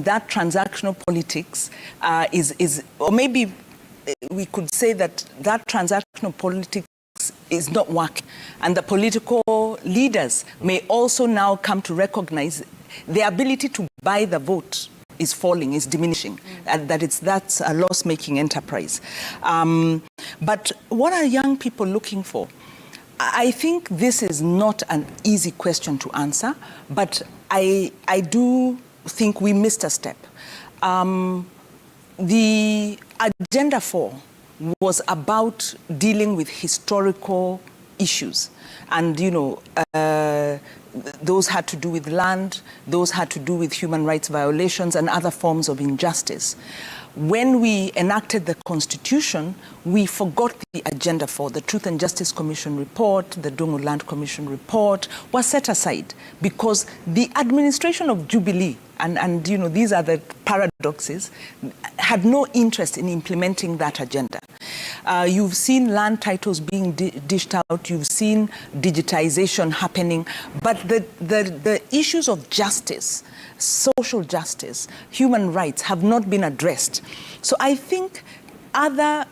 that transactional politics or maybe we could say that transactional politics is not working. And the political leaders may also now come to recognize their ability to buy the vote is falling, is diminishing, and that's a loss-making enterprise. But what are young people looking for? I think this is not an easy question to answer, but I do think we missed a step. The Agenda 4 was about dealing with historical issues. And, you know, those had to do with land, those had to do with human rights violations and other forms of injustice. When we enacted the Constitution, we forgot the Agenda 4. The Truth and Justice Commission report, the Dongo Land Commission report was set aside because the administration of Jubilee, and you know, these are the paradoxes, had no interest in implementing that agenda. You've seen land titles being dished out, you've seen digitization happening, but the issues of justice, social justice, human rights have not been addressed. So I think other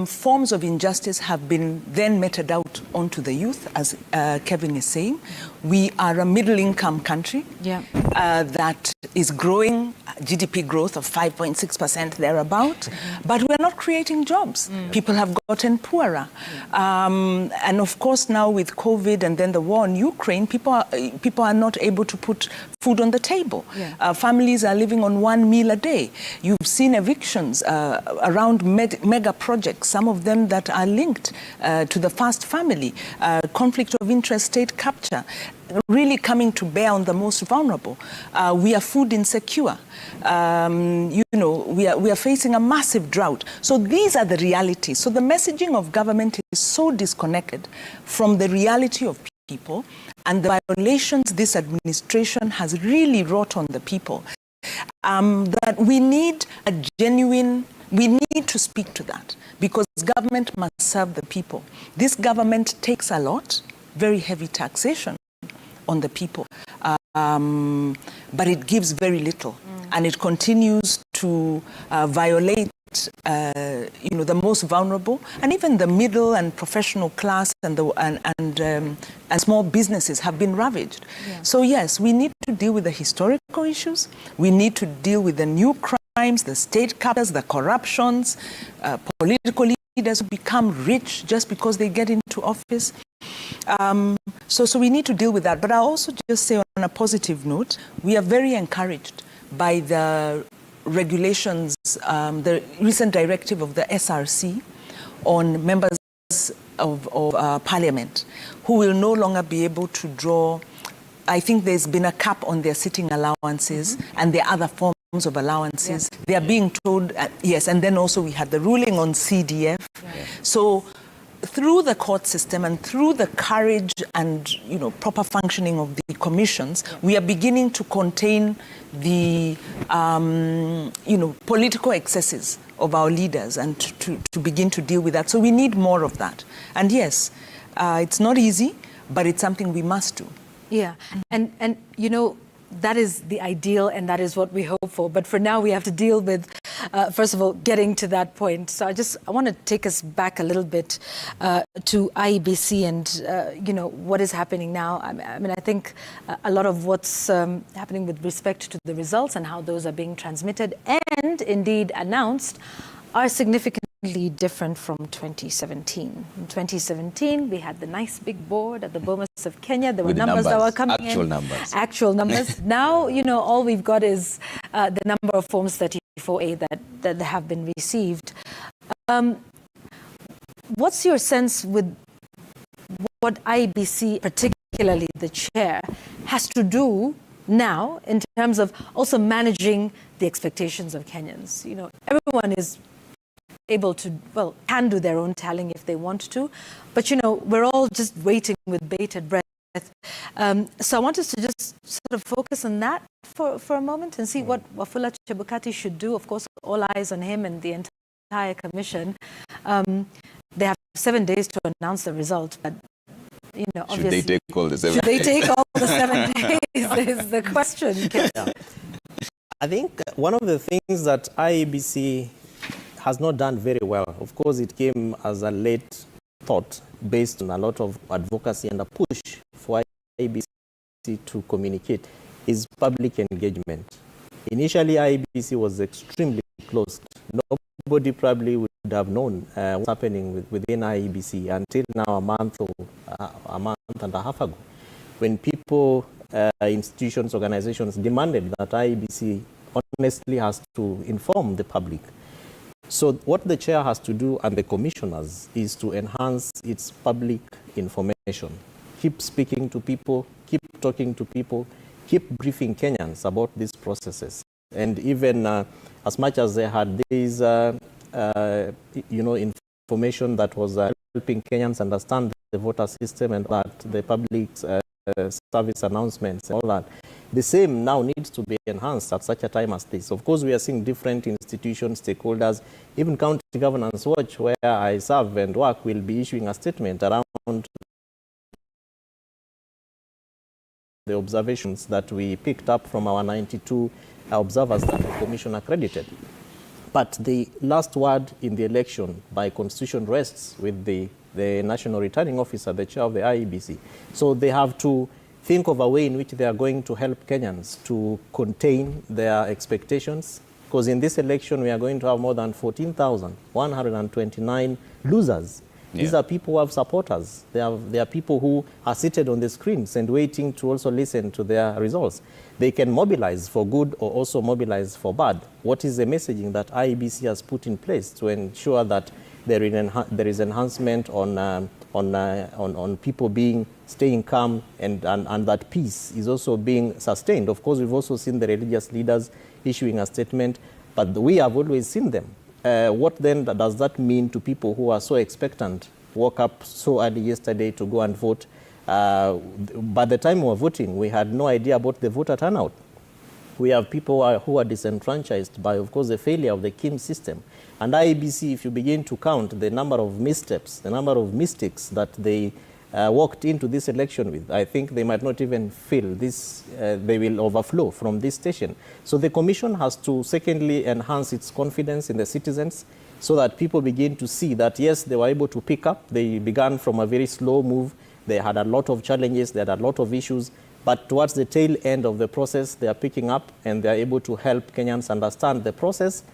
forms of injustice have been then meted out onto the youth, as Kevin is saying. We are a middle-income country that is growing, GDP growth of 5.6% thereabout, but we're not creating jobs. People have gotten poorer. And of course now with COVID and then the war in Ukraine, people are not able to put food on the table. Families are living on one meal a day. You've seen evictions around mega projects, some of them that are linked to the First Family, conflict of interest, state capture, really coming to bear on the most vulnerable. We are food insecure. You know, we are facing a massive drought. So these are the realities. So the messaging of government is so disconnected from the reality of people and the violations this administration has really wrought on the people. That we need a genuine, we need to speak to that because government must serve the people. This government takes a lot, very heavy taxation on the people, but it gives very little, and it continues to violate you know, the most vulnerable, and even the middle and professional class and small businesses have been ravaged. So yes, we need to deal with the historical issues. We need to deal with the new crimes, the state captures, the corruptions, political leaders who become rich just because they get into office. So we need to deal with that. But I'll also just say on a positive note, we are very encouraged by the regulations, the recent directive of the SRC on members of parliament who will no longer be able to draw. I think there's been a cap on their sitting allowances and their other forms of allowances. They are being told, yes, and then also we had the ruling on CDF. So through the court system and through the courage and, you know, proper functioning of the commissions, we are beginning to contain the, you know, political excesses of our leaders and to begin to deal with that. So we need more of that. And yes, it's not easy, but it's something we must do. Yeah, and you know, that is the ideal and that is what we hope for. But for now, we have to deal with, first of all, getting to that point. So I want to take us back a little bit to IEBC and, you know, what is happening now. I mean, I think a lot of what's happening with respect to the results and how those are being transmitted and indeed announced are significantly different from 2017. In 2017, we had the nice big board at the Bomas of Kenya. There were numbers that were coming in. Actual numbers. Now, you know, all we've got is the number of Forms 34A that have been received. What's your sense with what IBC, particularly the chair, has to do now in terms of also managing the expectations of Kenyans? You know, everyone is able to, well, can do their own tallying if they want to, but you know, we're all just waiting with bated breath. So I want us to just sort of focus on that for a moment and see what Wafula Chebukati should do. Of course, all eyes on him and the entire commission. They have 7 days to announce the result, but you know, obviously, should they take all the 7 days? Should they take all the 7 days is the question. I think one of the things that IEBC has not done very well, of course, it came as a late thought based on a lot of advocacy and a push for IEBC to communicate, is public engagement. Initially, IEBC was extremely closed. Nobody probably would have known what's happening within IEBC until now, a month and a half ago, when people, institutions, organizations demanded that IEBC honestly has to inform the public. So what the chair has to do and the commissioners is to enhance its public information. Keep speaking to people, keep talking to people, keep briefing Kenyans about these processes. And even as much as they had these, information that was helping Kenyans understand the voter system and that the public service announcements and all that, the same now needs to be enhanced at such a time as this. Of course, we are seeing different institutions, stakeholders, even County Governance Watch, where I serve and work, will be issuing a statement around the observations that we picked up from our 92 observers that the Commission accredited. But the last word in the election by constitution rests with the National Returning Officer, the chair of the IEBC. So they have to think of a way in which they are going to help Kenyans to contain their expectations, because in this election we are going to have more than 14,129 losers. Yeah. These are people who have supporters. They are people who are seated on the screens and waiting to also listen to their results. They can mobilize for good or also mobilize for bad. What is the messaging that IEBC has put in place to ensure that there is enhancement on people staying calm and that peace is also being sustained? Of course, we've also seen the religious leaders issuing a statement, but we have always seen them. What then does that mean to people who are so expectant, woke up so early yesterday to go and vote? By the time we were voting, we had no idea about the voter turnout. We have people who are disenfranchised by, of course, the failure of the KIM system. And IEBC, if you begin to count the number of missteps, the number of mistakes that they walked into this election with, I think they might not even feel this, they will overflow from this station. So the Commission has to, secondly, enhance its confidence in the citizens so that people begin to see that, yes, they were able to pick up. They began from a very slow move. They had a lot of challenges. They had a lot of issues. But towards the tail end of the process, they are picking up and they are able to help Kenyans understand the process.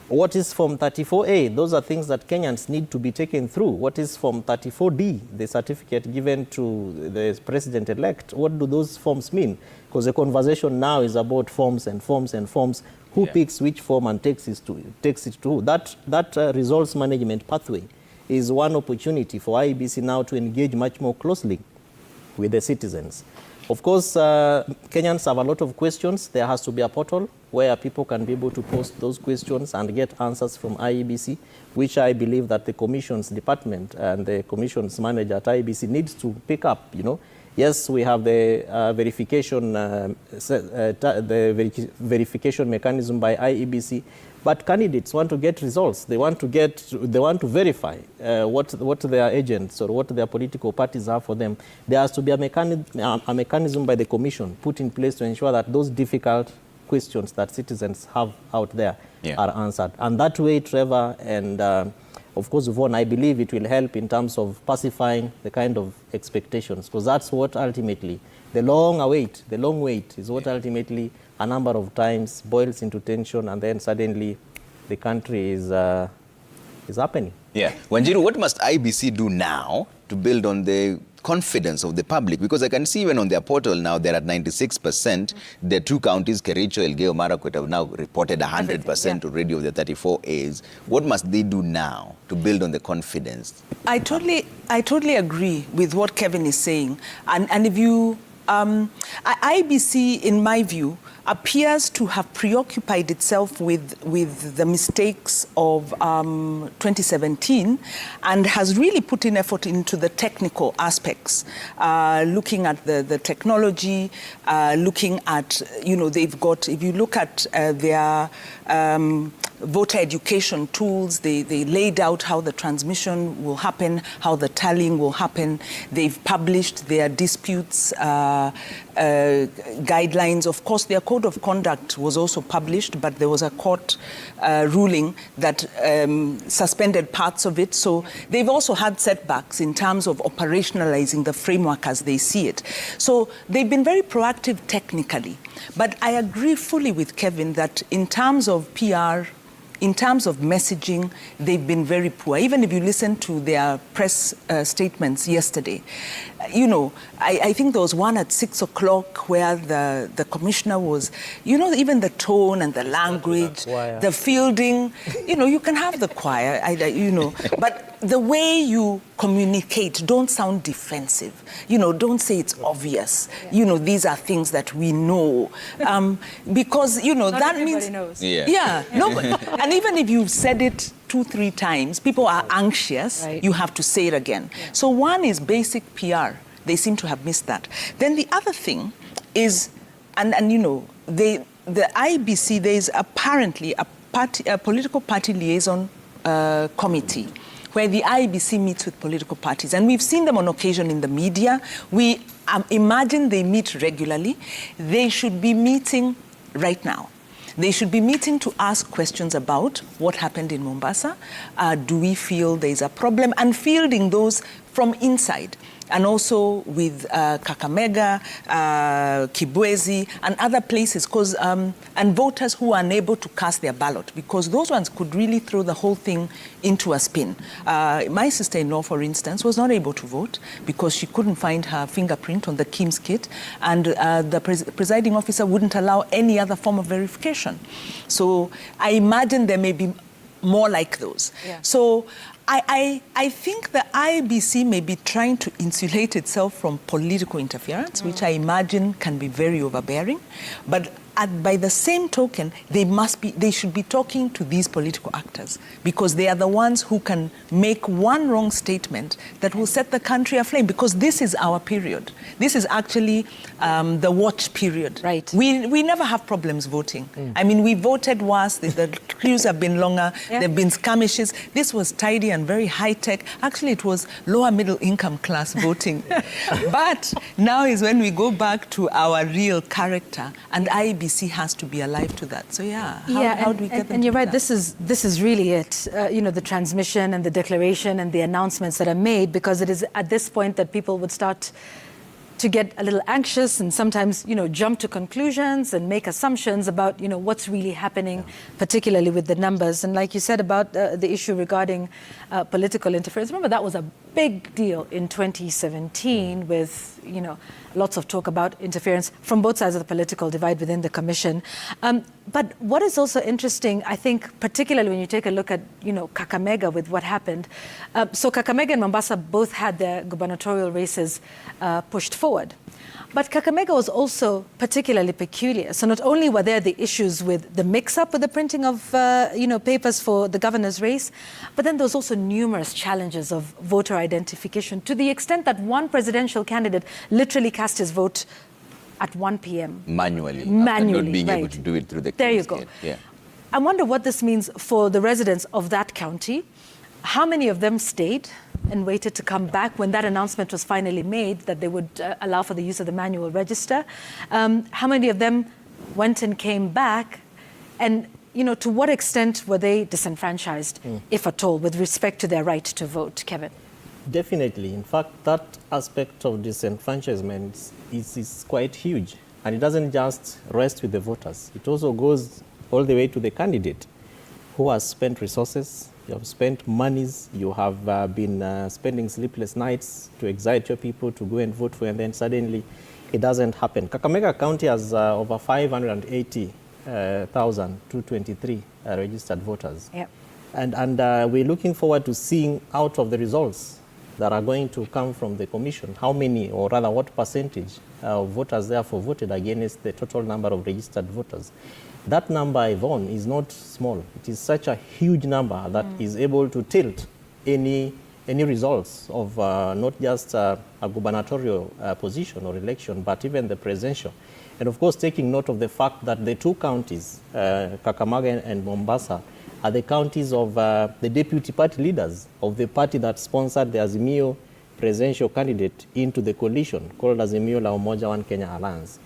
What is Form 34A? Those are things that Kenyans need to be taken through. What is Form 34D, the certificate given to the president-elect? What do those forms mean? Because the conversation now is about forms and forms and forms. Who picks which form and takes it to who? That results management pathway is one opportunity for IEBC now to engage much more closely with the citizens. Of course, Kenyans have a lot of questions. There has to be a portal where people can be able to post those questions and get answers from IEBC, which I believe that the Commission's department and the Commission's manager at IEBC needs to pick up. Yes, we have the verification mechanism by IEBC, but candidates want to get results. They want to verify what their agents or what their political parties are for them. There has to be a mechanism by the Commission put in place to ensure that those difficult questions that citizens have out there are answered. And that way, Trevor and of course, Yvonne, I believe it will help in terms of pacifying the kind of expectations, because that's what ultimately, the long wait is what ultimately a number of times boils into tension, and then suddenly the country is happening. Yeah. Wanjiru, what must IBC do now to build on the confidence of the public? Because I can see even on their portal now they're at 96%. The two counties, Kericho, Elgeyo Marakwet, have now reported 100% already of the 34 A's. What must they do now to build on the confidence? I totally agree with what Kevin is saying. And if you, IBC, in my view, appears to have preoccupied itself with the mistakes of 2017 and has really put in effort into the technical aspects, looking at the technology, looking at, they've got, if you look at their voter education tools. They laid out how the transmission will happen, how the tallying will happen. They've published their disputes guidelines. Of course, their code of conduct was also published, but there was a court ruling that suspended parts of it. So they've also had setbacks in terms of operationalizing the framework as they see it. So they've been very proactive technically. But I agree fully with Kevin that in terms of PR, in terms of messaging, they've been very poor. Even if you listen to their press statements yesterday, you know, I think there was one at 6 o'clock where the commissioner was, you know, even the tone and the language, the fielding, you know, you can have the choir, you know, but the way you communicate, don't sound defensive. You know, don't say it's obvious. Yeah. You know, these are things that we know. Because, you know, Not that everybody means... knows. Yeah. No, and even if you've said it 2-3 times, people are anxious. Right. You have to say it again. Yeah. So one is basic PR. They seem to have missed that. Then the other thing is, and you know, the IBC, there is apparently a political party liaison committee where the IBC meets with political parties. And we've seen them on occasion in the media. We imagine they meet regularly. They should be meeting right now. They should be meeting to ask questions about what happened in Mombasa. Do we feel there's a problem? And fielding those from inside. And also with Kakamega, Kibwezi, and other places, and voters who are unable to cast their ballot, because those ones could really throw the whole thing into a spin. My sister-in-law, for instance, was not able to vote because she couldn't find her fingerprint on the KIMS kit, and the presiding officer wouldn't allow any other form of verification. So I imagine there may be more like those. Yeah. So I think the IBC may be trying to insulate itself from political interference, which I imagine can be very overbearing. But by the same token, they should be talking to these political actors, because they are the ones who can make one wrong statement that will set the country aflame, because this is our period. This is actually the watch period. Right. We never have problems voting. I mean, we voted once, the queues have been longer, there have been skirmishes. This was tidy and very high-tech. Actually, it was lower middle income class voting. But now is when we go back to our real character, and IBC has to be alive to that. So how do we get them? And you're right. This is really it. You know, the transmission and the declaration and the announcements that are made, because it is at this point that people would start to get a little anxious and sometimes, you know, jump to conclusions and make assumptions about, you know, what's really happening, particularly with the numbers. And like you said about the issue regarding political interference, remember that was a big deal in 2017 with, you know, lots of talk about interference from both sides of the political divide within the commission. But what is also interesting, I think, particularly when you take a look at, you know, Kakamega with what happened. So Kakamega and Mombasa both had their gubernatorial races pushed forward. But Kakamega was also particularly peculiar. So not only were there the issues with the mix-up with the printing of, you know, papers for the governor's race, but then there was also numerous challenges of voter identification, to the extent that one presidential candidate literally cast his vote at 1 p.m. Manually, not being able to do it through the There you go. Yeah. I wonder what this means for the residents of that county. How many of them stayed and waited to come back when that announcement was finally made that they would allow for the use of the manual register? How many of them went and came back? And, you know, to what extent were they disenfranchised, if at all, with respect to their right to vote, Kevin? Definitely. In fact, that aspect of disenfranchisement is quite huge. And it doesn't just rest with the voters. It also goes all the way to the candidate who has spent resources, you have spent monies, you have been spending sleepless nights to excite your people to go and vote for you, and then suddenly it doesn't happen. Kakamega County has over 580,223 registered voters. Yep. And we're looking forward to seeing out of the results that are going to come from the commission, how many, or rather what percentage of voters therefore voted against the total number of registered voters. That number, Yvonne, is not small. It is such a huge number that is able to tilt any results of not just a gubernatorial position or election, but even the presidential. And of course, taking note of the fact that the two counties, Kakamega and Mombasa, are the counties of the deputy party leaders of the party that sponsored the Azimio presidential candidate into the coalition called Azimio La Umoja One Kenya Alliance.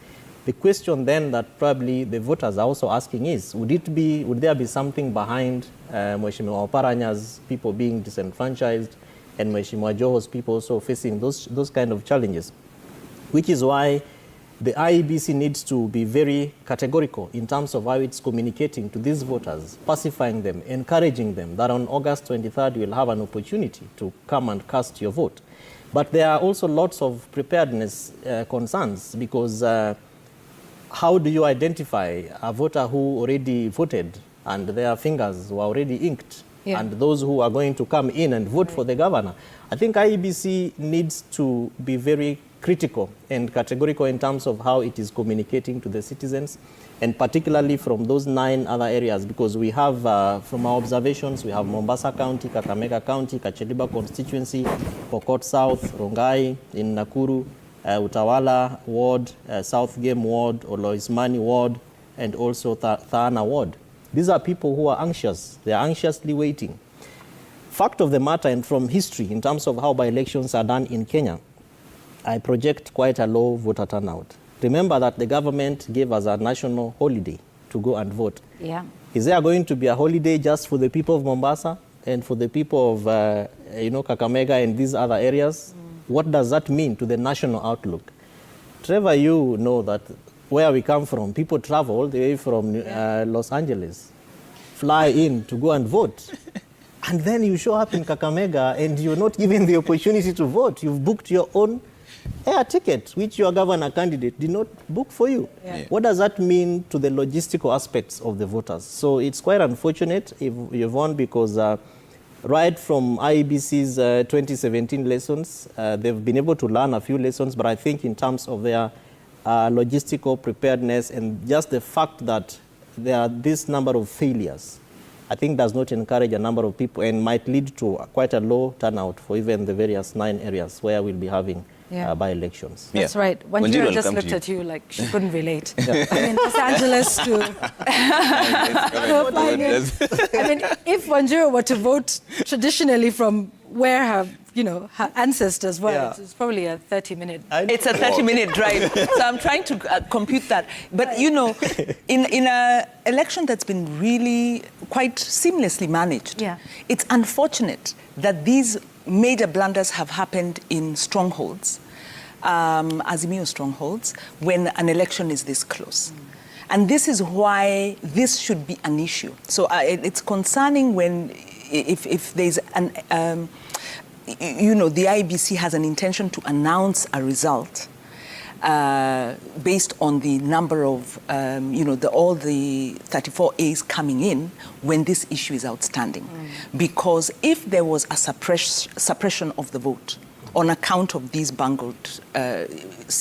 The question then that probably the voters are also asking is, would there be something behind Mheshimiwa Oparanya's people being disenfranchised and Mheshimiwa Joho's people also facing those kind of challenges? Which is why the IEBC needs to be very categorical in terms of how it's communicating to these voters, pacifying them, encouraging them that on August 23rd you will have an opportunity to come and cast your vote. But there are also lots of preparedness concerns, because how do you identify a voter who already voted and their fingers were already inked, and those who are going to come in and vote for the governor? I think IEBC needs to be very critical and categorical in terms of how it is communicating to the citizens, and particularly from those 9 other areas, because we have, from our observations, we have Mombasa County, Kakamega County, Ibc Constituency, Pokot South, Rongai in Nakuru, Utawala Ward, South Game Ward, Oloismani Ward, and also Thana Ward. These are people who are anxious. They are anxiously waiting. Fact of the matter, and from history, in terms of how by-elections are done in Kenya, I project quite a low voter turnout. Remember that the government gave us a national holiday to go and vote. Yeah. Is there going to be a holiday just for the people of Mombasa and for the people of Kakamega and these other areas? What does that mean to the national outlook? Trevor, you know that where we come from, people travel all the way from Los Angeles, fly in to go and vote. And then you show up in Kakamega and you're not given the opportunity to vote. You've booked your own air ticket, which your governor candidate did not book for you. Yeah. What does that mean to the logistical aspects of the voters? So it's quite unfortunate, Yvonne, because right from IEBC's 2017 lessons, they've been able to learn a few lessons, but I think in terms of their logistical preparedness and just the fact that there are this number of failures, I think does not encourage a number of people and might lead to quite a low turnout for even the various 9 areas where we'll be having by-elections. That's right. Wanjiru just looked at you like she couldn't relate. I mean, Los Angeles to... I mean, if Wanjiru were to vote traditionally from where her ancestors were, it's probably a 30-minute... It's a 30-minute drive. So I'm trying to compute that. But, in an election that's been really quite seamlessly managed, it's unfortunate that these major blunders have happened in strongholds, Azimio strongholds, when an election is this close. And this is why this should be an issue. So it's concerning when, if there's an... the IEBC has an intention to announce a result based on the number of, all the 34 A's coming in when this issue is outstanding. Because if there was a suppression of the vote on account of these bungled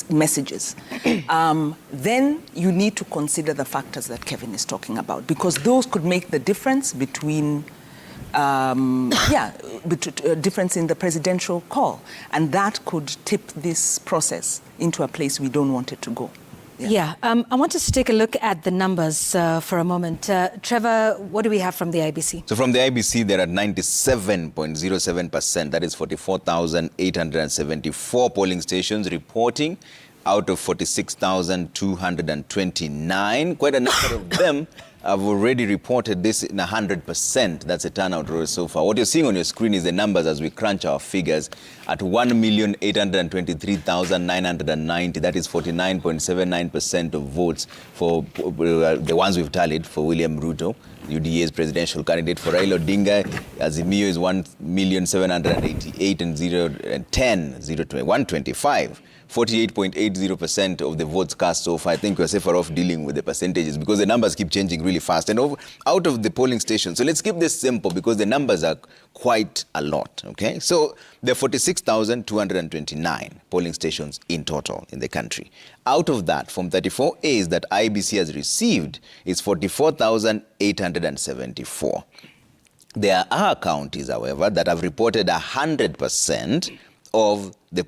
messages, then you need to consider the factors that Kevin is talking about, because those could make the difference between difference in the presidential call, and that could tip this process into a place we don't want it to go. I want us to take a look at the numbers for a moment. Trevor, what do we have from the IBC? So from the IBC, they're at 97.07%. That is 44,874 polling stations reporting out of 46,229. Quite a number of them have already reported this in 100%. That's a turnout rate so far. What you're seeing on your screen is the numbers as we crunch our figures at 1,823,990. That is 49.79% of votes for the ones we've tallied for William Ruto, UDA's presidential candidate. For Raila Odinga, Azimio is 1,788,125. 48.80% of the votes cast so far. I think we're safer off dealing with the percentages because the numbers keep changing really fast. And out of the polling stations, so let's keep this simple because the numbers are quite a lot, okay? So there are 46,229 polling stations in total in the country. Out of that, from 34 A's that IBC has received, is 44,874. There are counties, however, that have reported 100% of the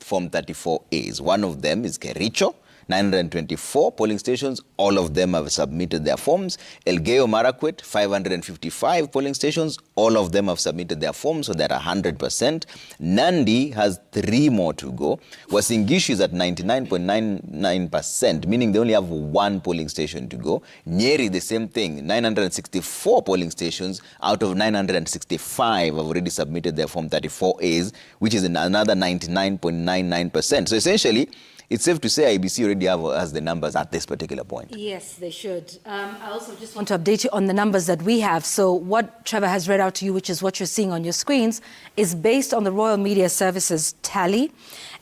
Form 34 A's. One of them is Kericho. 924 polling stations, all of them have submitted their forms. Elgeyo Marakwet, 555 polling stations, all of them have submitted their forms, so they're 100%. Nandi has 3 more to go. Uasin Gishu is at 99.99%, meaning they only have 1 polling station to go. Nyeri, the same thing, 964 polling stations out of 965 have already submitted their Form 34As, which is another 99.99%. So essentially, it's safe to say IBC already has the numbers at this particular point. Yes, they should. I also just want to update you on the numbers that we have. So what Trevor has read out to you, which is what you're seeing on your screens, is based on the Royal Media Services tally.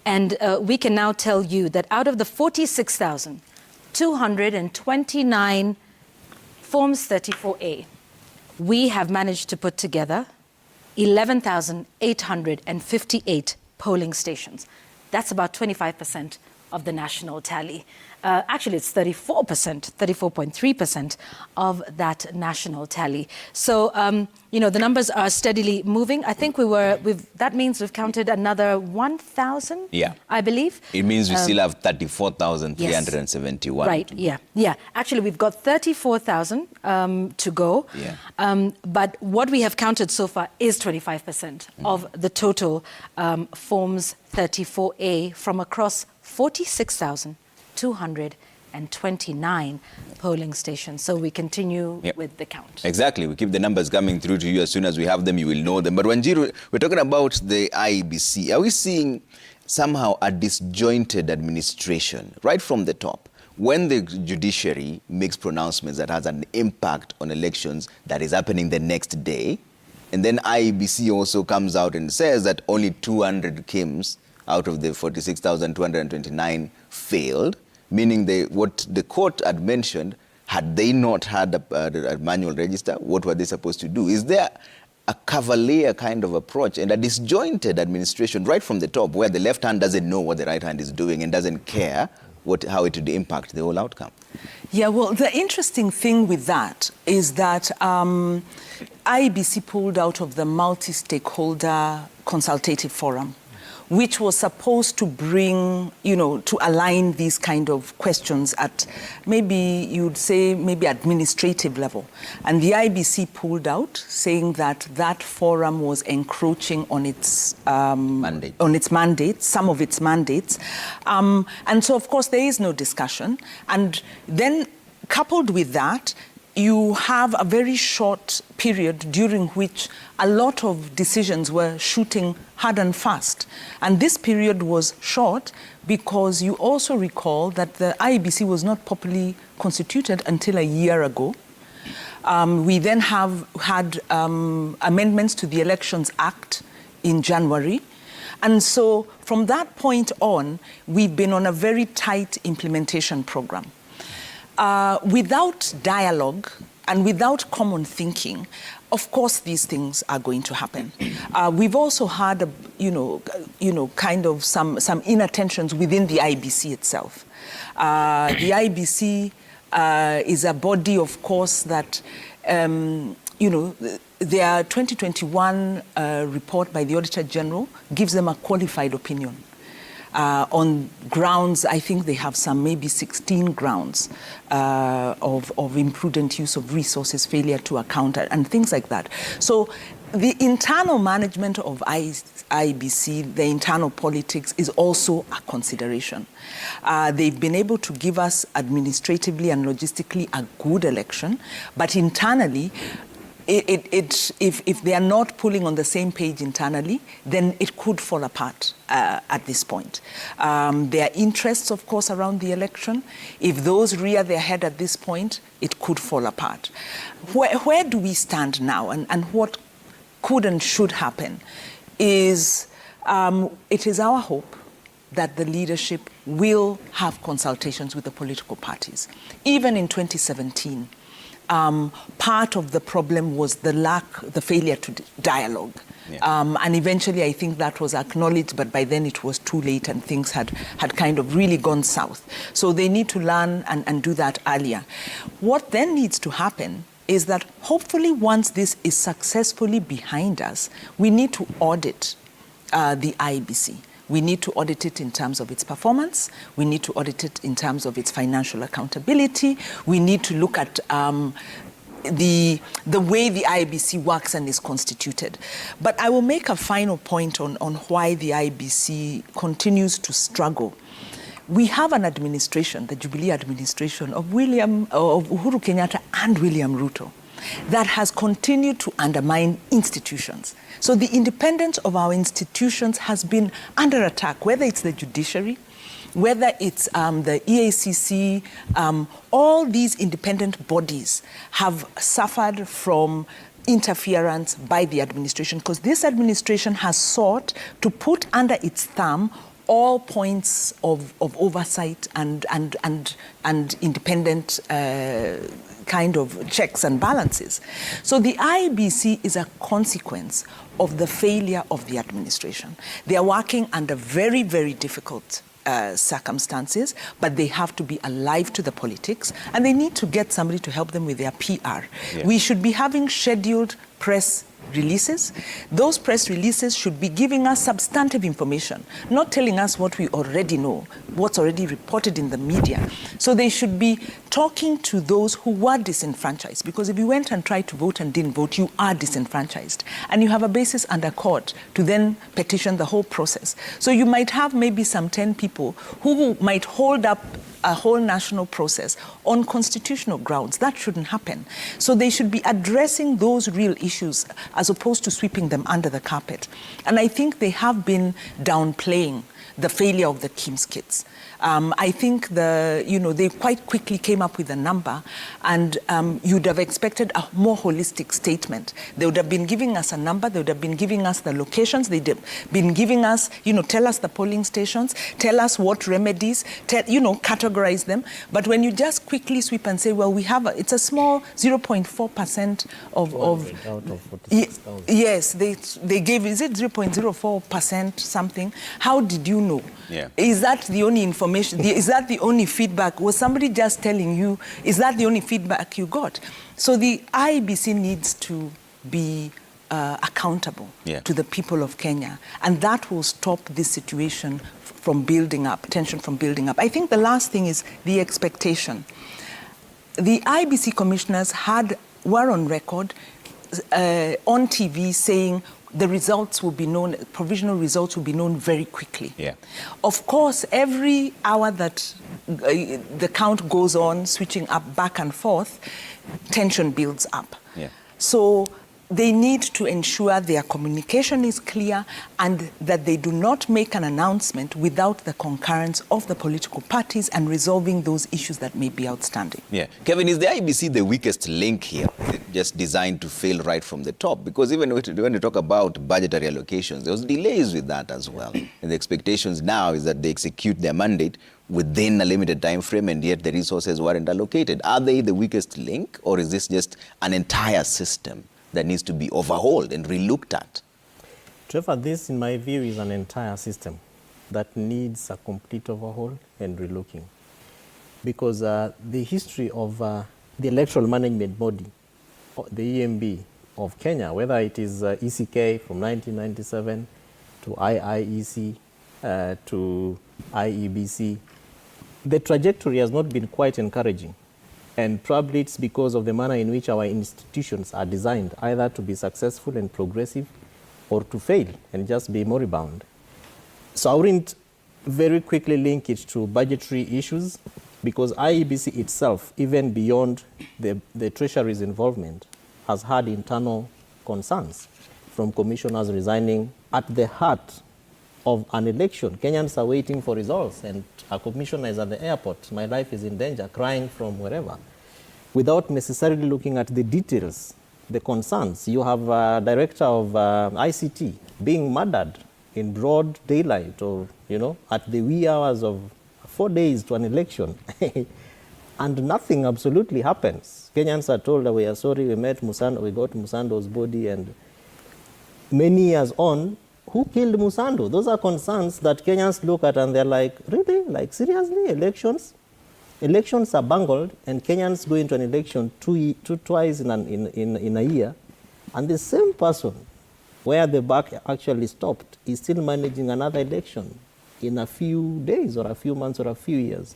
And we can now tell you that out of the 46,229 Forms 34A, we have managed to put together 11,858 polling stations. That's about 25% of the national tally. Actually, it's 34%, 34.3% of that national tally. So, you know, the numbers are steadily moving. I think that means we've counted another 1,000, yeah, I believe. It means we still have 34,371. Yes. Right, yeah. Actually, we've got 34,000 to go. Yeah. But what we have counted so far is 25% of the total Forms 34A from across 46,229 polling stations. So we continue with the count. Exactly. We keep the numbers coming through to you. As soon as we have them, you will know them. But Wanjiru, we're talking about the IBC. Are we seeing somehow a disjointed administration right from the top? When the judiciary makes pronouncements that has an impact on elections that is happening the next day, and then IBC also comes out and says that only 200 KIMs out of the 46,229 failed, meaning what the court had mentioned, had they not had a manual register, what were they supposed to do? Is there a cavalier kind of approach and a disjointed administration right from the top where the left hand doesn't know what the right hand is doing and doesn't care how it would impact the whole outcome? Yeah, well, the interesting thing with that is that IBC pulled out of the multi-stakeholder consultative forum, which was supposed to bring, to align these kind of questions at maybe administrative level. And the IBC pulled out, saying that that forum was encroaching on its mandate, some of its mandates. And so, of course, there is no discussion. And then, coupled with that, you have a very short period during which a lot of decisions were shooting hard and fast. And this period was short because you also recall that the IEBC was not properly constituted until a year ago. We then have had amendments to the Elections Act in January. And so from that point on, we've been on a very tight implementation program. Without dialogue and without common thinking, of course, these things are going to happen. We've also had, kind of some inattentions within the IBC itself. The IBC is a body, of course, that, their 2021 report by the Auditor General gives them a qualified opinion. On grounds, I think they have maybe 16 grounds of imprudent use of resources, failure to account, and things like that. So the internal management of IBC, the internal politics, is also a consideration. They've been able to give us administratively and logistically a good election, but internally, if they are not pulling on the same page internally, then it could fall apart at this point. There are interests, of course, around the election. If those rear their head at this point, it could fall apart. Where do we stand now, and what could and should happen is it is our hope that the leadership will have consultations with the political parties. Even in 2017, part of the problem was the failure to dialogue. Yeah. And eventually I think that was acknowledged, but by then it was too late and things had kind of really gone south. So they need to learn and do that earlier. What then needs to happen is that hopefully once this is successfully behind us, we need to audit the IBC. We need to audit it in terms of its performance. We need to audit it in terms of its financial accountability. We need to look at the way the IBC works and is constituted. But I will make a final point on why the IBC continues to struggle. We have an administration, the Jubilee administration of Uhuru Kenyatta and William Ruto, that has continued to undermine institutions. So the independence of our institutions has been under attack, whether it's the judiciary, whether it's the EACC, all these independent bodies have suffered from interference by the administration, because this administration has sought to put under its thumb all points of oversight and independent kind of checks and balances. So the IBC is a consequence of the failure of the administration. They are working under very, very difficult circumstances, but they have to be alive to the politics, and they need to get somebody to help them with their PR. Yeah. We should be having scheduled press releases. Those press releases should be giving us substantive information, not telling us what we already know, what's already reported in the media. So they should be talking to those who were disenfranchised, because if you went and tried to vote and didn't vote, you are disenfranchised. And you have a basis under court to then petition the whole process. So you might have maybe some 10 people who might hold up a whole national process on constitutional grounds. That shouldn't happen. So they should be addressing those real issues as opposed to sweeping them under the carpet. And I think they have been downplaying the failure of the KIMS kids. I think they quite quickly came up with a number, and you'd have expected a more holistic statement. They would have been giving us a number, they would have been giving us the locations, they'd have been giving us, tell us the polling stations, tell us what remedies, categorize them. But when you just quickly sweep and say, well, it's a small 0.4% of out of 46,000. Yes, they gave, is it 0.04% something? How did you know? Yeah. Is that the only information? Is that the only feedback? Was somebody just telling you? Is that the only feedback you got? So the IBC needs to be accountable to the people of Kenya, and that will stop this situation from building up, tension from building up. I think the last thing is the expectation. The IBC commissioners were on record on TV saying the results will be known, provisional results will be known very quickly. Yeah. Of course, every hour that the count goes on, switching up back and forth, tension builds up. Yeah. So they need to ensure their communication is clear and that they do not make an announcement without the concurrence of the political parties and resolving those issues that may be outstanding. Yeah. Kevin, is the IBC the weakest link here? Is it just designed to fail right from the top? Because even when you talk about budgetary allocations, there was delays with that as well. And the expectations now is that they execute their mandate within a limited time frame, and yet the resources weren't allocated. Are they the weakest link, or is this just an entire system that needs to be overhauled and relooked at? Trevor, this, in my view, is an entire system that needs a complete overhaul and relooking. Because the history of the electoral management body, the EMB of Kenya, whether it is ECK from 1997 to IIEC to IEBC, the trajectory has not been quite encouraging. And probably it's because of the manner in which our institutions are designed, either to be successful and progressive or to fail and just be moribund. So I wouldn't very quickly link it to budgetary issues, because IEBC itself, even beyond the Treasury's involvement, has had internal concerns from commissioners resigning at the heart of an election. Kenyans are waiting for results, and a commissioner is at the airport, my life is in danger, crying from wherever, without necessarily looking at the details, the concerns. You have a director of ICT being murdered in broad daylight, or, at the wee hours of 4 days to an election, and nothing absolutely happens. Kenyans are told that we are sorry, we met Musando, we got Musando's body, and many years on, who killed Musando? Those are concerns that Kenyans look at and they're like, really? Like, seriously? Elections? Elections are bungled, and Kenyans go into an election twice in a year, and the same person Where the buck actually stopped is still managing another election in a few days or a few months or a few years.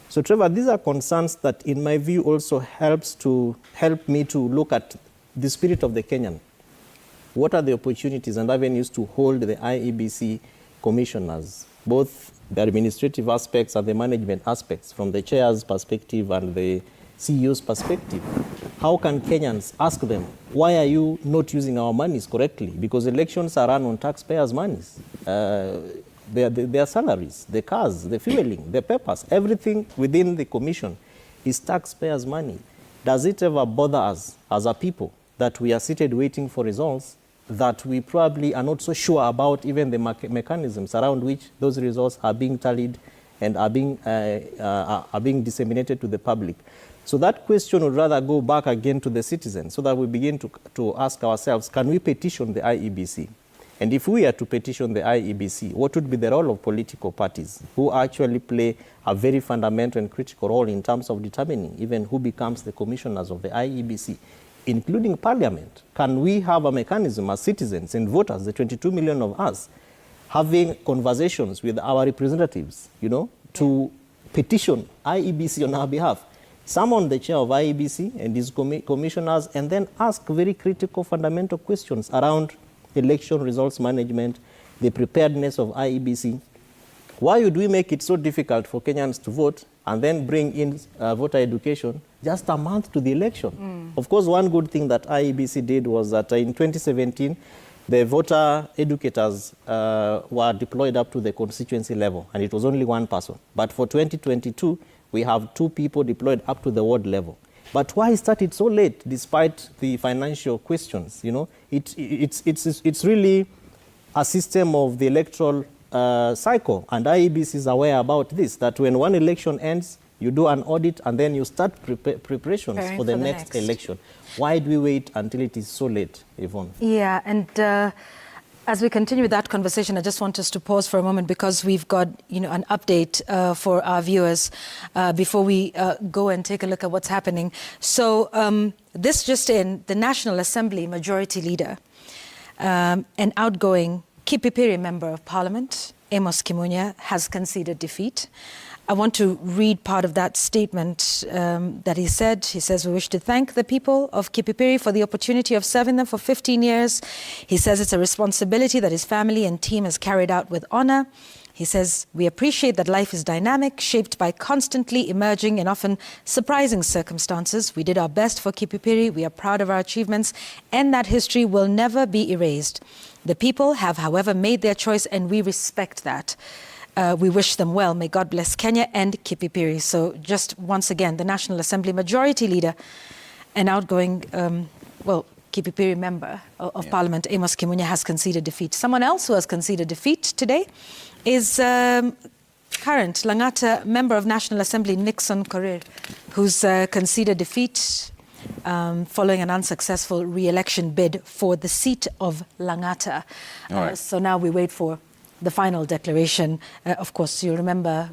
So Trevor, these are concerns that in my view also help me to look at the spirit of the Kenyan. What are the opportunities and avenues to hold the IEBC commissioners, both the administrative aspects and the management aspects, from the chair's perspective and the CEO's perspective? How can Kenyans ask them, why are you not using our monies correctly? Because elections are run on taxpayers' monies. Their salaries, the cars, the fueling, the papers, everything within the commission is taxpayers' money. Does it ever bother us as a people that we are seated waiting for results that we probably are not so sure about even the mechanisms around which those results are being tallied and are being disseminated to the public? So that question would rather go back again to the citizens so that we begin to ask ourselves, can we petition the IEBC? And if we are to petition the IEBC, what would be the role of political parties who actually play a very fundamental and critical role in terms of determining even who becomes the commissioners of the IEBC, including Parliament? Can we have a mechanism as citizens and voters, the 22 million of us, having conversations with our representatives, to petition IEBC on our behalf? Summon the chair of IEBC and his commissioners and then ask very critical fundamental questions around election results management, the preparedness of IEBC. Why would we make it so difficult for Kenyans to vote and then bring in voter education just a month to the election? Of course, one good thing that IEBC did was that in 2017, the voter educators were deployed up to the constituency level, and it was only one person. But for 2022, we have 2 people deployed up to the ward level. But why start it so late, despite the financial questions? It's really a system of the electoral cycle, and IEBC is aware about this, that when one election ends, you do an audit, and then you start preparations for the next election. Why do we wait until it is so late, Yvonne? Yeah, and as we continue with that conversation, I just want us to pause for a moment because we've got, an update for our viewers before we go and take a look at what's happening. So this just in, the National Assembly Majority Leader, an outgoing Kipipiri Member of Parliament, Amos Kimunya, has conceded defeat. I want to read part of that statement that he said. He says, we wish to thank the people of Kipipiri for the opportunity of serving them for 15 years. He says it's a responsibility that his family and team has carried out with honor. He says, we appreciate that life is dynamic, shaped by constantly emerging and often surprising circumstances. We did our best for Kipipiri. We are proud of our achievements, and that history will never be erased. The people have, however, made their choice, and we respect that. We wish them well. May God bless Kenya and Kipipiri. So just once again, the National Assembly Majority Leader, an outgoing, Kipipiri Member of Parliament, Amos Kimunya, has conceded defeat. Someone else who has conceded defeat today is current Lang'ata Member of National Assembly, Nixon Korir, who's conceded defeat following an unsuccessful re-election bid for the seat of Lang'ata. So now we wait for the final declaration. Of course, you remember,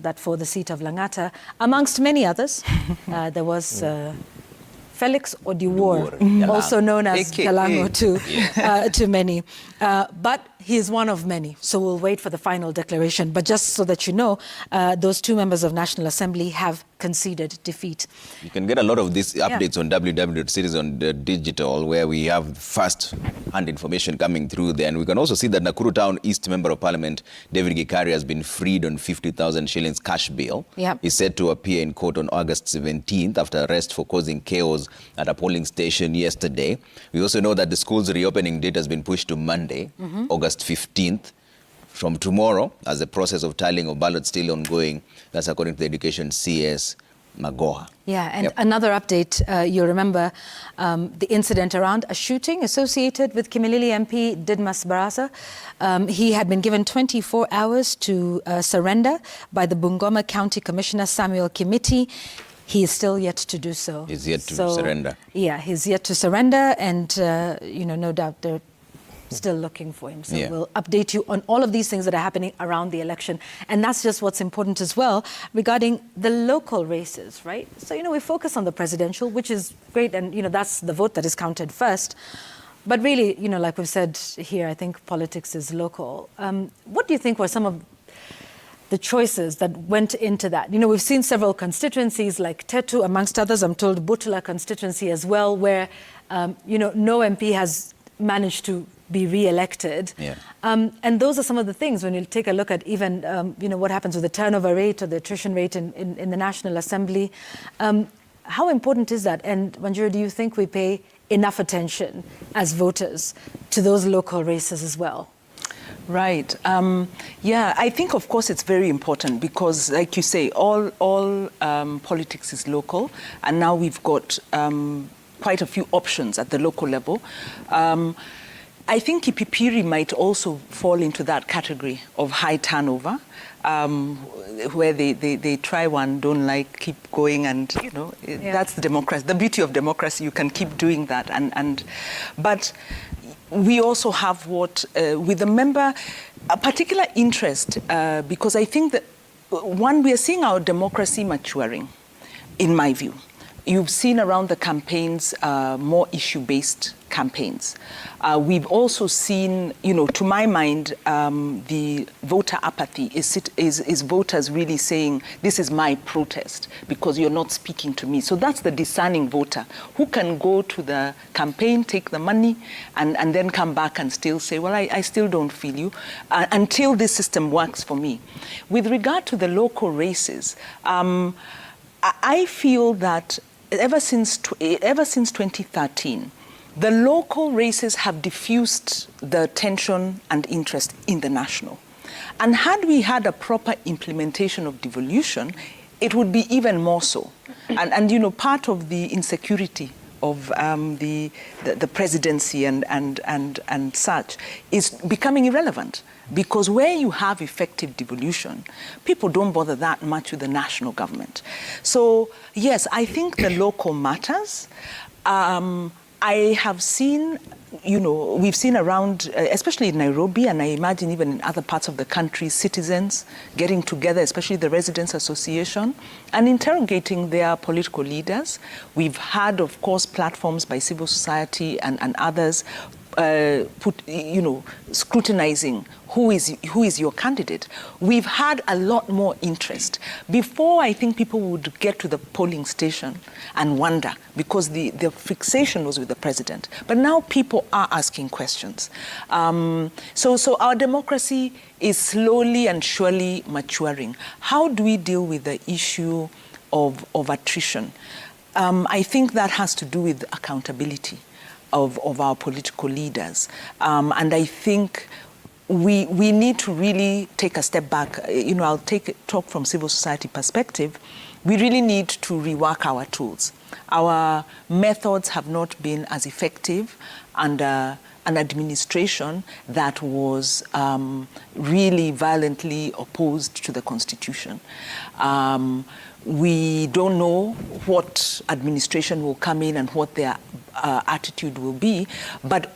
that for the seat of Lang'ata, amongst many others, there was Felix Odiwuor, also known as Kalango to many. But he is one of many, so we'll wait for the final declaration. But just so that you know, those 2 members of National Assembly have conceded defeat. You can get a lot of these updates on www.citizen.digital, where we have first-hand information coming through there. And we can also see that Nakuru Town East Member of Parliament, David Gikari, has been freed on 50,000 shillings cash bail. He's set to appear in court on August 17th after arrest for causing chaos at a polling station yesterday. We also know that the school's reopening date has been pushed to Monday, August 15th. From tomorrow, as the process of tallying of ballots still ongoing. That's according to the Education CS Magoha. Yeah, and another update, you remember the incident around a shooting associated with Kimilili MP Didmas Barasa. He had been given 24 hours to surrender by the Bungoma County Commissioner Samuel Kimiti. He is still yet to do so. He's yet to surrender. Yeah, he's yet to surrender, and no doubt they're still looking for him. So we'll update you on all of these things that are happening around the election. And that's just what's important as well regarding the local races, right? So, we focus on the presidential, which is great. And, that's the vote that is counted first. But really, you know, like we've said here, I think politics is local. What do you think were some of the choices that went into that? You know, we've seen several constituencies like Tetu, amongst others, I'm told Butula constituency as well, where, you know, no MP has managed to be re-elected. Yeah. And those are some of the things when you take a look at even, you know, what happens with the turnover rate or the attrition rate in the National Assembly. How important is that? And Wanjiru, do you think we pay enough attention as voters to those local races as well? Right. Yeah, I think, of course, it's very important because, like you say, all politics is local, and now we've got quite a few options at the local level. I think Ipipiri might also fall into that category of high turnover, where they try one, don't like, keep going, and you know, that's the democracy. The beauty of democracy, you can keep doing that, but we also have what, with the member, a particular interest, because I think that, one, we are seeing our democracy maturing, in my view. You've seen around the campaigns more issue-based campaigns. We've also seen, you know, to my mind, the voter apathy is voters really saying, this is my protest because you're not speaking to me. So that's the discerning voter who can go to the campaign, take the money, and then come back and still say, well, I still don't feel you, until this system works for me. With regard to the local races, I feel that ever since 2013, the local races have diffused the tension and interest in the national. And had we had a proper implementation of devolution, it would be even more so. And you know, part of the insecurity of the presidency and such is becoming irrelevant. Because where you have effective devolution, people don't bother that much with the national government. So, yes, I think the local matters. I have seen, you know, we've seen around, especially in Nairobi, and I imagine even in other parts of the country, citizens getting together, especially the Residents Association, and interrogating their political leaders. We've had, of course, platforms by civil society and others scrutinizing who is your candidate. We've had a lot more interest. Before, I think people would get to the polling station and wonder because the fixation was with the president. But now people are asking questions. So our democracy is slowly and surely maturing. How do we deal with the issue of attrition? I think that has to do with accountability of our political leaders. And I think we need to really take a step back. You know, I'll talk from civil society perspective. We really need to rework our tools. Our methods have not been as effective under an administration that was really violently opposed to the Constitution. We don't know what administration will come in and what their attitude will be, but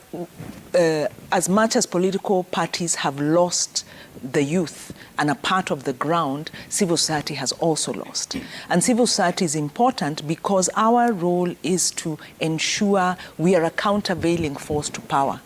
as much as political parties have lost the youth and a part of the ground, civil society has also lost. And civil society is important because our role is to ensure we are a countervailing force to power.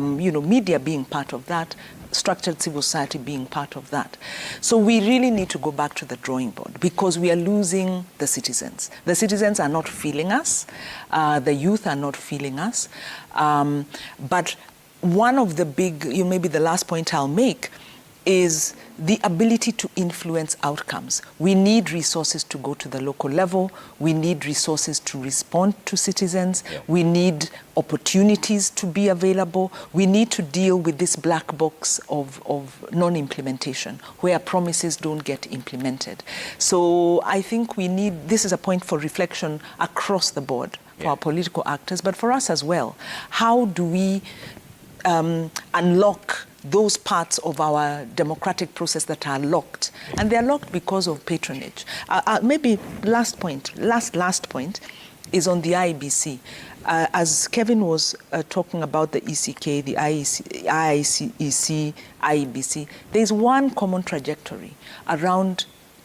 Media being part of that, structured civil society being part of that. So we really need to go back to the drawing board because we are losing the citizens. The citizens are not feeling us. The youth are not feeling us. But one of the big, maybe the last point I'll make is the ability to influence outcomes. We need resources to go to the local level. We need resources to respond to citizens. Yeah. We need opportunities to be available. We need to deal with this black box of non-implementation, where promises don't get implemented. So I think this is a point for reflection across the board for our political actors, but for us as well. How do we unlock those parts of our democratic process that are locked? And they're locked because of patronage. Maybe last point is on the IBC. As Kevin was talking about the ECK, the IEC, IBC, there's one common trajectory around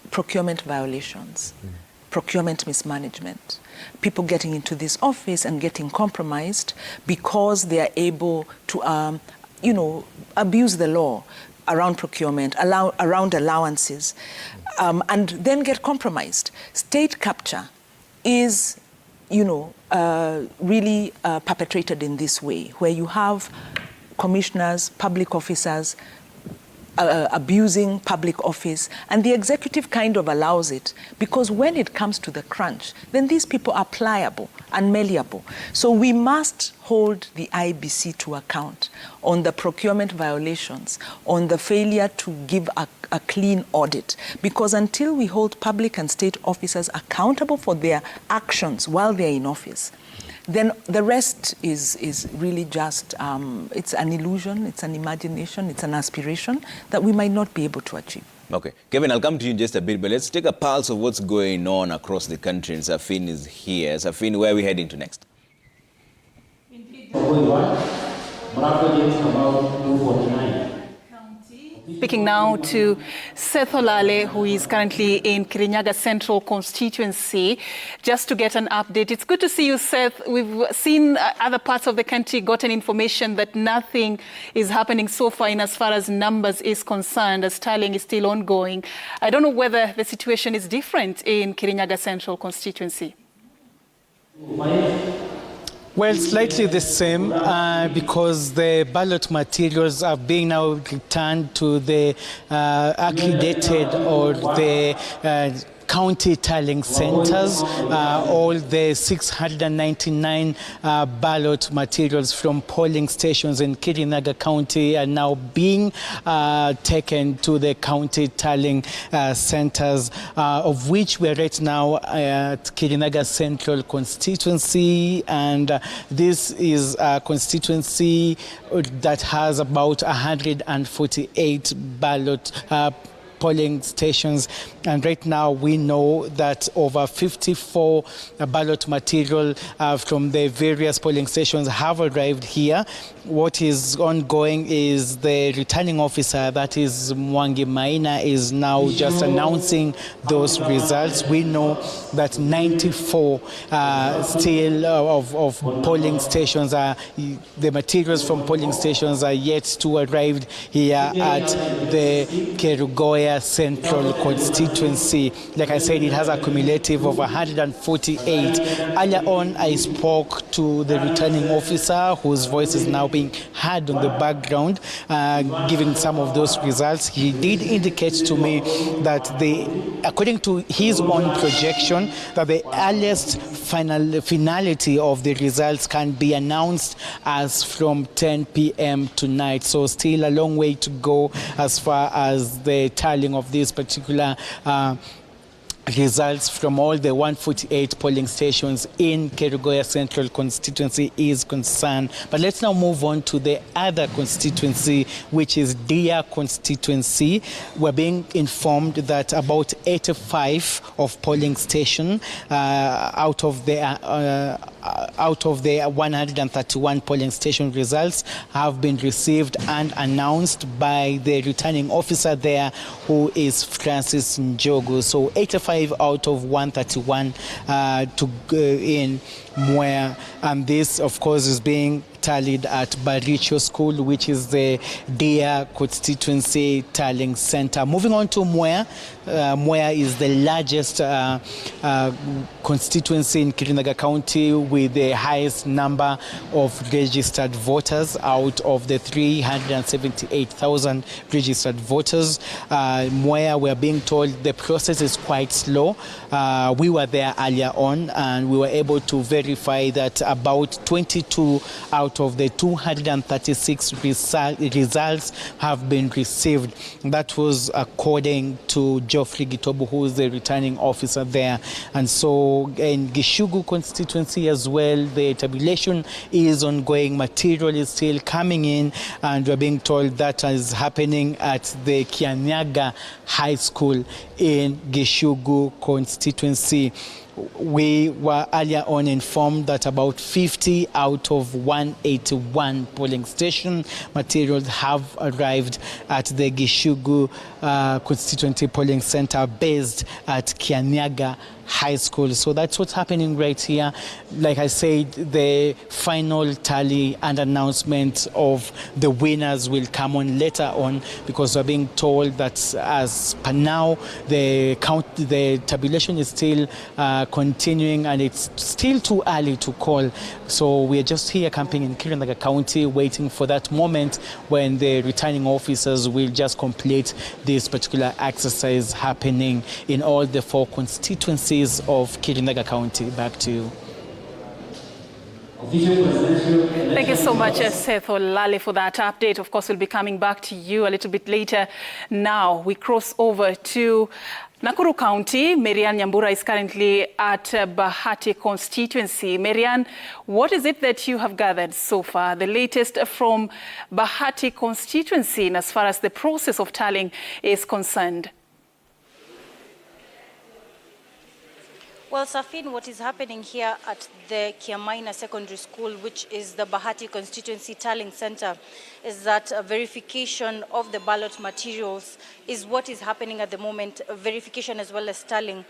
procurement violations. procurement mismanagement. People getting into this office and getting compromised because they are able to, abuse the law around procurement, around allowances, and then get compromised. State capture is, really perpetrated in this way, where you have commissioners, public officers, abusing public office, and the executive kind of allows it, because when it comes to the crunch, then these people are pliable and malleable. So we must hold the IBC to account on the procurement violations, on the failure to give a clean audit, because until we hold public and state officers accountable for their actions while they're in office, then the rest is really just, it's an illusion, it's an imagination, it's an aspiration that we might not be able to achieve. Okay. Kevin, I'll come to you in just a bit, but let's take a pulse of what's going on across the country. And Safin is here. Safin, where are we heading to next? Speaking now to Seth Olale, who is currently in Kirinyaga Central Constituency, just to get an update. It's good to see you, Seth. We've seen other parts of the country gotten information that nothing is happening so far in as far as numbers is concerned, as tallying is still ongoing. I don't know whether the situation is different in Kirinyaga Central Constituency. Well, slightly the same because the ballot materials are being now returned to the accredited or the county tallying centers. All the 699 ballot materials from polling stations in Kirinyaga County are now being taken to the county tallying centers, of which we are right now at Kirinyaga Central Constituency. And this is a constituency that has about 148 ballot polling stations, and right now we know that over 54 ballot material from the various polling stations have arrived here. What is ongoing is the returning officer, that is Mwangi Maina, is now just announcing those results. We know that 94 still of polling stations the materials from polling stations are yet to arrive here at the Kerugoya Central Constituency. Like I said, it has a cumulative of 148. Earlier on, I spoke to the returning officer, whose voice is now being heard on the background, giving some of those results. He did indicate to me that according to his own projection, that the earliest finality of the results can be announced as from 10 p.m. tonight. So still a long way to go as far as the tallying of these particular results from all the 148 polling stations in Kerugoya Central Constituency is concerned. But let's now move on to the other constituency, which is Dia Constituency. We're being informed that about 85 of polling station out of the 131 polling station results have been received and announced by the returning officer there, who is Francis Njogu. So 85 out of 131 in Mwea, and this of course is being tallied at Baricho School, which is the Dia Constituency Tallying Center. Moving on to Mwea. Mwea is the largest constituency in Kirinyaga County with the highest number of registered voters out of the 378,000 registered voters. Mwea, we're being told the process is quite slow. We were there earlier on and we were able to verify that about 22 out of the 236 results have been received. That was according to Geoffrey Gitobu, who is the returning officer there. And so in Gishugu constituency as well, the tabulation is ongoing. Material is still coming in, and we're being told that is happening at the Kianyaga High School in Gishugu constituency. We were earlier on informed that about 50 out of 181 polling station materials have arrived at the Gishugu constituency polling center based at Kianyaga High School. So that's what's happening right here. Like I said, the final tally and announcement of the winners will come on later on, because we're being told that as per now, the tabulation is still continuing, and it's still too early to call. So we're just here camping in Kirinyaga County, waiting for that moment when the returning officers will just complete this particular exercise happening in all the 4 constituencies of Kirinyaga County. Back to you. Thank you so much, Seth Olale, for that update. Of course, we'll be coming back to you a little bit later. Now, we cross over to Nakuru County. Marianne Nyambura is currently at Bahati Constituency. Marianne, what is it that you have gathered so far? The latest from Bahati Constituency, as far as the process of tallying is concerned. Well, Safin, what is happening here at the Kiamaina Secondary School, which is the Bahati Constituency Tallying Center, is that verification of the ballot materials is what is happening at the moment, verification as well as tallying.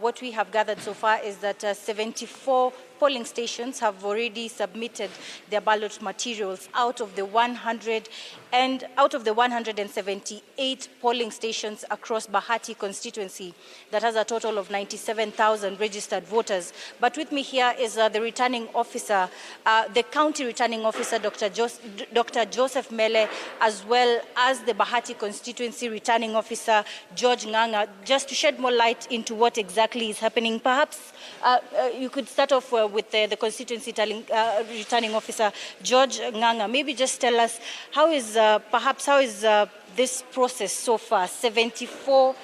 What we have gathered so far is that 74 polling stations have already submitted their ballot materials out of the 178 polling stations across Bahati constituency that has a total of 97,000 registered voters. But with me here is the returning officer, the county returning officer, Dr. Joseph Mele, as well as the Bahati constituency returning officer, George Nganga, just to shed more light into what exactly is happening. Perhaps you could start off with the constituency returning officer, George Nganga. Maybe just tell us how is this process so far? 74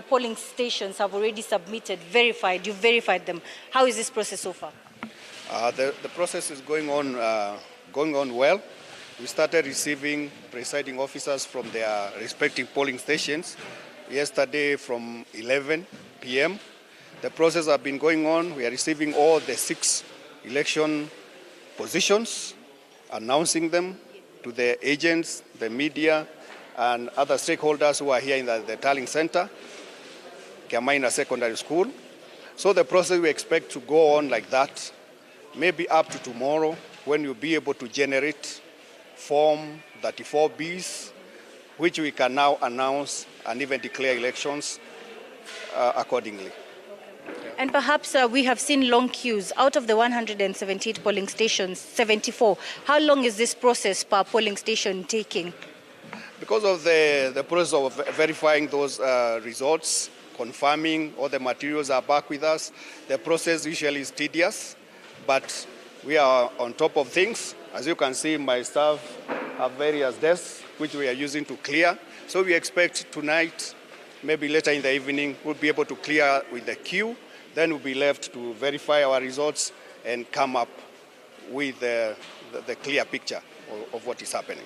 polling stations have already submitted, verified. You've verified them. How is this process so far? The process is going on well. We started receiving presiding officers from their respective polling stations yesterday from 11 p.m. The process has been going on. We are receiving all the 6 election positions, announcing them to the agents, the media, and other stakeholders who are here in the tallying center, Kiamaina Secondary School. So the process we expect to go on like that, maybe up to tomorrow, when you'll be able to generate Form 34Bs, which we can now announce and even declare elections accordingly. And perhaps we have seen long queues. Out of the 178 polling stations, 74. How long is this process per polling station taking? Because of the process of verifying those results, confirming all the materials are back with us, the process usually is tedious, but we are on top of things. As you can see, my staff have various desks which we are using to clear. So we expect tonight, maybe later in the evening, we'll be able to clear with the queue. Then we'll be left to verify our results and come up with the clear picture of what is happening.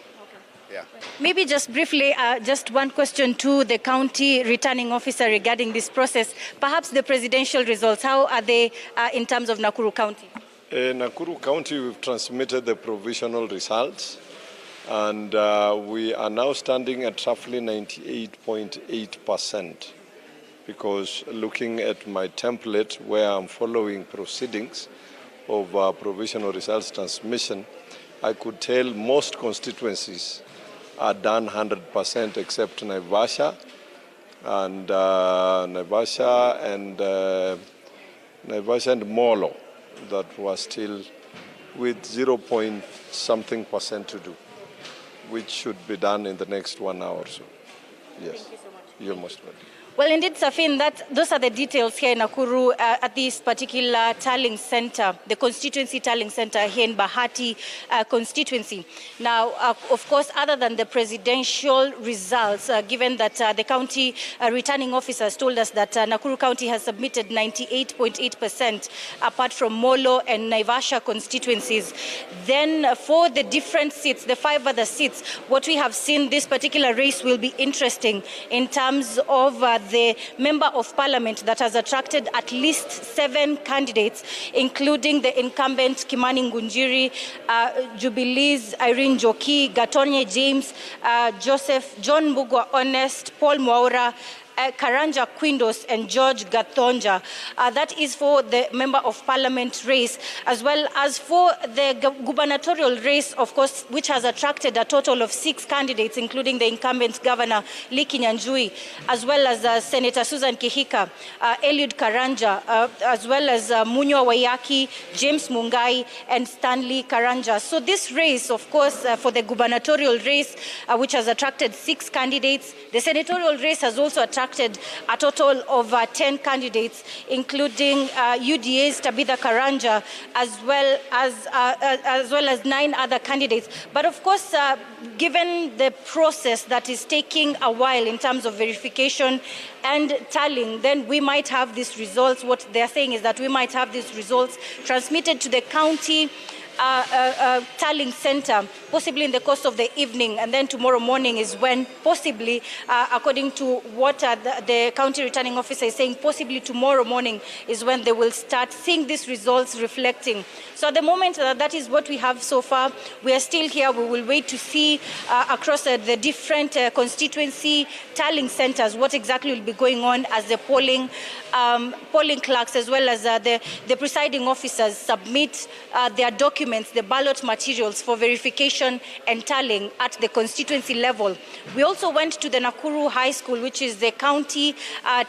Yeah. Maybe just briefly, just one question to the county returning officer regarding this process. Perhaps the presidential results, how are they in terms of Nakuru County? In Nakuru County, we've transmitted the provisional results, and we are now standing at roughly 98.8%. Because looking at my template where I'm following proceedings of provisional results transmission, I could tell most constituencies are done 100% except Naivasha and Molo that was still with 0.something% to do, which should be done in the next 1 hour or so. Yes. Thank you so much. You're most welcome. Well, indeed, Safin, those are the details here in Nakuru at this particular tallying center, the constituency tallying center here in Bahati constituency. Now, of course, other than the presidential results, given that the county returning officers told us that Nakuru County has submitted 98.8% apart from Molo and Naivasha constituencies, then for the different seats, the 5 other seats, what we have seen, this particular race will be interesting in terms of the member of parliament that has attracted at least 7 candidates, including the incumbent Kimani Ngunjiri, Jubilee's Irene Joki, Gatonye James, John Mbugua Honest, Paul Mwaura, Karanja Quindos and George Gathonja. That is for the Member of Parliament race, as well as for the gubernatorial race, of course, which has attracted a total of 6 candidates, including the incumbent Governor Lee Kinyanjui, as well as Senator Susan Kihika, Eliud Karanja, as well as Munywa Wayaki, James Mungai, and Stanley Karanja. So this race, of course, for the gubernatorial race, which has attracted 6 candidates. The senatorial race has also attracted a total of 10 candidates, including UDA's Tabitha Karanja, as well as 9 other candidates. But of course, given the process that is taking a while in terms of verification and tallying, then we might have these results. What they're saying is that we might have these results transmitted to the county tallying center, possibly in the course of the evening, and then tomorrow morning is when possibly, according to what the county returning officer is saying, possibly tomorrow morning is when they will start seeing these results reflecting. So at the moment, that is what we have so far. We are still here. We will wait to see across the different constituency tallying centers what exactly will be going on as the polling clerks, as well as the presiding officers submit their documents, the ballot materials for verification and tallying at the constituency level. We also went to the Nakuru High School, which is the county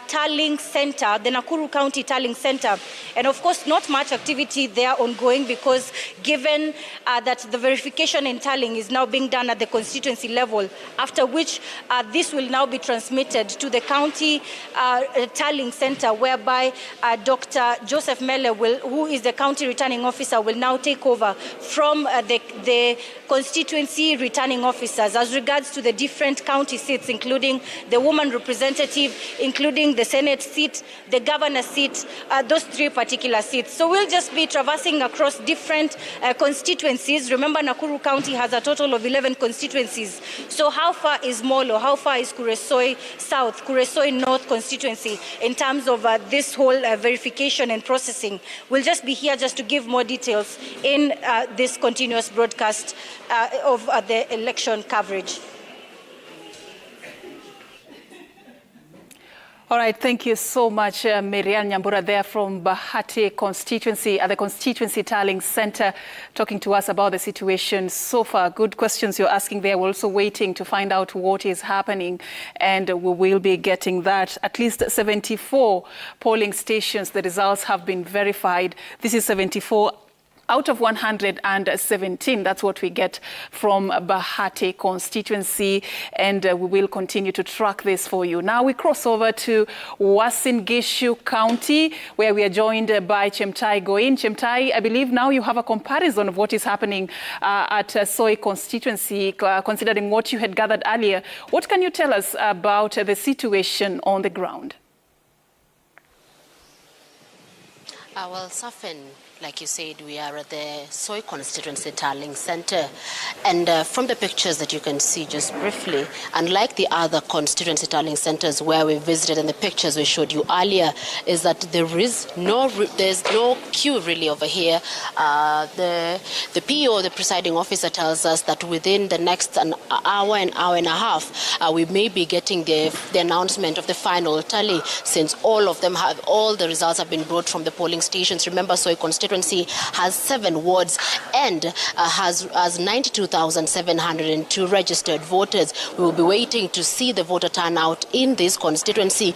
tallying center, the Nakuru County Tallying Center. And of course, not much activity there ongoing, because given that the verification and tallying is now being done at the constituency level, after which this will now be transmitted to the county tallying center, whereby Dr. Joseph Mele, who is the county returning officer, will now take over from the constituency returning officers as regards to the different county seats, including the woman representative, including the Senate seat, the governor seat, those 3 particular seats. So we'll just be traversing across different constituencies. Remember, Nakuru County has a total of 11 constituencies. So how far is Molo? How far is Kuresoi South, Kuresoi North constituency in terms of this whole verification and processing? We'll just be here just to give more details in this continuous broadcast of the election coverage. All right, thank you so much, Marianne Nyambura there from Bahati Constituency at the Constituency Tallying Center, talking to us about the situation so far. Good questions you're asking there. We're also waiting to find out what is happening, and we will be getting that. At least 74 polling stations, the results have been verified. This is 74 out of 117. That's what we get from Bahati Constituency, and we will continue to track this for you. Now we cross over to Uasin Gishu County, where we are joined by Chemtai Goin. Chemtai, I believe now you have a comparison of what is happening at Soi Constituency, considering what you had gathered earlier. What can you tell us about the situation on the ground? Well, Safin, like you said, we are at the Soi Constituency Tallying Center. And from the pictures that you can see just briefly, unlike the other constituency tallying centers where we visited and the pictures we showed you earlier, is that there's no queue really over here. The PO, the presiding officer, tells us that within the next an hour and a half, we may be getting the announcement of the final tally, since all the results have been brought from the polling stations. Remember, Soi Constituency has 7 wards and has 92,702 registered voters. We will be waiting to see the voter turnout in this constituency.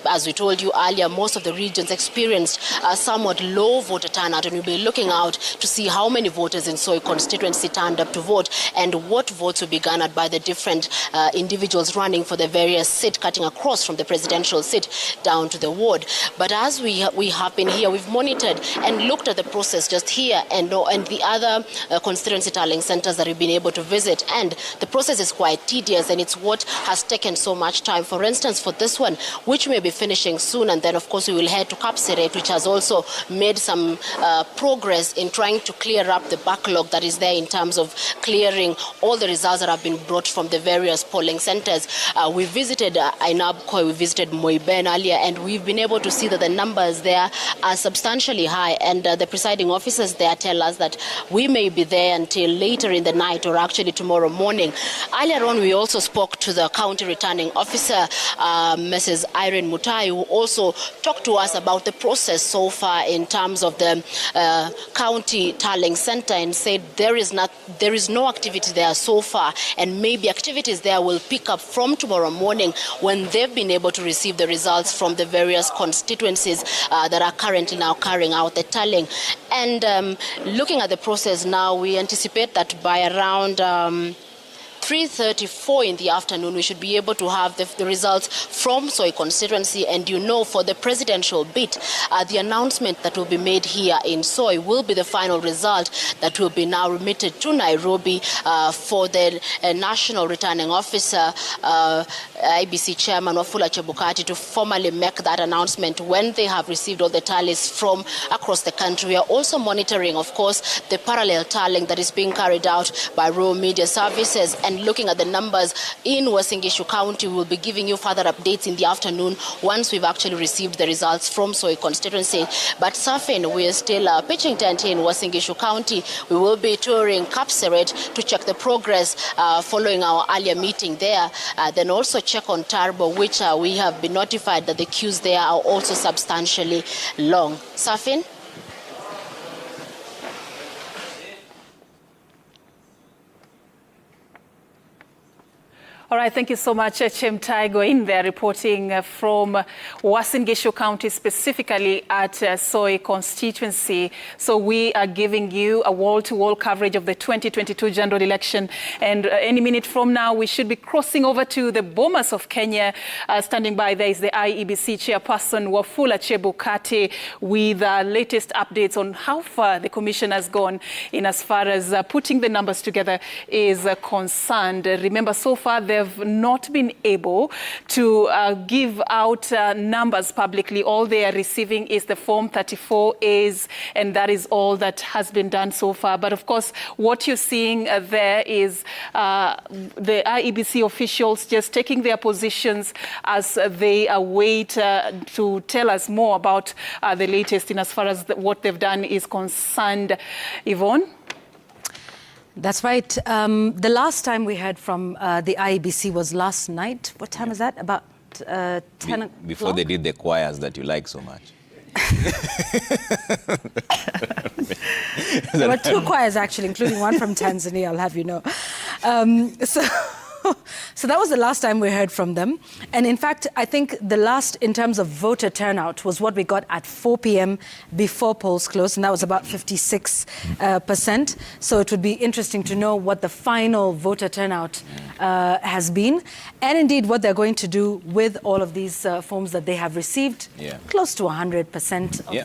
As we told you earlier, most of the regions experienced a somewhat low voter turnout, and we'll be looking out to see how many voters in Soi Constituency turned up to vote and what votes will be garnered by the different individuals running for the various seat, cutting across from the presidential seat down to the ward. But as we have been here, we've monitored and looked at the process just here and the other constituency tallying centers that we've been able to visit, and the process is quite tedious, and it's what has taken so much time. For instance, for this one, which may be finishing soon, and then of course we will head to Kapseret, which has also made some progress in trying to clear up the backlog that is there in terms of clearing all the results that have been brought from the various polling centers. We visited Ainabkoi, we visited Moiben earlier, and we've been able to see that the numbers there are substantially high, and the presiding officers there tell us that we may be there until later in the night or actually tomorrow morning. Earlier on, we also spoke to the county returning officer, Mrs. Irene Mutai, who also talked to us about the process so far in terms of the county tallying center, and said there is no activity there so far, and maybe activities there will pick up from tomorrow morning when they've been able to receive the results from the various constituencies that are currently now carrying out the tallying. And looking at the process now, we anticipate that by around 3:34 in the afternoon, we should be able to have the results from Soy constituency. And you know, for the presidential bid, the announcement that will be made here in Soy will be the final result that will be now remitted to Nairobi for the national returning officer, IBC chairman Wafula Chebukati, to formally make that announcement when they have received all the tallies from across the country. We are also monitoring, of course, the parallel tallying that is being carried out by Rural Media Services, and looking at the numbers in Uasin Gishu County. We'll be giving you further updates in the afternoon once we've actually received the results from Soy constituency. But Safin, we are still pitching tent in Uasin Gishu County. We will be touring Kapseret to check the progress following our earlier meeting there. Then also check on Tarbo, which we have been notified that the queues there are also substantially long. Safin? All right, thank you so much, Chemtai Goin there, reporting from Uasin Gishu County, specifically at Soy constituency. So we are giving you a wall-to-wall coverage of the 2022 general election. And any minute from now, we should be crossing over to the Bomas of Kenya. Standing by there is the IEBC chairperson, Wafula Chebukati, with latest updates on how far the commission has gone in as far as putting the numbers together is concerned. Remember, so far, they've not been able to give out numbers publicly. All they are receiving is the Form 34As, and that is all that has been done so far. But of course, what you're seeing there is the IEBC officials just taking their positions as they await to tell us more about the latest in as far as what they've done is concerned. Yvonne? That's right. The last time we heard from the IEBC was last night. What time is that? About 10 o'clock? Before they did the choirs that you like so much. There were two choirs, actually, including one from Tanzania, I'll have you know. So that was the last time we heard from them. And in fact, I think the last in terms of voter turnout was what we got at 4 p.m. before polls closed, and that was about 56%. So it would be interesting to know what the final voter turnout has been, and indeed what they're going to do with all of these forms that they have received, close to 100% of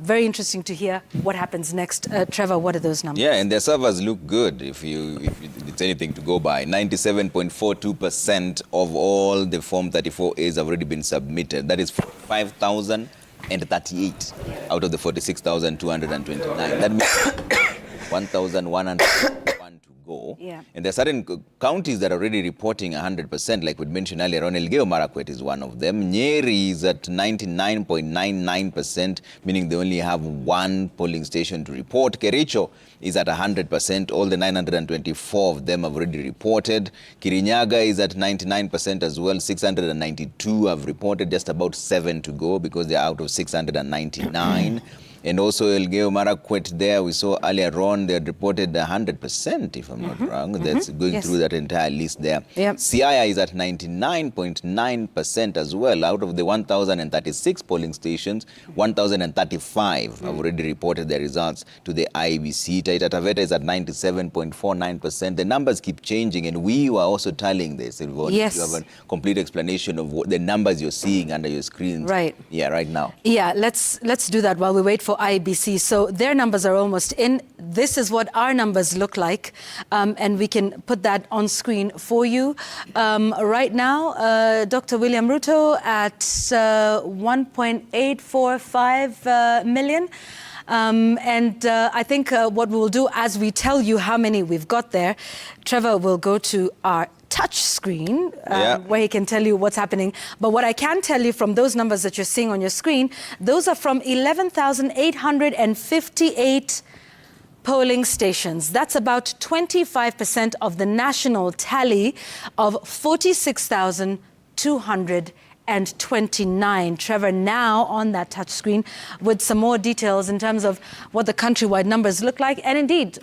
very interesting to hear what happens next. Trevor, what are those numbers? Yeah, and their servers look good if it's anything to go by. 97.42% of all the Form 34As have already been submitted. That is 5,038 out of the 46,229. That means 1,101 to go. Yeah. And there are certain counties that are already reporting 100%, like we mentioned earlier on. Elgeyo Marakwet is one of them. Nyeri is at 99.99%, meaning they only have one polling station to report. Kericho is at 100%. All the 924 of them have already reported. Kirinyaga is at 99% as well. 692 have reported, just about 7 to go because they're out of 699. And also Elgeyo Marakwet there, we saw earlier on, they had reported 100%, if I'm not wrong. That's going through that entire list there. Yep. Siaya is at 99.9% as well. Out of the 1,036 polling stations, 1,035 have already reported their results to the IBC. Taita Taveta is at 97.49%. The numbers keep changing, and we were also tallying this. Yes. You have a complete explanation of what the numbers you're seeing under your screens. Right. Yeah, right now. Yeah, let's do that while we wait for IBC. So their numbers are almost in. This is what our numbers look like, and we can put that on screen for you. Right now, Dr. William Ruto at 1.845 million. And I think what we will do as we tell you how many we've got there, Trevor will go to our touch screen Yeah. where he can tell you what's happening. But what I can tell you from those numbers that you're seeing on your screen, those are from 11,858 polling stations. That's about 25% of the national tally of 46,229. Trevor, now on that touch screen with some more details in terms of what the countrywide numbers look like, and indeed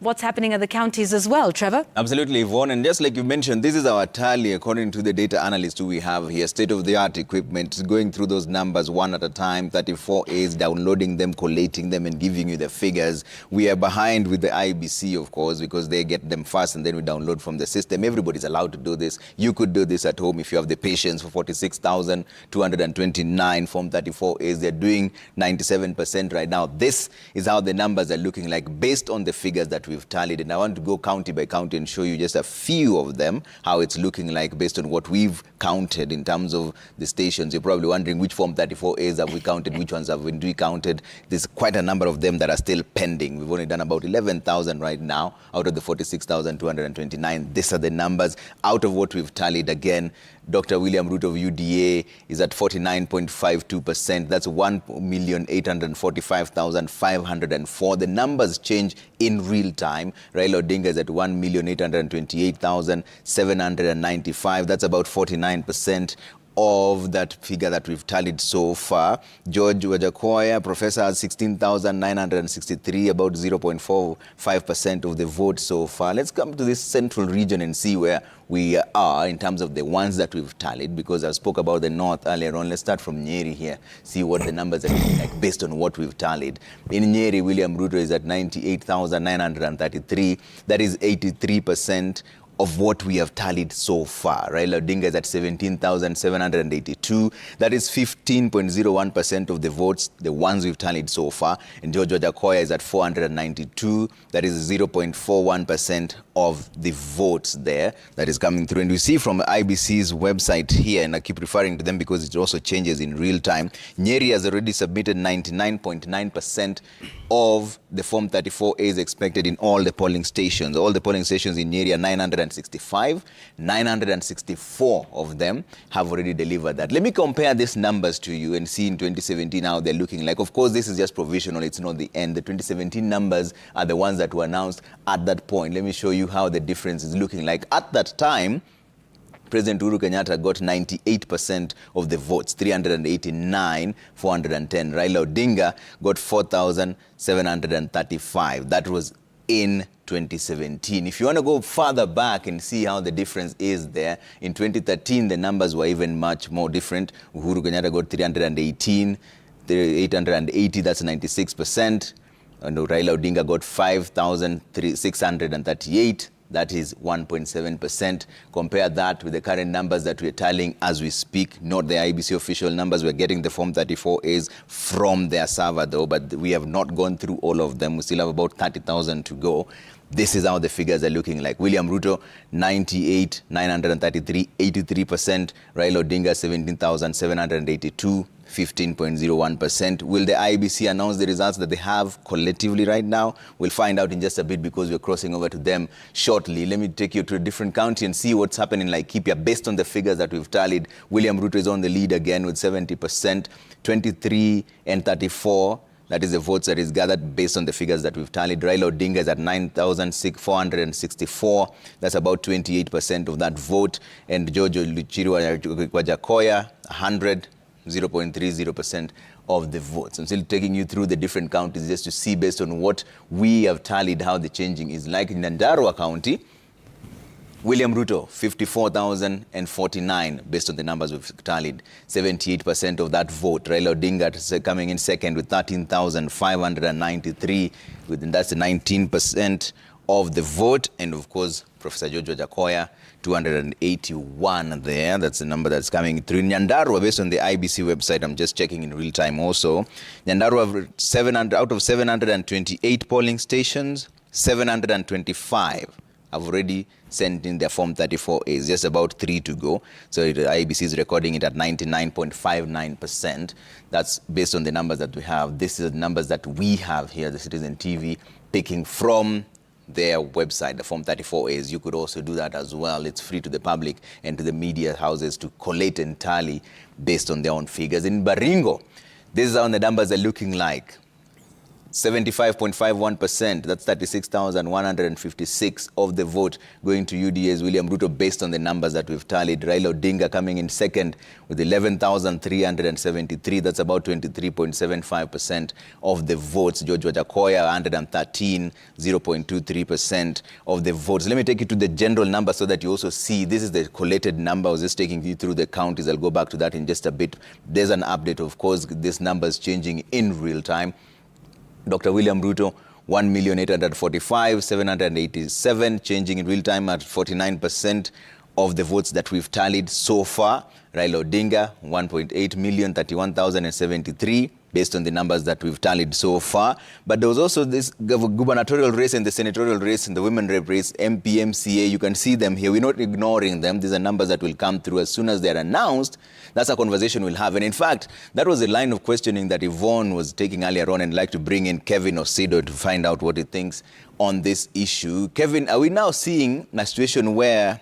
what's happening at the counties as well. Trevor? Absolutely, Yvonne. And just like you mentioned, this is our tally according to the data analyst who we have here. State-of-the-art equipment, going through those numbers one at a time, 34As, downloading them, collating them, and giving you the figures. We are behind with the IBC, of course, because they get them first and then we download from the system. Everybody's allowed to do this. You could do this at home if you have the patience for 46,229 Form 34As. They're doing 97% right now. This is how the numbers are looking like based on the figures that we've tallied, and I want to go county by county and show you just a few of them, how it's looking like based on what we've counted in terms of the stations. You're probably wondering which Form 34As have we counted, which ones have we counted. There's quite a number of them that are still pending. We've only done about 11,000 right now out of the 46,229. These are the numbers out of what we've tallied. Again, Dr. William Ruto of UDA is at 49.52%. That's 1,845,504. The numbers change in real time. Raila Odinga is at 1,828,795. That's about 49% of that figure that we've tallied so far. George Wajakoya, professor, has 16,963, about 0.45% of the vote so far. Let's come to this central region and see where we are in terms of the ones that we've tallied, because I spoke about the north earlier on. Let's start from Nyeri here, see what the numbers are looking like based on what we've tallied. In Nyeri, William Ruto is at 98,933. That is 83% of what we have tallied so far. Raila Odinga is at 17,782. That is 15.01% of the votes, the ones we've tallied so far. And George Wajakoya is at 492. That is 0.41% of the votes there that is coming through. And we see from IBC's website here, and I keep referring to them because it also changes in real time, Nyeri has already submitted 99.9% of the Form 34As expected in all the polling stations. All the polling stations in Nyeri are 965. 964 of them have already delivered that. Let me compare these numbers to you and see in 2017 how they're looking like. Of course, this is just provisional. It's not the end. The 2017 numbers are the ones that were announced at that point. Let me show you how the difference is looking like. At that time, President Uhuru Kenyatta got 98% of the votes, 389, 410. Raila Odinga got 4,735. That was in 2017. If you want to go further back and see how the difference is there, in 2013, the numbers were even much more different. Uhuru Kenyatta got 318, 880, that's 96%. And Raila Odinga got 5,638. That is 1.7%. Compare that with the current numbers that we're tallying as we speak, not the IBC official numbers. We're getting the Form 34As from their server though, but we have not gone through all of them. We still have about 30,000 to go. This is how the figures are looking like. William Ruto, 98,933, 83%. Raila Odinga, 17,782. 15.01%. Will the IBC announce the results that they have collectively right now? We'll find out in just a bit because we're crossing over to them shortly. Let me take you to a different county and see what's happening in Laikipia. Based on the figures that we've tallied, William Ruto is on the lead again with 70%, 23 and 34. That is the votes that is gathered based on the figures that we've tallied. Raila Odinga is at 9,464. That's about 28% of that vote. And George Wajakoya, 100. 0.30% of the votes. I'm still taking you through the different counties just to see based on what we have tallied how the changing is like. In Nyandarua County, William Ruto, 54,049 based on the numbers we've tallied, 78% of that vote. Raila Odinga coming in second with 13,593, and that's the 19% of the vote. And of course, Professor George Wajakoya, 281 there. That's the number that's coming through. Nyandarua, based on the IBC website, I'm just checking in real time also. Nyandarua, 700 out of 728 polling stations, 725 have already sent in their Form 34As, just about 3 to go. So the IBC is recording it at 99.59%. That's based on the numbers that we have. This is the numbers that we have here, the Citizen TV, taking from their website, the Form 34 is. You could also do that as well. It's free to the public and to the media houses to collate and tally based on their own figures. In Baringo, this is how the numbers are looking like. 75.51%, that's 36,156 of the vote going to UDA's William Ruto based on the numbers that we've tallied. Raila Odinga coming in second with 11,373, that's about 23.75% of the votes. George Wajakoya, 113, 0.23% of the votes. Let me take you to the general number so that you also see, this is the collated number. I was just taking you through the counties. I'll go back to that in just a bit. There's an update, of course, this number is changing in real time. Dr. William Ruto, 1,845,787, changing in real time at 49% of the votes that we've tallied so far. Raila Odinga, 1.8 million, 31,073, based on the numbers that we've tallied so far. But there was also this gubernatorial race and the senatorial race and the women rep race, MP, MCA. You can see them here. We're not ignoring them. These are numbers that will come through as soon as they're announced. That's a conversation we'll have. And in fact, that was a line of questioning that Yvonne was taking earlier on, and I'd like to bring in Kevin Osido to find out what he thinks on this issue. Kevin, are we now seeing a situation where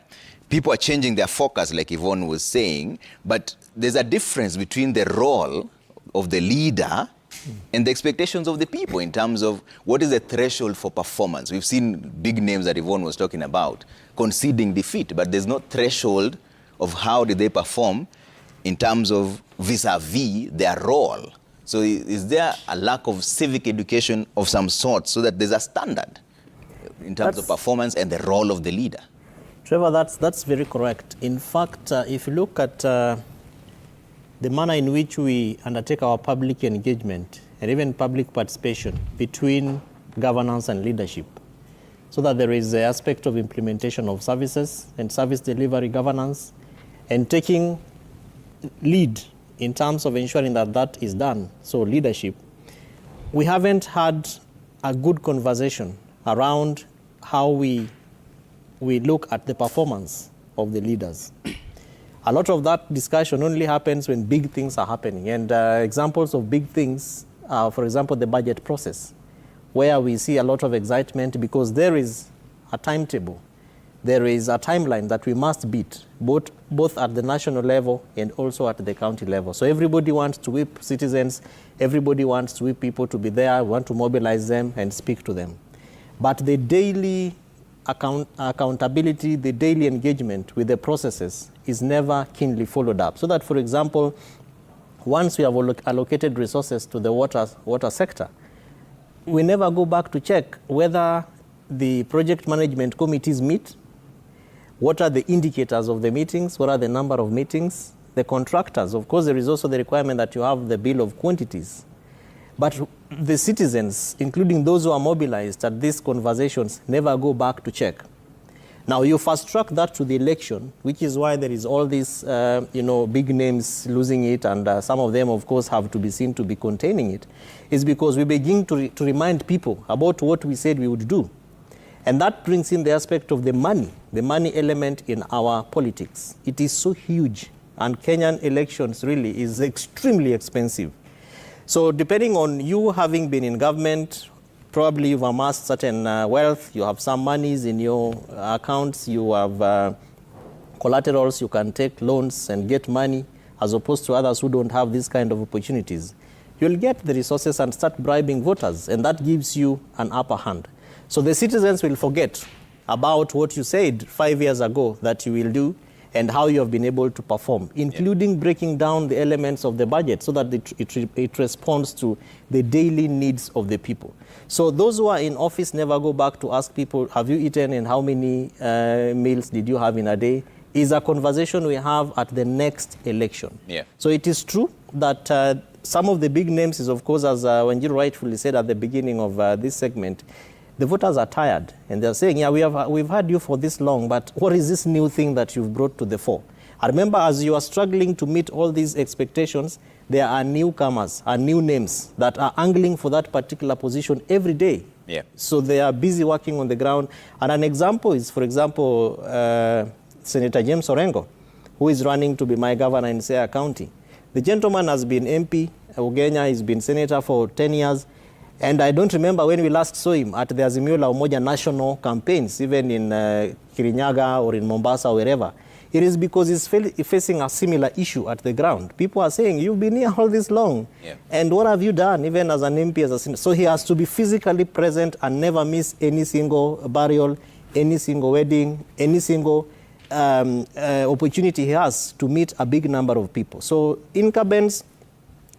people are changing their focus, like Yvonne was saying, but there's a difference between the role of the leader and the expectations of the people in terms of what is the threshold for performance? We've seen big names that Yvonne was talking about conceding defeat, but there's no threshold of how did they perform in terms of vis-a-vis their role. So is there a lack of civic education of some sort so that there's a standard in terms of performance and the role of the leader? Trevor, that's very correct. In fact, if you look at the manner in which we undertake our public engagement and even public participation between governance and leadership, so that there is the aspect of implementation of services and service delivery governance and taking lead in terms of ensuring that that is done, so leadership, we haven't had a good conversation around how we look at the performance of the leaders. A lot of that discussion only happens when big things are happening. And examples of big things are, for example, the budget process, where we see a lot of excitement because there is a timetable. There is a timeline that we must beat, both at the national level and also at the county level. So everybody wants to whip citizens, everybody wants to whip people to be there, want to mobilize them and speak to them. But the daily accountability, the daily engagement with the processes is never keenly followed up. So that, for example, once we have allocated resources to the water sector, we never go back to check whether the project management committees meet, what are the indicators of the meetings, what are the number of meetings, the contractors. Of course, there is also the requirement that you have the bill of quantities. But the citizens, including those who are mobilized at these conversations, never go back to check. Now, you fast track that to the election, which is why there is all these, big names losing it, and some of them, of course, have to be seen to be containing it, is because we begin to remind people about what we said we would do. And that brings in the aspect of the money element in our politics. It is so huge, and Kenyan elections really is extremely expensive. So depending on you having been in government, probably you've amassed certain wealth, you have some monies in your accounts, you have collaterals, you can take loans and get money, as opposed to others who don't have these kind of opportunities. You'll get the resources and start bribing voters, and that gives you an upper hand. So the citizens will forget about what you said 5 years ago that you will do and how you have been able to perform, including breaking down the elements of the budget so that it responds to the daily needs of the people. So those who are in office never go back to ask people, have you eaten and how many meals did you have in a day? Is a conversation we have at the next election. Yeah. So it is true that some of the big names is, of course, as Wanjiru rightfully said at the beginning of this segment, the voters are tired and they're saying, yeah, we've had you for this long, but what is this new thing that you've brought to the fore? I remember as you are struggling to meet all these expectations, there are newcomers, new names that are angling for that particular position every day. Yeah. So they are busy working on the ground. And an example is, for example, Senator James Orengo, who is running to be my governor in Siaya County. The gentleman has been MP, Ugenya, he's been senator for 10 years. And I don't remember when we last saw him at the Azimio la Umoja national campaigns, even in Kirinyaga or in Mombasa or wherever. It is because he's facing a similar issue at the ground. People are saying, you've been here all this long, and what have you done, even as an MP, as a senator? So he has to be physically present and never miss any single burial, any single wedding, any single opportunity he has to meet a big number of people. So incumbents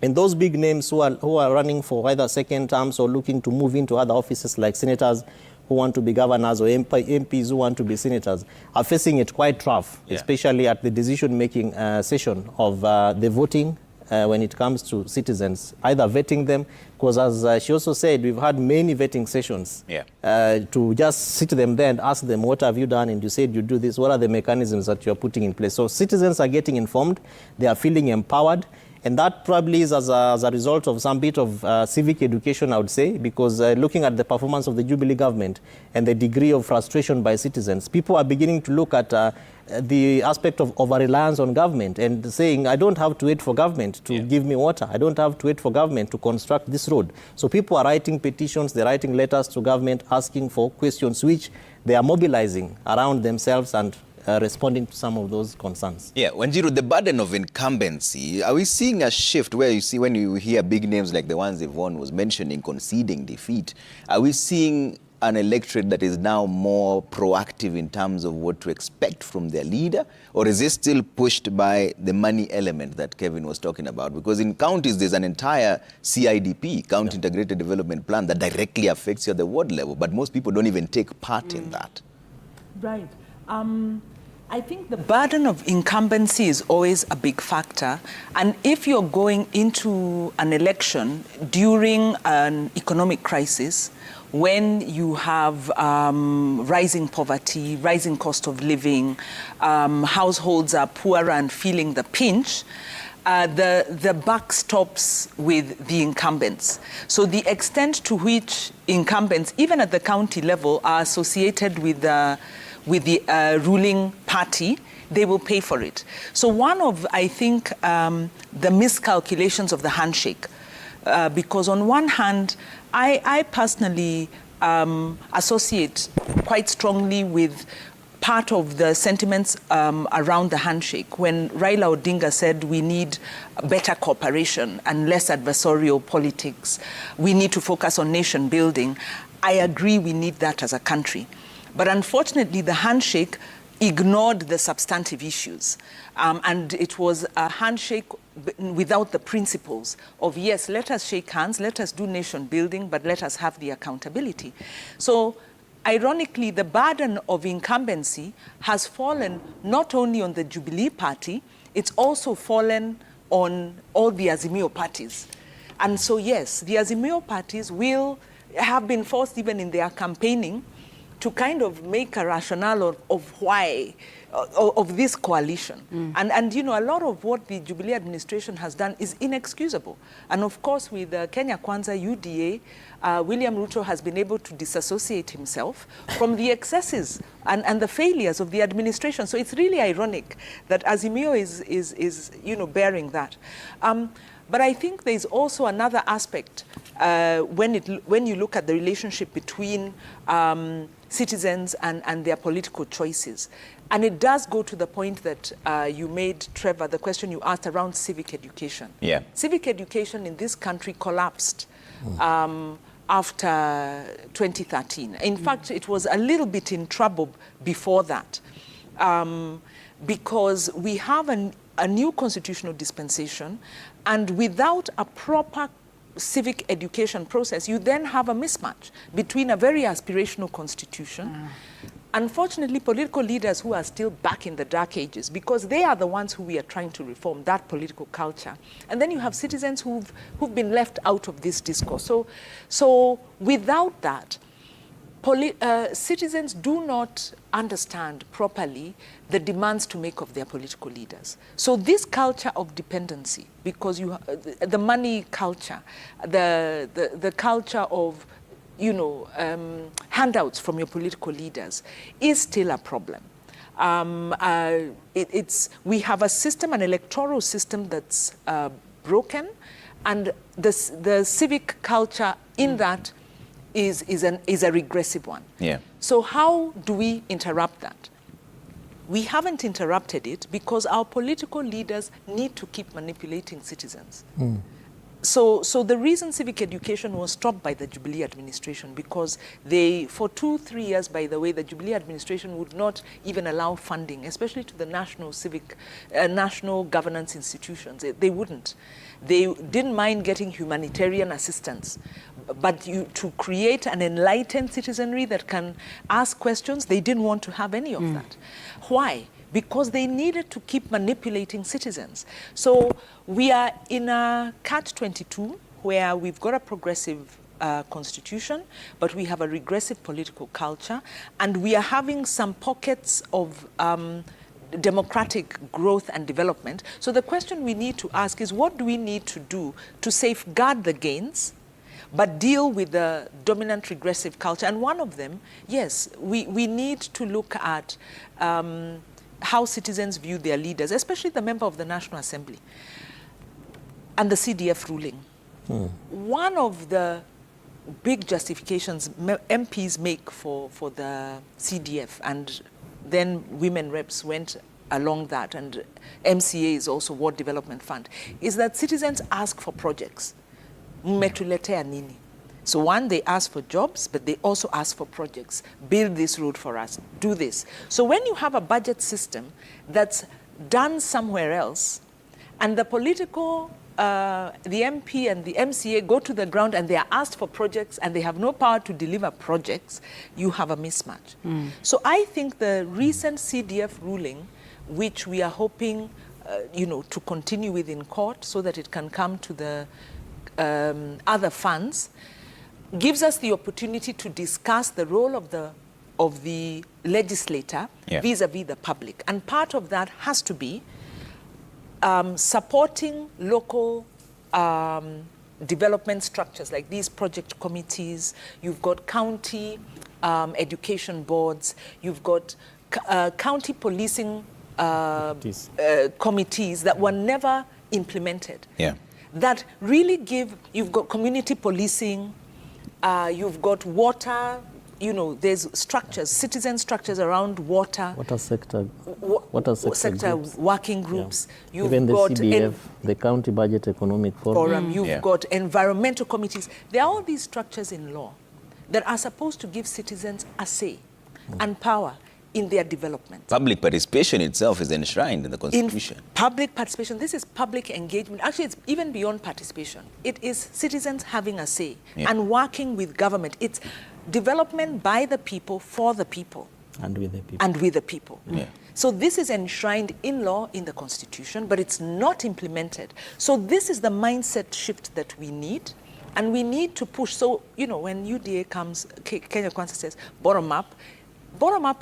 and those big names who are running for either second terms or looking to move into other offices like senators who want to be governors or MPs who want to be senators are facing it quite rough, especially at the decision-making session of the voting when it comes to citizens, either vetting them, because as she also said, we've had many vetting sessions to just sit them there and ask them, what have you done? And you said you do this. What are the mechanisms that you're putting in place? So citizens are getting informed. They are feeling empowered. And that probably is as a result of some bit of civic education, I would say, because looking at the performance of the Jubilee government and the degree of frustration by citizens, people are beginning to look at the aspect of over-reliance on government and saying, I don't have to wait for government to give me water. I don't have to wait for government to construct this road. So people are writing petitions, they're writing letters to government asking for questions which they are mobilizing around themselves and responding to some of those concerns. Yeah, Wanjiru, the burden of incumbency, are we seeing a shift where you see when you hear big names like the ones Yvonne was mentioning conceding defeat, are we seeing an electorate that is now more proactive in terms of what to expect from their leader? Or is it still pushed by the money element that Kevin was talking about? Because in counties, there's an entire CIDP, County Integrated Development Plan, that directly affects you at the ward level, but most people don't even take part in that. Right. I think the burden of incumbency is always a big factor. And if you're going into an election during an economic crisis, when you have rising poverty, rising cost of living, households are poorer and feeling the pinch, the buck stops with the incumbents. So the extent to which incumbents, even at the county level, are associated with the ruling party, they will pay for it. So one of, I think, the miscalculations of the handshake, because on one hand, I personally associate quite strongly with part of the sentiments around the handshake when Raila Odinga said we need better cooperation and less adversarial politics. We need to focus on nation building. I agree we need that as a country. But unfortunately, the handshake ignored the substantive issues. And it was a handshake without the principles of, yes, let us shake hands, let us do nation building, but let us have the accountability. So, ironically, the burden of incumbency has fallen not only on the Jubilee Party, it's also fallen on all the Azimio parties. And so, yes, the Azimio parties will have been forced, even in their campaigning, to kind of make a rationale of why, of this coalition. And you know, a lot of what the Jubilee administration has done is inexcusable. And of course, with Kenya Kwanza UDA, William Ruto has been able to disassociate himself from the excesses and the failures of the administration. So it's really ironic that Azimio is you know, bearing that. But I think there's also another aspect when you look at the relationship between citizens and their political choices. And it does go to the point that you made, Trevor, the question you asked around civic education. Yeah. Civic education in this country collapsed after 2013. In fact, it was a little bit in trouble before that because we have a new constitutional dispensation, and without a proper civic education process, you then have a mismatch between a very aspirational constitution. Unfortunately, political leaders who are still back in the dark ages, because they are the ones who we are trying to reform, that political culture. And then you have citizens who've been left out of this discourse. So without that, citizens do not understand properly the demands to make of their political leaders. So this culture of dependency, because the money culture, the culture of, you know, handouts from your political leaders is still a problem. We have a system, an electoral system that's broken, And the civic culture in that is a regressive one. Yeah. So how do we interrupt that? We haven't interrupted it because our political leaders need to keep manipulating citizens. So the reason civic education was stopped by the Jubilee administration, because they, for 2-3 years, by the way, the Jubilee administration would not even allow funding, especially to the national governance institutions. They wouldn't. They didn't mind getting humanitarian assistance, but to create an enlightened citizenry that can ask questions, they didn't want to have any of that. Why? Because they needed to keep manipulating citizens. So we are in a catch-22 where we've got a progressive constitution, but we have a regressive political culture, and we are having some pockets of democratic growth and development. So the question we need to ask is, what do we need to do to safeguard the gains, but deal with the dominant regressive culture? And one of them, yes, we need to look at how citizens view their leaders, especially the member of the National Assembly and the CDF ruling. One of the big justifications MPs make for the CDF, and then women reps went along that, and MCA is also Ward Development Fund, is that citizens ask for projects. Mmetuletea nini? So one, they ask for jobs, but they also ask for projects. Build this road for us, do this. So when you have a budget system that's done somewhere else, and the political, the MP and the MCA go to the ground and they are asked for projects and they have no power to deliver projects, you have a mismatch. So I think the recent CDF ruling, which we are hoping to continue with in court so that it can come to the other funds, gives us the opportunity to discuss the role of the legislator vis-a-vis the public. And part of that has to be supporting local development structures like these project committees. You've got county education boards. You've got county policing committees that were never implemented. That really you've got community policing, you've got water, there's structures, citizen structures around water. Water sector groups. Working groups. Yeah. Even the CBF, the County Budget Economic Forum. You've got environmental committees. There are all these structures in law that are supposed to give citizens a say and power in their development. Public participation itself is enshrined in the Constitution. Public participation, this is public engagement. Actually, it's even beyond participation. It is citizens having a say and working with government. It's development by the people, for the people. And with the people. And with the people. So this is enshrined in law in the Constitution, but it's not implemented. So this is the mindset shift that we need. And we need to push. So, when UDA comes, Kenya Kwanza says, bottom up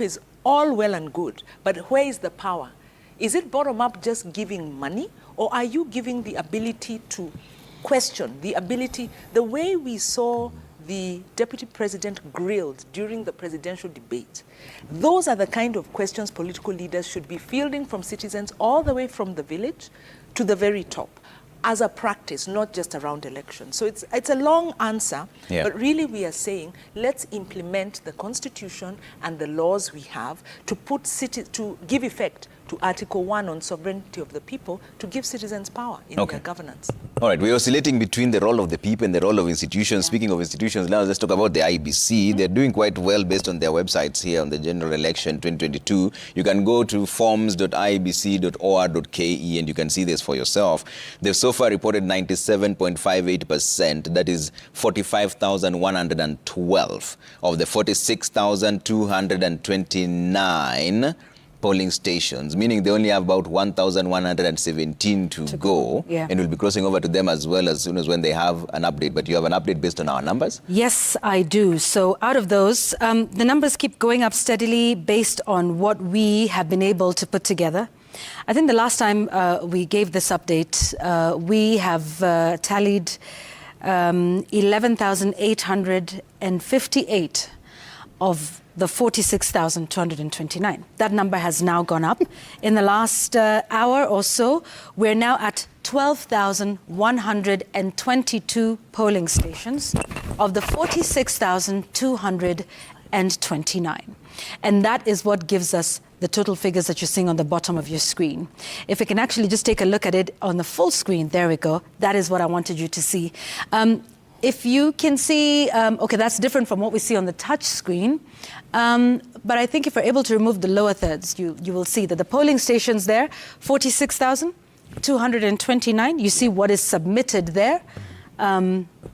is all well and good, but where is the power? Is it bottom up just giving money, or are you giving the ability to question, the way we saw the deputy president grilled during the presidential debate? Those are the kind of questions political leaders should be fielding from citizens all the way from the village to the very top, as a practice, not just around elections. So it's a long answer, but really we are saying, let's implement the Constitution and the laws we have to give effect to Article 1 on sovereignty of the people, to give citizens power in their governance. All right, we're oscillating between the role of the people and the role of institutions. Speaking of institutions, now let's talk about the IBC. They're doing quite well based on their websites here on the general election 2022. You can go to forms.ibc.or.ke and you can see this for yourself. They've so far reported 97.58%. That is 45,112 of the 46,229 polling stations, meaning they only have about 1,117 to go. And we'll be crossing over to them as well as soon as when they have an update. But you have an update based on our numbers? Yes, I do. So out of those, the numbers keep going up steadily based on what we have been able to put together. I think the last time we gave this update, we have tallied 11,858 of the 46,229. That number has now gone up. In the last hour or so, we're now at 12,122 polling stations of the 46,229. And that is what gives us the total figures that you're seeing on the bottom of your screen. If we can actually just take a look at it on the full screen, there we go. That is what I wanted you to see. If you can see, okay, that's different from what we see on the touch screen. But I think if we're able to remove the lower thirds, you will see that the polling stations there, 46,229. You see what is submitted there.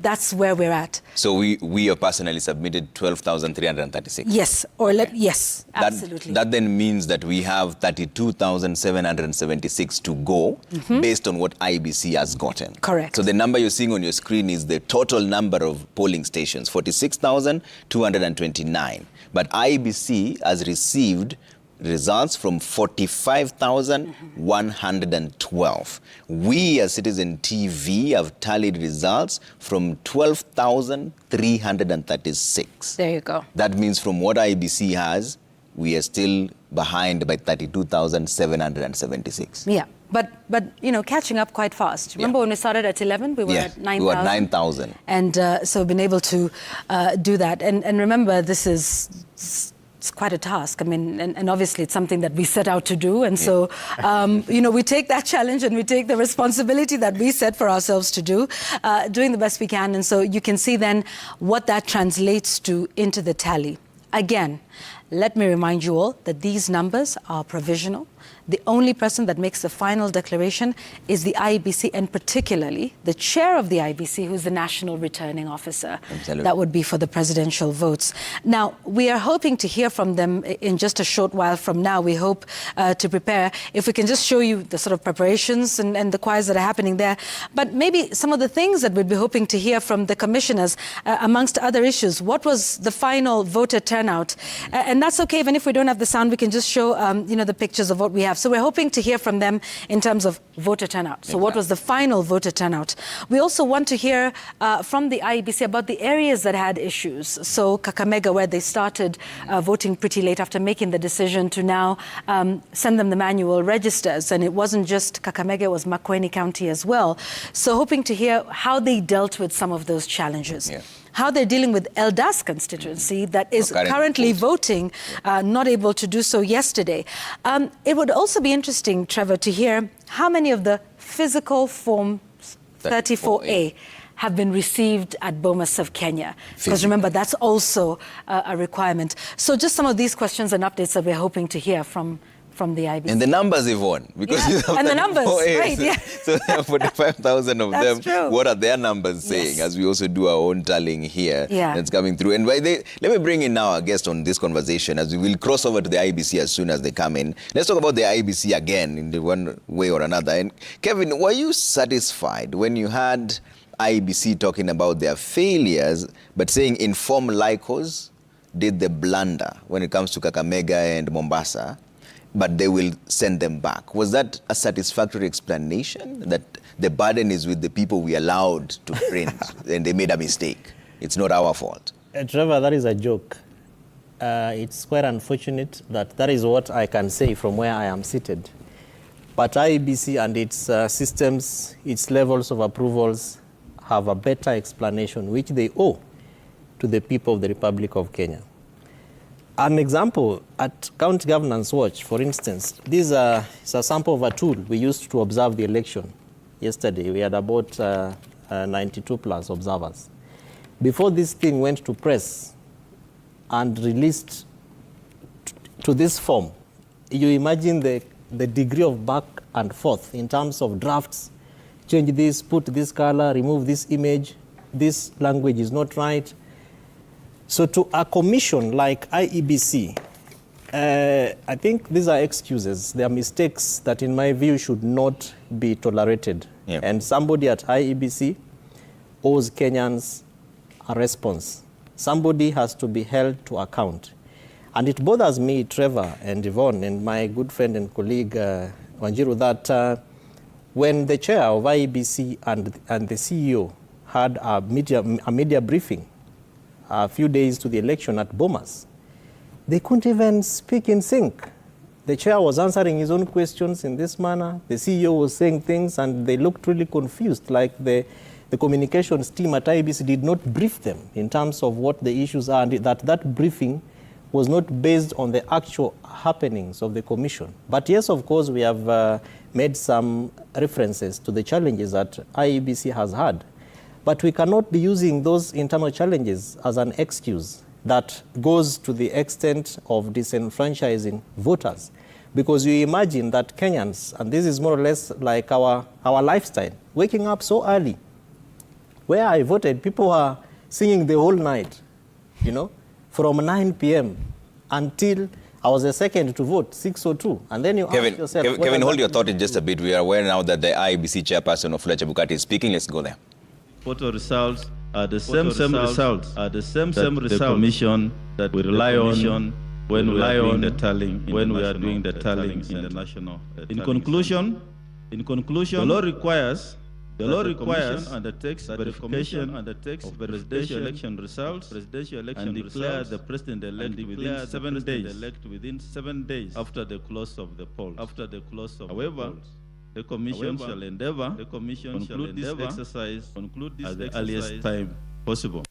That's where we're at. So we have personally submitted 12,336. Yes, yes, absolutely. That then means that we have 32,776 to go based on what IBC has gotten. Correct. So the number you're seeing on your screen is the total number of polling stations, 46,229. But IBC has received results from 45,112. We as Citizen TV have tallied results from 12,336. There you go. That means from what IBC has, we are still behind by 32,776. Yeah. But you know, catching up quite fast. Remember when we started at 11, we were at 9,000. We were at 9,000. And so we've been able to do that. And remember, this is it's quite a task. I mean, and obviously it's something that we set out to do. And so, you know, we take that challenge and we take the responsibility that we set for ourselves to do, doing the best we can. And so you can see then what that translates to into the tally. Again, let me remind you all that these numbers are provisional. The only person that makes the final declaration is the IBC, and particularly the chair of the IBC, who's the National Returning Officer. Absolutely. That would be for the presidential votes. Now, we are hoping to hear from them in just a short while from now. We hope to prepare. If we can just show you the sort of preparations and the choirs that are happening there, but maybe some of the things that we'd be hoping to hear from the commissioners, amongst other issues. What was the final voter turnout? And that's okay, even if we don't have the sound, we can just show, you know, the pictures of what we have. So we're hoping to hear from them in terms of voter turnout. So what was the final voter turnout? We also want to hear from the IEBC about the areas that had issues. So Kakamega, where they started voting pretty late after making the decision to now send them the manual registers. And it wasn't just Kakamega, it was Makueni County as well. So hoping to hear how they dealt with some of those challenges. Yeah. How they're dealing with Eldas constituency that is currently voting, not able to do so yesterday. It would also be interesting, Trevor, to hear how many of the physical Form 34A have been received at Bomas of Kenya. Because remember, that's also a requirement. So just some of these questions and updates that we're hoping to hear from the IBC. And the numbers, Yvonne. Because and the numbers, right, yeah. So there are 45,000 of them. True. What are their numbers saying? As we also do our own tallying here that's coming through. And let me bring in now our guest on this conversation as we will cross over to the IBC as soon as they come in. Let's talk about the IBC again in the one way or another. And Kevin, were you satisfied when you had IBC talking about their failures, but saying informed Lycos did the blunder when it comes to Kakamega and Mombasa, but they will send them back? Was that a satisfactory explanation, that the burden is with the people we allowed to print and they made a mistake? It's not our fault. Trevor, that is a joke. It's quite unfortunate that is what I can say from where I am seated. But IEBC and its systems, its levels of approvals have a better explanation which they owe to the people of the Republic of Kenya. An example, at County Governance Watch, for instance, this is a sample of a tool we used to observe the election. Yesterday, we had about 92 plus observers. Before this thing went to press and released to this form, you imagine the degree of back and forth in terms of drafts. Change this, put this color, remove this image, this language is not right. So to a commission like IEBC, I think these are excuses. They are mistakes that, in my view, should not be tolerated. Yeah. And somebody at IEBC owes Kenyans a response. Somebody has to be held to account. And it bothers me, Trevor and Yvonne, and my good friend and colleague Wanjiru, that when the chair of IEBC and the CEO had a media briefing a few days to the election at Bomas, they couldn't even speak in sync. The chair was answering his own questions in this manner. The CEO was saying things, and they looked really confused, like the communications team at IBC did not brief them in terms of what the issues are, and that briefing was not based on the actual happenings of the commission. But yes, of course, we have made some references to the challenges that IEBC has had. But we cannot be using those internal challenges as an excuse that goes to the extent of disenfranchising voters. Because you imagine that Kenyans, and this is more or less like our lifestyle, waking up so early. Where I voted, people are singing the whole night, you know, from 9 p.m. until I was the second to vote, 6:02. And then you ask yourself... Kevin, hold your thought in just a bit. We are aware now that the IEBC chairperson of Wafula Chebukati is speaking. Let's go there. Photo results are the same results the commission that we rely on when we are doing the tallying in the national. In conclusion, the law requires undertakes verification of presidential election results and declare the president-elect within 7 days after the close of the polls. However, the commission shall endeavor to conclude this exercise at the earliest time possible.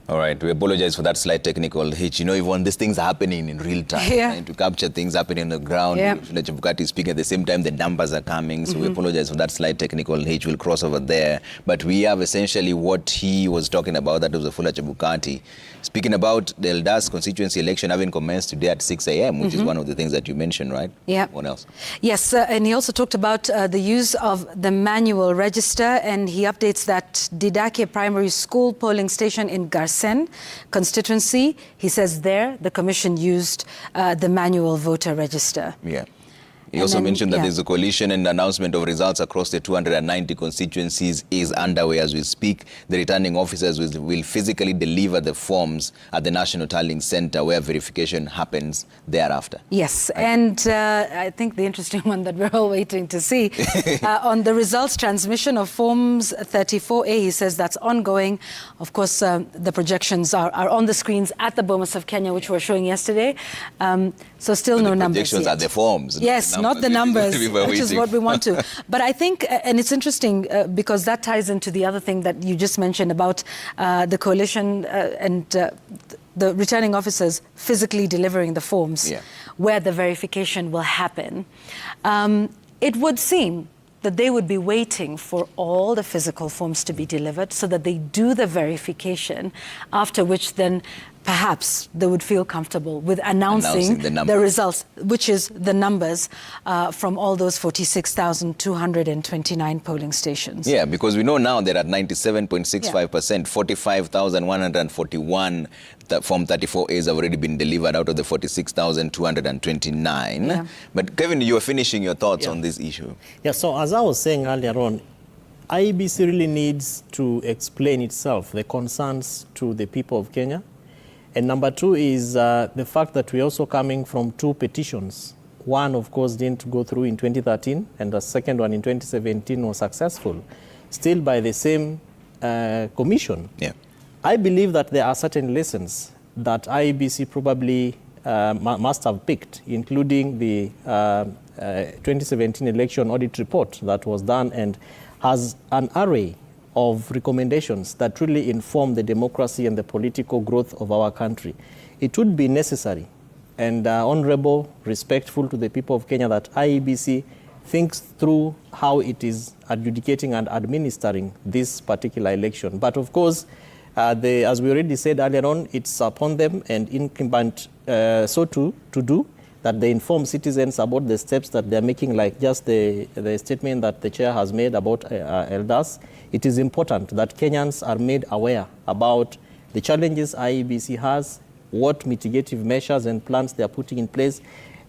All right, we apologize for that slight technical hitch. You know, Yvonne, these things are happening in real time, trying to capture things happening on the ground. Wafula Chebukati is speaking at the same time, the numbers are coming. So we apologize for that slight technical hitch. We'll cross over there. But we have essentially what he was talking about, that was Wafula Chebukati, speaking about the Eldas constituency election having commenced today at 6 a.m., which is one of the things that you mentioned, right? Yeah. What else? Yes, and he also talked about the use of the manual register, and he updates that Didake Primary School polling station in Garsen constituency, he says there the commission used the manual voter register. Yeah. He also mentioned that there's a coalition, and the announcement of results across the 290 constituencies is underway as we speak. The returning officers will physically deliver the forms at the National Tallying Center, where verification happens thereafter. Yes, and I think the interesting one that we're all waiting to see, on the results transmission of Forms 34A, he says that's ongoing. Of course, the projections are on the screens at the Bomas of Kenya, which we were showing yesterday. So still no numbers yet. Projections are the forms. Yes, not the numbers, which is what we want to. But I think, and it's interesting because that ties into the other thing that you just mentioned about the coalition and the returning officers physically delivering the forms where the verification will happen. It would seem that they would be waiting for all the physical forms to be delivered so that they do the verification, after which then perhaps they would feel comfortable with announcing the results, which is the numbers from all those 46,229 polling stations. Yeah, because we know now they're at 97.65%, 45,141 Form 34As have already been delivered out of the 46,229. Yeah. But Kevin, you were finishing your thoughts on this issue. Yeah, so as I was saying earlier on, IEBC really needs to explain itself, the concerns to the people of Kenya. And number two is the fact that we're also coming from two petitions. One, of course, didn't go through in 2013, and the second one in 2017 was successful, still by the same commission. Yeah. I believe that there are certain lessons that IEBC probably must have picked, including the 2017 election audit report that was done and has an array of recommendations that really inform the democracy and the political growth of our country. It would be necessary and honorable, respectful to the people of Kenya that IEBC thinks through how it is adjudicating and administering this particular election. But of course, as we already said earlier on, it's upon them and incumbent to do that they inform citizens about the steps that they're making, like just the statement that the chair has made about Eldas. It is important that Kenyans are made aware about the challenges IEBC has, what mitigative measures and plans they are putting in place,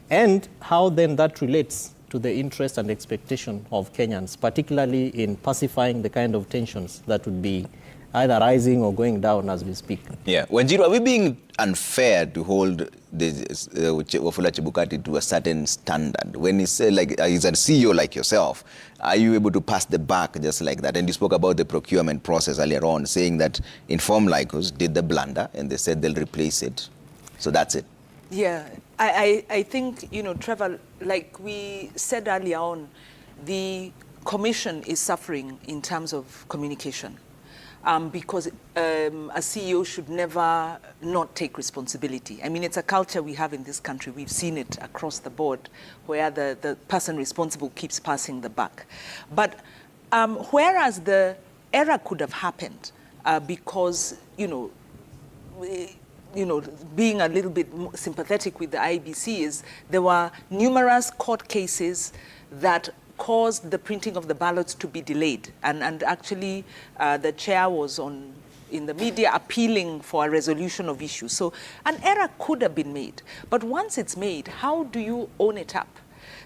and how then that relates to the interest and expectation of Kenyans, particularly in pacifying the kind of tensions that would be either rising or going down as we speak. Yeah. Wanjiru, are we being unfair to hold Wafula Chebukati to a certain standard? When he said, like, he's a CEO like yourself, are you able to pass the buck just like that? And you spoke about the procurement process earlier on, saying that Inform Lycos did the blunder and they said they'll replace it. So that's it. Yeah, I think, you know, Trevor, like we said earlier on, the commission is suffering in terms of communication. Because a CEO should never not take responsibility. I mean, it's a culture we have in this country. We've seen it across the board, where the person responsible keeps passing the buck. But whereas the error could have happened because, you know, being a little bit sympathetic with the IBC is there were numerous court cases that caused the printing of the ballots to be delayed. And actually, the chair was in the media appealing for a resolution of issues. So an error could have been made. But once it's made, how do you own it up?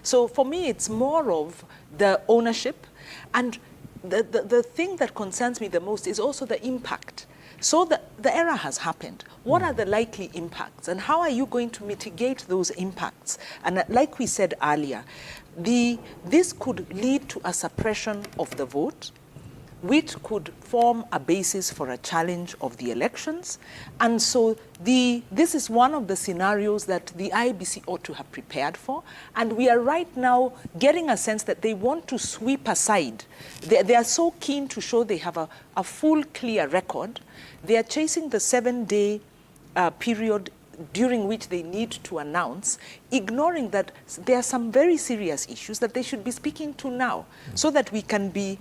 So for me, it's more of the ownership. And the thing that concerns me the most is also the impact. So the error has happened. What are the likely impacts? And how are you going to mitigate those impacts? And like we said earlier, this could lead to a suppression of the vote, which could form a basis for a challenge of the elections. And so this is one of the scenarios that the IBC ought to have prepared for. And we are right now getting a sense that they want to sweep aside. They are so keen to show they have a full, clear record. They are chasing the 7-day period during which they need to announce, ignoring that there are some very serious issues that they should be speaking to now, so that we can be,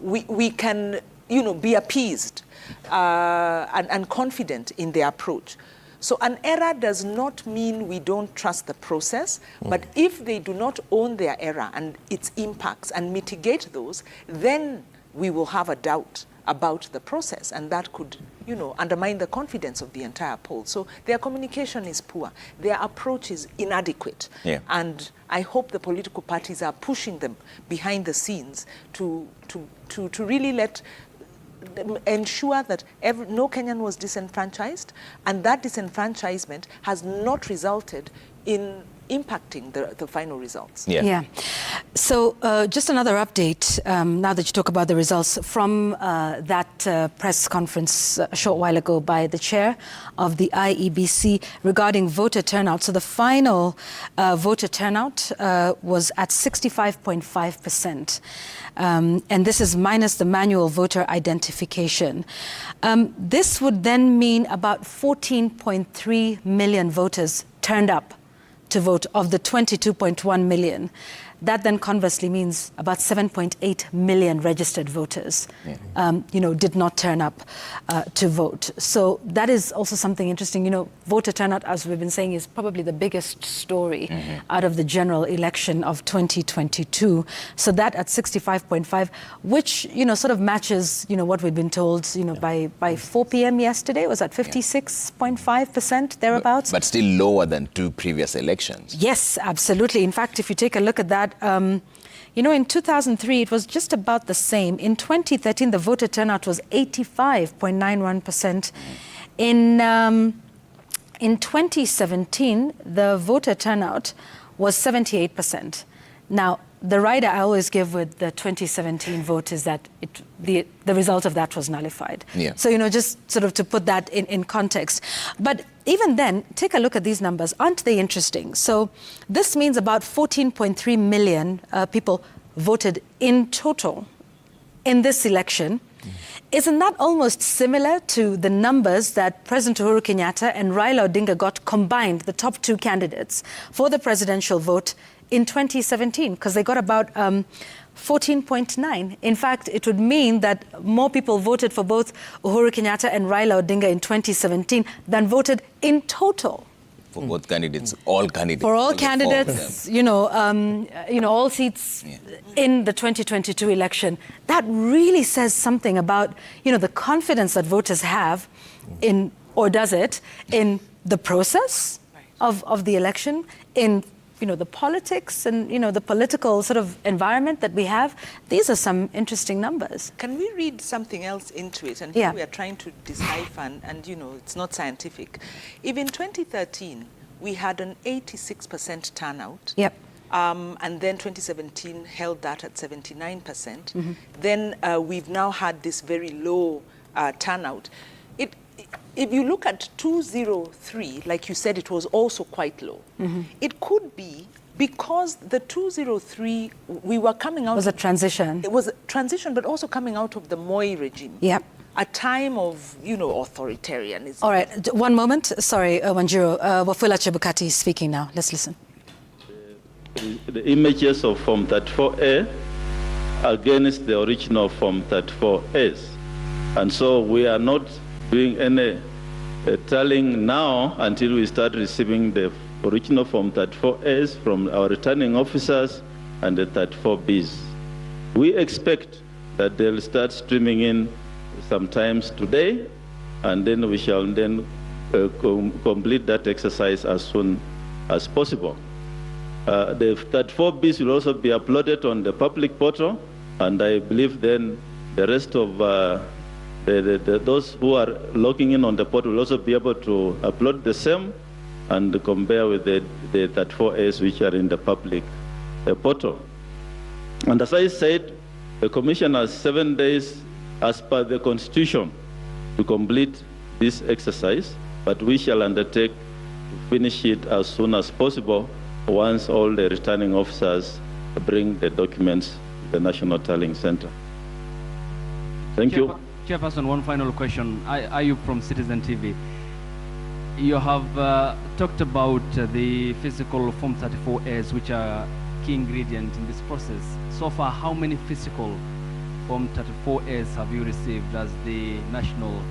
we can, you know, be appeased and confident in their approach. So an error does not mean we don't trust the process, but if they do not own their error and its impacts and mitigate those, then we will have a doubt about the process, and that could, you know, undermine the confidence of the entire poll. So their communication is poor, their approach is inadequate, and I hope the political parties are pushing them behind the scenes to really ensure that no Kenyan was disenfranchised, and that disenfranchisement has not resulted in impacting the final results. Yeah. So just another update, now that you talk about the results, from that press conference a short while ago by the chair of the IEBC regarding voter turnout. So the final voter turnout was at 65.5%. And this is minus the manual voter identification. This would then mean about 14.3 million voters turned up to vote of the 22.1 million. That then conversely means about 7.8 million registered voters, you know, did not turn up to vote. So that is also something interesting. You know, voter turnout, as we've been saying, is probably the biggest story out of the general election of 2022. So that at 65.5, which, you know, sort of matches, you know, what we've been told, you know, by 4 p.m. yesterday, was at 56.5%, thereabouts. But still lower than 2 previous elections. Yes, absolutely. In fact, if you take a look at that, you know, in 2003, it was just about the same. In 2013, the voter turnout was 85.91%. In 2017, the voter turnout was 78%. Now, the rider I always give with the 2017 vote is that the result of that was nullified. So, you know, just sort of to put that in context. But even then, take a look at these numbers. Aren't they interesting? So this means about 14.3 million people voted in total in this election. Isn't that almost similar to the numbers that President Uhuru Kenyatta and Raila Odinga got combined, the top 2 candidates, for the presidential vote in 2017? Because they got about 14.9. In fact, it would mean that more people voted for both Uhuru Kenyatta and Raila Odinga in 2017 than voted in total. For both candidates, all candidates. For all candidates, you know, all seats in the 2022 election. That really says something about, you know, the confidence that voters have in, or does it, in the process of the election, in the politics and, the political sort of environment that we have, these are some interesting numbers. Can we read something else into it? And here we are trying to decipher, and it's not scientific. If in 2013, we had an 86% turnout, and then 2017 held that at 79%, then we've now had this very low turnout. If you look at 2003, like you said, it was also quite low. It could be because the 2003, we were coming out... It was a transition. It was a transition, but also coming out of the Moi regime. Yep. A time of, authoritarianism. All right, one moment. Sorry, Wanjiru. Wafula Chebukati is speaking now. Let's listen. The images of Form 34A against the original Form 34As. And so we are not doing any tallying now until we start receiving the original Form 34As from our returning officers and the 34Bs. We expect that they'll start streaming in sometimes today, and then we shall then complete that exercise as soon as possible. The 34Bs will also be uploaded on the public portal, and I believe then the rest of those who are logging in on the portal will also be able to upload the same and compare with the 34As which are in the public portal. And as I said, the Commission has 7 days as per the Constitution to complete this exercise, but we shall undertake to finish it as soon as possible once all the returning officers bring the documents to the National Tallying Center. Thank you. Chairperson, one final question. Are you from Citizen TV? You have talked about the physical Form 34As, which are key ingredient in this process. So far, how many physical Form 34As have you received as the national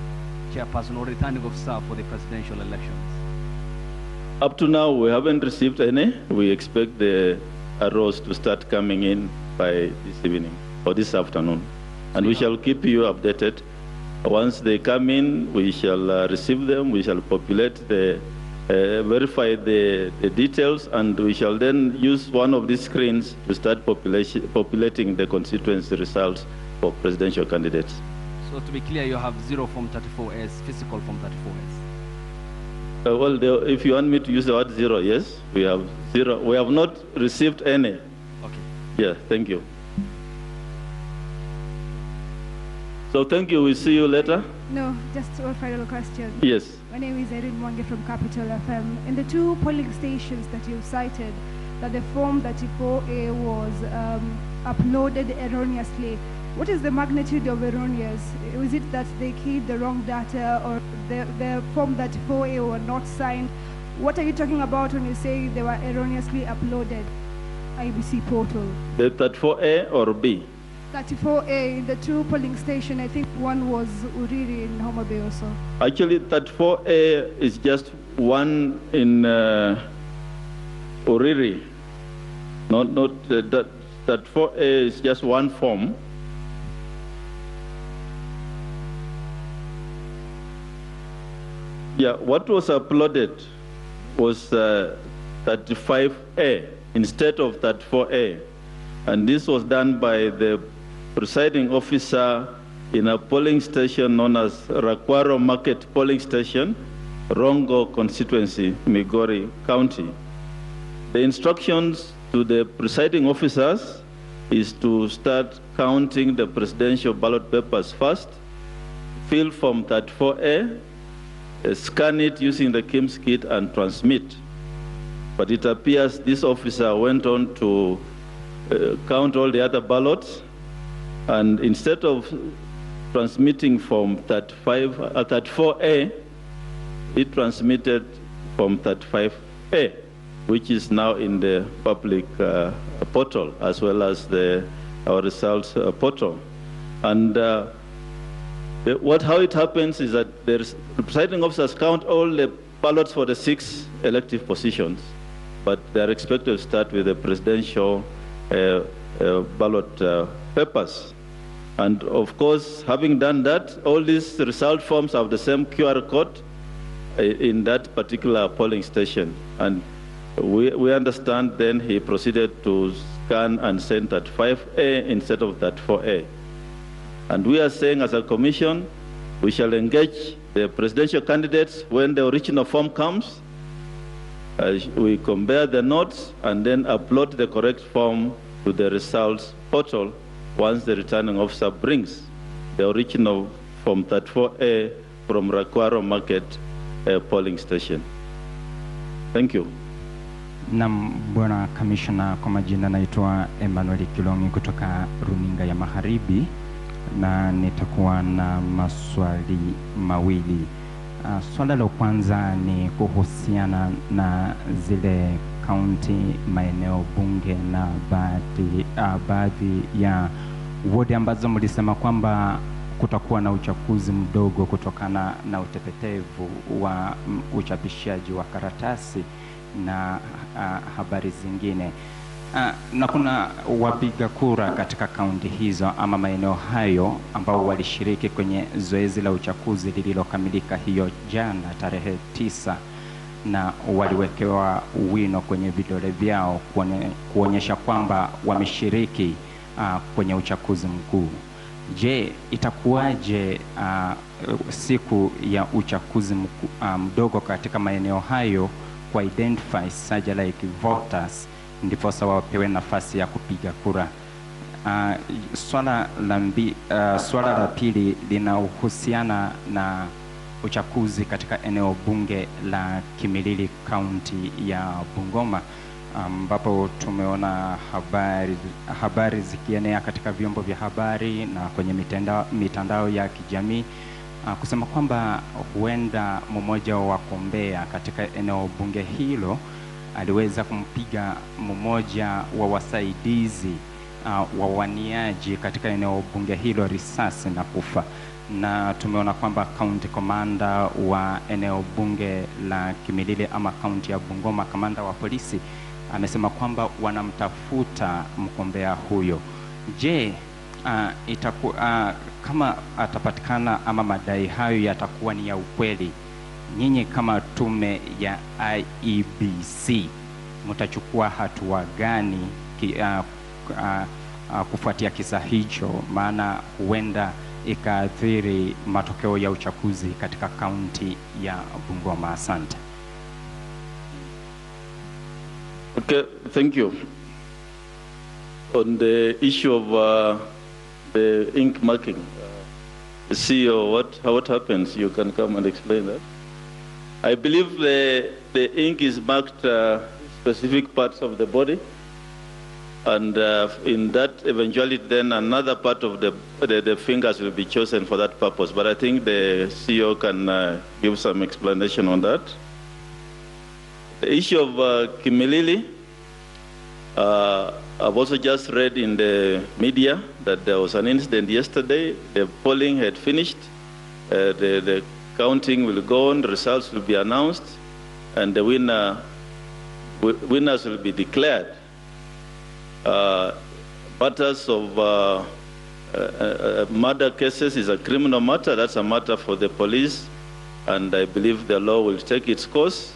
chairperson or returning officer for the presidential elections? Up to now, we haven't received any. We expect the arrows to start coming in by this evening or this afternoon. And we shall keep you updated. Once they come in, we shall receive them, we shall populate verify the details, and we shall then use one of these screens to start populating the constituency results for presidential candidates. So to be clear, you have 0 Form 34As, physical Form 34As? Well, if you want me to use the word 0, yes, we have 0. We have not received any. Okay. Yeah, thank you. So thank you. We'll see you later. No, just one final question. Yes. My name is Erin Mwange from Capital FM. In the 2 polling stations that you've cited, that the Form 34A was uploaded erroneously, what is the magnitude of erroneous? Is it that they keyed the wrong data, or the Form 34A were not signed? What are you talking about when you say they were erroneously uploaded? IBC portal. The 34A or B? 34A in the 2 polling stations. I think one was Uriri in Homa Bay also. Actually, 34A is just one in Uriri. Not that 34A is just one form. Yeah, what was uploaded was 35A instead of 34A. And this was done by the presiding officer in a polling station known as Rakwaro Market Polling Station, Rongo Constituency, Migori County. The instructions to the presiding officers is to start counting the presidential ballot papers first, fill Form 34A, scan it using the KIMS kit and transmit. But it appears this officer went on to count all the other ballots, and instead of transmitting Form 34A, it transmitted Form 35A, which is now in the public portal as well as our results portal. And how it happens is that the presiding officers count all the ballots for the 6 elective positions, but they're expected to start with the presidential ballot papers. And of course, having done that, all these result forms have the same QR code in that particular polling station. And We understand then he proceeded to scan and send that 5A instead of that 4A. And we are saying as a commission, we shall engage the presidential candidates when the original form comes. We compare the notes and then upload the correct form to the results portal once the returning officer brings the original form 34A from Rakwaro Market polling station. Thank you. Na Bwana Kamishna, kwa majina naitwa Emmanuel Kilongi kutoka Runinga ya Magharibi, na nitakuwa na maswali mawili. Swala la kwanza ni kuhusiana na zile kaunti, maeneo bunge na baadhi ya wodi ambazo mlisema kwamba kutakuwa na uchaguzi mdogo kutokana na utepetevu wa uchapishaji wa karatasi na habari zingine. Na kuna wapiga kura katika kaunti hizo ama maeneo hayo ambao walishiriki kwenye zoezi la uchaguzi lililokamilika hiyo jana tarehe 9, na waliwekewa wino kwenye vidole vyao kuonyesha kwamba wameshiriki kwenye uchaguzi mkuu. Je, itakuwaje siku ya uchaguzi mdogo katika maeneo hayo ku identify such like voters ndipo sawa wapewe nafasi ya kupiga kura? Swala la pili linahusiana na uchaguzi katika eneo bunge la kaunti ya Bungoma, ambapo tumeona habari zikienea katika vyombo vya habari na kwenye mitandao ya kijamii kusema kwamba huenda mmoja wa wagombea katika eneo bunge hilo aliweza kumpiga mmoja wa wasaidizi wa waniaji katika eneo bunge hilo risasi na kufa. Na tumeona kwamba county commander wa eneo bunge la Kimilili ama kaunti ya Bungoma, kamanda wa polisi, amesema kwamba wanamtafuta mgombea huyo. Je, kama atapatikana ama madai hayo yatakuwa ni ya ukweli, nyinyi kama tume ya IEBC mtachukua hatua gani kufuatia kisa hicho, maana huenda ikaathiri matokeo ya uchaguzi katika kaunti ya Bungoma? Asante. Okay, thank you. On the issue of the ink marking, CEO, what happens? You can come and explain that. I believe the ink is marked specific parts of the body, and in that eventuality then another part of the fingers will be chosen for that purpose. But I think the CEO can give some explanation on that. The issue of Kimilili, I've also just read in the media that there was an incident yesterday. The polling had finished. The counting will go on, the results will be announced, and the winners will be declared. Matters of murder cases is a criminal matter. That's a matter for the police, and I believe the law will take its course.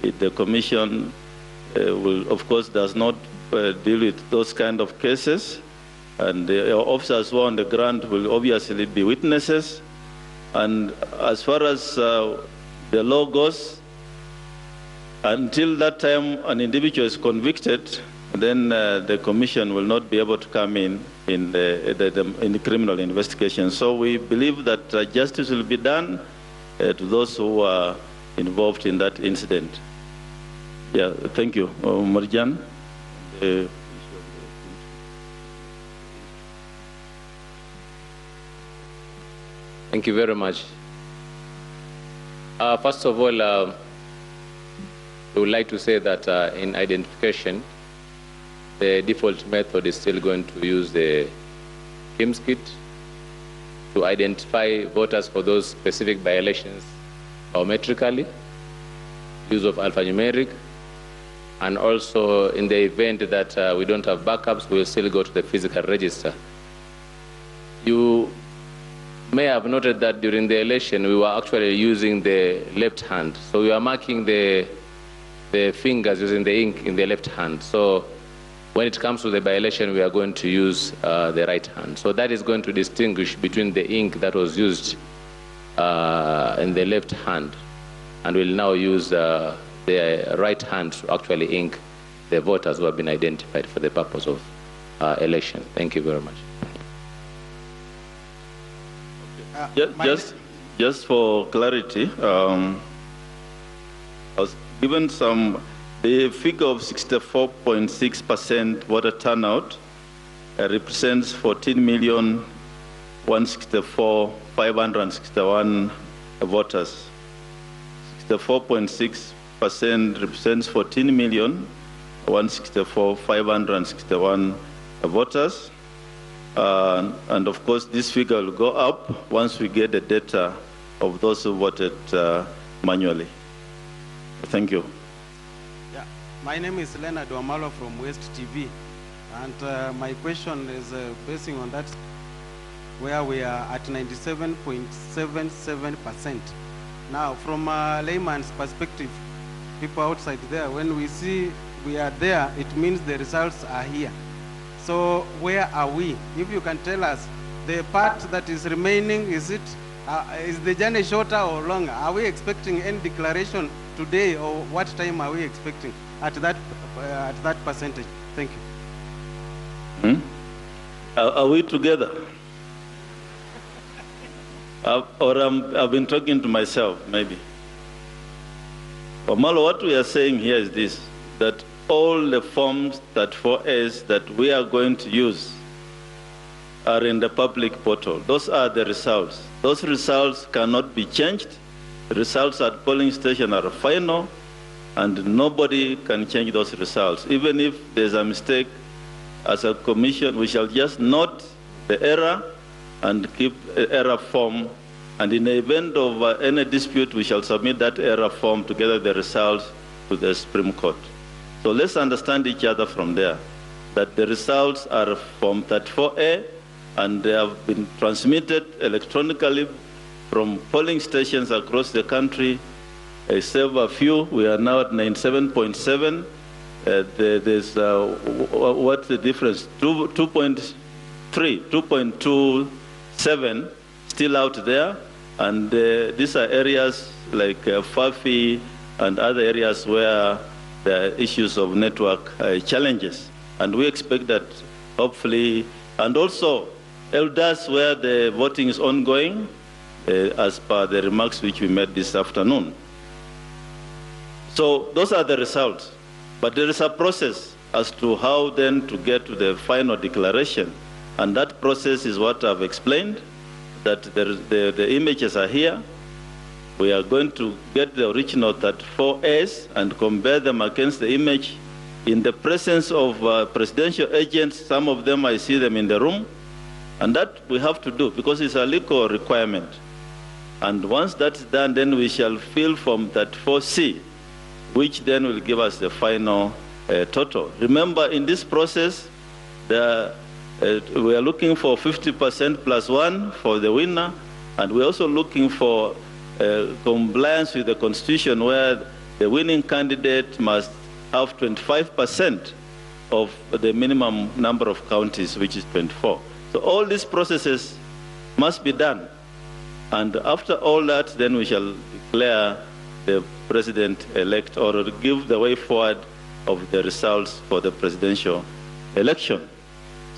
The commission will, of course, does not deal with those kind of cases, and the officers who are on the ground will obviously be witnesses. And as far as the law goes, until that time an individual is convicted, then the commission will not be able to come in the criminal investigation. So we believe that justice will be done to those who are involved in that incident. Yeah, thank you. Marjan. Thank you very much. First of all, I would like to say that in identification, the default method is still going to use the KIMS kit to identify voters for those specific by-elections biometrically, use of alphanumeric, and also in the event that we don't have backups, we'll still go to the physical register. You may have noted that during the election, we were actually using the left hand. So we are marking the the fingers using the ink in the left hand. So when it comes to the by-election, we are going to use the right hand. So that is going to distinguish between the ink that was used in the left hand, and we'll now use the right hand to actually ink the voters who have been identified for the purpose of election. Thank you very much. Just for clarity, I was given the figure of 64.6% voter turnout represents 14,164,561 voters. 64.6% represents 14,164,561 voters. And of course, this figure will go up once we get the data of those who voted manually. Thank you. Yeah, my name is Leonard Wamalo from West TV, and my question is basing on that, where we are at 97.77%. Now, from a layman's perspective, people outside there, when we see we are there, it means the results are here. So where are we? If you can tell us the part that is remaining, is the journey shorter or longer? Are we expecting any declaration today, or what time are we expecting at that percentage? Thank you. Are we together? I've been talking to myself, maybe. Malo, what we are saying here is this, that all the forms 34As that we are going to use are in the public portal. Those are the results. Those results cannot be changed. The results at polling station are final, and nobody can change those results. Even if there's a mistake, as a commission, we shall just note the error and keep the error form. And in the event of any dispute, we shall submit that error form together with the results to the Supreme Court. So let's understand each other from there, that the results are from 34A, and they have been transmitted electronically from polling stations across the country, except a few. We are now at 97.7. There's, what's the difference? 2.3, 2.27 still out there, and these are areas like Fafi and other areas where there are issues of network challenges. And we expect that hopefully, and also elders where the voting is ongoing, as per the remarks which we made this afternoon. So those are the results. But there is a process as to how then to get to the final declaration. And that process is what I've explained, that the images are here. We are going to get the original 34As and compare them against the image in the presence of presidential agents. Some of them, I see them in the room. And that we have to do because it's a legal requirement. And once that's done, then we shall fill from 34C, which then will give us the final total. Remember, in this process, we are looking for 50% plus 1 for the winner, and we're also looking for compliance with the Constitution, where the winning candidate must have 25% of the minimum number of counties, which is 24. So all these processes must be done. And after all that, then we shall declare the president-elect, or give the way forward of the results for the presidential election.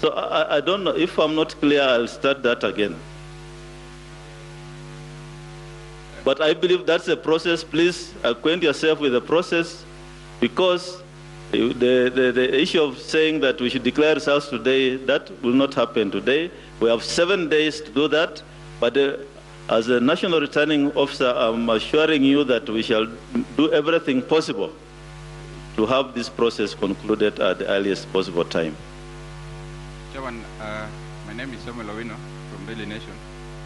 So I don't know, if I'm not clear, I'll start that again. But I believe that's a process. Please acquaint yourself with the process, because the issue of saying that we should declare results today, that will not happen today. We have 7 days to do that, but as a national returning officer, I'm assuring you that we shall do everything possible to have this process concluded at the earliest possible time. Chairman, my name is Samuel Owino from Daily Nation.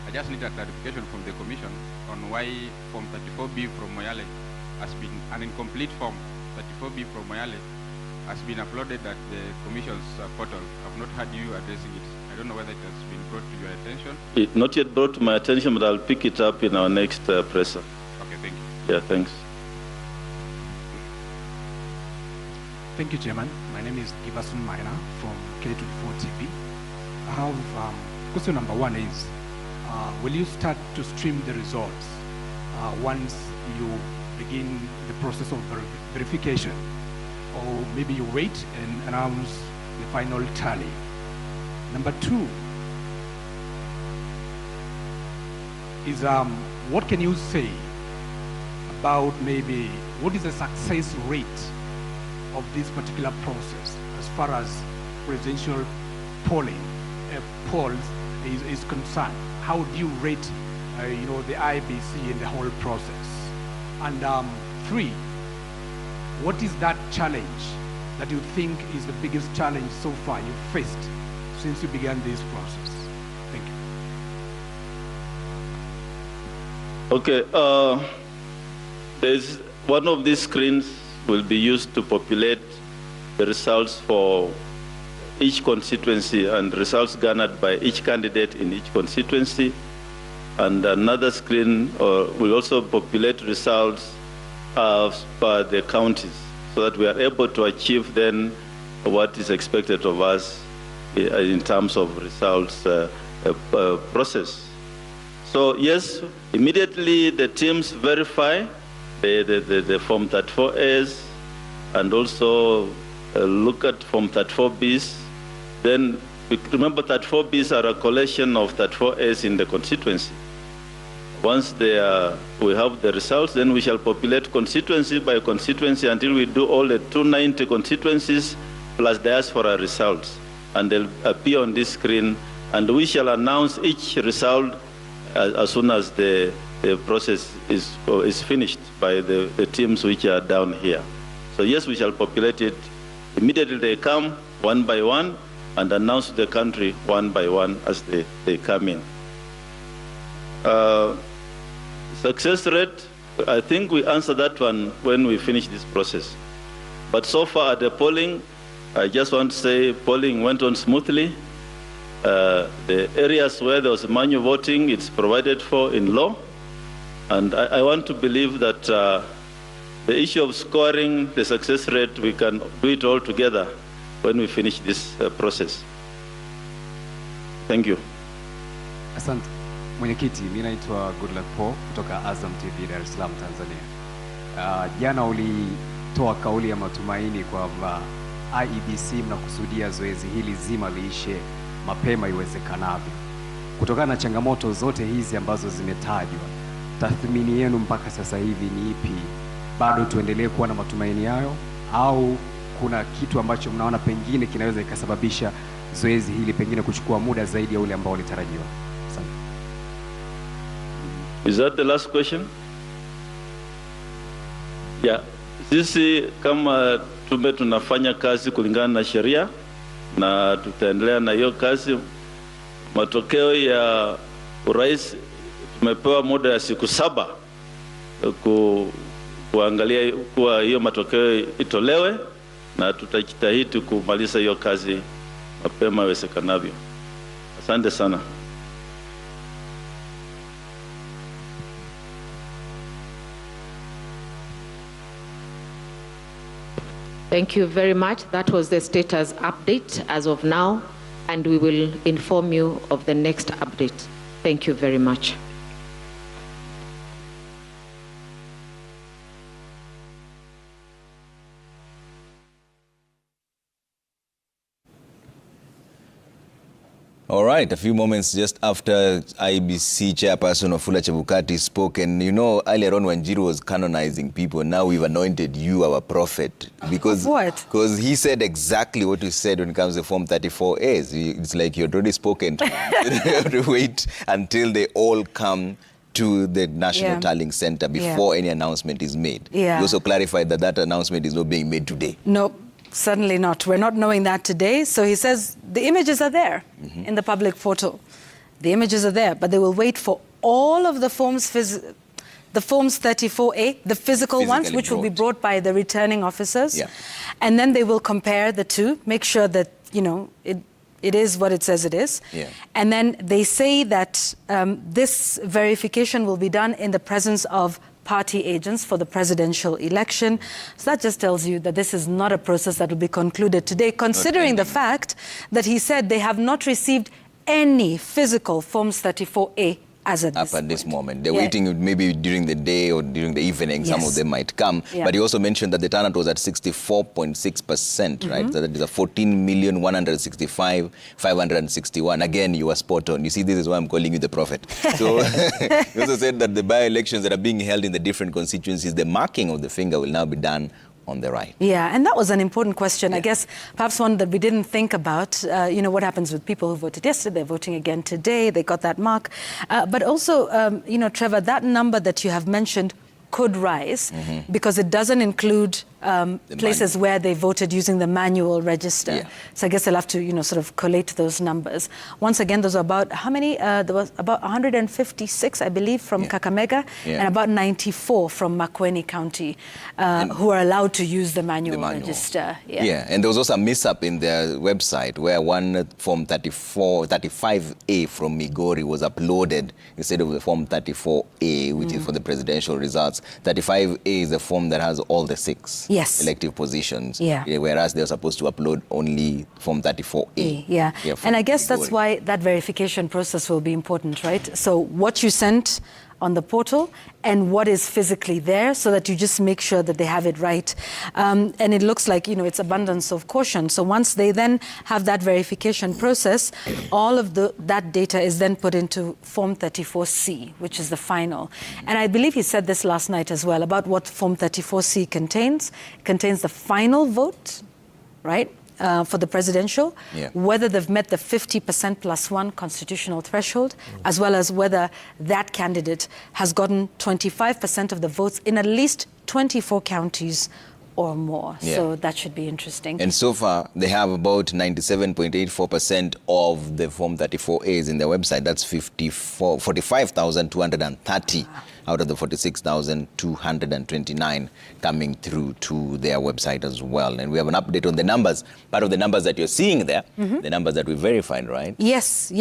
I just need a clarification from the Commission on why Form 34B from Moyale has been an incomplete form. 34B from Moyale has been uploaded at the Commission's portal. I've not heard you addressing it. I don't know whether it has been brought to your attention. It's not yet brought to my attention, but I'll pick it up in our next presser. Okay, thank you. Yeah, thanks. Thank you, Chairman. My name is Givasun Maina from K24 TV. I have question number one is, will you start to stream the results once you begin the process of verification? Or maybe you wait and announce the final tally? Number two is, what can you say about maybe what is the success rate of this particular process as far as presidential polls is concerned? How do you rate, the IBC in the whole process? And three, what is that challenge that you think is the biggest challenge so far you faced since you began this process? Thank you. Okay, there's one of these screens will be used to populate the results for each constituency and results garnered by each candidate in each constituency. And another screen will also populate results per the counties, so that we are able to achieve then what is expected of us in terms of results process. So yes, immediately the teams verify the Form 34As and also look at Form 34Bs. Then remember 34Bs are a collection of 34As in the constituency. Once we have the results, then we shall populate constituency by constituency until we do all the 290 constituencies plus diaspora results. And they'll appear on this screen, and we shall announce each result as soon as the process is finished by the teams which are down here. So yes, we shall populate it. Immediately they come one by one and announce to the country one by one as they come in. Success rate, I think we answer that one when we finish this process. But so far at the polling, I just want to say polling went on smoothly. The areas where there was manual voting, it's provided for in law. And I want to believe that the issue of scoring the success rate, we can do it all together when we finish this process. Thank you. Asante. Mwenyekiti, mimi naitwa Goodluck Paul kutoka Azam TV Dar es Salaam, Tanzania. Jana ulitoa kauli ya matumaini kwamba IEBC mnakusudia zoezi hili zima liishe mapema iwezekanavyo. Kutokana na changamoto zote hizi ambazo zimetajwa, tathmini yenu mpaka sasa hivi ni ipi? Bado tuendelee kuwa na matumaini hayo, au kuna kitu ambacho mnaona pengine kinaweza ikasababisha zoezi hili pengine kuchukua muda zaidi ya ule ambao ulitarajiwa? Is that the last question? Yeah. Sisi kama tume tunafanya kazi kulingana na sheria na tutaendelea na hiyo kazi. Matokeo ya urais tumepewa muda ya siku 7 kuangalia kuwa hiyo matokeo itolewe, na tutajitahidi kumaliza hiyo kazi mapema iwezekanavyo. Asante sana. Thank you very much. That was the status update as of now, and we will inform you of the next update. Thank you very much. All right, a few moments just after IBC chairperson Wafula Chebukati spoke, and you know, earlier on when Njiru was canonizing people, now we've anointed you our prophet. Because what? Because he said exactly what you said when it comes to Form 34As. It's like you'd already spoken to him. You have to wait until they all come to the National Tallying Center before any announcement is made. You also clarified that that announcement is not being made today. No. Certainly not. We're not knowing that today. So he says the images are there in the public portal. The images are there, but they will wait for all of the forms, the forms 34A, the physical ones, which will be brought by the returning officers. And then they will compare the two, make sure that, you know, it is what it says it is. And then they say that this verification will be done in the presence of party agents for the presidential election. So that just tells you that this is not a process that will be concluded today, considering the fact that he said they have not received any physical Forms 34A as at this moment. They're waiting maybe during the day or during the evening. Some of them might come. But he also mentioned that the turnout was at 64.6%, right? So that is a 14,165,561. Again, you are spot on. You see, this is why I'm calling you the prophet. So he also said that the by-elections that are being held in the different constituencies, the marking of the finger will now be done on the right. Yeah, and that was an important question. I guess perhaps one that we didn't think about. You know, what happens with people who voted yesterday? They're voting again today. They got that mark. But also, you know, Trevor, that number that you have mentioned could rise because it doesn't include places where they voted using the manual register. So I guess they'll have to, you know, sort of collate those numbers. Once again, those are about how many? There was about 156, I believe, from Kakamega and about 94 from Makueni County who are allowed to use the manual register. And there was also a mishap in their website where one Form 35A from Migori was uploaded instead of the Form 34A, which is for the presidential results. 35A is the form that has all the 6 elective positions, whereas they're supposed to upload only Form 34A. And I guess that's why that verification process will be important, right? So what you sent on the portal and what is physically there, so that you just make sure that they have it right. And it looks like, you know, it's abundance of caution. So once they then have that verification process, all of that data is then put into Form 34C, which is the final. And I believe he said this last night as well about what Form 34C contains. It contains the final vote, right? For the presidential, whether they've met the 50% plus 1 constitutional threshold, as well as whether that candidate has gotten 25% of the votes in at least 24 counties or more. So that should be interesting. And so far, they have about 97.84% of the Form 34As in their website. That's 45,230 out of the 46,229 coming through to their website as well. And we have an update on the numbers. Part of the numbers that you're seeing there, the numbers that we verified, right? Yes.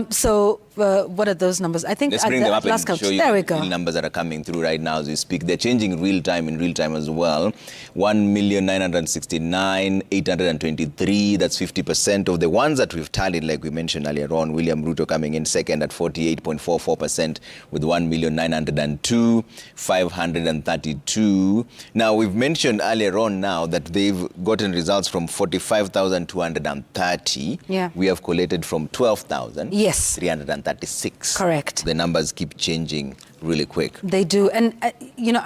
So what are those numbers? I think let's bring them up and show you the numbers that are coming through right now as we speak. They're changing in real time as well. 1,969,823. That's 50% of the ones that we've tallied, like we mentioned earlier on. William Ruto coming in second at 48.44% with 1,902,532. Now, we've mentioned earlier on now that they've gotten results from 45,230. We have collated from 12,336. Correct. The numbers keep changing really quick. They do. And, you know,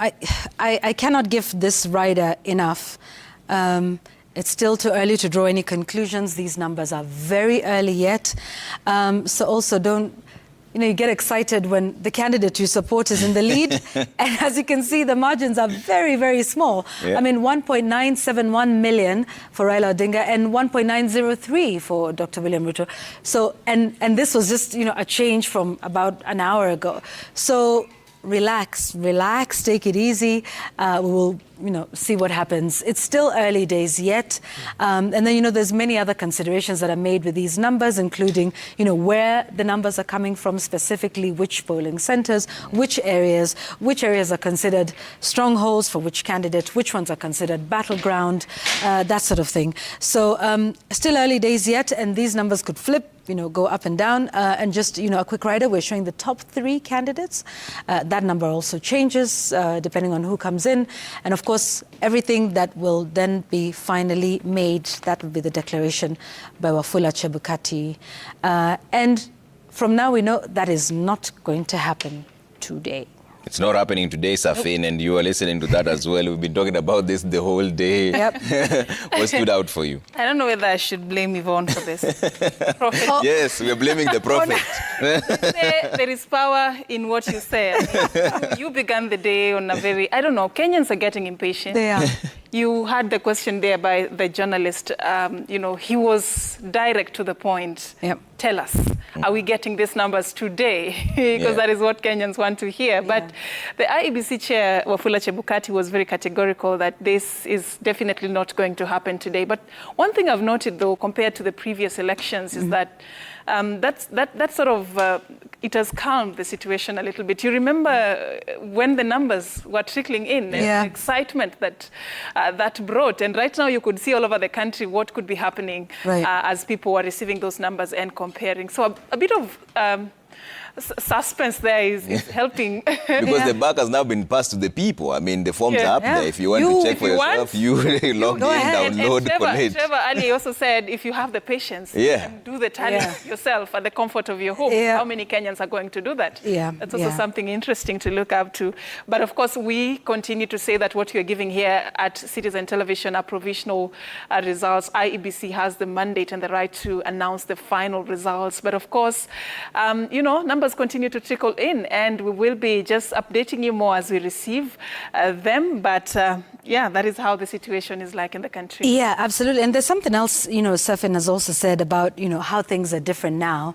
I cannot give this rider enough. It's still too early to draw any conclusions. These numbers are very early yet. So also don't, you know, you get excited when the candidate you support is in the lead. And as you can see, the margins are very, very small. I mean, 1.971 million for Raila Odinga and 1.903 for Dr. William Ruto. So, and this was just, you know, a change from about an hour ago. So relax, take it easy. We will, you know, see what happens. It's still early days yet. And then, you know, there's many other considerations that are made with these numbers, including, you know, where the numbers are coming from specifically, which polling centers, which areas are considered strongholds for which candidate, which ones are considered battleground, that sort of thing. So still early days yet, and these numbers could flip, you know, go up and down. And just, you know, a quick rider, we're showing the top 3 candidates. That number also changes depending on who comes in. And of course, everything that will then be finally made, that will be the declaration by Wafula Chebukati. And from now, we know that is not going to happen today. It's not happening today, Safin, and you are listening to that as well. We've been talking about this the whole day. What stood out for you? I don't know whether I should blame Yvonne for this. Yes, we are blaming the prophet. There is power in what you said. You began the day on a very, I don't know, Kenyans are getting impatient. They are. You had the question there by the journalist. You know, he was direct to the point. Tell us, are we getting these numbers today? Because that is what Kenyans want to hear. But the IEBC chair, Wafula Chebukati, was very categorical that this is definitely not going to happen today. But one thing I've noted, though, compared to the previous elections, is that that sort of, it has calmed the situation a little bit. You remember when the numbers were trickling in, and the excitement that that brought. And right now you could see all over the country what could be happening as people were receiving those numbers and comparing. So a bit of suspense there is helping. Because the buck has now been passed to the people. I mean, the forms are up there. If you want to check for yourself, you log in, download, collect. Trevor Ali also said, if you have the patience, you can do the tally yourself at the comfort of your home. How many Kenyans are going to do that? That's also something interesting to look up to. But of course, we continue to say that what you're giving here at Citizen Television are provisional results. IEBC has the mandate and the right to announce the final results. But of course, you know, numbers continue to trickle in, and we will be just updating you more as we receive them. But yeah, that is how the situation is like in the country. Yeah, absolutely. And there's something else, you know, Safin has also said about, you know, how things are different now.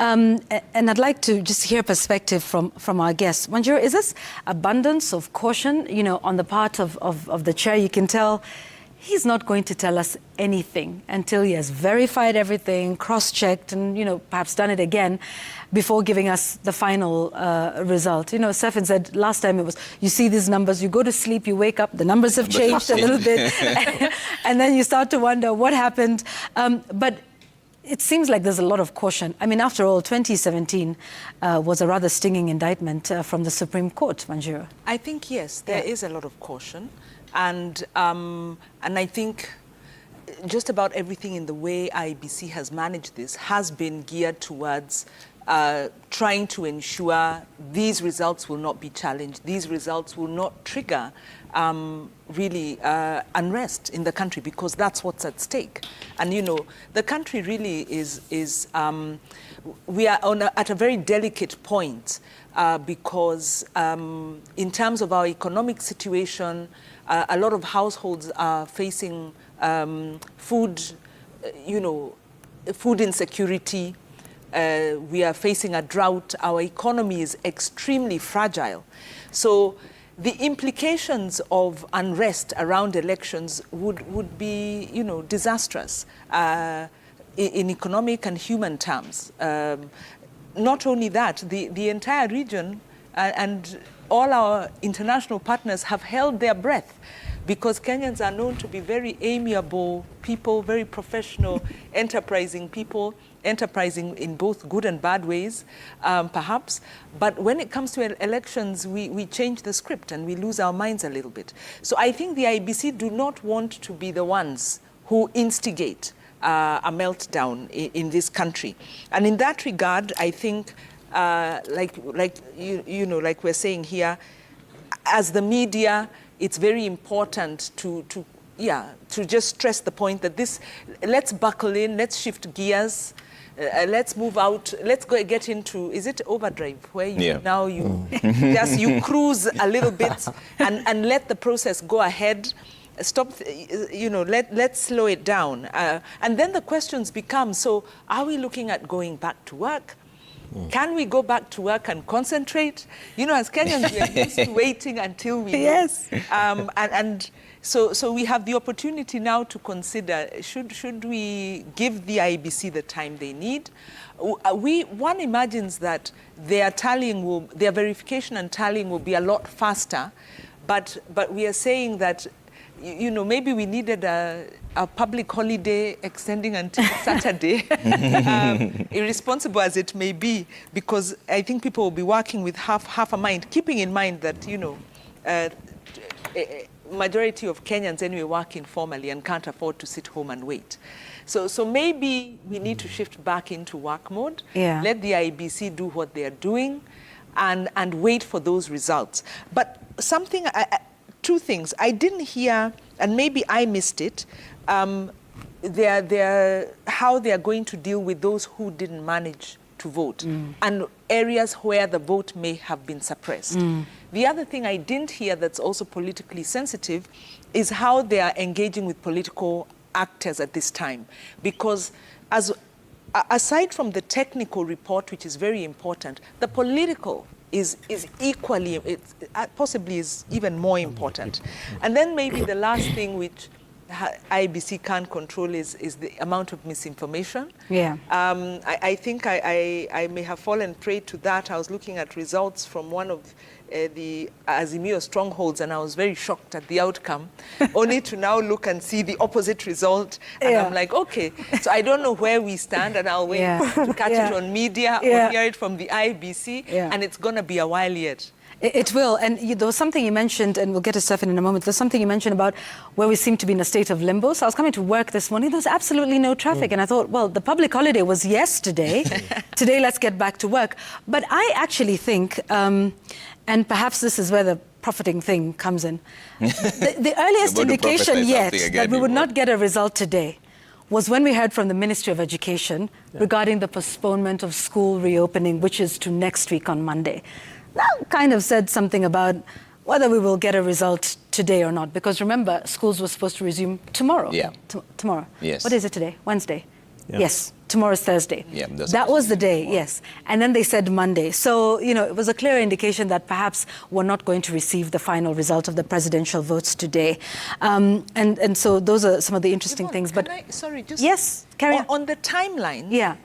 And I'd like to just hear perspective from our guests. Manjiro, is this abundance of caution, you know, on the part of the chair? You can tell he's not going to tell us anything until he has verified everything, cross-checked, and, you know, perhaps done it again before giving us the final result. You know, Safin said last time it was, you see these numbers, you go to sleep, you wake up, the numbers have changed a little bit, and then you start to wonder what happened. But it seems like there's a lot of caution. I mean, after all, 2017 was a rather stinging indictment from the Supreme Court, Manjiro. I think, yes, there is a lot of caution. And I think just about everything in the way IEBC has managed this has been geared towards trying to ensure these results will not be challenged. These results will not trigger really unrest in the country, because that's what's at stake. And, you know, the country really is we are at a very delicate point because in terms of our economic situation, a lot of households are facing food insecurity. We are facing a drought. Our economy is extremely fragile. So the implications of unrest around elections would be, you know, disastrous in economic and human terms. Not only that, the entire region and all our international partners have held their breath, because Kenyans are known to be very amiable people, very professional, enterprising people, enterprising in both good and bad ways, perhaps. But when it comes to elections, we change the script and we lose our minds a little bit. So I think the IEBC do not want to be the ones who instigate a meltdown in this country. And in that regard, I think, like we're saying here, as the media, it's very important to just stress the point that let's buckle in, let's shift gears, let's move out, let's go get into, is it overdrive, where you cruise a little bit and let the process go ahead. Stop, let's slow it down. And then the questions become, so are we looking at going back to work? Can we go back to work and concentrate? You know, as Kenyans, we are used to waiting until we Yes. And so we have the opportunity now to consider, should we give the IEBC the time they need? One imagines that their verification and tallying will be a lot faster, but we are saying that, you know, maybe we needed a public holiday extending until Saturday, irresponsible as it may be, because I think people will be working with half a mind, keeping in mind that, you know, majority of Kenyans anyway work informally and can't afford to sit home and wait. So maybe we need to shift back into work mode, let the IEBC do what they're doing, and wait for those results. But two things. I didn't hear, and maybe I missed it, how they are going to deal with those who didn't manage to vote, and areas where the vote may have been suppressed. The other thing I didn't hear that's also politically sensitive is how they are engaging with political actors at this time. Because aside from the technical report, which is very important, the political is equally, possibly is even more important. And then maybe the last thing, which IBC can't control is the amount of misinformation. Yeah. I think I may have fallen prey to that. I was looking at results from one of the Azimio strongholds, and I was very shocked at the outcome, only to now look and see the opposite result. And I'm like, okay, so I don't know where we stand, and I'll wait to catch it on media or hear it from the IBC, and it's going to be a while yet. It will. And there was something you mentioned, and we'll get to Stefan in a moment, there's something you mentioned about where we seem to be in a state of limbo. So I was coming to work this morning, there was absolutely no traffic. And I thought, well, the public holiday was yesterday. Today, let's get back to work. But I actually think, and perhaps this is where the profiting thing comes in, the earliest indication yet that we would not get a result today was when we heard from the Ministry of Education regarding the postponement of school reopening, which is to next week on Monday. That kind of said something about whether we will get a result today or not. Because remember, schools were supposed to resume tomorrow. Yeah. Tomorrow. Yes. What is it today? Wednesday? Yeah. Yes. Tomorrow's Thursday. Yeah, that was the day, yes. And then they said Monday. So, you know, it was a clear indication that perhaps we're not going to receive the final result of the presidential votes today. And so those are some of the interesting things. But sorry, just yes, carry on the timeline. Yeah.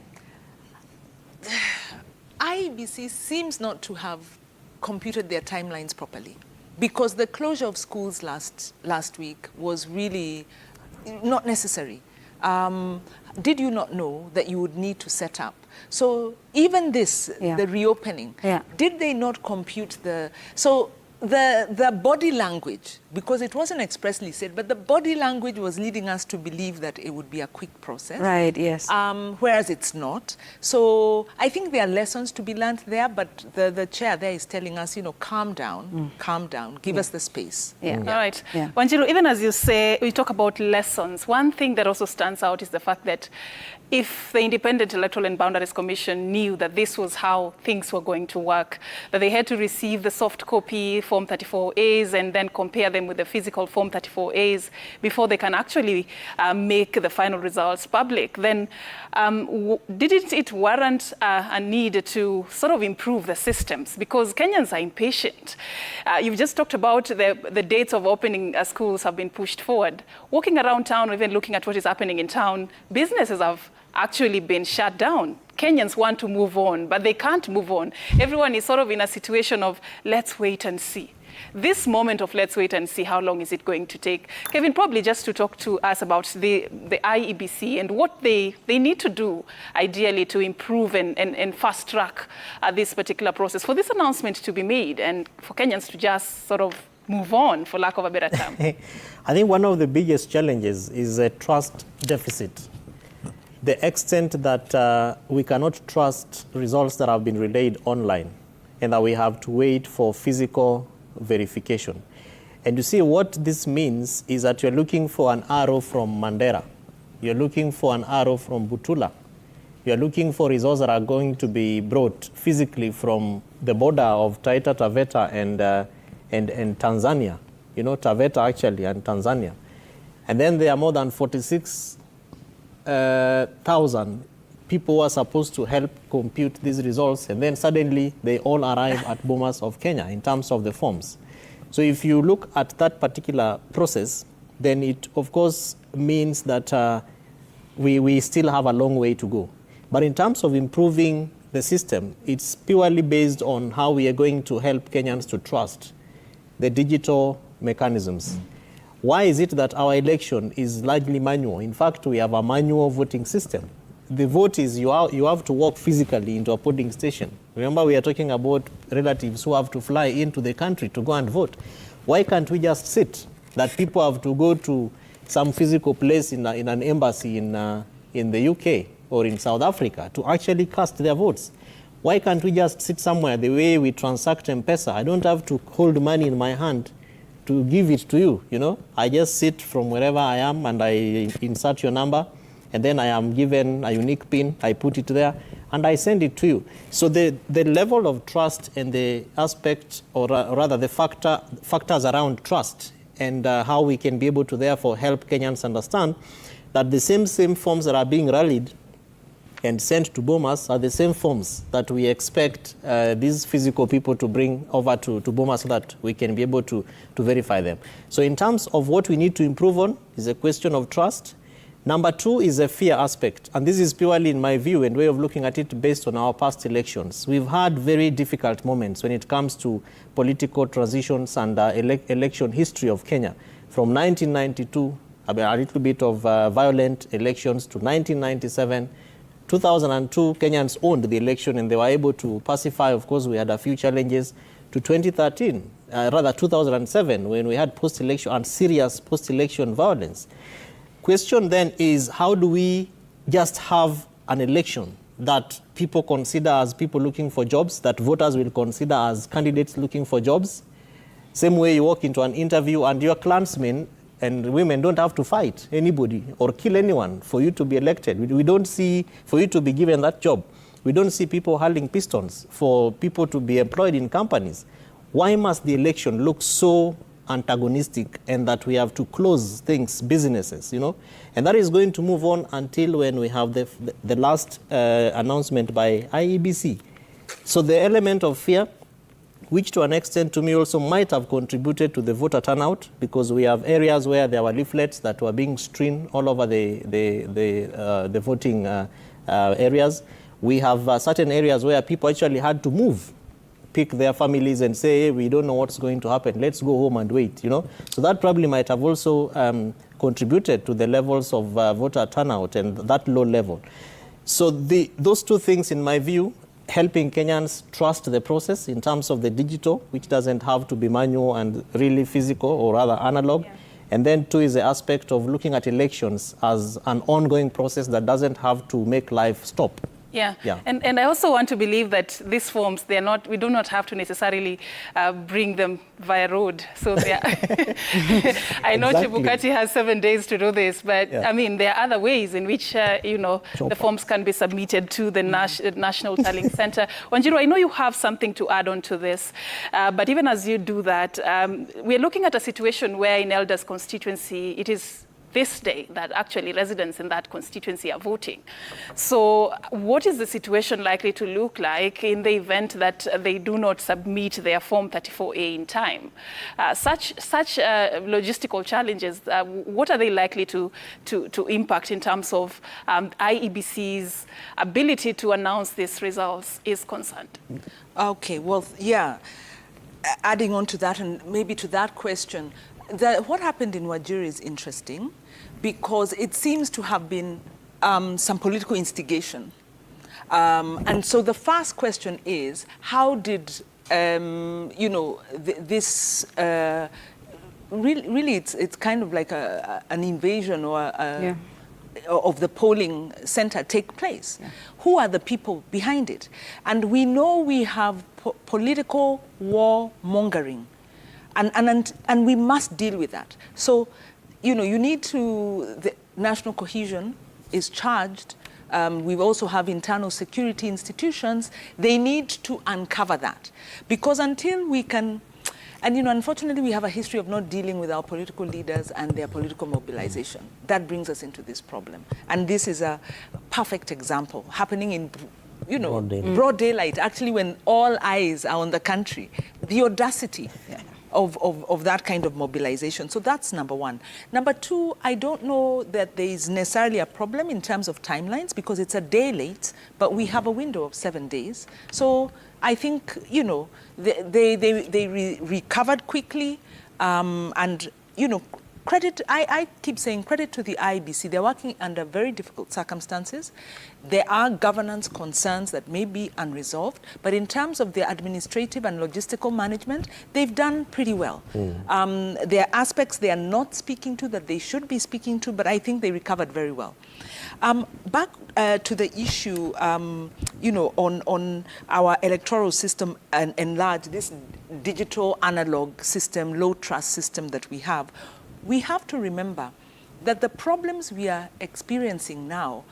IBC seems not to have computed their timelines properly, because the closure of schools last week was really not necessary. Did you not know that you would need to set up? So even this, the reopening, did they not compute the... So the body language, because it wasn't expressly said, but the body language was leading us to believe that it would be a quick process. Right, yes. Whereas it's not. So I think there are lessons to be learned there, but the chair there is telling us, you know, calm down, give us the space. All right. Wanjiru, even as you say, we talk about lessons, one thing that also stands out is the fact that if the Independent Electoral and Boundaries Commission knew that this was how things were going to work, that they had to receive the soft copy Form 34As and then compare them with the physical Form 34As before they can actually make the final results public, then didn't it warrant a need to sort of improve the systems? Because Kenyans are impatient. You've just talked about the dates of opening schools have been pushed forward. Walking around town, or even looking at what is happening in town, businesses have actually been shut down. Kenyans want to move on, but they can't move on. Everyone is sort of in a situation of let's wait and see. This moment of let's wait and see, how long is it going to take? Kevin, probably just to talk to us about the IEBC and what they need to do, ideally, to improve and fast track this particular process, for this announcement to be made and for Kenyans to just sort of move on, for lack of a better term. I think one of the biggest challenges is a trust deficit. The extent that we cannot trust results that have been relayed online and that we have to wait for physical verification. And you see, what this means is that you're looking for an arrow from Mandera. You're looking for an arrow from Butula. You're looking for results that are going to be brought physically from the border of Taita Taveta and Tanzania. You know, Taveta actually and Tanzania. And then there are more than 46,000 people who are supposed to help compute these results, and then suddenly they all arrive at Bomas of Kenya in terms of the forms. So if you look at that particular process, then it of course means that we still have a long way to go. But in terms of improving the system, it's purely based on how we are going to help Kenyans to trust the digital mechanisms. Why is it that our election is largely manual? In fact, we have a manual voting system. The vote is you have to walk physically into a polling station. Remember, we are talking about relatives who have to fly into the country to go and vote. Why can't we just sit? That people have to go to some physical place in an embassy in the UK or in South Africa to actually cast their votes. Why can't we just sit somewhere the way we transact M-Pesa? I don't have to hold money in my hand to give it to you, you know. I just sit from wherever I am and I insert your number, and then I am given a unique PIN, I put it there, and I send it to you. So the level of trust and the aspect, or rather the factors around trust and how we can be able to therefore help Kenyans understand that the same forms that are being rallied and sent to Bomas are the same forms that we expect these physical people to bring over to Bomas so that we can be able to verify them. So in terms of what we need to improve on is a question of trust. Number two is a fear aspect, and this is purely in my view and way of looking at it based on our past elections. We've had very difficult moments when it comes to political transitions and election history of Kenya. From 1992, a little bit of violent elections to 1997, 2002, Kenyans owned the election and they were able to pacify. Of course, we had a few challenges to 2013, rather 2007, when we had post-election and serious post-election violence. Question then is, how do we just have an election that people consider as people looking for jobs, that voters will consider as candidates looking for jobs? Same way you walk into an interview and your clansmen and women don't have to fight anybody or kill anyone for you to be elected. We don't see, for you to be given that job, we don't see people hurling pistons for people to be employed in companies. Why must the election look so antagonistic and that we have to close things, businesses, you know? And that is going to move on until when we have the last announcement by IEBC. So the element of fear, which to an extent to me also might have contributed to the voter turnout, because we have areas where there were leaflets that were being strewn all over the voting areas. We have certain areas where people actually had to move, pick their families and say, hey, we don't know what's going to happen, let's go home and wait, you know. So that probably might have also contributed to the levels of voter turnout and that low level. So those two things, in my view, helping Kenyans trust the process in terms of the digital, which doesn't have to be manual and really physical or rather analog. Yeah. And then two is the aspect of looking at elections as an ongoing process that doesn't have to make life stop. Yeah. And I also want to believe that these forms, we do not have to necessarily bring them via road. So they are I know exactly. Chebukati has 7 days to do this, but I mean, there are other ways in which, the forms can be submitted to the National Tallying Center. Wanjiru, I know you have something to add on to this, but even as you do that, we're looking at a situation where in Elda's constituency, it is this day that actually residents in that constituency are voting. So what is the situation likely to look like in the event that they do not submit their Form 34A in time? Such logistical challenges, what are they likely to impact in terms of IEBC's ability to announce these results is concerned? Okay, well, yeah, adding on to that and maybe to that question, what happened in Wajir is interesting because it seems to have been some political instigation. And so the first question is, how did, this, really it's kind of like an invasion or of the polling center take place? Yeah. Who are the people behind it? And we know we have political warmongering. And we must deal with that. So, you need to, the national cohesion is charged. We also have internal security institutions. They need to uncover that. Because until we can, and unfortunately we have a history of not dealing with our political leaders and their political mobilization. That brings us into this problem. And this is a perfect example happening in broad daylight, actually when all eyes are on the country. The audacity. Yeah. Of that kind of mobilization. So that's number one. Number two, I don't know that there is necessarily a problem in terms of timelines because it's a day late, but we have a window of 7 days. So I think, they recovered quickly and, credit, I keep saying credit to the IBC. They're working under very difficult circumstances. There are governance concerns that may be unresolved, but in terms of their administrative and logistical management, they've done pretty well. There are aspects they are not speaking to that they should be speaking to, but I think they recovered very well. Back to the issue, on our electoral system and large, this digital analog system, low trust system that we have to remember that the problems we are experiencing now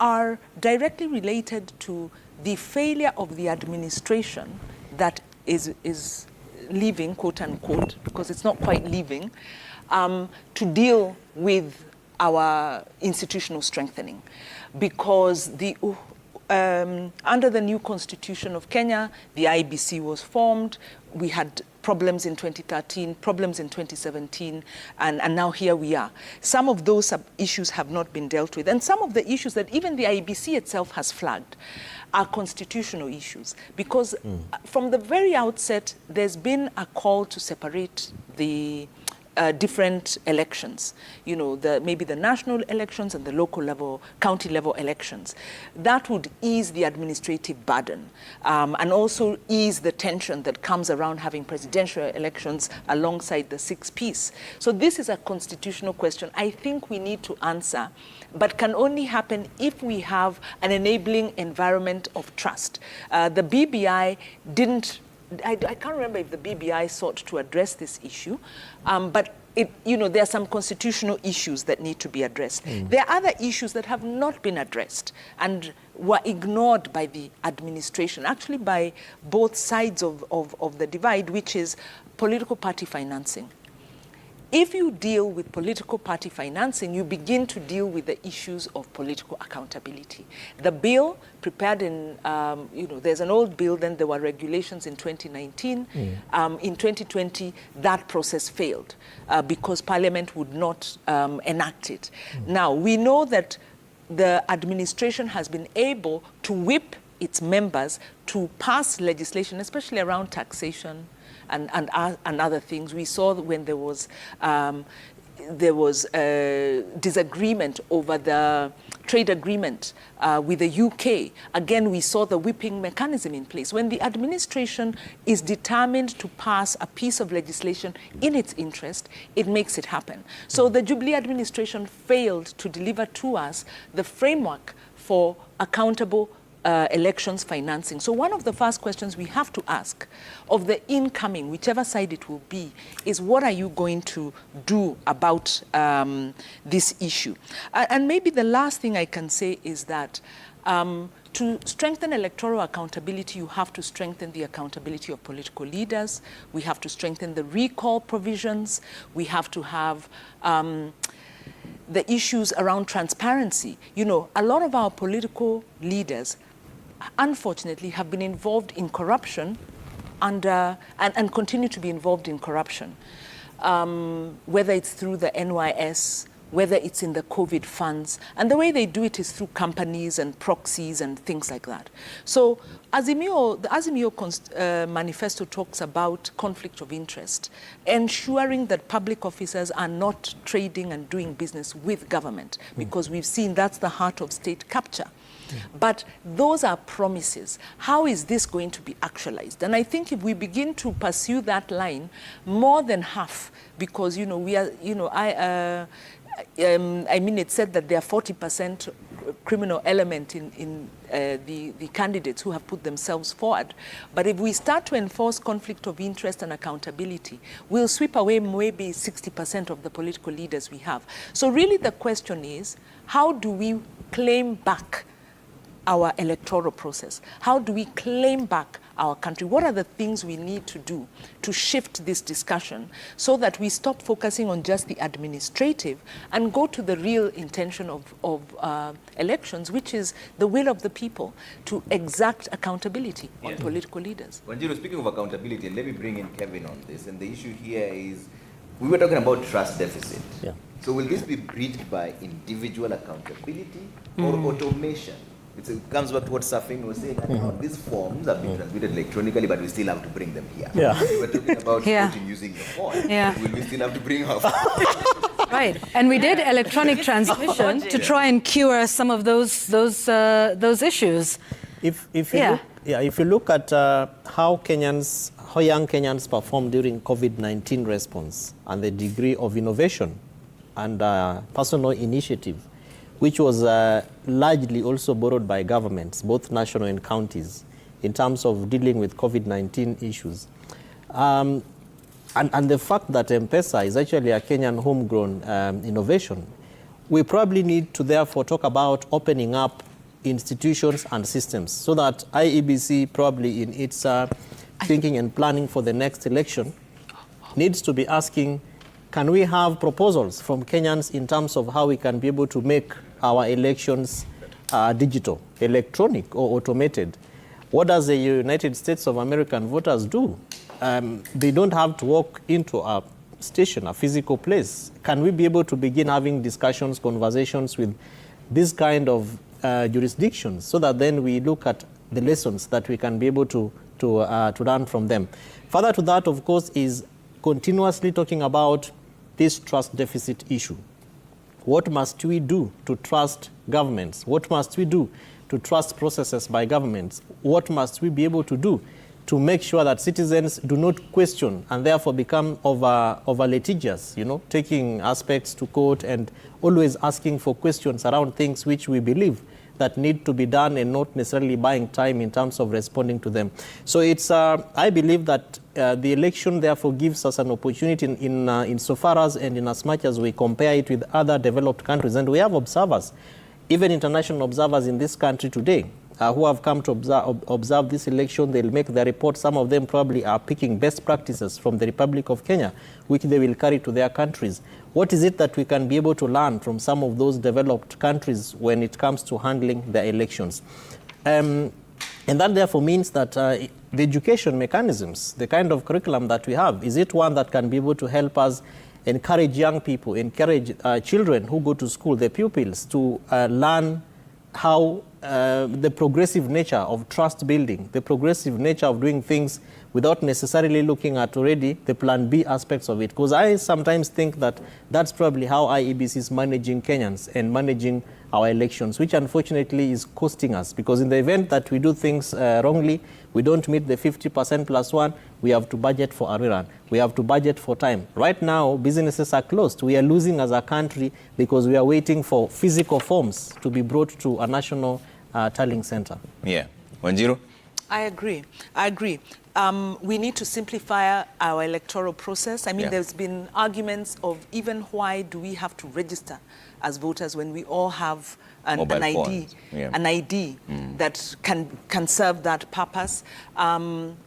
are directly related to the failure of the administration that is leaving, quote unquote, because it's not quite leaving, to deal with our institutional strengthening, because under the new constitution of Kenya, the IBC was formed. We had problems in 2013, problems in 2017, and now here we are. Some of those issues have not been dealt with, and some of the issues that even the IBC itself has flagged are constitutional issues, because from the very outset, there's been a call to separate the different elections, you know, maybe the national elections and the local level, county level elections. That would ease the administrative burden and also ease the tension that comes around having presidential elections alongside the sixth piece. So this is a constitutional question I think we need to answer, but can only happen if we have an enabling environment of trust. The BBI didn't, I can't remember if the BBI sought to address this issue, but there are some constitutional issues that need to be addressed. There are other issues that have not been addressed and were ignored by the administration, actually by both sides of the divide, which is political party financing. If you deal with political party financing, you begin to deal with the issues of political accountability. The bill prepared in, there's an old bill, then there were regulations in 2019. In 2020, that process failed because Parliament would not enact it. Now, we know that the administration has been able to whip its members to pass legislation, especially around taxation, and other things. We saw when there was disagreement over the trade agreement with the UK. Again, we saw the whipping mechanism in place. When the administration is determined to pass a piece of legislation in its interest, it makes it happen. So the Jubilee administration failed to deliver to us the framework for accountable elections financing. So one of the first questions we have to ask of the incoming, whichever side it will be, is what are you going to do about this issue? And maybe the last thing I can say is that to strengthen electoral accountability, you have to strengthen the accountability of political leaders. We have to strengthen the recall provisions. We have to have the issues around transparency. You know, a lot of our political leaders, unfortunately, have been involved in corruption and continue to be involved in corruption, whether it's through the NYS, whether it's in the COVID funds. And the way they do it is through companies and proxies and things like that. So the Azimio manifesto talks about conflict of interest, ensuring that public officers are not trading and doing business with government, because we've seen that's the heart of state capture. But those are promises. How is this going to be actualized? And I think if we begin to pursue that line, more than half, because, we are, it's said that there are 40% criminal element in the candidates who have put themselves forward. But if we start to enforce conflict of interest and accountability, we'll sweep away maybe 60% of the political leaders we have. So really the question is, how do we claim back our electoral process? How do we claim back our country? What are the things we need to do to shift this discussion so that we stop focusing on just the administrative and go to the real intention of elections, which is the will of the people to exact accountability on political leaders? Wanjiru, speaking of accountability, let me bring in Kevin on this. And the issue here is, we were talking about trust deficit. So will this be bridged by individual accountability or automation? It comes back to what Safin was saying. These forms have been transmitted electronically, but we still have to bring them here. We were talking about voting using the phone. Will we still have to bring our phone? Right, and we did electronic transmission to try and cure some of those issues. If you look at how young Kenyans performed during COVID-19 response and the degree of innovation and personal initiative, which was largely also borrowed by governments, both national and counties, in terms of dealing with COVID-19 issues. And the fact that M-Pesa is actually a Kenyan homegrown innovation, we probably need to therefore talk about opening up institutions and systems so that IEBC probably in its thinking and planning for the next election needs to be asking, Can we have proposals from Kenyans in terms of how we can be able to make our elections digital, electronic, or automated? What does the United States of American voters do? They don't have to walk into a station, a physical place. Can we be able to begin having discussions, conversations with this kind of jurisdictions, so that then we look at the lessons that we can be able to learn from them? Further to that, of course, is continuously talking about this trust deficit issue. What must we do to trust governments? What must we do to trust processes by governments? What must we be able to do to make sure that citizens do not question and therefore become over litigious, taking aspects to court and always asking for questions around things which we believe that need to be done and not necessarily buying time in terms of responding to them. So it's, I believe that the election therefore gives us an opportunity in so far as and in as much as we compare it with other developed countries. And we have observers, even international observers in this country today, who have come to observe this election. They'll make their report. Some of them probably are picking best practices from the Republic of Kenya, which they will carry to their countries. What is it that we can be able to learn from some of those developed countries when it comes to handling their elections? And that therefore means that the education mechanisms, the kind of curriculum that we have, is it one that can be able to help us encourage young people, encourage children who go to school, the pupils, to learn how the progressive nature of trust building, the progressive nature of doing things without necessarily looking at already the plan B aspects of it. Because I sometimes think that that's probably how IEBC is managing Kenyans and managing our elections, which unfortunately is costing us. Because in the event that we do things wrongly, we don't meet the 50% plus one, we have to budget for a rerun. We have to budget for time. Right now, businesses are closed. We are losing as a country because we are waiting for physical forms to be brought to a national tallying center. Yeah. Wanjiru? I agree. We need to simplify our electoral process. I mean, there's been arguments of even why do we have to register as voters when we all have an ID, that can serve that purpose.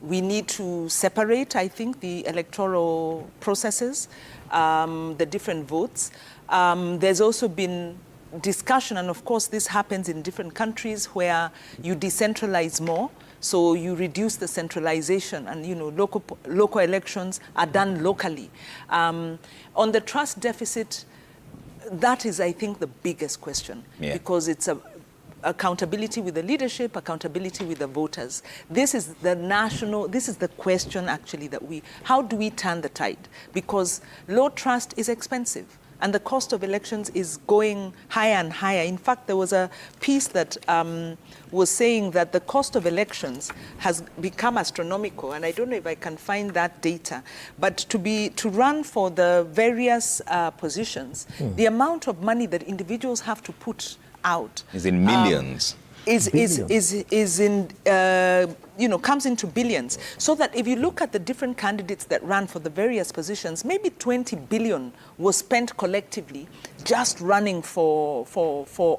We need to separate, I think, the electoral processes, the different votes. There's also been discussion, and of course this happens in different countries where you decentralize more. So you reduce the centralization, and local elections are done locally. On the trust deficit, that is, I think, the biggest question, because it's accountability with the leadership, accountability with the voters. This is the question actually how do we turn the tide? Because low trust is expensive. And the cost of elections is going higher and higher. In fact, there was a piece that was saying that the cost of elections has become astronomical, and I don't know if I can find that data. But to run for the various positions, the amount of money that individuals have to put out is in millions. Comes into billions. So that if you look at the different candidates that ran for the various positions, maybe 20 billion was spent collectively just running for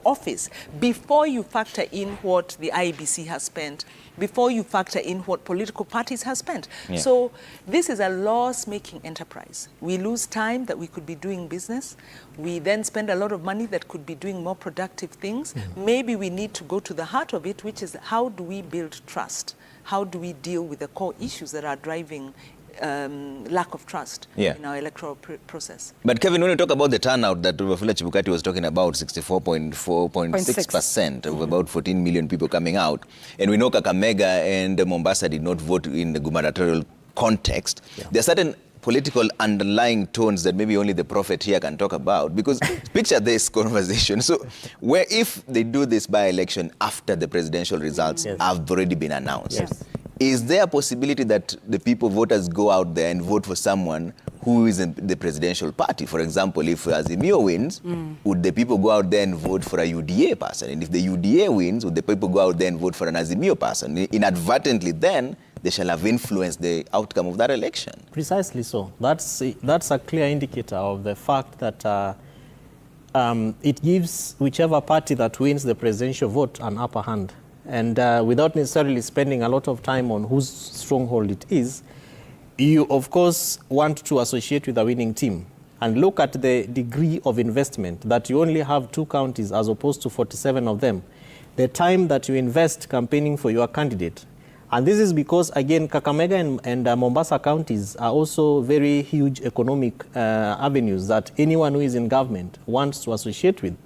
office, before you factor in what the IEBC has spent, before you factor in what political parties have spent. So this is a loss-making enterprise. We lose time that we could be doing business. We then spend a lot of money that could be doing more productive things. Maybe we need to go to the heart of it, which is how do we build trust? How do we deal with the core issues that are driving lack of trust in our electoral process? But Kevin, when you talk about the turnout that Wafula Chebukati was talking about, 64.6% of about 14 million people coming out, and we know Kakamega and Mombasa did not vote in the gubernatorial context, there are certain political underlying tones that maybe only the prophet here can talk about, because picture this conversation. So where if they do this by-election after the presidential results have already been announced, is there a possibility that the voters go out there and vote for someone who is in the presidential party? For example, if Azimio wins, would the people go out there and vote for a UDA person? And if the UDA wins, would the people go out there and vote for an Azimio person? Inadvertently then, they shall have influenced the outcome of that election. Precisely so. That's a clear indicator of the fact that it gives whichever party that wins the presidential vote an upper hand. And without necessarily spending a lot of time on whose stronghold it is, you of course want to associate with a winning team. and look at the degree of investment, that you only have 2 counties as opposed to 47 of them, the time that you invest campaigning for your candidate. And this is because, again, Kakamega and Mombasa counties are also very huge economic avenues that anyone who is in government wants to associate with.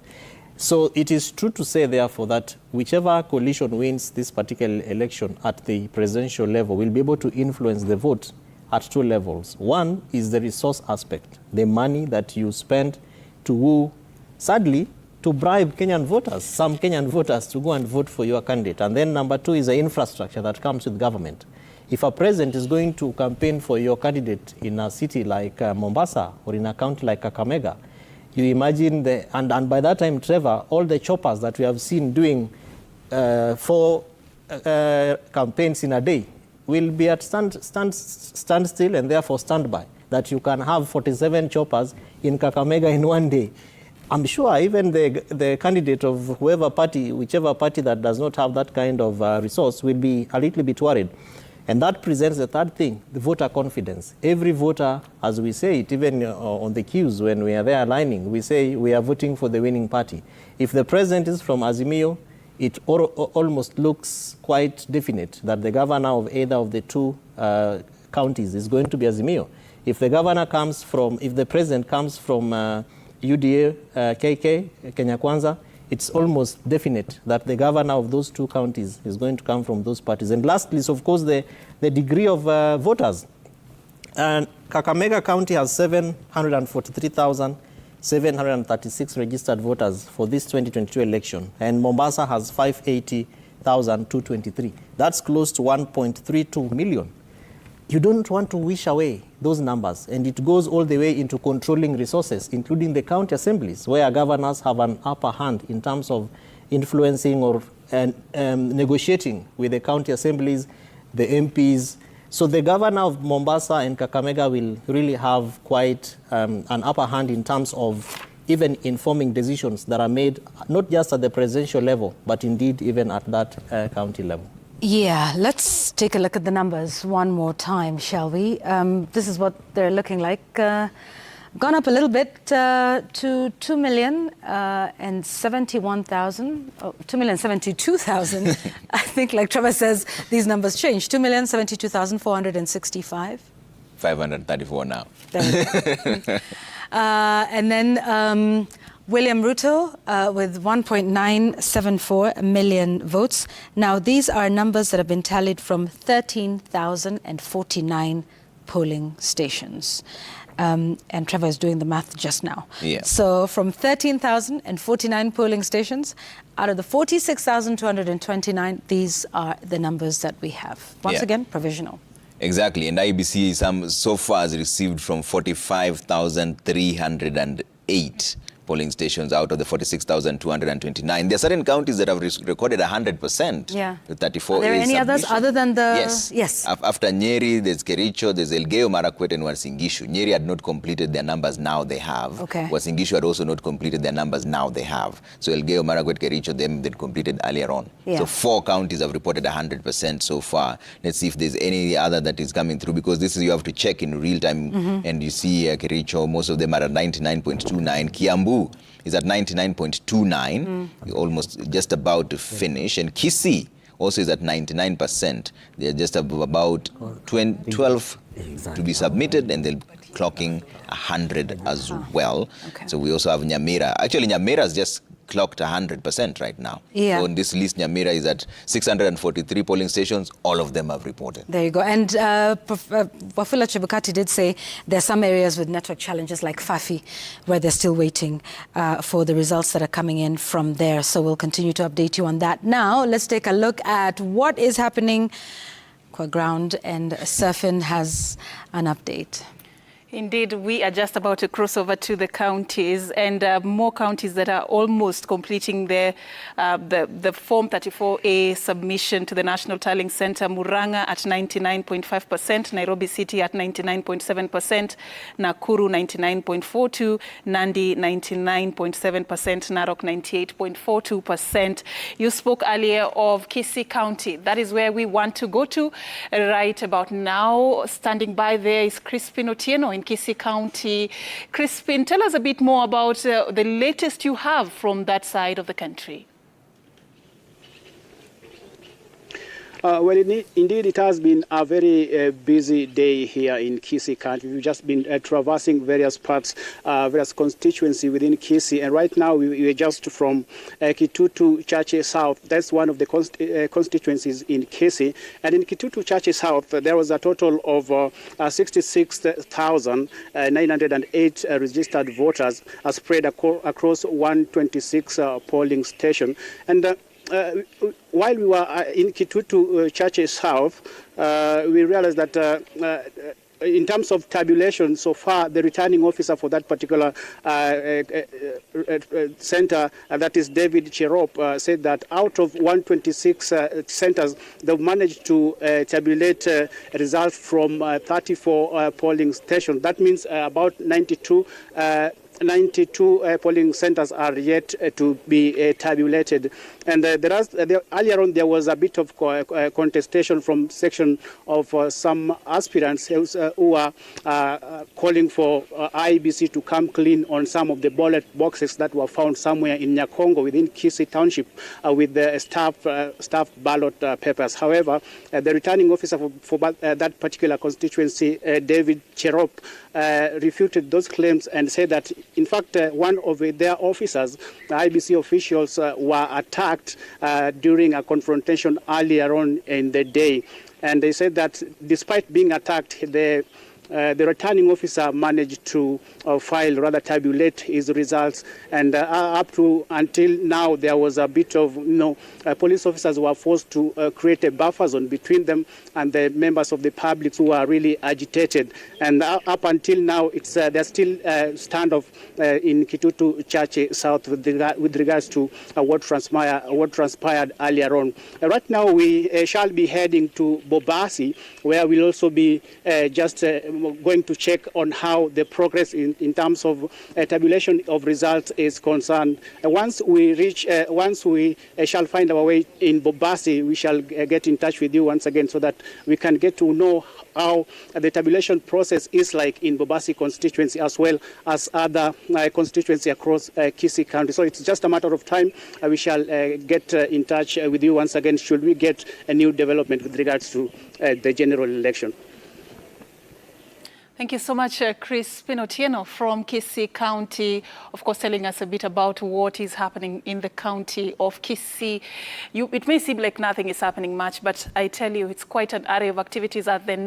So it is true to say, therefore, that whichever coalition wins this particular election at the presidential level will be able to influence the vote at 2 levels. One is the resource aspect, the money that you spend to woo, sadly, to bribe Kenyan voters, some Kenyan voters, to go and vote for your candidate. And then number 2 is the infrastructure that comes with government. If a president is going to campaign for your candidate in a city like Mombasa or in a county like Kakamega, you imagine and by that time, Trevor, all the choppers that we have seen doing 4 campaigns in a day will be at standstill and therefore standby, that you can have 47 choppers in Kakamega in one day. I'm sure even the candidate of whoever party, whichever party that does not have that kind of resource will be a little bit worried. And that presents the third thing, the voter confidence. Every voter, as we say it, even on the queues when we are there aligning, we say we are voting for the winning party. If the president is from Azimio, it almost looks quite definite that the governor of either of the 2 counties is going to be Azimio. If the president comes from UDA, KK, Kenya Kwanza, it's almost definite that the governor of those 2 counties is going to come from those parties. And lastly is, of course, the degree of voters. And Kakamega County has 743,736 registered voters for this 2022 election, and Mombasa has 580,223. That's close to 1.32 million. You don't want to wish away those numbers, and it goes all the way into controlling resources, including the county assemblies, where governors have an upper hand in terms of influencing or negotiating with the county assemblies, the MPs. So the governor of Mombasa and Kakamega will really have quite an upper hand in terms of even informing decisions that are made, not just at the presidential level, but indeed even at that county level. Yeah, let's take a look at the numbers one more time, shall we? This is what they're looking like. Gone up a little bit to 2,072,000. I think, like Trevor says, these numbers change. 2,072,465. 534 now. There we go. And then William Ruto with 1.974 million votes. Now, these are numbers that have been tallied from 13,049 polling stations. And Trevor is doing the math just now. Yeah. So from 13,049 polling stations, out of the 46,229, these are the numbers that we have. Once again, provisional. Exactly. And IBC so far has received from 45,308 polling stations out of the 46,229. There are certain counties that have recorded 100%. Yeah. The 34. Are there any others other than the... Yes. After Nyeri, there's Kericho, there's Elgeyo Marakwet and Uasin Gishu. Nyeri had not completed their numbers, now they have. Okay. Uasin Gishu had also not completed their numbers, now they have. So Elgeyo Marakwet, Kericho, them they completed earlier on. Yeah. So 4 counties have reported 100% so far. Let's see if there's any other that is coming through, because this is, you have to check in real time. And you see Kericho, most of them are at 99.29. Kiambu is at 99.29, almost just about to finish. And Kisii also is at 99%. They're just about 12 to be submitted, and they're clocking 100 as well. Okay. So we also have Nyamira. Actually, Nyamira has just clocked 100% right now. Yeah. So on this list, Nyamira is at 643 polling stations. All of them have reported. There you go. And Wafula Chebukati did say there are some areas with network challenges like Fafi, where they're still waiting for the results that are coming in from there. So we'll continue to update you on that. Now, let's take a look at what is happening on ground, and Surfin has an update. Indeed, we are just about to cross over to the counties, and more counties that are almost completing the Form 34A submission to the National Tallying Center. Murang'a at 99.5%, Nairobi City at 99.7%, Nakuru 99.42%, Nandi 99.7%, Narok 98.42%. You spoke earlier of Kisii County. That is where we want to go to right about now. Standing by there is Crispin Otieno in Kisii County. Crispin, tell us a bit more about the latest you have from that side of the country. Well, indeed, it has been a very busy day here in Kisii County. We've just been traversing various parts, various constituencies within Kisii, and right now we are just from Kitutu Chache South. That's one of the constituencies in Kisii. And in Kitutu Chache South, there was a total of 66,908 registered voters spread across 126 polling stations. And while we were in Kitutu Chache South, we realized that in terms of tabulation, so far, the returning officer for that particular center, that is David Cherop, said that out of 126 centers, they've managed to tabulate results from 34 polling stations. That means about 92 polling centers are yet to be tabulated. And earlier on, there was a bit of contestation from section of some aspirants who are calling for IBC to come clean on some of the ballot boxes that were found somewhere in Nyakongo within Kisii Township with the staff ballot papers. However, the returning officer for that particular constituency, David Cherop, refuted those claims and said that, in fact, one of their officers, the IBC officials, were attacked during a confrontation earlier on in the day. And they said that despite being attacked, the returning officer managed to tabulate his results, and up to until now there was a bit of police officers were forced to create a buffer zone between them and the members of the public who are really agitated. And up until now, there's still standoff in Kitutu Chache South with regards to what transpired earlier on. Right now we shall be heading to Bobasi, where we'll also be just going to check on how the progress in terms of tabulation of results is concerned. Once we shall find our way in Bobasi, we shall get in touch with you once again so that we can get to know how the tabulation process is like in Bobasi constituency as well as other constituencies across Kisii County. So it's just a matter of time. We shall get in touch with you once again should we get a new development with regards to the general election. Thank you so much, Crispin Otieno from Kisii County, of course, telling us a bit about what is happening in the county of Kisii. It may seem like nothing is happening much, but I tell you, it's quite an array of activities at the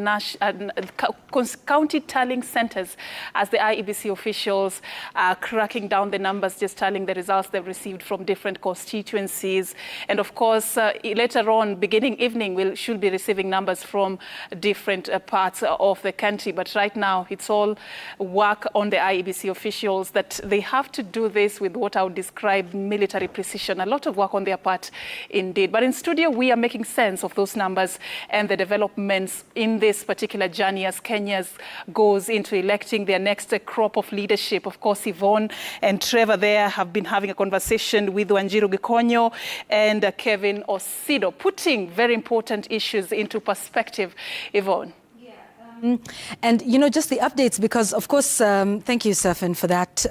county tallying centers as the IEBC officials are cracking down the numbers, just tallying the results they've received from different constituencies. And of course, later on, beginning evening, we should be receiving numbers from different parts of the country. But right now, it's all work on the IEBC officials that they have to do this with what I would describe military precision. A lot of work on their part indeed. But in studio, we are making sense of those numbers and the developments in this particular journey as Kenya goes into electing their next crop of leadership. Of course, Yvonne and Trevor there have been having a conversation with Wanjiru Gikonyo and Kevin Osido, putting very important issues into perspective. Yvonne. And, just the updates, because, of course, thank you, Safin, for that,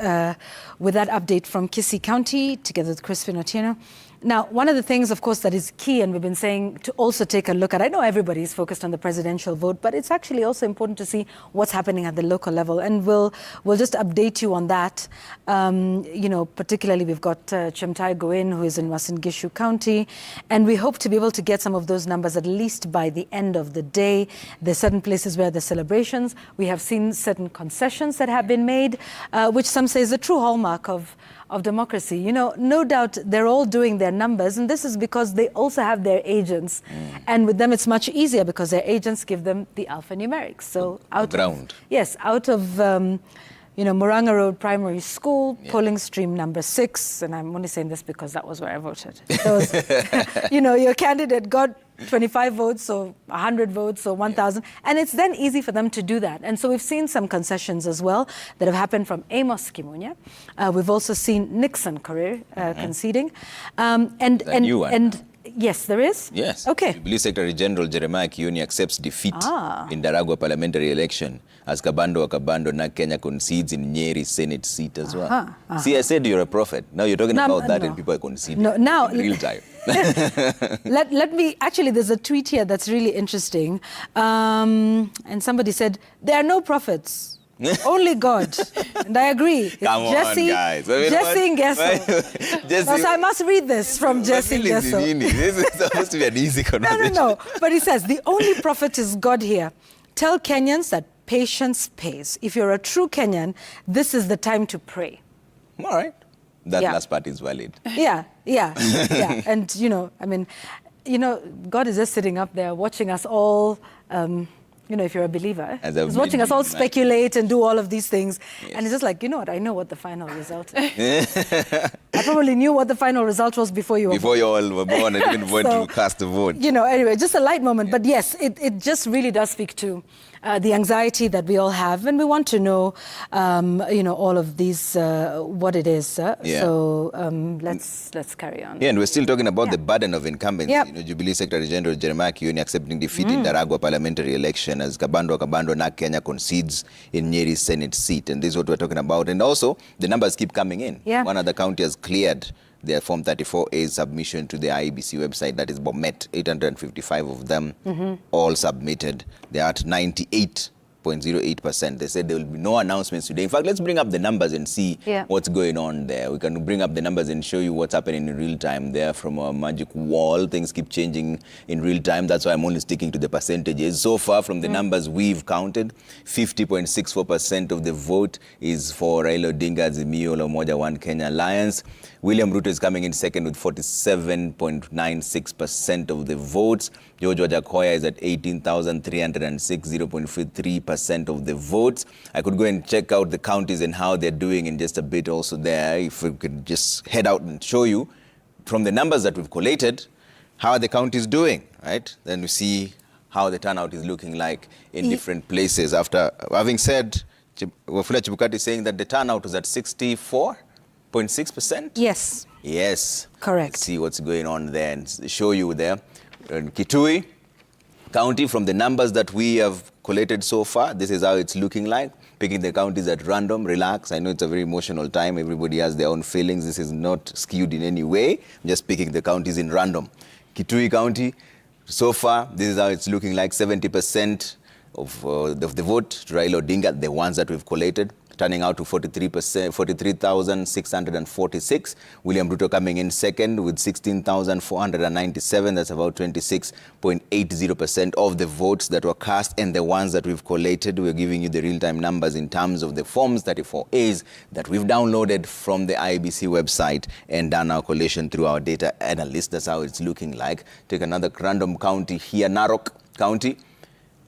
with that update from Kisii County, together with Crispin Otieno. Now, one of the things, of course, that is key, and we've been saying to also take a look at, I know everybody's focused on the presidential vote, but it's actually also important to see what's happening at the local level. And we'll just update you on that. Particularly we've got Chemtai Goin, who is in Uasin Gishu County, and we hope to be able to get some of those numbers at least by the end of the day. There's certain places where the celebrations, we have seen certain concessions that have been made, which some say is a true hallmark of democracy. No doubt they're all doing their numbers, and this is because they also have their agents. And with them, it's much easier because their agents give them the alphanumerics. So out of Muranga Road Primary School, polling stream number 6, and I'm only saying this because that was where I voted. Those, your candidate got 25 votes or 100 votes or 1,000, and it's then easy for them to do that. And so we've seen some concessions as well that have happened from Amos Kimunya. We've also seen Nixon Korir conceding. Yes, there is? Yes. Okay. Jubilee Secretary General Jeremiah Kioni accepts defeat in Daragwa parliamentary election as Kabando Wakabando na Kenya concedes in Nyeri Senate seat as well. See, I said you're a prophet. Now you're talking about that and people are conceding in real time. let me, actually, there's a tweet here that's really interesting. And somebody said, there are no prophets. Only God. And I agree. It's Come Jesse, on, guys. Jesse Ngeso. So I must read this from Jesse Ngeso. This is supposed to be an easy conversation. No. But he says, the only prophet is God here. Tell Kenyans that patience pays. If you're a true Kenyan, this is the time to pray. All right. That last part is valid. Yeah. And, God is just sitting up there watching us all, if you're a believer, he's watching us all speculate and do all of these things. Yes. And it's just like, you know what, I know what the final result is. I probably knew what the final result was before you were born. Before you all were born and even went to cast a vote. Anyway, just a light moment. But yes, it just really does speak to the anxiety that we all have, and we want to know, all of these, what it is. So let's carry on. Yeah, and we're still talking about the burden of incumbency. Yep. Jubilee Secretary General Jeremiah Kioni accepting defeat in Daragwa parliamentary election as Kabando na Kenya concedes in Nyeri Senate seat, and this is what we're talking about. And also, the numbers keep coming in. Yeah. One other county has cleared their Form 34A submission to the IBC website, that is Bomet. 855 of them all submitted. They are at 98.08%. They said there will be no announcements today. In fact, let's bring up the numbers and see what's going on there. We can bring up the numbers and show you what's happening in real time there from a magic wall. Things keep changing in real time. That's why I'm only sticking to the percentages. So far, from the numbers we've counted, 50.64% of the vote is for Raila Odinga Azimio la Umoja One Kenya Alliance. William Ruto is coming in second with 47.96% of the votes. George Wajakoya is at 18,306, 0.53% of the votes. I could go and check out the counties and how they're doing in just a bit also there. If we could just head out and show you from the numbers that we've collated, how are the counties doing, right? Then we see how the turnout is looking like in different places. After having said, Wafula Chebukati is saying that the turnout was at 64.6%? Yes. Yes. Correct. Let's see what's going on there and show you there. In Kitui County, from the numbers that we have collated so far, this is how it's looking like. Picking the counties at random, relax. I know it's a very emotional time. Everybody has their own feelings. This is not skewed in any way. I'm just picking the counties in random. Kitui County, so far, this is how it's looking like. 70% of the vote to Raila Odinga, the ones that we've collated, turning out to 43,646. William Ruto coming in second with 16,497. That's about 26.80% of the votes that were cast. And the ones that we've collated, we're giving you the real-time numbers in terms of the Forms 34As that we've downloaded from the IBC website and done our collation through our data analyst. That's how it's looking like. Take another random county here, Narok County.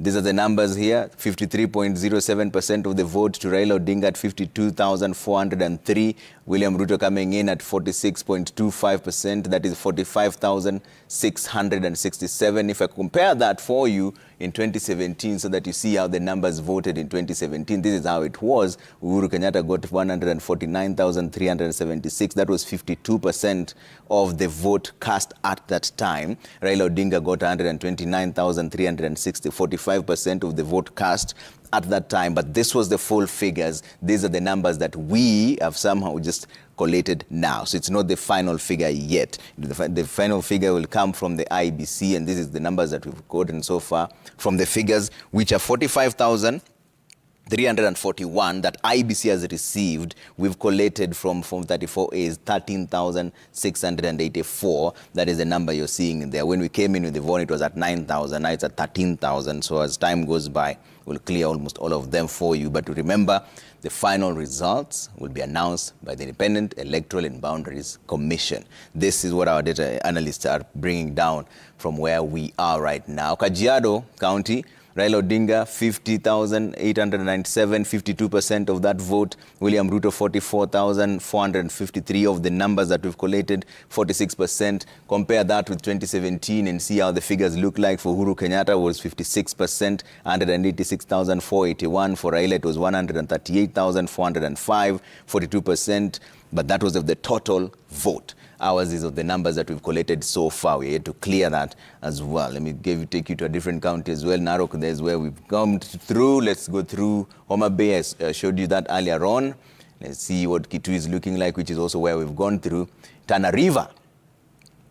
These are the numbers here. 53.07% of the vote to Raila Odinga at 52,403. William Ruto coming in at 46.25%. That is 45,667. If I compare that for you in 2017 so that you see how the numbers voted in 2017, this is how it was. Uhuru Kenyatta got 149,376. That was 52% of the vote cast at that time. Raila Odinga got 129,360, 45% of the vote cast at that time. But this was the full figures. These are the numbers that we have somehow just collated now. So it's not the final figure yet. The final figure will come from the IBC, and this is the numbers that we've gotten so far from the figures, which are 45,341 that IBC has received. We've collated from Form 34A 13,684. That is the number you're seeing there. When we came in with the vote, it was at 9,000. Now it's at 13,000. So as time goes by, we'll clear almost all of them for you. But remember, the final results will be announced by the Independent Electoral and Boundaries Commission. This is what our data analysts are bringing down from where we are right now. Kajiado County, Raila Odinga, 50,897, 52% of that vote. William Ruto, 44,453 of the numbers that we've collated, 46%. Compare that with 2017 and see how the figures look like. For Uhuru Kenyatta was 56%, 186,481. For Raila, it was 138,405, 42%. but that was of the total vote. Ours is of the numbers that we've collected so far. We had to clear that as well. Let me take you to a different county as well. Narok, there's where we've come through. Let's go through Homa Bay. I showed you that earlier on. Let's see what Kitui is looking like, which is also where we've gone through. Tana River.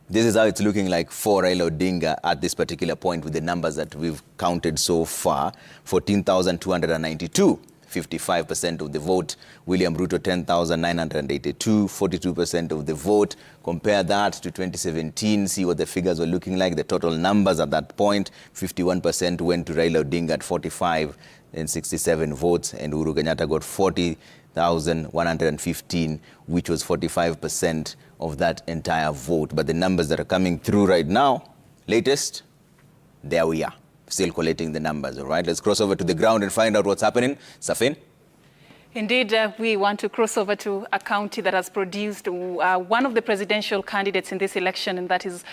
This is how it's looking like for Raila Odinga at this particular point with the numbers that we've counted so far. 14,292. 55% of the vote. William Ruto, 10,982, 42% of the vote. Compare that to 2017, see what the figures were looking like. The total numbers at that point, 51% went to Raila Odinga at 45 and 67 votes, and Uhuru Kenyatta got 40,115, which was 45% of that entire vote. But the numbers that are coming through right now, latest, there we are. Still collating the numbers, all right? Let's cross over to the ground and find out what's happening. Safin? Indeed, we want to cross over to a county that has produced one of the presidential candidates in this election, and that is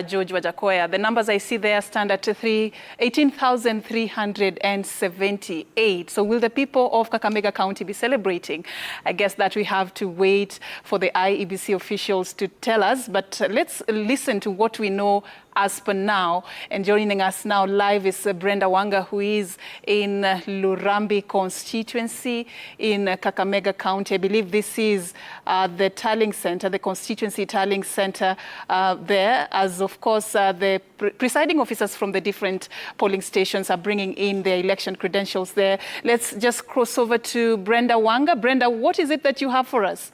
George Wajakoya. The numbers I see there stand at 18,378. So will the people of Kakamega County be celebrating? I guess that we have to wait for the IEBC officials to tell us, but let's listen to what we know as per now. And joining us now live is Brenda Wanga, who is in Lurambi constituency in Kakamega County. I believe this is the tallying center, the constituency tallying center there, as of course the presiding officers from the different polling stations are bringing in their election credentials there. Let's just cross over to Brenda Wanga. Brenda, what is it that you have for us?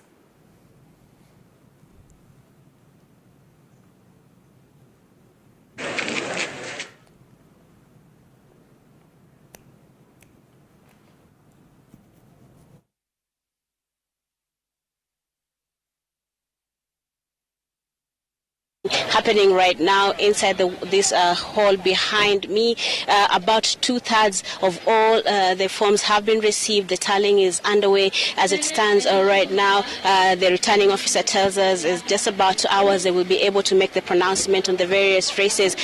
Happening right now inside this hall behind me. About 2/3 of all the forms have been received. The tallying is underway as it stands right now. The returning officer tells us in just about 2 hours they will be able to make the pronouncement on the various races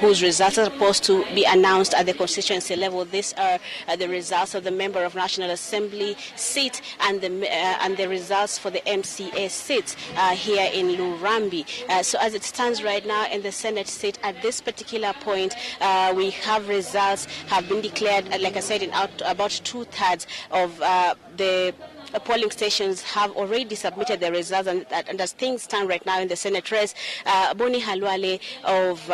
whose results are supposed to be announced at the constituency level. These are the results of the Member of National Assembly seat and the results for the MCA seats here in Lurambi. So as it stands right now in the Senate seat at this particular point, we have results have been declared, like I said, in about 2/3 of the polling stations have already submitted their results, and as things stand right now in the Senate race, Boni Halwale of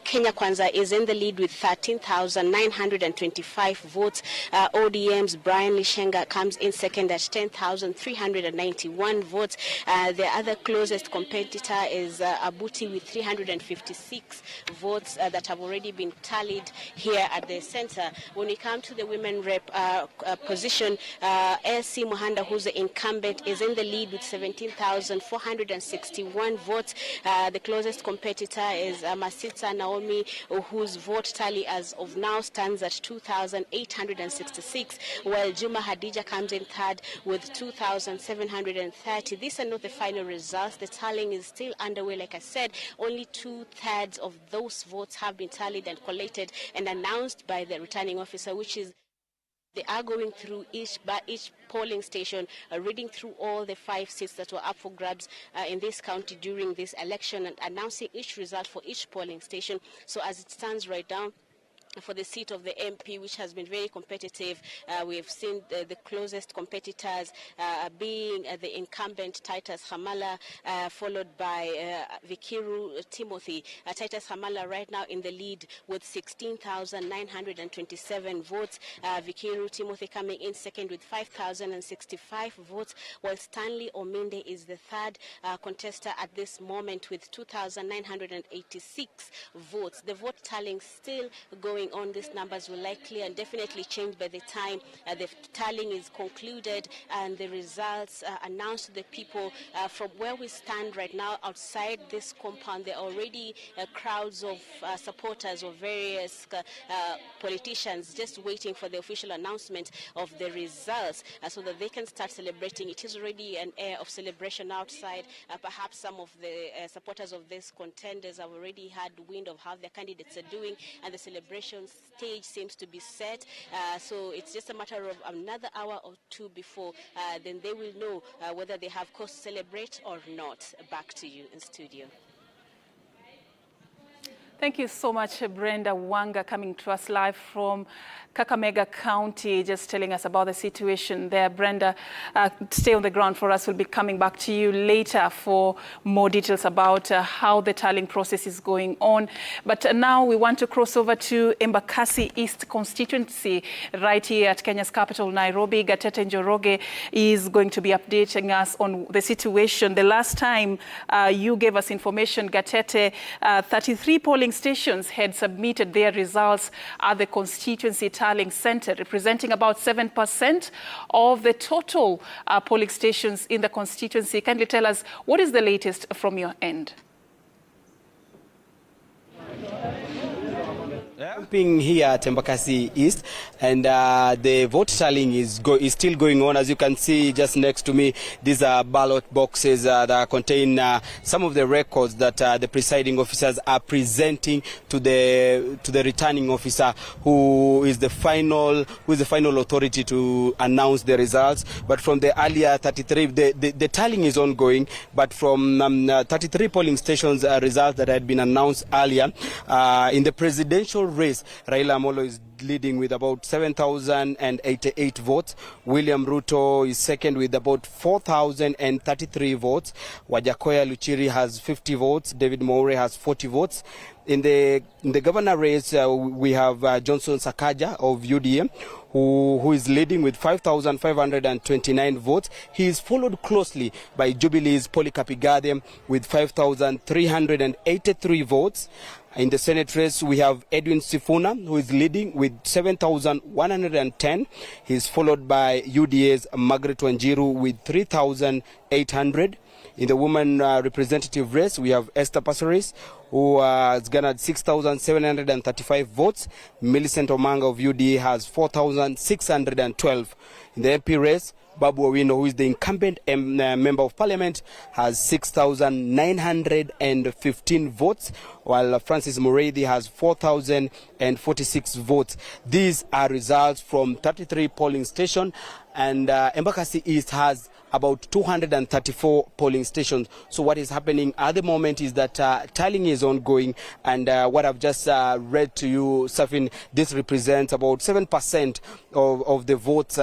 Kenya Kwanza is in the lead with 13,925 votes. ODM's Brian Lishenga comes in second at 10,391 votes. The other closest competitor is Abuti with 356 votes that have already been tallied here at the center. When we come to the women rep position, LC Muhammad, who's the incumbent, is in the lead with 17,461 votes. The closest competitor is Masita Naomi, whose vote tally as of now stands at 2,866, while Juma Hadija comes in third with 2,730. These are not the final results. The tallying is still underway. Like I said, only 2/3 of those votes have been tallied and collated and announced by the returning officer, which is they are going through each polling station, reading through all the 5 seats that were up for grabs in this county during this election and announcing each result for each polling station. So as it stands right now, for the seat of the MP, which has been very competitive, we have seen the closest competitors being the incumbent Titus Hamala, followed by Vikiru Timothy. Titus Hamala right now in the lead with 16,927 votes. Vikiru Timothy coming in second with 5,065 votes, while Stanley Ominde is the third contestant at this moment with 2,986 votes. The vote tallying still going on. These numbers will likely and definitely change by the time the tallying is concluded and the results announced to the people. From where we stand right now outside this compound, there are already crowds of supporters of various politicians just waiting for the official announcement of the results so that they can start celebrating. It is already an air of celebration outside. Perhaps some of the supporters of these contenders have already had wind of how their candidates are doing, and the celebration tabulation stage seems to be set. So it's just a matter of another hour or two before then they will know whether they have cause to celebrate or not. Back to you in studio. Thank you so much, Brenda Wanga, coming to us live from Kakamega County, just telling us about the situation there. Brenda, stay on the ground for us. We'll be coming back to you later for more details about how the tallying process is going on. But now we want to cross over to Embakasi East constituency right here at Kenya's capital, Nairobi. Gatete Njoroge is going to be updating us on the situation. The last time you gave us information, Gatete, 33 polling stations had submitted their results at the constituency tallying center, representing about 7% of the total polling stations in the constituency. Kindly tell us, what is the latest from your end? Camping here at Embakasi East, and the vote tallying is still going on. As you can see just next to me, these are ballot boxes that contain some of the records that the presiding officers are presenting to the returning officer, who is the final authority to announce the results. But from the earlier 33, the tallying is ongoing. But from 33 polling stations results that had been announced earlier in the presidential race, Raila Amolo is leading with about 7,088 votes. William Ruto is second with about 4,033 votes. Wajakoya Luchiri has 50 votes. David Moure has 40 votes. In the governor race, we have Johnson Sakaja of UDA, who is leading with 5,529 votes. He is followed closely by Jubilee's Polycarp Igathe with 5,383 votes. In the Senate race, we have Edwin Sifuna, who is leading with 7,110. He is followed by UDA's Margaret Wanjiru with 3,800. In the woman representative race, we have Esther Passaris, who has garnered 6,735 votes. Millicent Omanga of UDA has 4,612. In the MP race, Babu Owino, who is the incumbent member of parliament, has 6,915 votes, while Francis Mureithi has 4,046 votes. These are results from 33 polling stations, and Embakasi East has about 234 polling stations. So what is happening at the moment is that tallying is ongoing, and what I've just read to you, Safin, this represents about 7% of the votes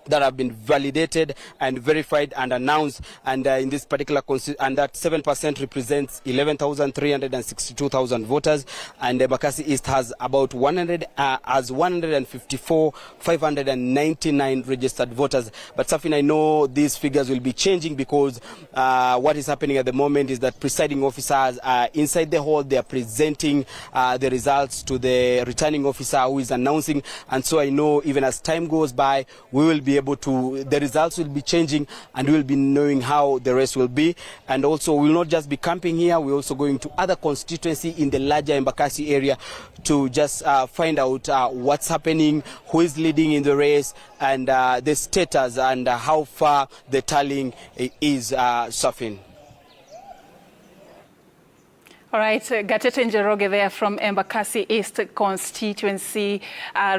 that have been validated and verified and announced, and in this particular and that 7% represents 11,362,000 voters, and Embakasi East has about 154,599 registered voters. But Safin, I know these figures will be changing, because what is happening at the moment is that presiding officers are inside the hall. They are presenting the results to the returning officer, who is announcing, and so I know even as time goes by, we will be able to, the results will be changing, and we will be knowing how the rest will be. And also, we will not just be camping here, we're also going to other constituency in the larger Embakasi area to just find out what's happening, who is leading in the race, and the status, and how far the tallying is suffering. All right, Gatete Njoroge there from Embakasi East constituency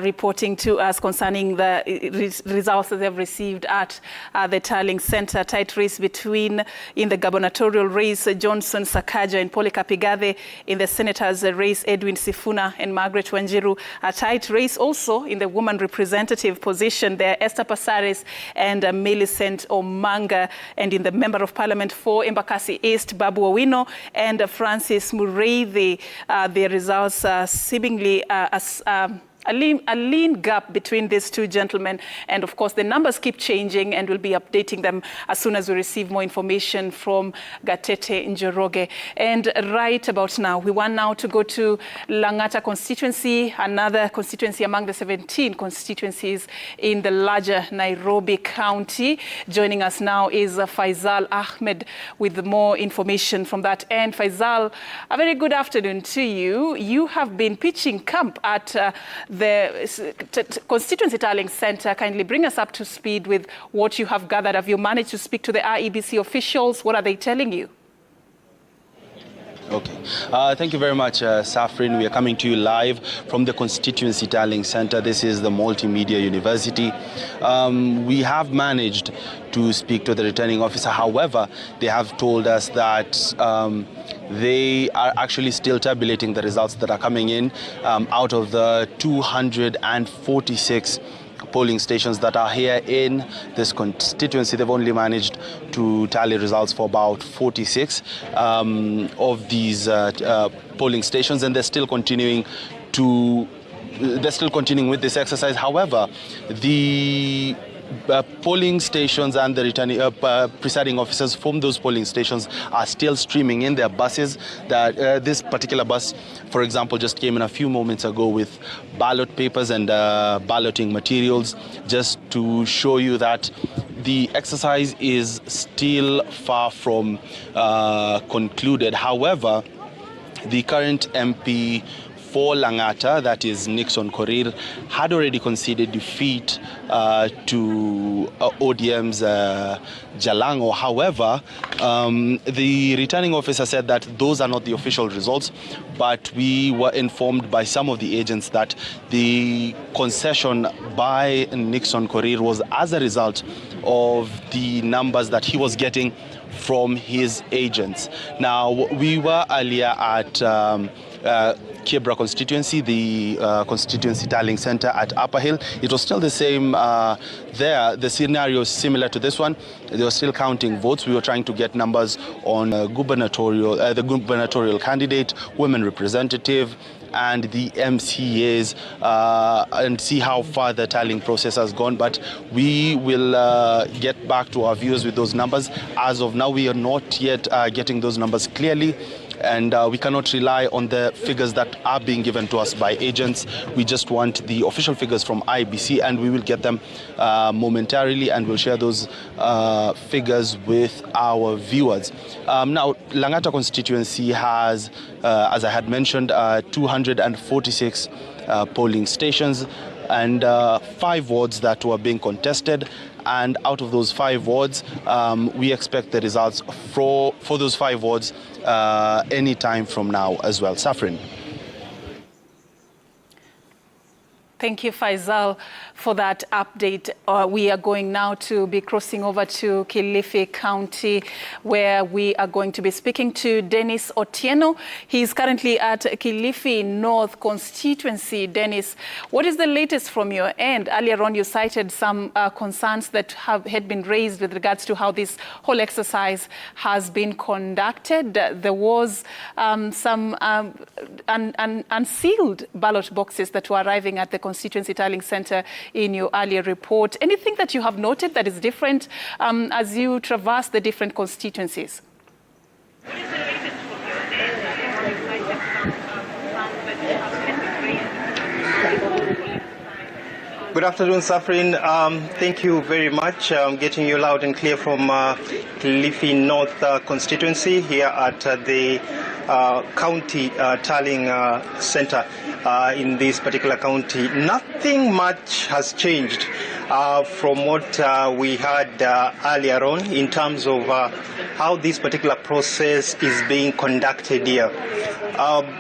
reporting to us concerning the results that they've received at the tallying center. Tight race between, in the gubernatorial race, Johnson Sakaja and Polycarp Igathe. In the senator's race, Edwin Sifuna and Margaret Wanjiru. A tight race also in the woman representative position there, Esther Passaris and Millicent Omanga. And in the member of parliament for Embakasi East, Babu Owino and Francis Mureithi, their results seemingly as a lean gap between these two gentlemen. And of course, the numbers keep changing, and we'll be updating them as soon as we receive more information from Gatete Njoroge. And right about now, we want now to go to Langata constituency, another constituency among the 17 constituencies in the larger Nairobi County. Joining us now is Faisal Ahmed with more information from that end. Faisal, a very good afternoon to you. You have been pitching camp at the constituency tallying center. Kindly bring us up to speed with what you have gathered. Have you managed to speak to the IEBC officials? What are they telling you? Okay. Thank you very much, Safrin. We are coming to you live from the Constituency Tallying Center. This is the Multimedia University. We have managed to speak to the returning officer. However, they have told us that they are actually still tabulating the results that are coming in out of the 246 polling stations that are here in this constituency. They've only managed to tally results for about 46 of these polling stations, and they're still continuing with this exercise. However, the polling stations and the returning presiding officers from those polling stations are still streaming in their buses. That this particular bus, for example, just came in a few moments ago with ballot papers and balloting materials, just to show you that the exercise is still far from concluded. However, the current MP for Langata, that is Nixon Korir, had already conceded defeat to ODM's Jalango. However, the returning officer said that those are not the official results, but we were informed by some of the agents that the concession by Nixon Korir was as a result of the numbers that he was getting from his agents. Now, we were earlier at Kibra constituency, the constituency tallying center at Upper Hill. It was still the same there. The scenario is similar to this one. They were still counting votes. We were trying to get numbers on the gubernatorial candidate, women representative, and the MCAs, and see how far the tallying process has gone. But we will get back to our viewers with those numbers. As of now, we are not yet getting those numbers clearly, and we cannot rely on the figures that are being given to us by agents. We just want the official figures from IBC, and we will get them momentarily, and we'll share those figures with our viewers. Now, Langata constituency has, as I had mentioned, 246 polling stations and 5 wards that were being contested. And out of those 5 wards, we expect the results for those 5 wards any time from now as well. Safrin. Thank you, Faisal, for that update. We are going now to be crossing over to Kilifi County, where we are going to be speaking to Dennis Otieno. He's currently at Kilifi North constituency. Dennis, what is the latest from your end? Earlier on, you cited some concerns that had been raised with regards to how this whole exercise has been conducted. There was some unsealed ballot boxes that were arriving at the Constituency Tallying Center in your earlier report. Anything that you have noted that is different as you traverse the different constituencies? Good afternoon, Safrin. Thank you very much. I'm getting you loud and clear from Kilifi North constituency here at the county tallying center in this particular county. Nothing much has changed from what we had earlier on in terms of how this particular process is being conducted here.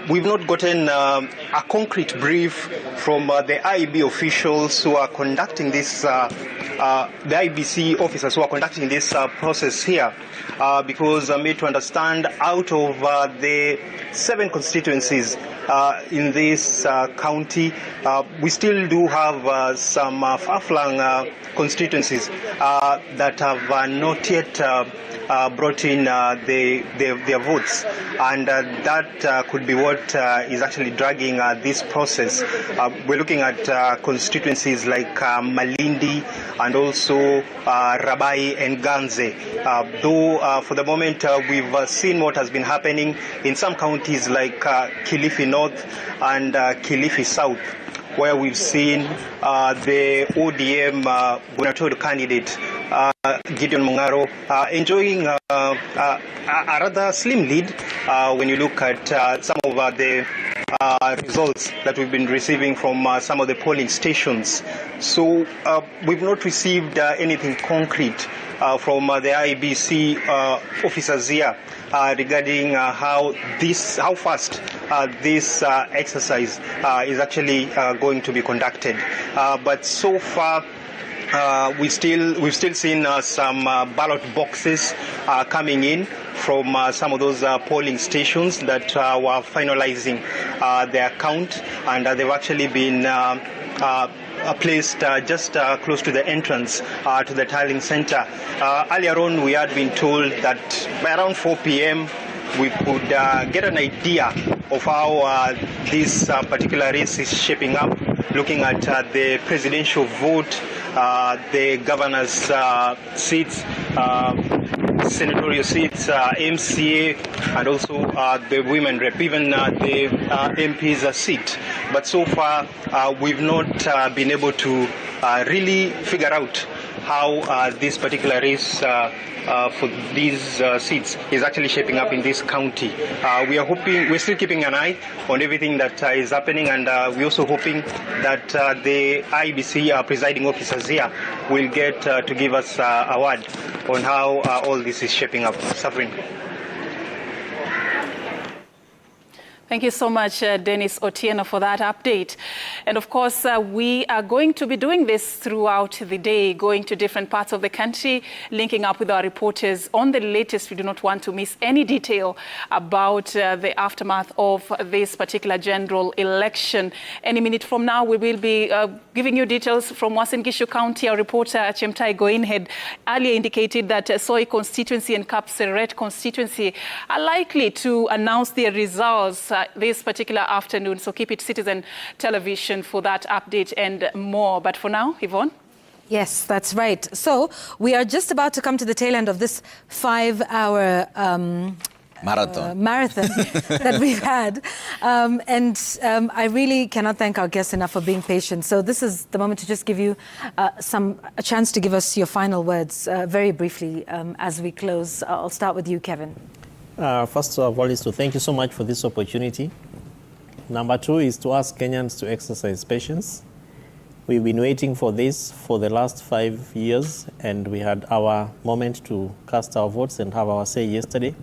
We've not gotten a concrete brief from the IEB officials who are conducting this, the IBC officers who are conducting this process here, because I'm made to understand out of the 7 constituencies in this county, we still do have some far-flung constituencies that have not yet brought in their votes, and that could be what is actually dragging this process. We're looking at constituencies like Malindi and also Rabai and Ganze. Though for the moment we've seen what has been happening in some counties like Kilifi North and Kilifi South, where we've seen the ODM gubernatorial candidate Gideon Mungaro enjoying a rather slim lead when you look at some of the results that we've been receiving from some of the polling stations. So we've not received anything concrete from the IBC officers here regarding how fast this exercise is actually going to be conducted. But so far, we've still seen some ballot boxes coming in from some of those polling stations that were finalizing their count, and they've actually been placed just close to the entrance to the tallying center. Earlier on, we had been told that by around 4 p.m. we could get an idea of how this particular race is shaping up, looking at the presidential vote, the governor's seats, senatorial seats, MCA, and also the women rep, even the MP's seat. But so far, we've not been able to really figure out how this particular race for these seats is actually shaping up in this county. We're still keeping an eye on everything that is happening, and we're also hoping that the IBC presiding officers here will get to give us a word on how all this is shaping up. Suffering. Thank you so much, Dennis Otieno, for that update. And of course, we are going to be doing this throughout the day, going to different parts of the country, linking up with our reporters on the latest. We do not want to miss any detail about the aftermath of this particular general election. Any minute from now, we will be giving you details from Uasin Gishu County. Our reporter, Chemtai Goin, had earlier indicated that Soi constituency and Kapseret constituency are likely to announce their results this particular afternoon. So keep it Citizen Television for that update and more. But for now, Yvonne? Yes, that's right. So we are just about to come to the tail end of this 5-hour marathon that we've had. I really cannot thank our guests enough for being patient. So this is the moment to just give you a chance to give us your final words very briefly as we close. I'll start with you, Kevin. First of all is to thank you so much for this opportunity. Number two is to ask Kenyans to exercise patience. We've been waiting for this for the last 5 years, and we had our moment to cast our votes and have our say yesterday.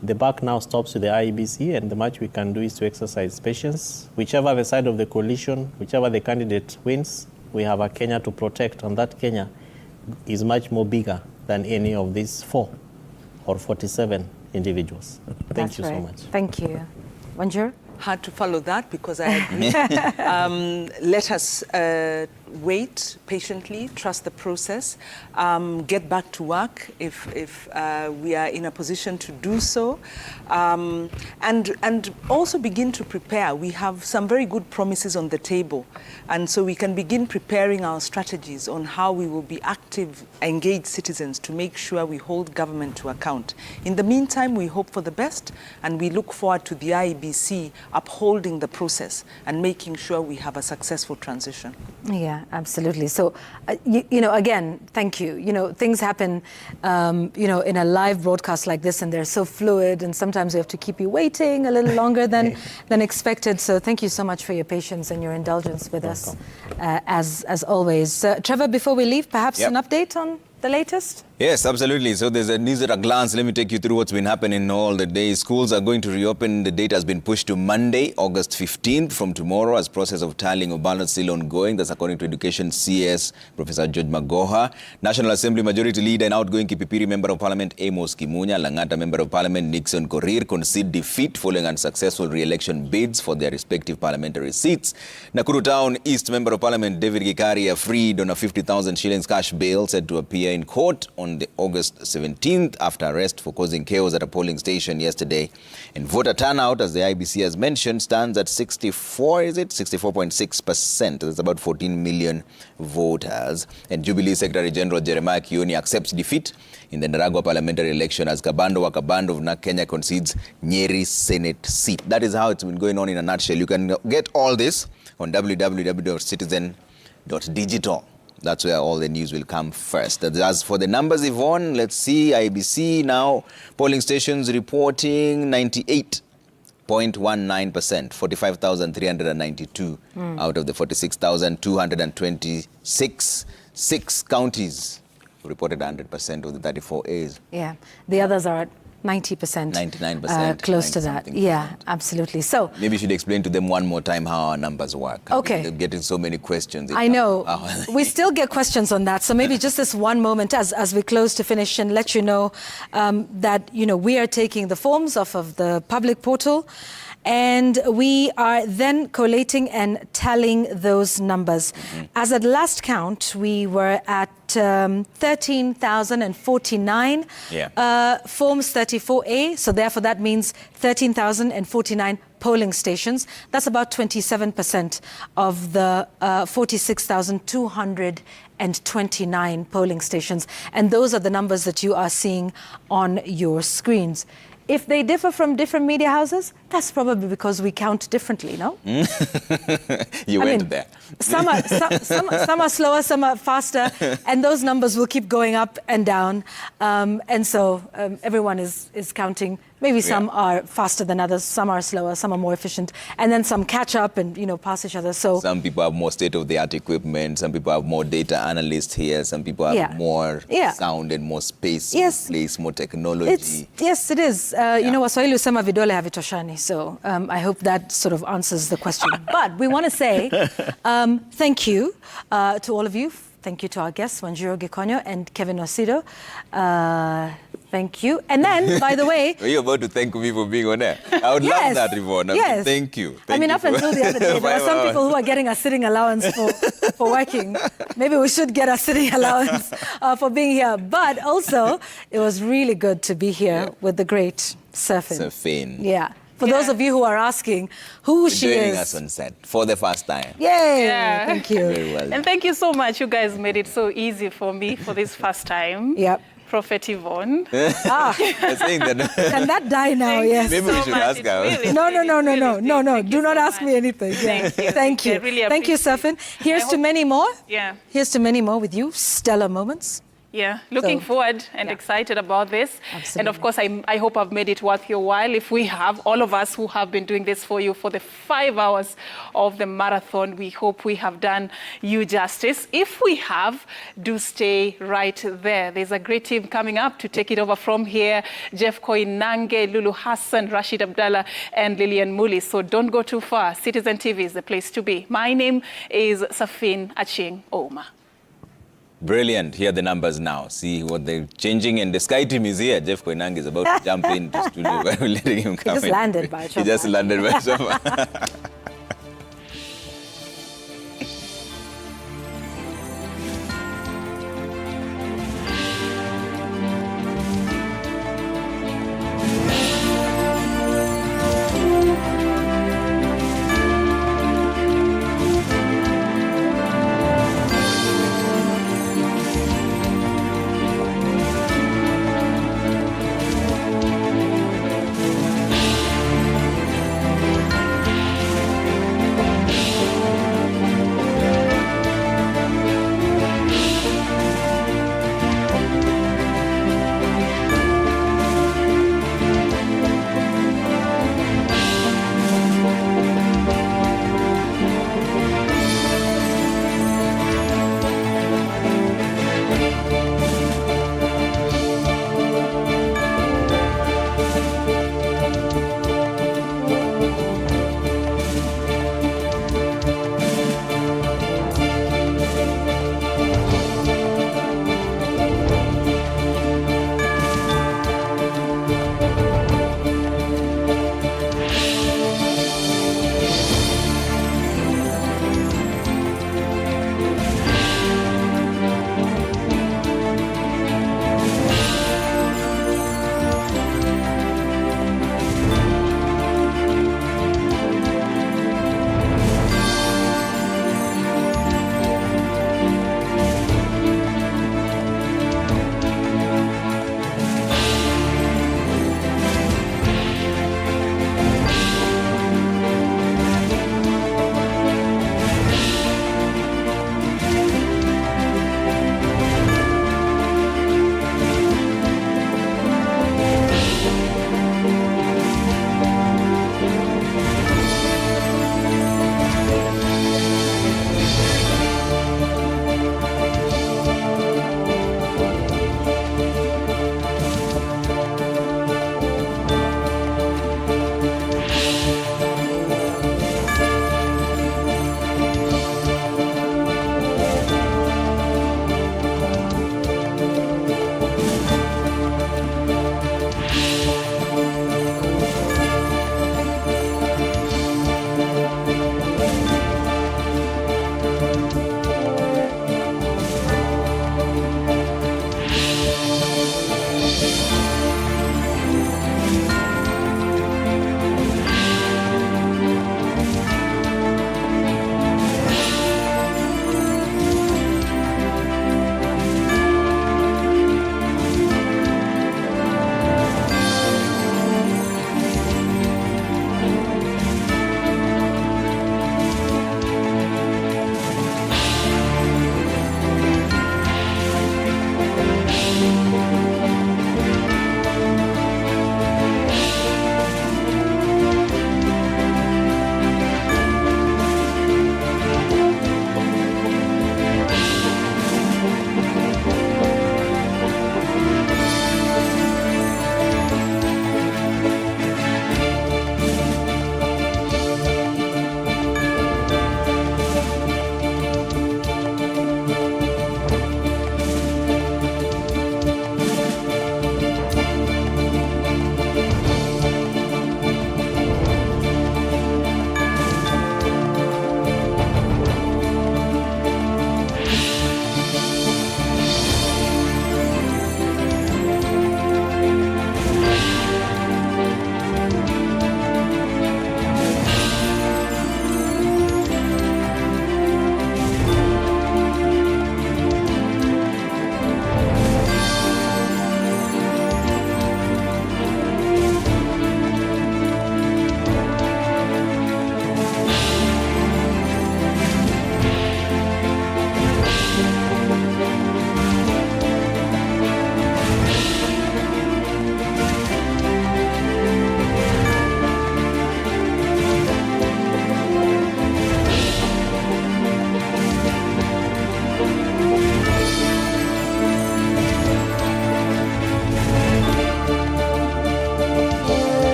The buck now stops with the IEBC, and the much we can do is to exercise patience. Whichever the side of the coalition, whichever the candidate wins, we have a Kenya to protect, and that Kenya is much more bigger than any of these 4 or 47 individuals. Thank you so much. Thank you. Wanjiro? Hard to follow that because I agree. Let us wait patiently, trust the process, get back to work if we are in a position to do so, and also begin to prepare. We have some very good promises on the table, and so we can begin preparing our strategies on how we will be active, engaged citizens to make sure we hold government to account. In the meantime, we hope for the best, and we look forward to the IEBC upholding the process and making sure we have a successful transition. Yeah, absolutely. So, again, thank you. Things happen, in a live broadcast like this, and they're so fluid, and sometimes we have to keep you waiting a little longer than expected. So thank you so much for your patience and your indulgence with us, as always. Trevor, before we leave, perhaps an update on the latest? Yes, absolutely. So there's a news at a glance. Let me take you through what's been happening all the day. Schools are going to reopen. The date has been pushed to Monday, August 15th from tomorrow, as process of tallying of ballots still ongoing. That's according to Education CS Professor George Magoha. National Assembly Majority Leader and outgoing Kipipiri Member of Parliament Amos Kimunya, Langata Member of Parliament Nixon Korir concede defeat following unsuccessful re-election bids for their respective parliamentary seats. Nakuru Town East Member of Parliament David Gikaria freed on a 50,000 shillings cash bail, said to appear in court on the August 17th after arrest for causing chaos at a polling station yesterday. And voter turnout, as the IBC has mentioned, stands at 64.6%. That's about 14 million voters. And Jubilee Secretary General Jeremiah Kioni accepts defeat in the Naragwa parliamentary election as Kabando Wakabando of NARC Kenya concedes Nyeri Senate seat. That is how it's been going on in a nutshell. You can get all this on www.citizen.digital. That's where all the news will come first. As for the numbers, Yvonne, let's see. IBC now, polling stations reporting 98.19%, 45,392 out of the 46,226. 6 counties reported 100% of the 34 A's. Yeah, the others are at 90%. 99%. Close to that. Yeah, absolutely. So maybe you should explain to them one more time how our numbers work. Okay. They're getting so many questions. I know. We still get questions on that. So maybe just this one moment as we close to finish and let you know that, we are taking the forms off of the public portal. And we are then collating and tallying those numbers. As at last count, we were at 13,049 forms 34A. So therefore, that means 13,049 polling stations. That's about 27% of the 46,229 polling stations. And those are the numbers that you are seeing on your screens. If they differ from different media houses, that's probably because we count differently, no? You went there. Some are slower, some are faster, and those numbers will keep going up and down. And so everyone is counting. Maybe some are faster than others, some are slower, some are more efficient, and then some catch up and pass each other. So some people have more state-of-the-art equipment, some people have more data analysts here, some people have more sound and more space, place, more technology. Yes, it is. Waswahili husema vidole havitoshani. So I hope that sort of answers the question. But we want to say thank you to all of you. Thank you to our guests, Wanjiro Gikonyo and Kevin Osido. Thank you. And then, by the way... Were you about to thank me for being on air? I would love that, Yvonne. Yes. Thank you. Up until the other day, there are some people who are getting a sitting allowance for working. Maybe we should get a sitting allowance for being here. But also, it was really good to be here with the great Surfin. Surfin. Yeah. For those of you who are asking who she is. Joining us on set for the first time. Yay! Yeah. Thank you. Very well. And thank you so much. You guys made it so easy for me for this first time. Yep. Prophet Yvonne. Can that die now? Yes. Maybe we should ask her. Really, No. Do not ask me anything. Yeah. Thank you. Really Thank you, Surfin. Here's to many more. Yeah. Here's to many more with you. Stellar moments. Yeah, looking forward and excited about this. Absolutely. And of course, I hope I've made it worth your while. If we have, all of us who have been doing this for you for the 5 hours of the marathon, we hope we have done you justice. If we have, do stay right there. There's a great team coming up to take it over from here. Jeff Koinange, Lulu Hassan, Rashid Abdallah, and Lillian Muli. So don't go too far. Citizen TV is the place to be. My name is Safin Aching Oma. Brilliant. Here are the numbers now. See what they're changing. And the Sky team is here. Jeff Koinange is about to jump into studio. We're letting him come in. He just landed by He just landed by Choma.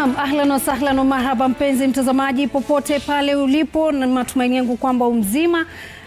Naam, ahlan wa sahlan wa marhaba mpenzi mtazamaji popote pale ulipo, na matumaini yangu kwamba umzima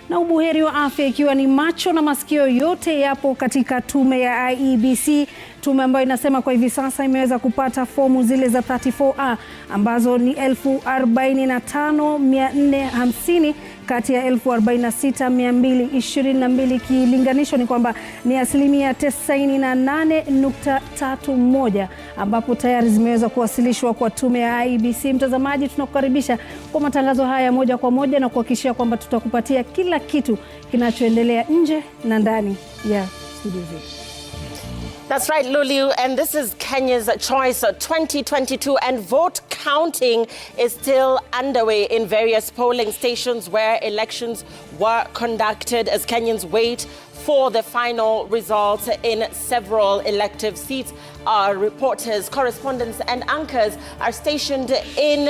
na ubuheri wa afya, ikiwa ni macho na masikio yote yapo katika tume ya IEBC, tume ambayo inasema kwa hivi sasa imeweza kupata fomu zile za 34A ambazo ni 45,450 kati ya 46,222. Kilinganisho ni kwamba ni 98.31, ambapo tayari zimeweza kuwasilishwa kwa tume ya IEBC. Mtazamaji, tunakukaribisha kwa matangazo haya moja kwa moja na kuhakikisha kwamba tutakupatia kila kitu kinachoendelea nje na ndani ya studio zetu. That's right, Lulu, and this is Kenya's Choice 2022, and vote counting is still underway in various polling stations where elections were conducted as Kenyans wait for the final results in several elective seats. Our reporters, correspondents and anchors are stationed in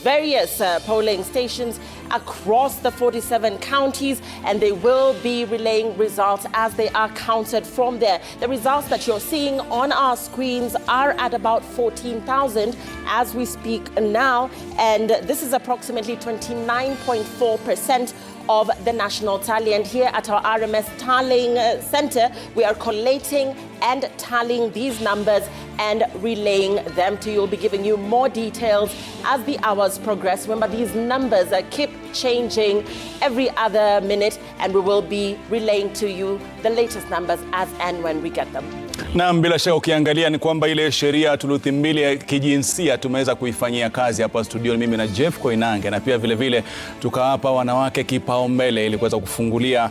various polling stations across the 47 counties, and they will be relaying results as they are counted from there. The results that you're seeing on our screens are at about 14,000 as we speak now, and this is approximately 29.4% of the national tally. And here at our RMS Tallying Center, we are collating and tallying these numbers and relaying them to you. We'll be giving you more details as the hours progress. Remember, these numbers keep changing every other minute, and we will be relaying to you the latest numbers as and when we get them. Naam, bila shaka ukiangalia ni kwamba ile sheria thuluthi mbili ya kijinsia tumeweza kuifanyia kazi hapa studio, mimi na Jeff Koinange, na pia vile vile tukawapa wanawake kipaumbele ili kuweza kufungulia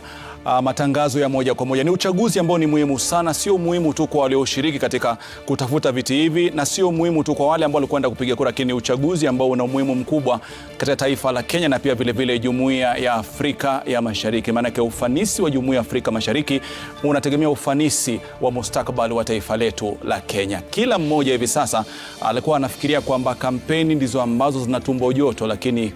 matangazo ya moja kwa moja. Ni uchaguzi ambao ni muhimu sana, sio muhimu tu kwa wale walioshiriki katika kutafuta viti hivi, na sio muhimu tu kwa wale ambao walikwenda kupiga kura, lakini uchaguzi ambao una umuhimu mkubwa katika taifa la Kenya na pia vile vile Jumuiya ya Afrika ya Mashariki. Maana yake ufanisi wa Jumuiya ya Afrika Mashariki unategemea ufanisi wa mustakabali wa taifa letu la Kenya. Kila mmoja hivi sasa alikuwa anafikiria kwamba kampeni ndizo ambazo zinatumbo joto, lakini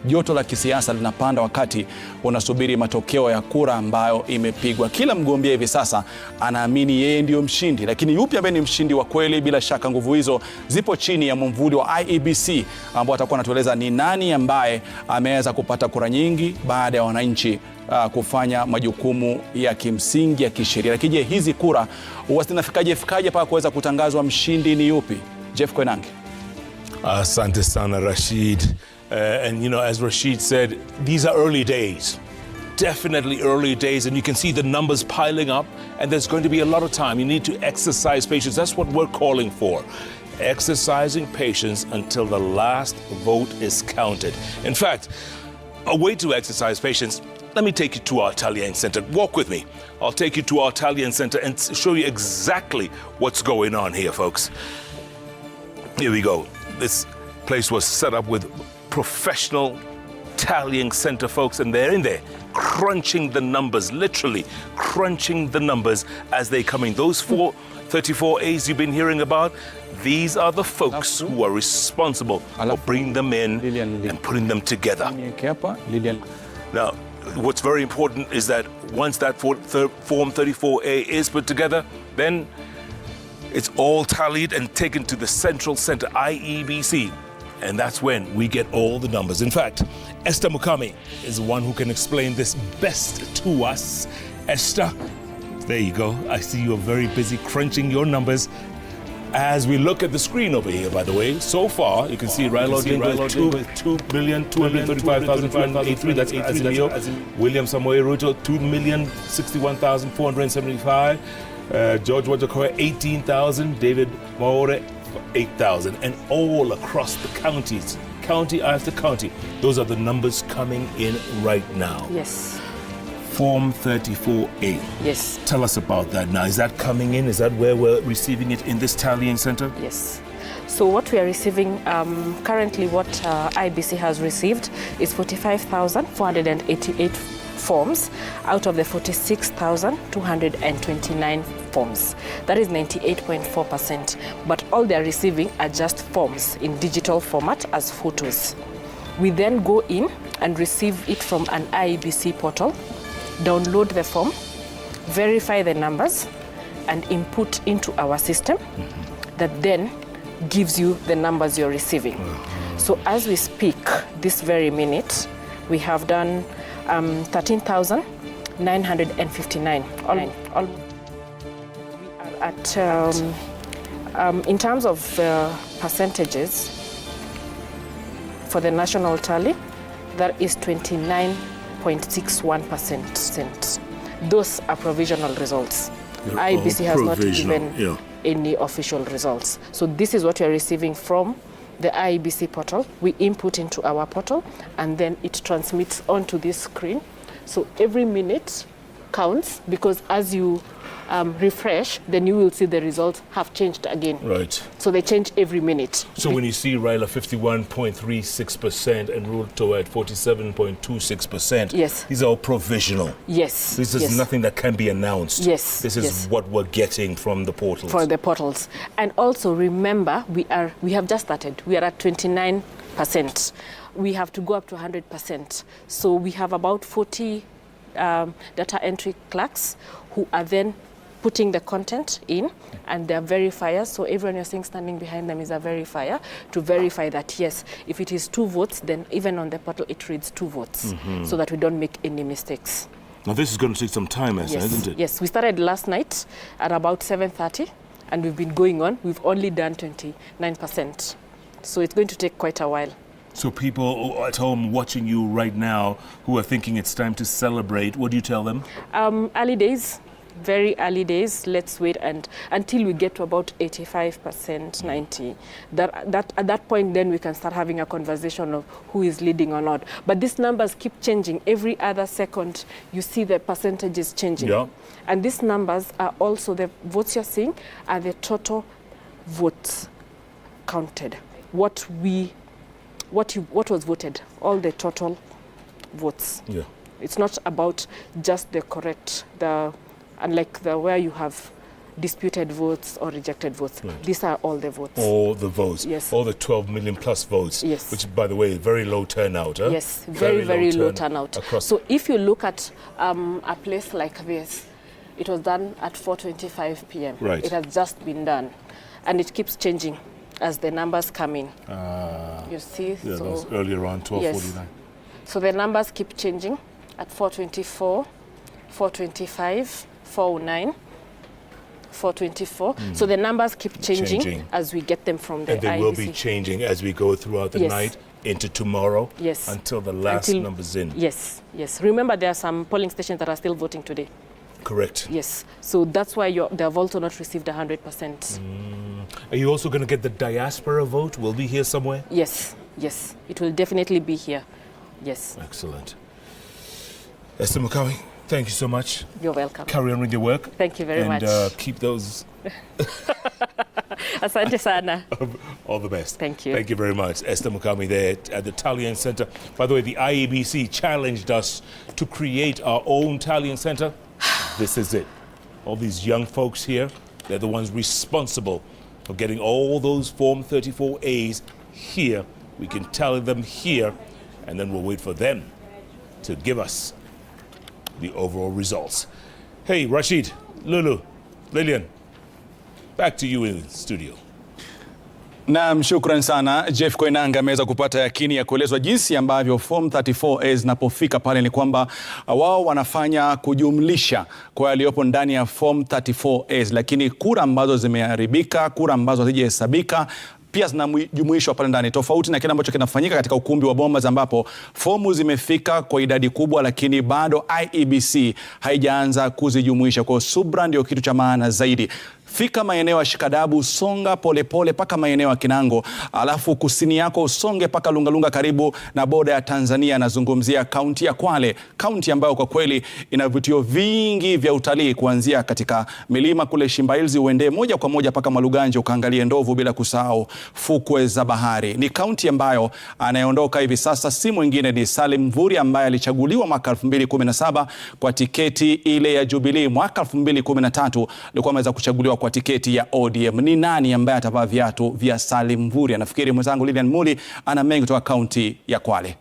joto la kisiasa linapanda wakati unasubiri matokeo ya kura ambayo imepigwa. Kila mgombea hivi sasa anaamini yeye ndio mshindi, lakini yupi ambaye ni mshindi wa kweli? Bila shaka nguvu hizo zipo chini ya mwamvuli wa IEBC ambao atakuwa anatueleza ni nani ambaye ameweza kupata kura nyingi baada ya wananchi kufanya majukumu ya kimsingi ya kisheria. Lakini hizi kura zinafikaje mpaka kuweza kutangazwa mshindi ni yupi? Jeff Koinange. Asante sana Rashid. And you know, as Rashid said, these are early days, definitely early days, and you can see the numbers piling up, and there's going to be a lot of time. You need to exercise patience. That's what we're calling for. Exercising patience until the last vote is counted. In fact, a way to exercise patience, let me take you to our Tallying Center. Walk with me. I'll take you to our Tallying Center and show you exactly what's going on here, folks. Here we go. This place was set up with professional tallying center folks, and they're in there crunching the numbers, literally crunching the numbers as they come in. Those 34As you've been hearing about, these are the folks who are responsible for bringing them in and putting them together. Now, what's very important is that once that Form 34A is put together, then it's all tallied and taken to the central center, IEBC. And that's when we get all the numbers. In fact, Esther Mukami is the one who can explain this best to us. Esther, there you go. I see you are very busy crunching your numbers. As we look at the screen over here, by the way, so far, you can see Raila Odinga with 2,235,583. That's Azimio. William Samoei Ruto, 2,061,475. George Wajakoya, 18,000. David Maore, 8,000, and all across the counties, county after county. Those are the numbers coming in right now. Yes. Form 34A. Yes. Tell us about that now. Is that coming in? Is that where we're receiving it in this tallying center? Yes. So what we are receiving, currently what IBC has received is 45,488 forms out of the 46,229 forms. That is 98.4%. But all they are receiving are just forms in digital format as photos. We then go in and receive it from an IEBC portal, download the form, verify the numbers, and input into our system that then gives you the numbers you're receiving. So as we speak, this very minute, we have done 13,959. We are at, in terms of percentages, for the national tally, that is 29.61%. Those are provisional results. IBC has not given any official results. So this is what we are receiving from the IBC portal. We input into our portal, and then it transmits onto this screen. So every minute counts, because as you refresh, then you will see the results have changed again. Right. So they change every minute. So when you see Raila 51.36% and Ruto at 47.26%, yes, these are all provisional. Yes. This is nothing that can be announced. Yes. This is what we're getting from the portals. For the portals. And also remember, we have just started. We are at 29%. We have to go up to 100%. So we have about 40 data entry clerks who are then putting the content in, and they're verifiers. So everyone you're seeing standing behind them is a verifier to verify that, yes, if it is 2 votes, then even on the portal it reads 2 votes, so that we don't make any mistakes. Now this is going to take some time, isn't it? Yes, we started last night at about 7:30, and we've been going on. We've only done 29%. So it's going to take quite a while. So people at home watching you right now who are thinking it's time to celebrate, what do you tell them? Early days, very early days. Let's wait until we get to about 85%, 90%. At that point, then we can start having a conversation of who is leading or not. But these numbers keep changing. Every other second, you see the percentages changing. Yeah. And these numbers are also, the votes you're seeing are the total votes counted. What was voted, all the total votes. Yeah. It's not about just the correct, unlike where you have disputed votes or rejected votes. Right. These are all the votes. All the votes. Yes. All the 12 million plus votes. Yes. Which, by the way, is very low turnout. Huh? Yes, very low turnout. So if you look at a place like this, it was done at 4:25 p.m. Right. It has just been done, and it keeps changing as the numbers come in. You see? Yeah, so that was earlier on, 12:49. Yes. So the numbers keep changing at 4:24, 4:25, 4:09, 4:24. So the numbers keep changing as we get them from the IBC. And they will be changing as we go throughout the night into tomorrow, until the last number's in. Yes, yes. Remember, there are some polling stations that are still voting today. Correct. Yes. So that's why they have also not received 100%. Are you also going to get the diaspora vote? Will be here somewhere? Yes. Yes. It will definitely be here. Yes. Excellent. Esther Mukawi, thank you so much. You're welcome. Carry on with your work. Thank you very much. And keep those... Asante sana. All the best. Thank you. Thank you very much. Esther Mukawi there at the Tallying Center. By the way, the IEBC challenged us to create our own Tallying Center. This is it. All these young folks here, they're the ones responsible for getting all those Form 34As here. We can tally them here, and then we'll wait for them to give us the overall results. Hey, Rashid, Lulu, Lillian, back to you in the studio. Naam, shukran sana. Jeff Koinange ameweza kupata yakini ya kuelezwa jinsi ambavyo Form 34A zinapofika pale ni kwamba wao wanafanya kujumlisha kwa yaliyopo ndani ya Form 34A, lakini kura ambazo zimeharibika, kura ambazo hazijahesabika pia zinajumuishwa pale ndani, tofauti na kile ambacho kinafanyika katika ukumbi wa Bomas ambapo fomu zimefika kwa idadi kubwa, lakini bado IEBC haijaanza kuzijumuisha. Kwa subra ndio kitu cha maana zaidi. Fika maeneo ya Shikadabu, songa polepole paka maeneo ya Kinango, alafu kusini yako usonge paka Lungalunga karibu na boda ya Tanzania. Nazungumzia kaunti ya Kwale, kaunti ambayo kwa kweli ina vituo vingi vya utalii, kuanzia katika milima kule Shimbailzi uende moja kwa moja paka Maluganje ukaangalie ndovu, bila kusahau fukwe za bahari. Ni kaunti ambayo anayeondoka hivi sasa si mwingine ni Salim Mvurya, ambaye alichaguliwa mwaka 2017 kwa tiketi ile ya Jubilee. Mwaka 2013 alikuwa ameweza kuchaguliwa kwa tiketi ya ODM. Ni nani ambaye atavaa viatu vya Salim Mvurya? Nafikiri mwenzangu Lilian Muli ana mengi kutoka kaunti ya Kwale.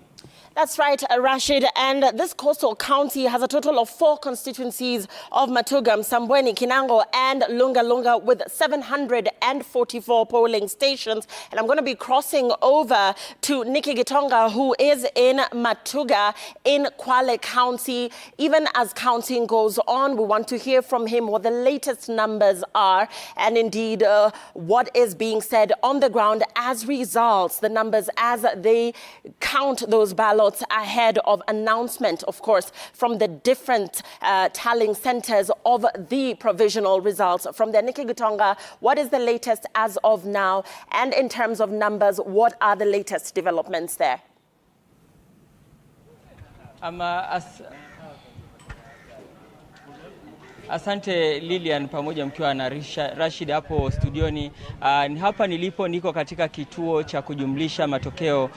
That's right, Rashid. And this coastal county has a total of 4 constituencies of Matuga, Msambweni, Kinango, and Lunga Lunga, with 744 polling stations. And I'm going to be crossing over to Nikki Gitonga, who is in Matuga in Kwale County. Even as counting goes on, we want to hear from him what the latest numbers are, and indeed what is being said on the ground as results, the numbers as they count those ballots ahead of announcement, of course, from the different tallying centers of the provisional results. From there, Nikki Gitonga, what is the latest as of now? And in terms of numbers, what are the latest developments there? Asante Lilian pamoja mkiwa na Rashid hapo studioni. Hapa nilipo niko katika kituo cha kujumlisha matokeo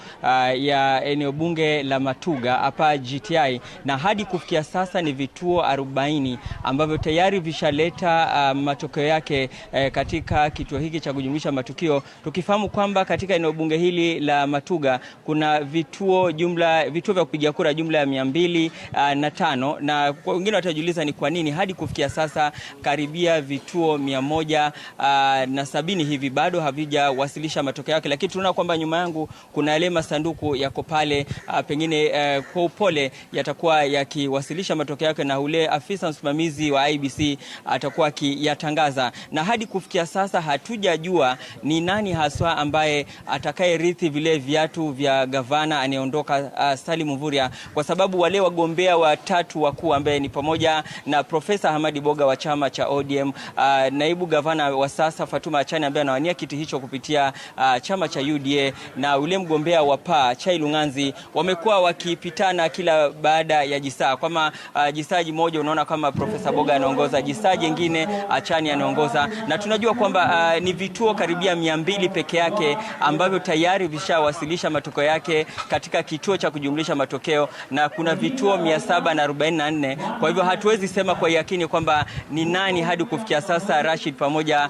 ya eneo bunge la Matuga hapa GTI, na hadi kufikia sasa ni vituo 40 ambavyo tayari vishaleta matokeo yake katika kituo hiki cha kujumlisha matukio, tukifahamu kwamba katika eneo bunge hili la Matuga kuna vituo vya kupiga kura jumla ya 205, na wengine watajiuliza ni kwa nini hadi kufikia sasa karibia vituo 170 hivi bado havijawasilisha matokeo yake. Lakini tunaona kwamba nyuma yangu kuna yale masanduku yako pale, pengine kwa upole yatakuwa yakiwasilisha matokeo yake, na ule afisa msimamizi wa IBC atakuwa akiyatangaza. Na hadi kufikia sasa hatujajua ni nani haswa ambaye atakayerithi vile viatu vya gavana anayeondoka Salim Mvurya, kwa sababu wale wagombea watatu wakuu ambaye ni pamoja na Profesa Hamadi Boga wa chama cha ODM, naibu gavana wa sasa Fatuma Achani ambaye anawania kiti hicho kupitia chama cha UDA, na ule mgombea wa PA Chai Lunganzi, wamekuwa wakipitana kila baada ya jisaa. Kama jisaji moja unaona kama Profesa Boga anaongoza, jisaji nyingine Achani anaongoza, na tunajua kwamba ni vituo karibia 200 peke yake ambavyo tayari vishawasilisha matokeo yake katika kituo cha kujumlisha matokeo, na kuna vituo 744. Kwa hivyo hatuwezi sema kwa yakini kwamba ni nani hadi kufikia sasa, Rashid pamoja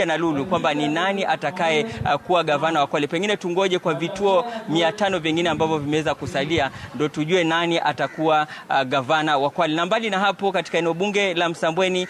na Lulu, kwamba ni nani atakaye kuwa gavana wa Kwale. Pengine tungoje kwa vituo 500 vingine ambavyo vimeweza kusalia ndio tujue nani atakuwa gavana wa Kwale. Na mbali na hapo, katika eneo bunge la Msambweni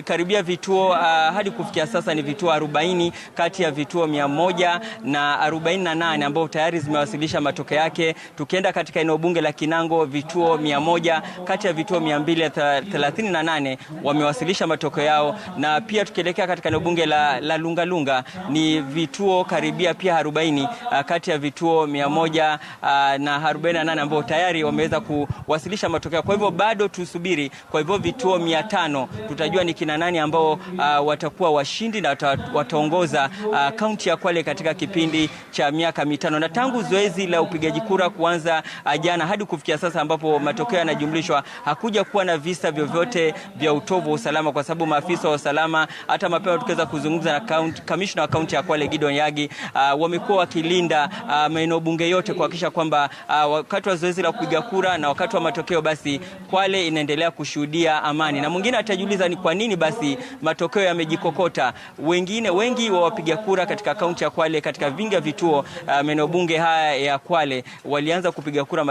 karibia vituo hadi kufikia sasa ni vituo 40 kati ya vituo 148 ambao tayari zimewasilisha matokeo yake. Tukienda katika eneo bunge la Kinango, vituo 100 kati ya vituo 238 wamewasilisha matokeo yao, na pia tukielekea katika eneo bunge la Lunga Lunga ni vituo karibia pia 40 kati ya vituo 148 ambao tayari wameweza kuwasilisha matokeo. Kwa hivyo bado tusubiri. Kwa hivyo vituo 500 tutajua ni kina nani ambao watakuwa washindi na wataongoza kaunti ya Kwale katika kipindi cha miaka 5. Na tangu zoezi la upigaji kura kuanza jana hadi kufikia sasa ambapo matokeo yanajumlishwa, hakuja kuwa na visa vyovyote vya utovu wa usalama, kwa sababu maafisa wa usalama, hata mapema tukiweza kuzungumza na kamishna wa kaunti ya Kwale Gideon Yagi, wamekuwa wakilinda maeneo bunge yote kuhakikisha kwamba wakati wa zoezi la kupiga kura na wakati wa matokeo basi Kwale inaendelea kushuhudia amani. Na mwingine atajiuliza ni kwa nini basi matokeo yamejikokota. Wengi wa wapiga kura katika kaunti ya Kwale katika vingi vituo maeneo bunge haya ya Kwale walianza kupiga kura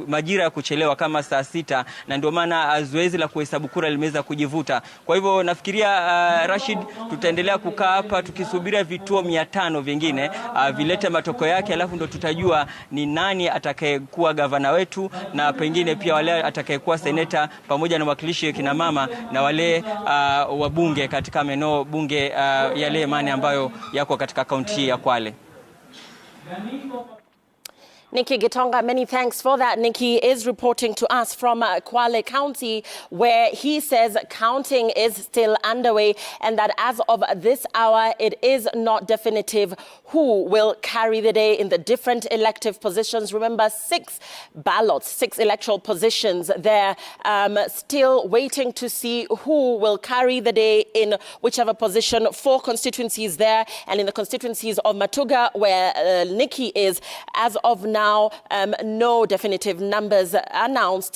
majira ya kuchelewa kama saa 6, na ndio maana zoezi la kuhesabu kura limeweza kujivuta. Kwa hivyo nafikiria Rashid, tutaendelea kukaa hapa tukisubiria vituo 500 vingine vilete matokeo yake, alafu ndo tutajua ni nani atakayekuwa gavana wetu, na pengine pia wale atakayekuwa seneta pamoja na wakilishi kina mama na wale wabunge katika maeneo bunge yale mane ambayo yako katika kaunti ya Kwale. Nikki Gitonga, many thanks for that. Nikki is reporting to us from Kwale County, where he says counting is still underway and that as of this hour, it is not definitive who will carry the day in the different elective positions. Remember, 6 ballots, 6 electoral positions there, still waiting to see who will carry the day in whichever position. 4 constituencies there, and in the constituencies of Matuga, where Nikki is, as of now, now no definitive numbers announced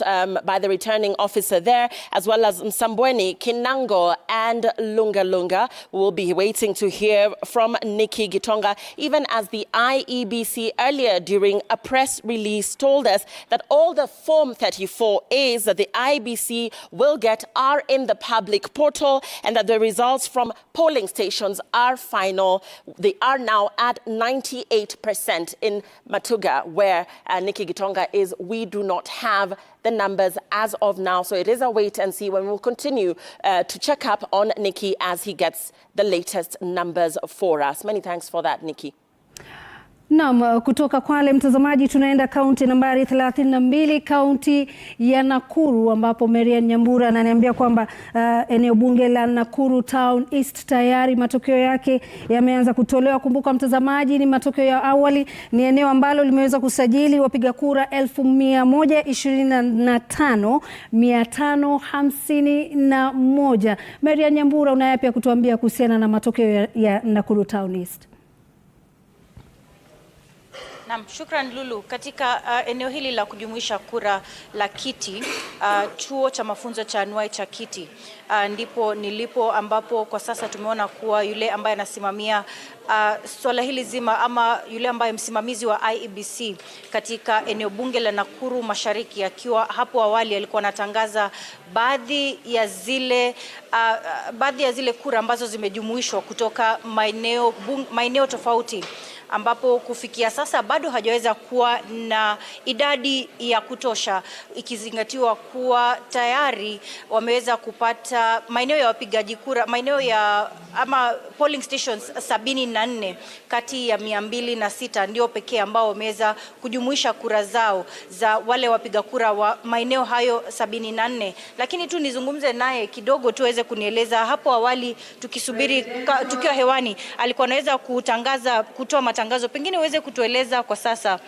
by the returning officer there, as well as Msambweni, Kinango and Lunga Lunga. We'll be waiting to hear from Nikki Gitonga, even as the IEBC earlier during a press release told us that all the Form 34As that the IEBC will get are in the public portal, and that the results from polling stations are final. They are now at 98% in Matuga, where Nikki Gitonga is. We do not have the numbers as of now, so it is a wait and see when we'll continue to check up on Nikki as he gets the latest numbers for us. Many thanks for that, Nikki. Naam, kutoka Kwale mtazamaji, tunaenda kaunti nambari 32, kaunti ya Nakuru, ambapo Marian Nyambura ananiambia kwamba eneo bunge la Nakuru Town East tayari matokeo yake yameanza kutolewa. Kumbuka mtazamaji, ni matokeo ya awali. Ni eneo ambalo limeweza kusajili wapiga kura 125,551. Marian Nyambura, una yapi ya kutuambia kuhusiana na matokeo ya Nakuru Town East? Naam, shukran Lulu. Katika eneo hili la kujumuisha kura la Kiti, chuo cha mafunzo cha anuai cha Kiti, ndipo nilipo, ambapo kwa sasa tumeona kuwa yule ambaye anasimamia swala hili zima, ama yule ambaye msimamizi wa IEBC katika eneo bunge la Nakuru Mashariki, akiwa hapo awali alikuwa anatangaza baadhi ya zile kura ambazo zimejumuishwa kutoka maeneo tofauti, ambapo kufikia sasa bado hajaweza kuwa na idadi ya kutosha, ikizingatiwa kuwa tayari wameweza kupata maeneo ya wapigaji kura, maeneo ya polling stations 74 kati ya 206 ndio pekee ambao wameweza kujumuisha kura zao za wale wapiga kura wa maeneo hayo 74. Lakini tu nizungumze naye kidogo tuweze kunieleza, hapo awali tukisubiri tukiwa hewani alikuwa anaweza kutoa matangazo, pengine uweze kutueleza kwa sasa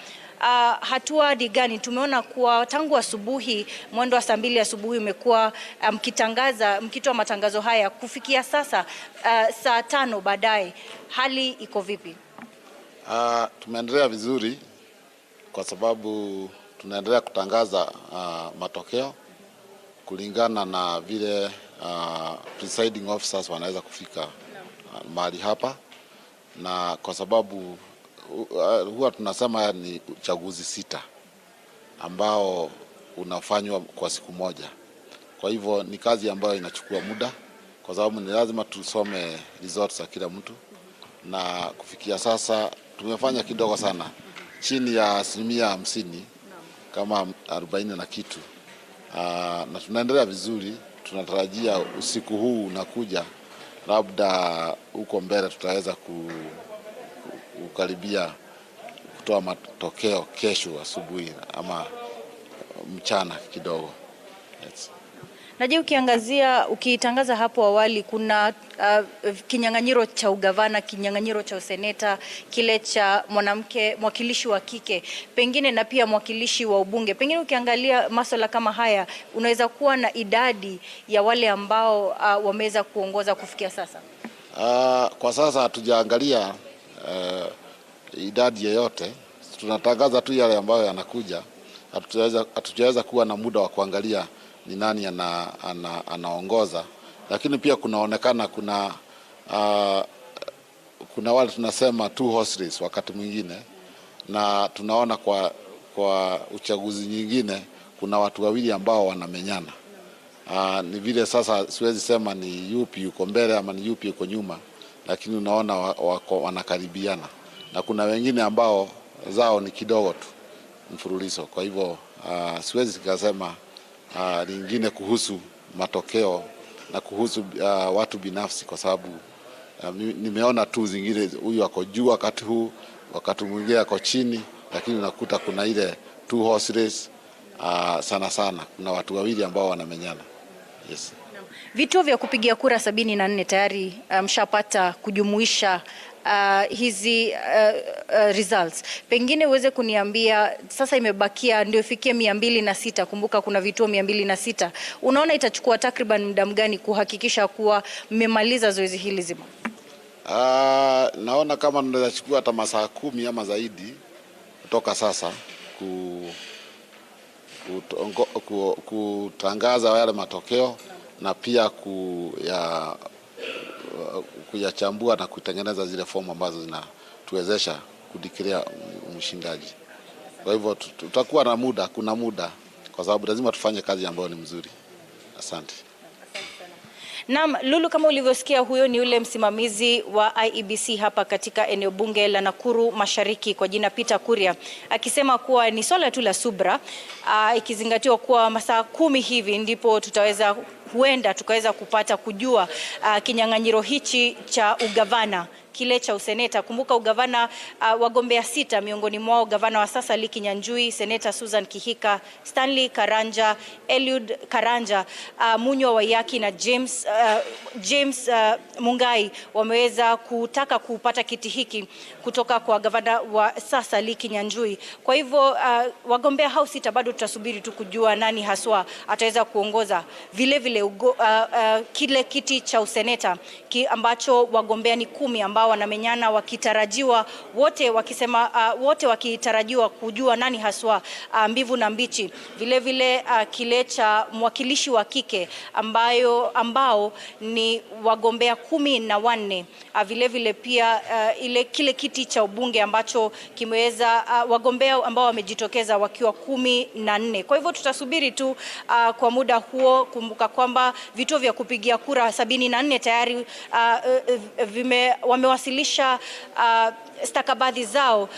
hatua ni gani? Tumeona kuwa tangu asubuhi, mwendo wa saa 2 asubuhi umekuwa mkitoa matangazo haya, kufikia sasa saa 5 baadaye, hali iko vipi? Tumeendelea vizuri kwa sababu tunaendelea kutangaza matokeo kulingana na vile presiding officers wanaweza kufika mahali hapa, na kwa sababu huwa tunasema ni uchaguzi 6 ambao unafanywa kwa siku moja. Kwa hivyo ni kazi ambayo inachukua muda, kwa sababu ni lazima tusome results za kila mtu, na kufikia sasa tumefanya kidogo sana, chini ya 50%, kama 40 na kitu, na tunaendelea vizuri. Tunatarajia usiku huu unakuja, labda huko mbele tutaweza kukaribia kutoa matokeo kesho asubuhi ama mchana kidogo. Yes. Naje ukitangaza hapo awali kuna kinyang'anyiro cha ugavana, kinyang'anyiro cha useneta, kile cha mwanamke mwakilishi wa kike, pengine na pia mwakilishi wa ubunge. Pengine ukiangalia masuala kama haya, unaweza kuwa na idadi ya wale ambao wameweza kuongoza kufikia sasa? Kwa sasa hatujaangalia idadi yoyote. Tunatangaza tu yale ambayo yanakuja. Hatujaweza kuwa na muda wa kuangalia ni nani anaongoza, lakini pia kunaonekana kuna wale tunasema 2 horse race wakati mwingine, na tunaona kwa uchaguzi nyingine kuna watu wawili ambao wanamenyana. Ni vile sasa siwezi sema ni yupi yuko mbele ama ni yupi yuko nyuma, lakini unaona wanakaribiana, na kuna wengine ambao zao ni kidogo tu mfululizo. Kwa hivyo siwezi kusema lingine kuhusu matokeo na kuhusu watu binafsi, kwa sababu nimeona tu zingine huyu ako juu wakati huu, wakati mwingine ako chini, lakini unakuta kuna ile 2 horse race sana. Kuna watu wawili ambao wanamenyana. Yes. Vituo vya kupigia kura 74 tayari mshapata kujumuisha hizi results. Pengine uweze kuniambia sasa imebakia ndio ifikie 206. Kumbuka kuna vituo 206. Unaona itachukua takriban muda gani kuhakikisha kuwa mmemaliza zoezi hili zima? Naona kama tunaweza chukua hata masaa 10 ama zaidi, kutoka sasa kutangaza yale matokeo na pia kuyachambua na kutengeneza zile fomu ambazo zinatuwezesha kudeclare mshindaji. Kwa hivyo tutakuwa na muda, kuna muda, kwa sababu lazima tufanye kazi ambayo ni mzuri. Asante. Naam, Lulu, kama ulivyosikia, huyo ni ule msimamizi wa IEBC hapa katika eneo bunge la Nakuru Mashariki kwa jina Peter Kuria, akisema kuwa ni swala tu la subra, ikizingatiwa kuwa masaa 10 hivi ndipo huenda tukaweza kupata kujua kinyang'anyiro hichi cha ugavana, kile cha useneta. Kumbuka ugavana, wagombea 6 miongoni mwao gavana wa sasa Lee Kinyanjui, seneta Susan Kihika, Stanley Karanja, Eliud Karanja, Munyo Wayaki na James Mungai wameweza kutaka kupata kiti hiki kutoka kwa gavana wa sasa Lee Kinyanjui. Kwa hivyo wagombea hao 6 bado tutasubiri tu kujua nani haswa ataweza kuongoza. Vile vile kile kiti cha useneta ambacho wagombea ni 10 ambao wanamenyana, wakitarajiwa wote wakitarajiwa kujua nani haswa mbivu na mbichi. Vile vile kile cha mwakilishi wa kike ambao ni wagombea 14. Vile vile pia kile kiti cha ubunge ambacho kimeweza wagombea ambao wamejitokeza wakiwa 14. Kwa hivyo tutasubiri tu kwa muda huo. Kumbuka kwamba vituo vya kupigia kura 74 tayari wamewasilisha stakabadhi zao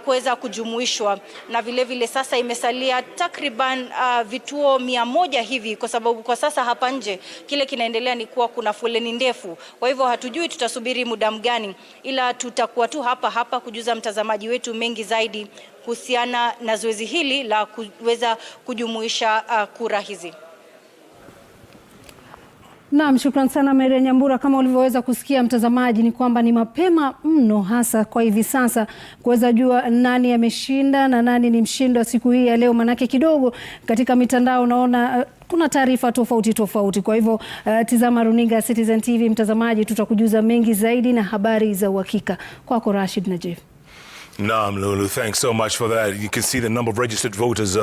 kuweza kujumuishwa, na vile vile sasa imesalia takriban vituo 100 hivi, kwa sababu kwa sasa hapa nje kile kinaendelea ni kuwa kuna foleni ndefu. Kwa hivyo hatujui tutasubiri muda mgani, ila tutakuwa tu hapa kujuza mtazamaji wetu mengi zaidi kuhusiana na zoezi hili la kuweza kujumuisha kura hizi. Naam, shukran sana Maria Nyambura. Kama ulivyoweza kusikia mtazamaji, ni kwamba ni mapema mno hasa kwa hivi sasa kuweza jua nani ameshinda na nani ni mshindi wa siku hii ya leo, manake kidogo katika mitandao unaona kuna taarifa tofauti. Kwa hivyo tizama runinga Citizen TV mtazamaji, tutakujuza mengi zaidi na habari za uhakika. Kwako Rashid na Jeff. Naam, Lulu, thanks so much for that. You can see the number of registered voters,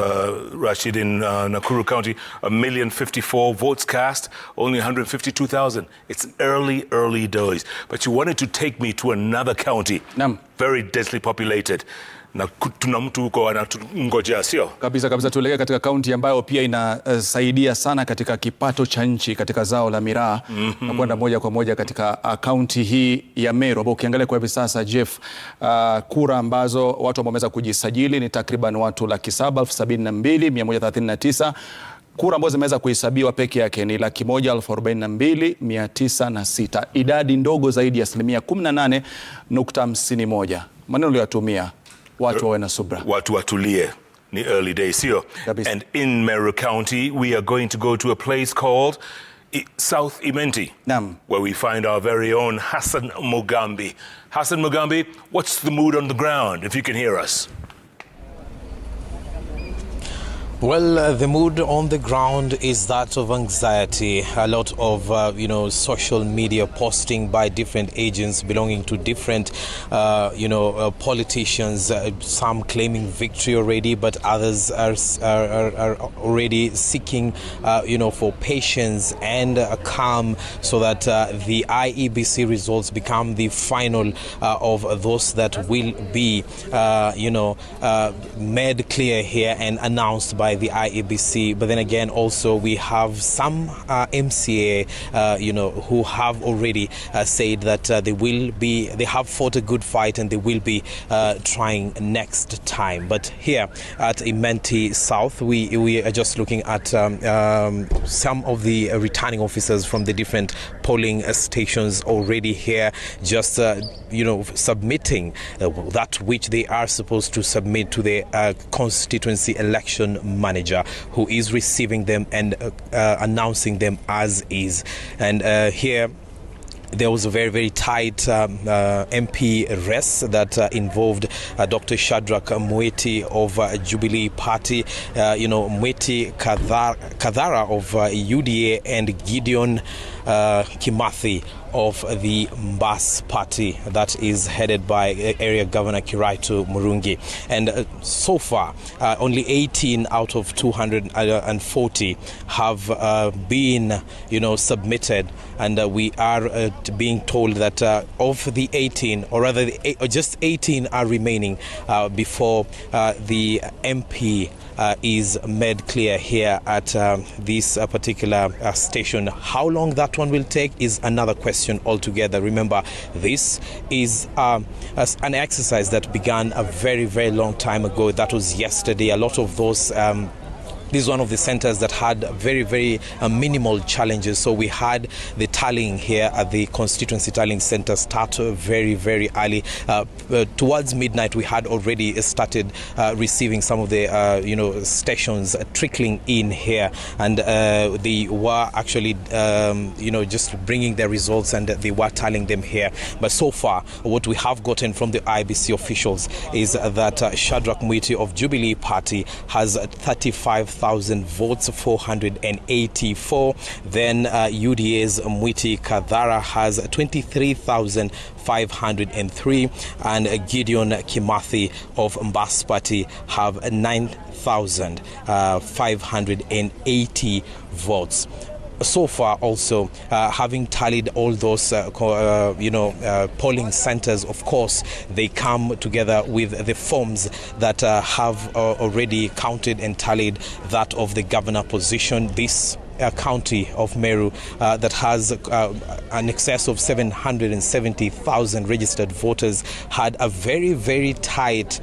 Rashid, in Nakuru County, 1,054,000 votes cast, only 152,000. It's early days. But you wanted to take me to another county, very densely populated. Na tuna mtu huko anatungojea, sio? Kabisa tuelekea katika kaunti ambayo pia inasaidia sana katika kipato cha nchi katika zao la miraa. Na kwenda moja kwa moja katika kaunti hii ya Meru, ambapo ukiangalia kwa hivi sasa Jeff, kura ambazo watu ambao wameweza kujisajili ni takriban watu 772,139. Kura ambazo zimeweza kuhesabiwa peke yake ni 142,906. Idadi ndogo zaidi ya 18.51. Maneno uliyotumia watu wawe na subra, watu watulie, ni early days, sio? And in Meru County we are going to go to a place called South Imenti, where we find our very own Hassan Mugambi. Hassan Mugambi, what's the mood on the ground, if you can hear us? Well, the mood on the ground is that of anxiety. A lot of, social media posting by different agents belonging to different, politicians. Some claiming victory already, but others are already seeking, for patience and calm, so that the IEBC results become the final of those that will be, made clear here and announced by the IEBC. But then again, also we have some MCA, who have already said that they have fought a good fight and they will be trying next time. But here at Imenti South, we are just looking at some of the returning officers from the different polling stations already here, just submitting that which they are supposed to submit to the constituency election manager, who is receiving them and announcing them as is. And here there was a very, very tight MP race that involved Dr. Shadrack Mweti of Jubilee Party, Mweti Kadhara of UDA, and Gideon Kimathi of the Mbas party that is headed by Area Governor Kiraitu Murungi. And so far, only 18 out of 240 have been, submitted. And we are being told that of the 18, or rather just 18 are remaining before the MP is made clear here at this particular station. How long that one will take is another question altogether. Remember, this is an exercise that began a very, very long time ago. That was yesterday. A lot of those this is one of the centers that had very, very minimal challenges. So we had the tallying here at the Constituency Tallying Center start very, very early. Towards midnight, we had already started receiving some of the, stations trickling in here. And they were actually, just bringing their results, and they were tallying them here. But so far, what we have gotten from the IBC officials is that Shadrach Mwiti of Jubilee Party has 35,000 votes, 484. Then UDA's Mwiti Kadhara has 23,503, and Gideon Kimathi of Mbas Party have 9,580 votes. So far, also having tallied all those polling centers, of course they come together with the forms that have already counted and tallied that of the governor position. This county of Meru that has an excess of 770,000 registered voters had a very, very tight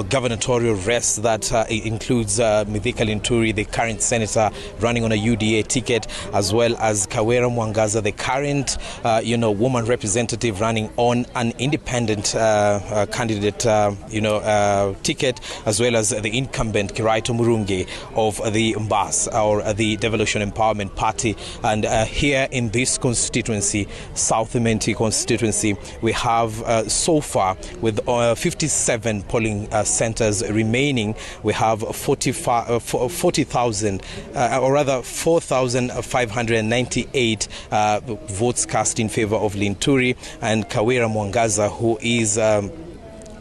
gubernatorial race that includes Mithika Linturi, the current senator running on a UDA ticket, as well as Kawera Mwangaza, the current woman representative running on an independent candidate ticket, as well as the incumbent Kiraitu Murungi of the Mbas, or the Devolution Empowerment Party. And here in this constituency, South Imenti constituency, we have so far with 57 polling centers remaining. We have 40,000, or rather 4,598 votes cast in favor of Linturi, and Kawera Mwangaza, who is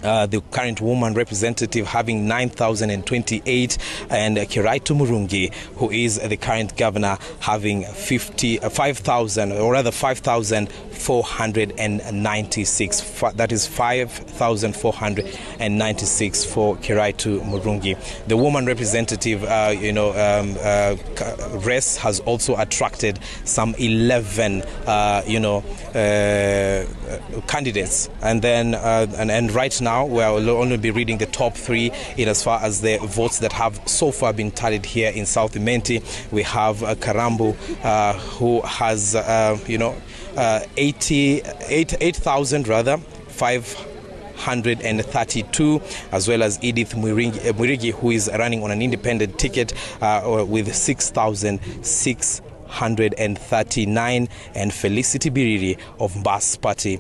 the current woman representative, having 9,028, and Kiraitu Murungi, who is the current governor, having 5,000, or rather 5,496. That is 5,496 for Kiraitu Murungi. The woman representative, race has also attracted some 11, candidates, and then and right now we'll only be reading the top three in as far as the votes that have so far been tallied here in South Imenti. We have Karambu, who has 8,000 rather 532, as well as Edith Mwirigi, who is running on an independent ticket with 6,639, and Felicity Biriri of Mbas Party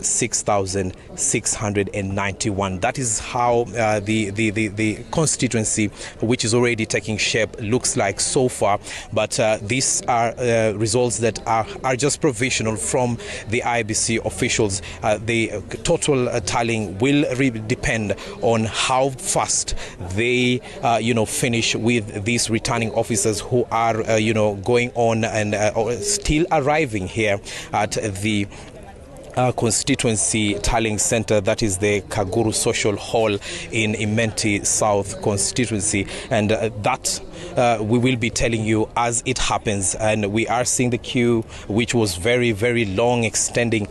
6,691. That is how the constituency, which is already taking shape, looks like so far. But these are results that are just provisional from the IBC officials. The total tallying will really depend on how fast they finish with these returning officers who are going on and still arriving here at the constituency tallying center, that is the Kaguru Social Hall in Imenti South constituency, and that we will be telling you as it happens. And we are seeing the queue, which was very, very long, extending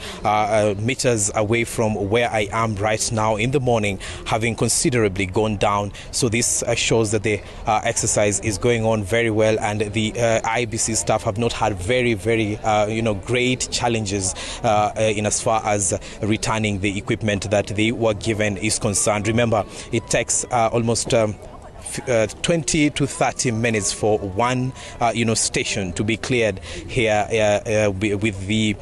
meters away from where I am right now in the morning, having considerably gone down. So this shows that the exercise is going on very well, and the IBC staff have not had very, very great challenges in as far as returning the equipment that they were given is concerned. Remember, it takes almost 20 to 30 minutes for one station to be cleared here with the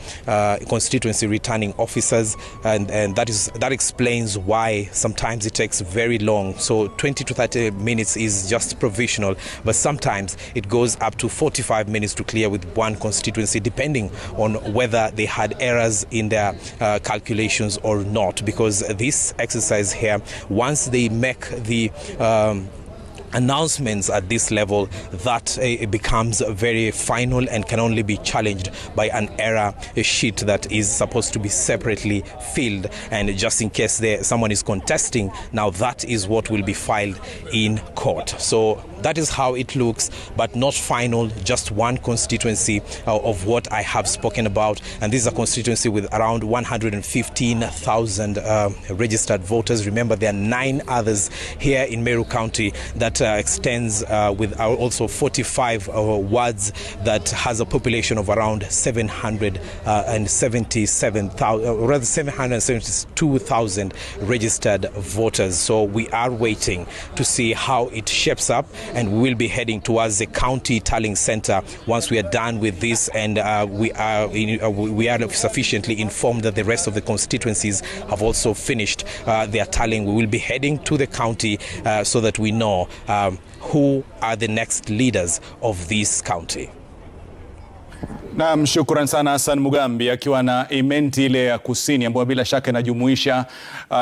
constituency returning officers, and that explains why sometimes it takes very long. So 20 to 30 minutes is just provisional, but sometimes it goes up to 45 minutes to clear with one constituency, depending on whether they had errors in their calculations or not, because this exercise here, once they make the announcements at this level, that it becomes very final and can only be challenged by an error sheet that is supposed to be separately filled, and just in case someone is contesting, now that is what will be filed in court. So that is how it looks, but not final, just one constituency of what I have spoken about. And this is a constituency with around 115,000 registered voters. Remember, there are 9 others here in Meru County that extends with also 45 wards that has a population of around 772,000 registered voters. So we are waiting to see how it shapes up, and we will be heading towards the county tallying center once we are done with this, and we are sufficiently informed that the rest of the constituencies have also finished their tallying. We will be heading to the county so that we know who are the next leaders of this county. Naam, shukran sana Hassan Mugambi akiwa na imenti ile ya kusini ambayo bila shaka inajumuisha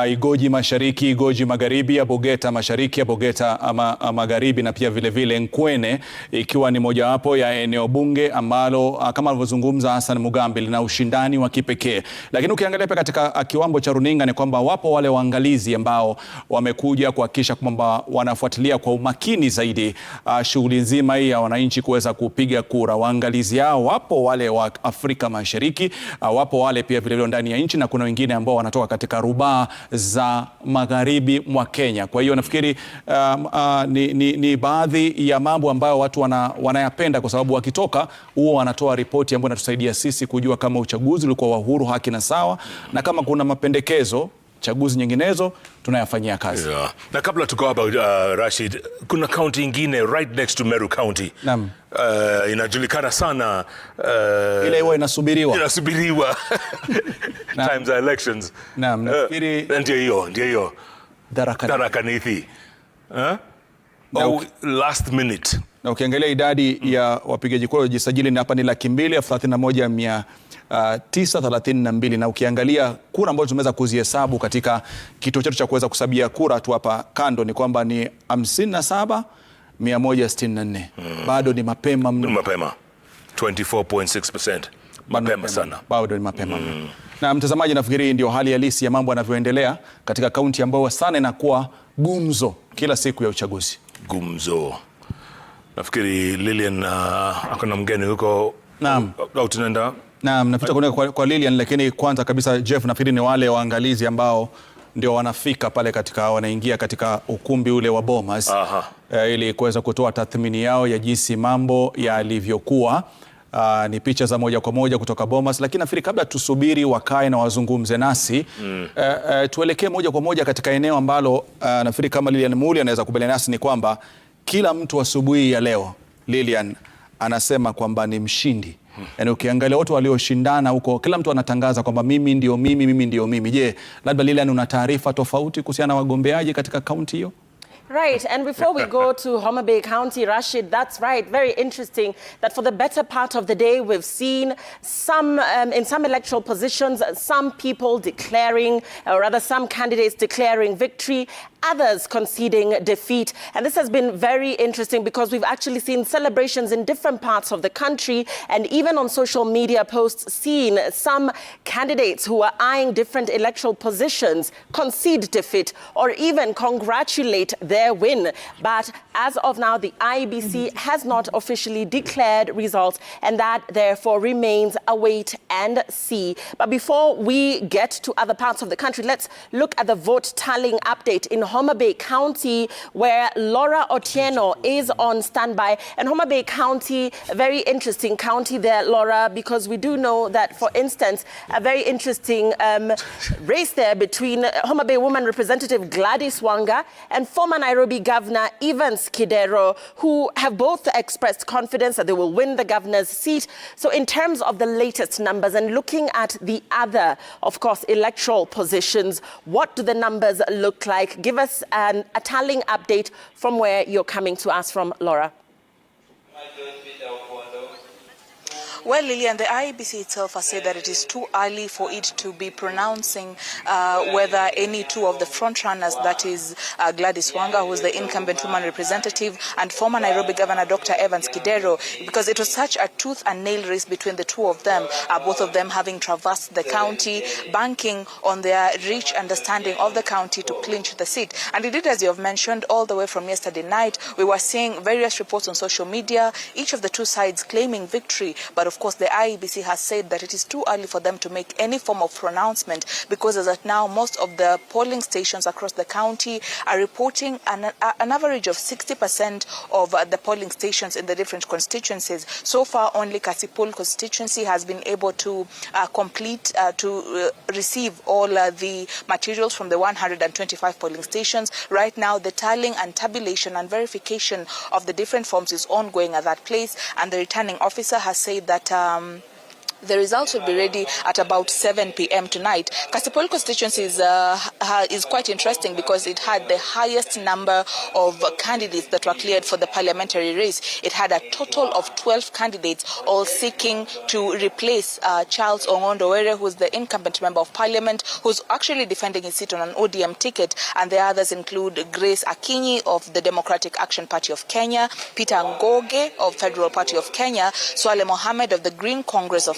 Igoji Mashariki, Igoji Magharibi, Abogeta Mashariki, Abogeta Magharibi na pia vile vile Nkwene, ikiwa ni mojawapo ya eneo bunge ambalo kama alivyozungumza Hassan Mugambi lina ushindani wa kipekee. Lakini ukiangalia pia katika kiwambo cha runinga ni kwamba wapo wale waangalizi ambao wamekuja kuhakikisha kwamba wanafuatilia kwa umakini zaidi shughuli nzima hii ya wananchi kuweza kupiga kura. Waangalizi hao wapo wale wa Afrika Mashariki, wapo wale pia vile vile ndani ya nchi, na kuna wengine ambao wanatoka katika rubaa za magharibi mwa Kenya. Kwa hiyo nafikiri ni baadhi ya mambo ambayo watu wanayapenda, kwa sababu wakitoka huo wanatoa ripoti ambayo inatusaidia sisi kujua kama uchaguzi ulikuwa wa huru, haki na sawa, na kama kuna mapendekezo chaguzi nyinginezo tunayafanyia kazi. Yeah. Na kabla tuko hapa Rashid, kuna county ingine right next to Meru County. Naam. Inajulikana sana ile huwa inasubiriwa times are elections. Naam, nafikiri ndio hiyo Tharaka Nithi. Last minute. Na ukiangalia idadi ya wapigaji kura waliojisajili hapa ni 231,932, na ukiangalia kura ambazo tumeweza kuzihesabu katika kituo chetu cha kuweza kusabia kura tu hapa kando ni kwamba ni 57,164. Bado ni mapema mno. Mapema. 24.6%. Mapema sana. Bado ni mapema mno. Na mtazamaji, nafikiri ndio hali halisi ya mambo yanavyoendelea katika kaunti ambayo sana inakuwa gumzo kila siku ya uchaguzi. Gumzo. Nafikiri Lilian akona mgeni huko. Naam. Au tunaenda? Naam, napita kwa Lilian, lakini kwanza kabisa Jeff, nafikiri ni wale waangalizi ambao ndio wanafika pale wanaingia katika ukumbi ule wa Bomas ili kuweza kutoa tathmini yao ya jinsi mambo yalivyokuwa. Ni picha za moja kwa moja kutoka Bomas, lakini nafikiri kabla tusubiri wakae na wazungumze nasi tuelekee moja kwa moja katika eneo ambalo nafikiri kama Lilian Muli anaweza kubaliana nasi ni kwamba kila mtu asubuhi ya leo Lilian anasema kwamba ni mshindi. Yaani ukiangalia watu walioshindana huko, kila mtu anatangaza kwamba mimi ndio mimi, mimi ndio mimi. Je, labda Lilian una taarifa tofauti kuhusiana na wagombeaji katika kaunti hiyo? Right, and before we go to Homa Bay County, Rashid, that's right, very interesting that for the better part of the day we've seen some, in some electoral positions, some people declaring, or rather some candidates declaring victory, others conceding defeat. And this has been very interesting because we've actually seen celebrations in different parts of the country, and even on social media posts seen some candidates who are eyeing different electoral positions concede defeat or even congratulate their win. But as of now, the IEBC has not officially declared results, and that therefore remains a wait and see. But before we get to other parts of the country, let's look at the vote tallying update in Homa Bay County, where Laura Otieno is on standby. And Homa Bay County, a very interesting county there, Laura, because we do know that, for instance, a very interesting race there between Homa Bay woman representative Gladys Wanga and former Nairobi Governor Evans Kidero, who have both expressed confidence that they will win the governor's seat. So in terms of the latest numbers and looking at the other, of course, electoral positions, what do the numbers look like? Give us a tallying update from where you're coming to us from, Laura. Well, Lillian, the IEBC itself has said that it is too early for it to be pronouncing whether any two of the frontrunners, that is Gladys Wanga, who is the incumbent woman representative, and former Nairobi Governor Dr. Evans Kidero, because it was such a tooth and nail race between the two of them, both of them having traversed the county, banking on their rich understanding of the county to clinch the seat. And indeed, as you have mentioned, all the way from yesterday night, we were seeing various reports on social media, each of the two sides claiming victory, but of course, the IEBC has said that it is too early for them to make any form of pronouncement, because as of now, most of the polling stations across the county are reporting an average of 60% of the polling stations in the different constituencies. So far, only Kasipul constituency has been able to receive all the materials from the 125 polling stations. Right now, the tallying and tabulation and verification of the different forms is ongoing at that place, and the returning officer has said that the results will be ready at about 7 p.m. tonight. Kasipul constituency is quite interesting because it had the highest number of candidates that were cleared for the parliamentary race. It had a total of 12 candidates, all seeking to replace Charles Ongondo Were, who is the incumbent member of parliament, who's actually defending his seat on an ODM ticket. And the others include Grace Akinyi of the Democratic Action Party of Kenya, Peter Ngoge of Federal Party of Kenya, Swale Mohammed of the Green Congress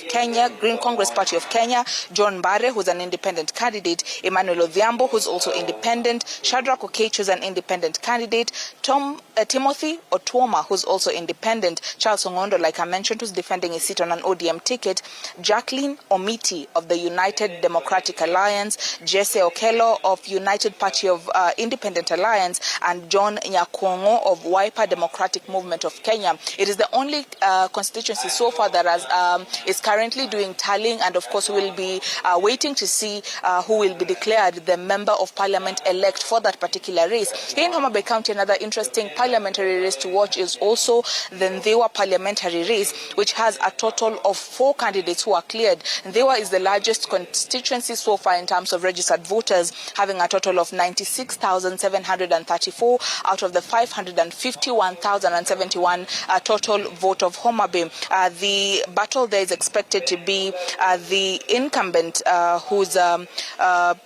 Party of Kenya, John Mbare, who's an independent candidate, Emmanuel Odhiambo, who's also independent, Shadrach Okech, who's an independent candidate, Timothy Otuoma, who's also independent, Charles Ongondo, like I mentioned, who's defending his seat on an ODM ticket, Jacqueline Omiti of the United Democratic Alliance, Jesse Okello of United Party of Independent Alliance, and John Nyakongo of Wiper Democratic Movement of Kenya. It is the only constituency so far that is currently doing tallying, and of course we will be waiting to see who will be declared the member of parliament elect for that particular race. Here in Homa Bay County, another interesting parliamentary race to watch is also the Ndewa parliamentary race, which has a total of 4 candidates who are cleared. Ndewa is the largest constituency so far in terms of registered voters, having a total of 96,734 out of the 551,071 total vote of Homa Bay. The battle there is expected to be the incumbent, who's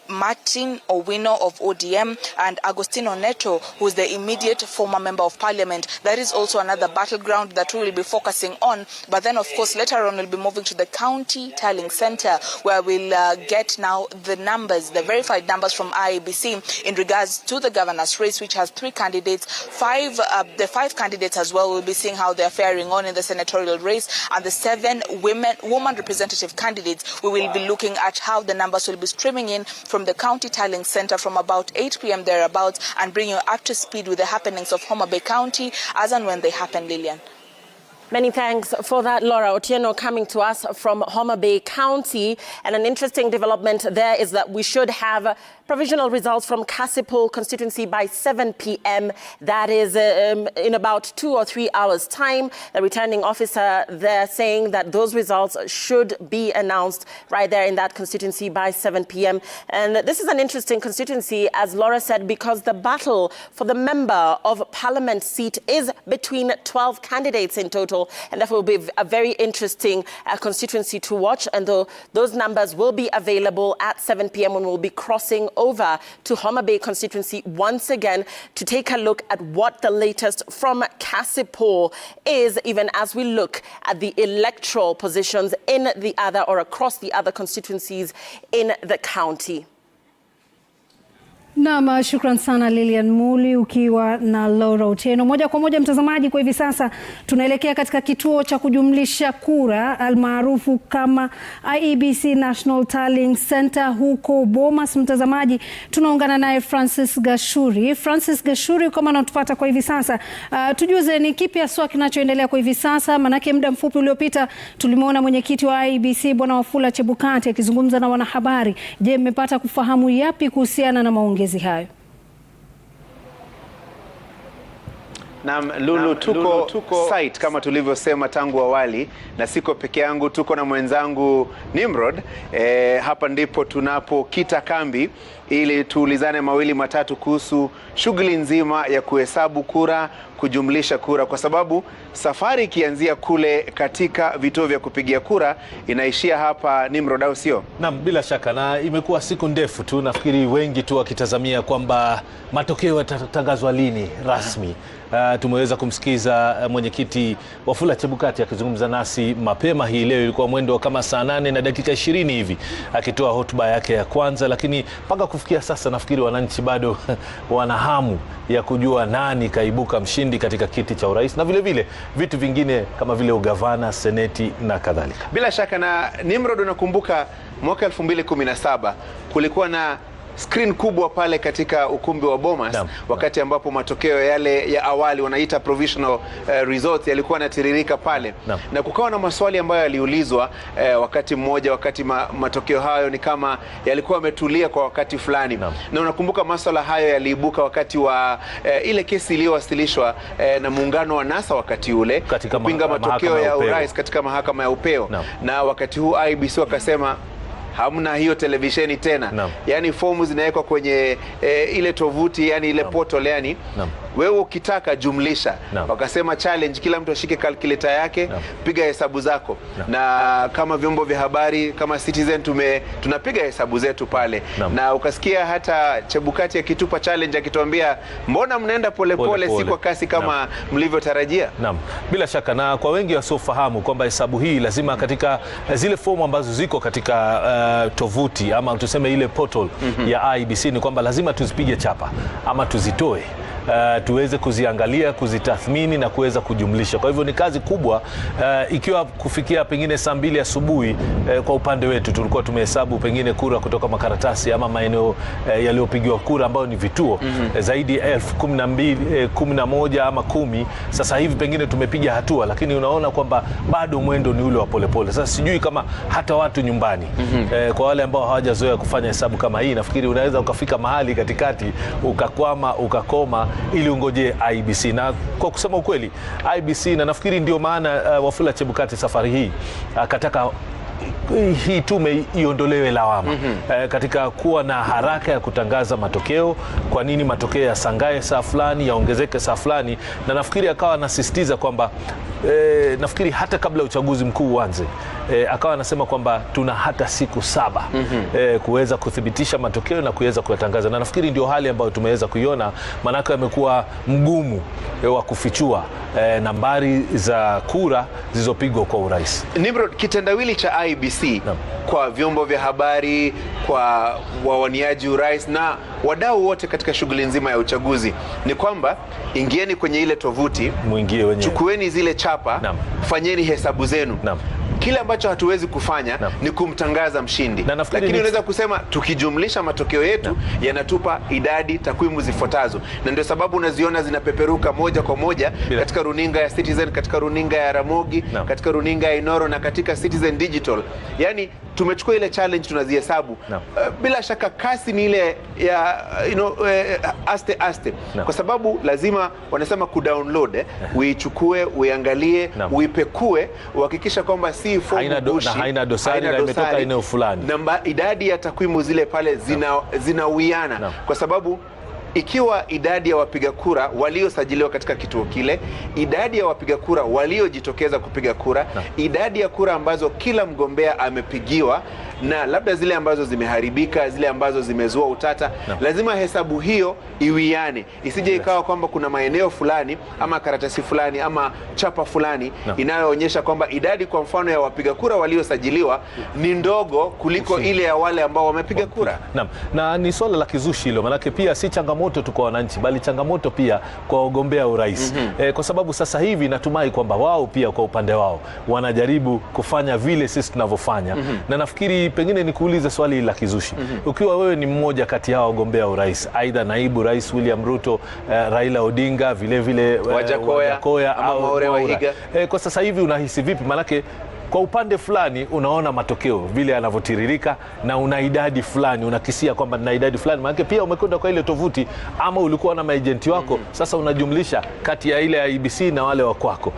Martin Owino of ODM, and Agostino Neto, who's the immediate former member of parliament. That is also another battleground that we will be focusing on. But then, of course, later on, we'll be moving to the county tallying center, where we'll get now the numbers, the verified numbers from IEBC in regards to the governor's race, which has 3 candidates. The 5 candidates as well, we'll be seeing how they're faring on in the senatorial race, and the 7 woman representative candidates. We will be looking at how the numbers will be streaming in from the county tallying center from about 8 p.m. thereabouts, and bring you up to speed with the happenings of Homa Bay County as and when they happen, Lillian. Many thanks for that, Laura Otieno, coming to us from Homa Bay County. And an interesting development there is that we should have provisional results from Kasipul constituency by 7 p.m. That is in about 2 or 3 hours' time. The returning officer there saying that those results should be announced right there in that constituency by 7 p.m. And this is an interesting constituency, as Laura said, because the battle for the member of parliament seat is between 12 candidates in total. And that will be a very interesting constituency to watch. And those numbers will be available at 7 p.m. when we'll be crossing over to Homa Bay constituency once again to take a look at what the latest from Kasipul is, even as we look at the electoral positions in the other or across the other constituencies in the county. Naam, shukran sana Lilian Muli ukiwa na Laura Otieno. Moja kwa moja mtazamaji, kwa hivi sasa tunaelekea katika kituo cha kujumlisha kura almaarufu kama IEBC National Tallying Center huko Bomas. Mtazamaji, tunaungana naye Francis Gashuri. Francis Gashuri, kama unatupata kwa hivi sasa, tujuze ni kipi haswa kinachoendelea kwa hivi sasa? Manake muda mfupi uliopita tulimuona mwenyekiti wa IEBC Bwana Wafula Chebukati akizungumza na wanahabari. Je, mmepata kufahamu yapi kuhusiana na maongezi hayo? Naam, Lulu, tuko site kama tulivyosema tangu awali, na siko peke yangu, tuko na mwenzangu Nimrod. Hapa ndipo tunapokita kambi ili tuulizane mawili matatu kuhusu shughuli nzima ya kuhesabu kura, kujumlisha kura, kwa sababu safari ikianzia kule katika vituo vya kupigia kura inaishia hapa, Nimrod, au sio? Naam, bila shaka, na imekuwa siku ndefu tu, nafikiri wengi tu wakitazamia kwamba matokeo yatatangazwa lini rasmi. Tumeweza kumsikiza mwenyekiti Wafula Chebukati akizungumza nasi mapema hii leo, ilikuwa mwendo kama saa 8 na dakika 20 hivi akitoa hotuba yake ya kwanza, lakini mpaka kufikia sasa nafikiri wananchi bado wana hamu ya kujua nani kaibuka mshindi katika kiti cha urais na vile vile vitu vingine kama vile ugavana, seneti na kadhalika. Bila shaka. Na Nimrod, unakumbuka mwaka 2017 kulikuwa na screen kubwa pale katika ukumbi wa Bomas, wakati ambapo matokeo yale ya awali wanaita provisional results yalikuwa yanatiririka pale, na kukawa na maswali ambayo yaliulizwa wakati mmoja, wakati matokeo hayo ni kama yalikuwa yametulia kwa wakati fulani, na unakumbuka maswala hayo yaliibuka wakati wa ile kesi iliyowasilishwa na muungano wa NASA wakati ule kupinga matokeo ya urais katika mahakama ya upeo, na wakati huu IEBC wakasema hamna hiyo televisheni tena. Yani fomu zinawekwa kwenye ile tovuti, yani ile portal, yani wewe ukitaka jumlisha. Wakasema challenge, kila mtu ashike calculator yake, piga hesabu zako. Na kama vyombo vya habari kama Citizen tunapiga hesabu zetu pale. Na ukasikia hata Chebukati akitupa challenge akituambia mbona mnaenda polepole, si kwa kasi kama mlivyotarajia. Bila shaka, na kwa wengi wasiofahamu kwamba hesabu hii lazima katika zile fomu ambazo ziko katika tovuti ama tuseme ile portal ya IEBC ni kwamba lazima tuzipige chapa ama tuzitoe, tuweze kuziangalia, kuzitathmini na kuweza kujumlisha. Kwa hivyo ni kazi kubwa, ikiwa kufikia pengine saa 2 asubuhi kwa upande wetu tulikuwa tumehesabu pengine kura kutoka makaratasi ama maeneo yaliyopigiwa kura ambayo ni vituo zaidi ya 11 ama 10. Sasa hivi pengine tumepiga hatua, lakini unaona kwamba bado mwendo ni ule wa polepole. Sasa sijui kama hata watu nyumbani, kwa wale ambao hawajazoea kufanya hesabu kama hii, nafikiri unaweza ukafika mahali katikati ukakwama, ukakoma ili ungoje IEBC. Na kwa kusema ukweli IEBC, na nafikiri ndio maana Wafula Chebukati safari hii akataka hii tume iondolewe lawama katika kuwa na haraka ya kutangaza matokeo. Kwa nini matokeo ya sangae saa fulani, yaongezeke saa fulani? Na nafikiri akawa anasisitiza kwamba nafikiri hata kabla uchaguzi mkuu uanze, akawa anasema kwamba tuna hata siku 7 kuweza kuthibitisha matokeo na kuweza kuyatangaza. Na nafikiri ndio hali ambayo tumeweza kuiona, manake amekuwa mgumu wa kufichua nambari za kura zilizopigwa kwa urais. Nimrod, kitendawili cha IEBC kwa vyombo vya habari, kwa wawaniaji urais na wadau wote katika shughuli nzima ya uchaguzi ni kwamba ingieni kwenye ile tovuti, muingie wenyewe, chukueni zile chapa, fanyeni hesabu zenu. Kile ambacho hatuwezi kufanya ni kumtangaza mshindi, lakini unaweza kusema tukijumlisha matokeo yetu yanatupa idadi, takwimu zifuatazo. Na ndio sababu unaziona zinapeperuka moja kwa moja katika runinga ya Citizen, katika runinga ya Ramogi, katika runinga ya Inoro na katika Citizen Digital. Yani tumechukua ile challenge, tunazihesabu. Bila shaka kasi ni ile ya aste kwa sababu lazima wanasema kudownload, uichukue, uiangalie, uipekue, uhakikisha kwamba si fomu haina dosari na imetoka eneo fulani. Na idadi ya takwimu zile pale zinawiana kwa sababu ikiwa idadi ya wapiga kura waliosajiliwa katika kituo kile, idadi ya wapiga kura waliojitokeza kupiga kura, idadi ya kura ambazo kila mgombea amepigiwa na labda zile ambazo zimeharibika, zile ambazo zimezua utata, lazima hesabu hiyo iwiane. Isije ikawa kwamba kuna maeneo fulani ama karatasi fulani ama chapa fulani inayoonyesha kwamba idadi kwa mfano ya wapiga kura waliosajiliwa ni ndogo kuliko ile ya wale ambao wamepiga kura. Na ni swala la kizushi hilo, manake pia si changamoto tu kwa wananchi, bali changamoto pia kwa wagombea urais. Kwa sababu sasa hivi natumai kwamba wao pia kwa upande wao wanajaribu kufanya vile sisi tunavyofanya. Na nafikiri pengine nikuulize swali la kizushi. Ukiwa wewe ni mmoja kati ya wagombea urais, aidha naibu rais William Ruto, Raila Odinga, vile vile Wajakoya au Mahiga, kwa sasa hivi unahisi vipi? Manake kwa upande fulani unaona matokeo vile yanavyotiririka na una idadi fulani, unakisia kwamba na idadi fulani, maana pia umekwenda kwa ile tovuti ama ulikuwa na maagenti wako, sasa unajumlisha kati ya ile ya IBC na wale wa kwako.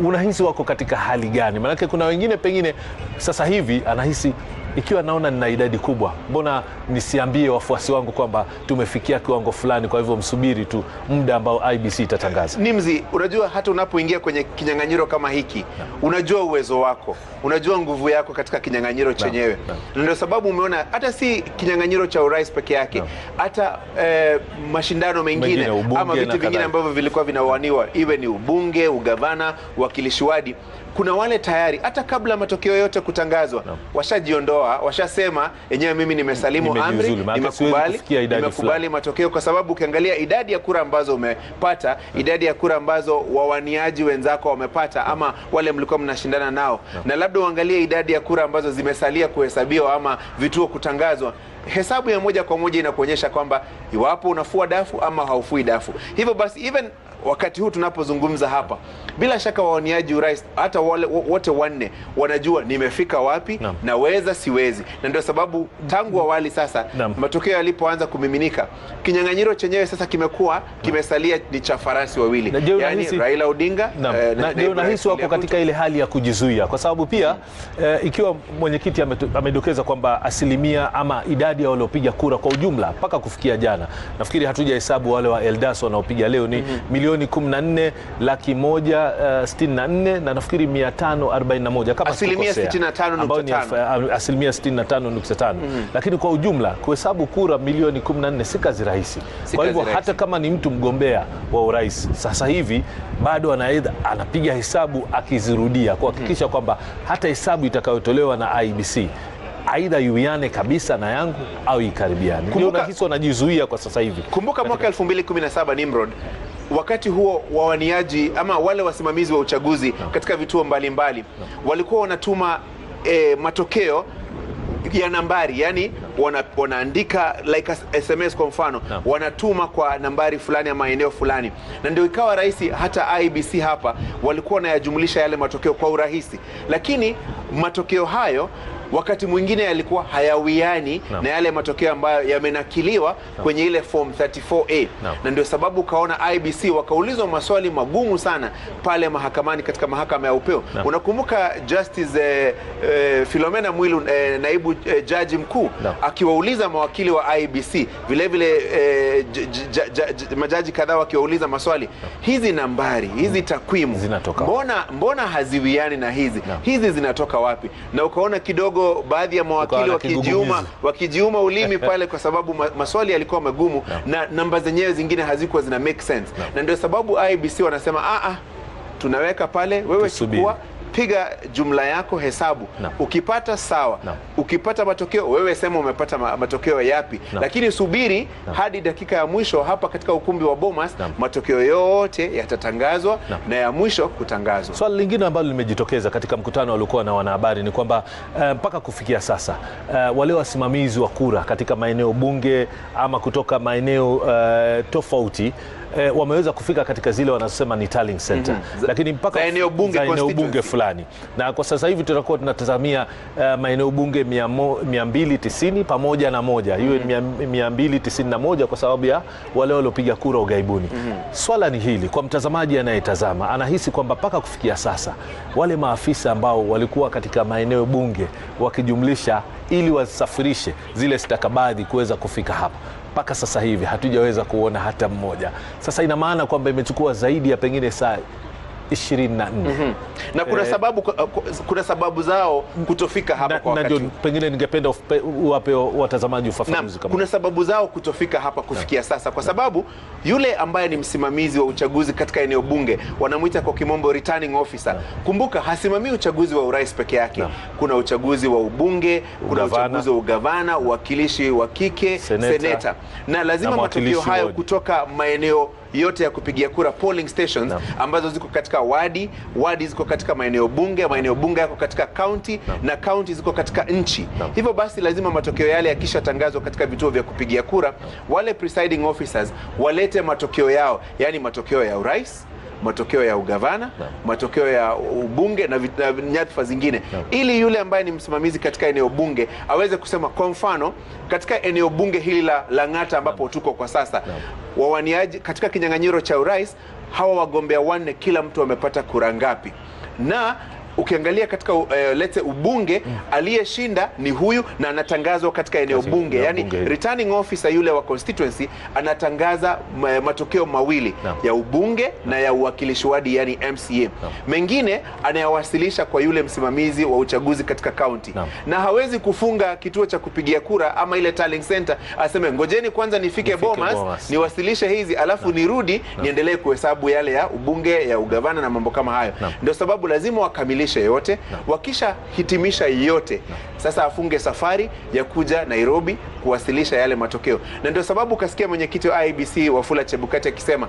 Unahisi wako katika hali gani? Maana kuna wengine pengine sasa hivi anahisi ikiwa naona nina idadi kubwa, mbona nisiambie wafuasi wangu kwamba tumefikia kiwango fulani, kwa hivyo msubiri tu muda ambao IBC itatangaza. Nimzi, unajua hata unapoingia kwenye kinyang'anyiro kama hiki, unajua uwezo wako, unajua nguvu yako katika kinyang'anyiro chenyewe. Na ndio sababu umeona hata si kinyang'anyiro cha urais peke yake, hata mashindano mengine ama vitu vingine ambavyo vilikuwa vinawaniwa, iwe ni ubunge, ugavana, uwakilishi wadi, kuna wale tayari hata kabla matokeo yote kutangazwa washajiondoa, washasema yenyewe mimi nimesalimu amri, nimekubali matokeo, kwa sababu ukiangalia idadi ya kura ambazo umepata, idadi ya kura ambazo wawaniaji wenzako wamepata ama wale mlikuwa mnashindana nao, na labda uangalie idadi ya kura ambazo zimesalia kuhesabiwa ama vituo kutangazwa, hesabu ya moja kwa moja inakuonyesha kwamba iwapo unafua dafu ama haufui dafu. Hivyo basi even wakati huu tunapozungumza hapa, bila shaka waoniaji urais hata wale wote wanne wanajua nimefika wapi, naweza siwezi. Na ndio sababu tangu awali sasa matokeo yalipoanza kumiminika, kinyang'anyiro chenyewe sasa kimesalia ni cha farasi wawili, yani Raila Odinga na ndio nahisi wako katika ile hali ya kujizuia, kwa sababu pia ikiwa mwenyekiti amedokeza kwamba asilimia ama idadi ya waliopiga kura kwa ujumla mpaka kufikia jana, nafikiri hatuja hesabu wale wa Eldas wanaopiga leo, ni milioni 14,164,000 na nafikiri 541 kama asilimia 65.5, asilimia 65.5. Lakini kwa ujumla kuhesabu kura milioni 14 si kazi rahisi. Kwa hivyo hata kama ni mtu mgombea wa urais sasa hivi bado anapiga hesabu akizirudia kuhakikisha kwamba hata hesabu itakayotolewa na IBC aidha yuiane kabisa na yangu au ikaribiane. Ndio unahisi wanajizuia kwa sasa hivi. Kumbuka mwaka 2017 Nimrod, wakati huo wawaniaji ama wale wasimamizi wa uchaguzi katika vituo mbalimbali walikuwa wanatuma matokeo ya nambari, yani wanaandika like SMS kwa mfano, wanatuma kwa nambari fulani ama eneo fulani, na ndio ikawa rahisi. Hata IBC hapa walikuwa wanayajumlisha yale matokeo kwa urahisi, lakini matokeo hayo wakati mwingine yalikuwa hayawiani na yale matokeo ambayo yamenakiliwa kwenye ile form 34A. Na ndio sababu ukaona IBC wakaulizwa maswali magumu sana pale mahakamani katika mahakama ya upeo. Unakumbuka Justice Philomena Mwilu, naibu jaji mkuu, akiwauliza mawakili wa IBC, vile vile majaji kadhaa wakiwauliza maswali, hizi nambari, hizi takwimu mbona haziwiani na hizi zinatoka wapi? Na ukaona kidogo baadhi ya mawakili wakijiuma ulimi pale, kwa sababu maswali yalikuwa magumu na namba zenyewe zingine hazikuwa zina make sense. Na ndio sababu IBC wanasema tunaweka pale, wewe chukua, piga jumla yako, hesabu, ukipata sawa, ukipata matokeo wewe sema umepata matokeo yapi, lakini subiri hadi dakika ya mwisho hapa katika ukumbi wa Bomas, matokeo yote yatatangazwa na ya mwisho kutangazwa. Swali lingine ambalo limejitokeza katika mkutano waliokuwa na wanahabari ni kwamba mpaka kufikia sasa wale wasimamizi wa kura katika maeneo bunge ama kutoka maeneo tofauti wameweza kufika katika zile wanasema ni Tallying Center, lakini mpaka eneo bunge fulani, na kwa sasa hivi tutakuwa tunatazamia maeneo bunge 290 pamoja na moja, hiyo ni 291 kwa sababu ya wale waliopiga kura ugaibuni. Swala ni hili, kwa mtazamaji anayetazama anahisi kwamba mpaka kufikia sasa wale maafisa ambao walikuwa katika maeneo bunge wakijumlisha ili wasafirishe zile stakabadhi kuweza kufika hapa, mpaka sasa hivi hatujaweza kuona hata mmoja. Sasa ina maana kwamba imechukua zaidi ya pengine saa 24. Na kuna sababu zao kutofika hapa kwa wakati. Pengine ningependa uwape watazamaji ufafanuzi kama. Kuna sababu zao kutofika hapa kufikia sasa kwa sababu yule ambaye ni msimamizi wa uchaguzi katika eneo bunge wanamuita kwa kimombo returning officer. Kumbuka hasimamii uchaguzi wa urais peke yake. Kuna uchaguzi wa ubunge, kuna uchaguzi wa ugavana, uwakilishi wa kike, seneta. Na lazima matokeo hayo kutoka maeneo yote ya kupigia kura, polling stations ambazo ziko katika wadi ziko katika maeneo bunge yako katika county na county ziko katika nchi. Hivyo basi lazima matokeo yale yakishatangazwa katika vituo vya kupigia kura, wale presiding officers walete matokeo yao, yani matokeo ya urais, matokeo ya ugavana, matokeo ya ubunge na nyadhifa zingine, ili yule ambaye ni msimamizi katika eneo bunge aweze kusema, kwa mfano katika eneo bunge hili la Lang'ata ambapo tuko kwa sasa, wawaniaji katika kinyang'anyiro cha urais, hawa wagombea 4 kila mtu amepata kura ngapi, na ukiangalia katika lete ubunge aliyeshinda ni huyu na anatangazwa katika eneo bunge, yani returning officer yule wa constituency anatangaza matokeo mawili ya ubunge na ya uwakilishi wadi, yani MCA. Mengine anayawasilisha kwa yule msimamizi wa uchaguzi katika county. Na hawezi kufunga kituo cha kupigia kura ama ile tallying center aseme ngojeni kwanza nifike Bomas niwasilishe hizi alafu nirudi niendelee kuhesabu yale ya ubunge, ya ugavana na mambo kama hayo. Ndio sababu lazima wakamilishe yote, wakisha hitimisha yote, sasa afunge safari ya kuja Nairobi kuwasilisha yale matokeo. Na ndio sababu kasikia mwenyekiti wa IBC Wafula Chebukati akisema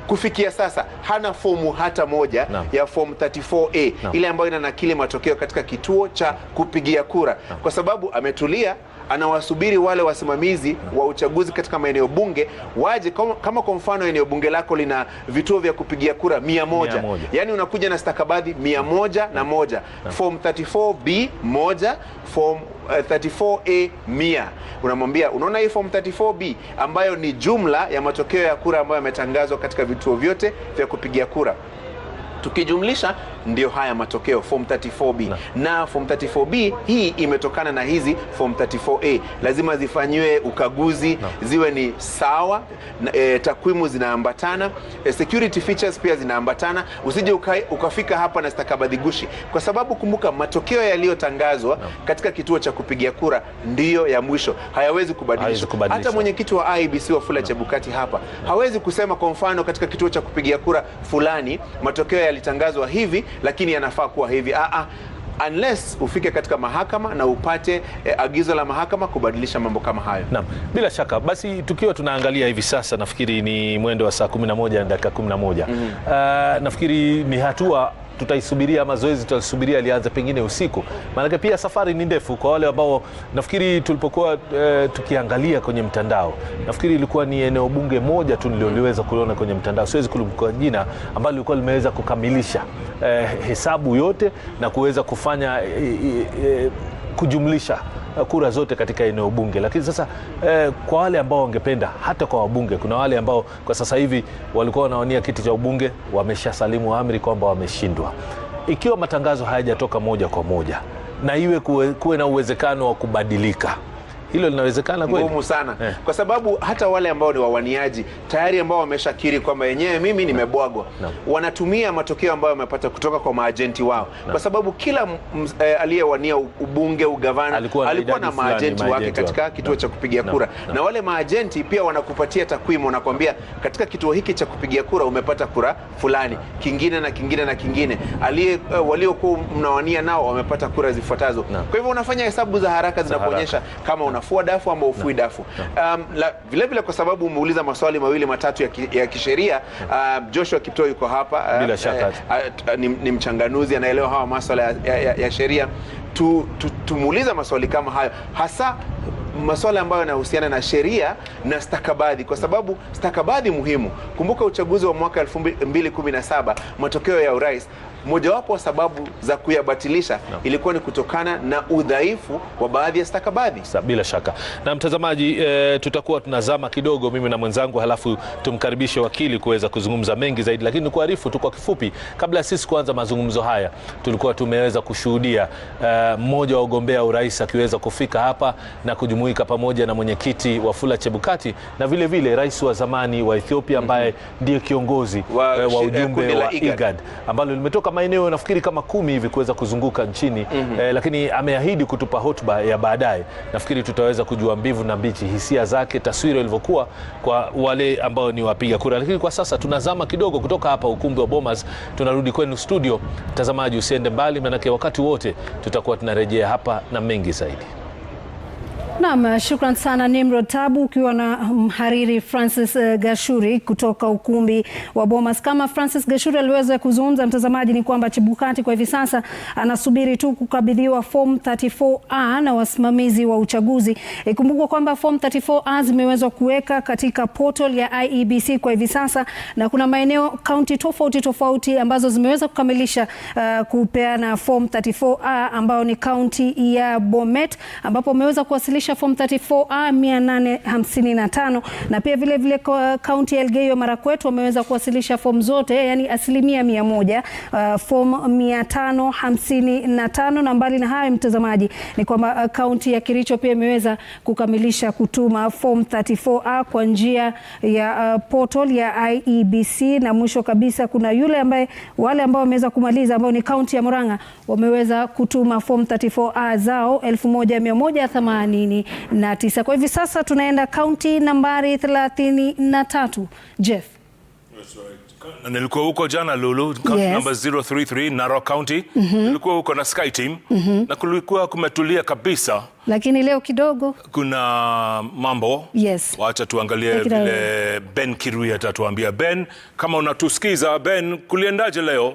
kufikia sasa hana fomu hata moja ya form 34A ile ambayo inanakili matokeo katika kituo cha kupigia kura, kwa sababu ametulia anawasubiri wale wasimamizi wa uchaguzi katika maeneo bunge waje. Kama kwa mfano eneo bunge lako lina vituo vya kupigia kura 100, yani unakuja na stakabadhi 101, form 34B 1, form 34A 100. Unamwambia unaona hii form 34B ambayo ni jumla ya matokeo ya kura ambayo yametangazwa katika vituo vyote vya kupigia kura, tukijumlisha ndio haya matokeo form 34B. Na form 34B hii imetokana na hizi form 34A, lazima zifanywe ukaguzi, ziwe ni sawa, takwimu zinaambatana, security features pia zinaambatana. Usije ukafika hapa na stakabadhi gushi, kwa sababu kumbuka matokeo yaliyotangazwa katika kituo cha kupigia kura ndiyo ya mwisho, hayawezi kubadilishwa. Hata mwenyekiti wa IBC Wafula Chebukati hapa hawezi kusema kwa mfano katika kituo cha kupigia kura fulani matokeo yalitangazwa hivi lakini yanafaa kuwa hivi. Unless ufike katika mahakama na upate agizo la mahakama kubadilisha mambo kama hayo. Naam, bila shaka. Basi tukiwa tunaangalia hivi sasa, nafikiri ni mwendo wa saa 11 na dakika 11. Nafikiri ni hatua tutaisubiria, mazoezi tutasubiria lianze pengine usiku, maana pia safari ni ndefu. Kwa wale ambao nafikiri tulipokuwa tukiangalia kwenye mtandao, nafikiri ilikuwa ni eneo bunge moja tu niliweza kuliona kwenye mtandao, siwezi kulikumbuka jina, ambalo lilikuwa limeweza kukamilisha hesabu yote na kuweza kufanya kujumlisha kura zote katika eneo bunge. Lakini sasa kwa wale ambao wangependa, hata kwa wabunge, kuna wale ambao kwa sasa hivi walikuwa wanawania kiti cha ubunge wameshasalimu amri kwamba wameshindwa. Ikiwa matangazo hayajatoka moja kwa moja na iwe kuwe na uwezekano wa kubadilika, hilo linawezekana kweli? Ngumu sana. Kwa sababu hata wale ambao ni wawaniaji tayari ambao wameshakiri kwamba yenyewe mimi nimebwagwa, wanatumia matokeo ambayo wamepata kutoka kwa maajenti wao. Kwa sababu kila aliyewania ubunge, ugavana alikuwa na maajenti wake katika kituo cha kupigia kura. Na wale maajenti pia wanakupatia takwimu, wanakuambia katika kituo hiki cha kupigia kura umepata kura fulani, kingine na kingine na kingine, waliokuwa mnawania nao wamepata kura zifuatazo. Kwa hivyo unafanya hesabu za haraka zinapoonyesha kama unafua dafu ama ufui dafu. Vile vile kwa sababu umeuliza maswali mawili matatu ya kisheria, Joshua Kiptoo yuko hapa, bila shaka ni mchanganuzi, anaelewa hawa maswala ya sheria. Tumuuliza maswali kama hayo, hasa maswala ambayo yanahusiana na sheria na stakabadhi, kwa sababu stakabadhi muhimu. Kumbuka uchaguzi wa mwaka 2017, matokeo ya urais, mojawapo wa sababu za kuyabatilisha ilikuwa ni kutokana na udhaifu wa baadhi ya stakabadhi. Bila shaka. Na mtazamaji, tutakuwa tunazama kidogo mimi na mwenzangu, halafu tumkaribishe wakili kuweza kuzungumza mengi zaidi, lakini nikuarifu tu kwa kifupi, kabla ya sisi kuanza mazungumzo haya, tulikuwa tumeweza kushuhudia mmoja wa wagombea urais akiweza kufika hapa na kujumuika pamoja na mwenyekiti Wafula Chebukati na vile vile rais wa zamani wa Ethiopia ambaye ndiye kiongozi wa ujumbe wa IGAD, ambalo limetoka maeneo nafikiri kama 10 hivi kuweza kuzunguka nchini, lakini ameahidi kutupa hotuba ya baadaye. Nafikiri tutaweza kujua mbivu na mbichi, hisia zake, taswira ilivyokuwa kwa wale ambao ni wapiga kura. Lakini kwa sasa tunazama kidogo kutoka hapa ukumbi wa Bomas, tunarudi kwenu studio. Mtazamaji, usiende mbali, manake wakati wote tutakuwa tunarejea hapa na mengi zaidi. Naam, shukran sana Nimrod Tabu, ukiwa na mhariri Francis Gashuri kutoka ukumbi wa Bomas. Kama Francis Gashuri aliweza kuzungumza, mtazamaji, ni kwamba Chebukati kwa hivi sasa anasubiri tu kukabidhiwa form 34A na wasimamizi wa uchaguzi. Ikumbukwe kwamba form 34A zimeweza kuweka katika portal ya IEBC kwa hivi sasa, na kuna maeneo kaunti tofauti ambazo zimeweza kukamilisha kupeana form 34A, ambao ni kaunti ya Bomet, ambapo wameweza kuwasilisha form 34A 855, na pia vile vile kaunti ya Elgeyo Marakwet wameweza kuwasilisha form zote, yani 100%, form 555. Na mbali na hayo, mtazamaji, ni kwamba kaunti ya Kericho pia imeweza kukamilisha kutuma form 34A kwa njia ya portal ya IEBC. Na mwisho kabisa kuna wale ambao wameweza kumaliza, ambao ni kaunti ya Murang'a, wameweza kutuma form 34A zao 1189. Kwa hivi sasa tunaenda kaunti nambari 33. Jeff. That's right. Nilikuwa huko jana Lulu, county number 033, Narok County. Nilikuwa huko na Sky Team, na kulikuwa kumetulia kabisa. Lakini leo kidogo kuna mambo. Wacha tuangalie vile Ben Kirui atatuambia. Ben, kama unatusikiza Ben, kuliendaje leo?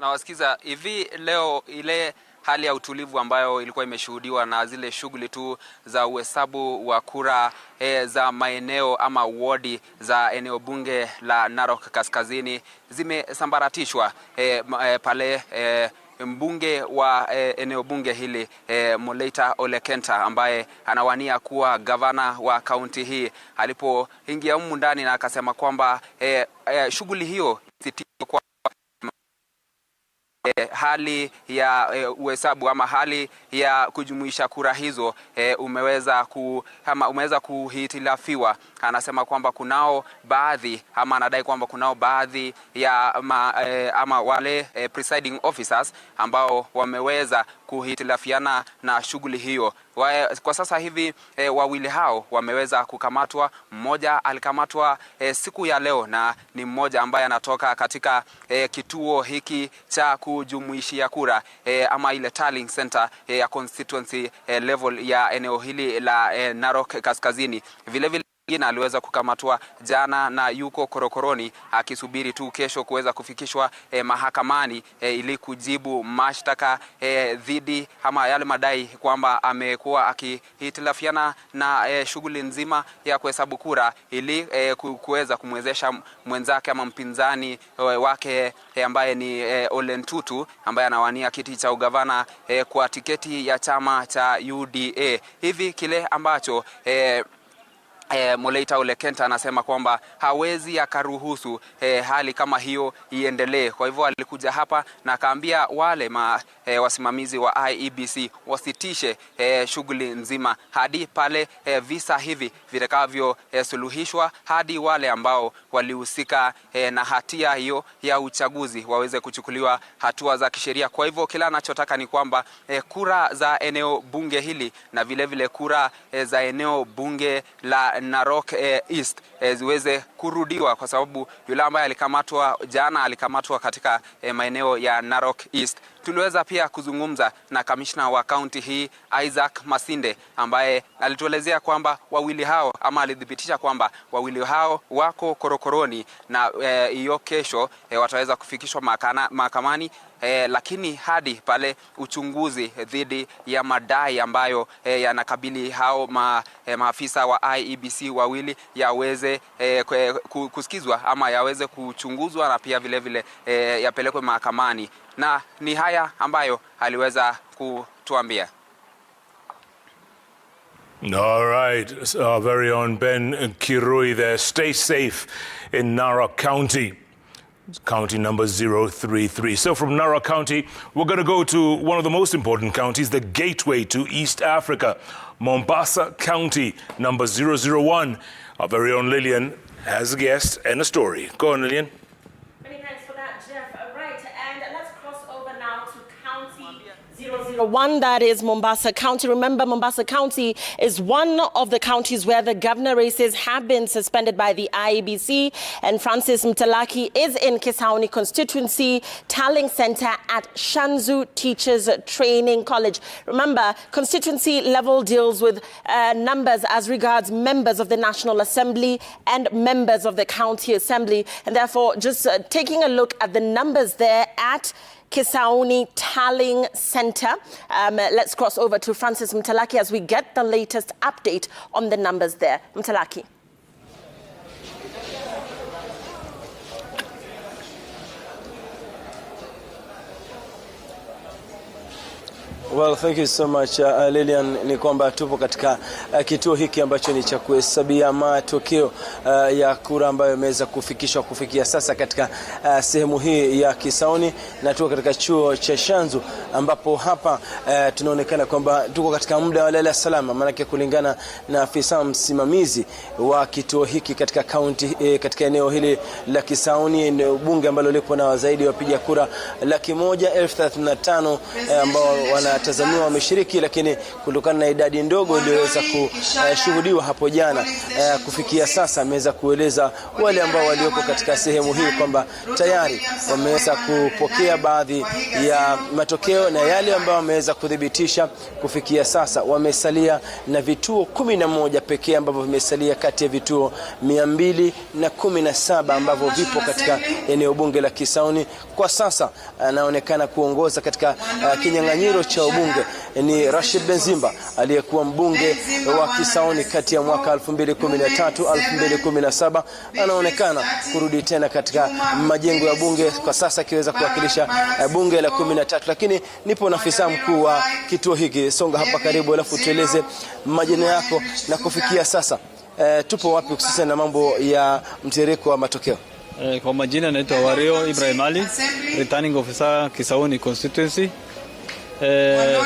Na wasikiza hivi leo, ile hali ya utulivu ambayo ilikuwa imeshuhudiwa na zile shughuli tu za uhesabu wa kura za maeneo ama wadi za eneo bunge la Narok Kaskazini zimesambaratishwa pale mbunge wa eneo bunge hili Moleita Olekenta, ambaye anawania kuwa gavana wa kaunti hii, alipoingia humu ndani na akasema kwamba shughuli hiyo kwa hali ya uhesabu ama hali ya kujumuisha kura hizo umeweza kuhitilafiwa. Anasema kwamba kunao baadhi, ama anadai kwamba kunao baadhi ya ama wale presiding officers ambao wameweza kuhitilafiana na shughuli hiyo. Kwa sasa hivi wawili hao wameweza kukamatwa. Mmoja alikamatwa siku ya leo, na ni mmoja ambaye anatoka katika kituo hiki cha kujumuishia kura ama ile Tallying Center ya constituency level ya eneo hili la Narok Kaskazini. Vile vile aliweza kukamatwa jana na yuko korokoroni akisubiri tu kesho kuweza kufikishwa mahakamani ili kujibu mashtaka dhidi ama yale madai kwamba amekuwa akihitilafiana na shughuli nzima ya kuhesabu kura, ili kuweza kumwezesha mwenzake ama mpinzani wake ambaye ni Ole Ntutu, ambaye anawania kiti cha ugavana kwa tiketi ya chama cha UDA. Hivi kile ambacho Moleita Olekenta anasema kwamba hawezi akaruhusu hali kama hiyo iendelee. Kwa hivyo alikuja hapa na akaambia wale wasimamizi wa IEBC wasitishe shughuli nzima hadi pale visa hivi vitakavyo suluhishwa, hadi wale ambao walihusika na hatia hiyo ya uchaguzi waweze kuchukuliwa hatua za kisheria. Kwa hivyo kila anachotaka ni kwamba kura za eneo bunge hili na vile vile kura za eneo bunge la Narok East ziweze kurudiwa, kwa sababu yule ambaye alikamatwa jana alikamatwa katika maeneo ya Narok East. Tuliweza pia kuzungumza na kamishna wa kaunti hii Isaac Masinde, ambaye alituelezea kwamba wawili hao, ama alithibitisha kwamba wawili hao wako korokoroni, na hiyo kesho wataweza kufikishwa mahakamani lakini hadi pale uchunguzi dhidi ya madai ambayo yanakabili hao maafisa wa IEBC wawili yaweze kusikizwa ama yaweze kuchunguzwa na pia vile vile yapelekwe mahakamani, na ni haya ambayo aliweza kutuambia. All right, our very own Ben Kirui there. Stay safe in Narok County. County number 033. So from Narok County, we're going to go to one of the most important counties, the gateway to East Africa, Mombasa County number 001. Our very own Lillian has a guest and a story. Go on, Lillian. Many thanks for that, Jeff. Right, and let's cross over now to County 001, that is Mombasa County. Remember, Mombasa County is one of the counties where the governor races have been suspended by the IEBC, and Francis Mtalaki is in Kisauni Constituency, Tallying Center at Shanzu Teachers Training College. Remember, constituency level deals with numbers as regards members of the National Assembly and members of the County Assembly, and therefore just taking a look at the numbers there at Kisauni Tallying Center. Let's cross over to Francis Mtalaki as we get the latest update on the numbers there. Mtalaki. Well, thank you so much, Lillian. Ni kwamba tupo katika kituo hiki ambacho ni cha kuhesabia matokeo ya kura ambayo imeweza kufikia sasa katika sehemu hii ya Kisauni, na tuko katika chuo cha Shanzu ambapo hapa tunaonekana kwamba tuko katika muda wa lala salama, maana kulingana na afisa msimamizi wa kituo hiki katika county katika eneo hili la Kisauni, eneo bunge ambalo lipo na zaidi wapiga kura 135,000 ambao wanatazamiwa wameshiriki, lakini kutokana na idadi ndogo iliyoweza kushuhudiwa hapo jana, kufikia sasa ameweza kueleza wale ambao walioko katika sehemu hii kwamba tayari wameweza kupokea baadhi ya matokeo, na yale ambao wameweza kudhibitisha kufikia sasa wamesalia na vituo 11 pekee ambavyo vimesalia kati ya vituo 217 ambavyo vipo katika eneo bunge la Kisauni. Kwa sasa anaonekana kuongoza katika kinyang'anyiro cha ubunge ni Rashid Benzimba, aliyekuwa mbunge wa Kisauni kati ya mwaka 2013-2017. anaonekana kurudi tena katika majengo ya bunge, kwa sasa akiweza kuwakilisha bunge la 13. Lakini nipo na afisa mkuu wa kituo hiki. Songa hapa karibu, alafu tueleze majina yako na kufikia sasa tupo wapi hususan na mambo ya mtiririko wa matokeo. Kwa majina naitwa Wario Ibrahim Ali, returning officer Kisauni Constituency.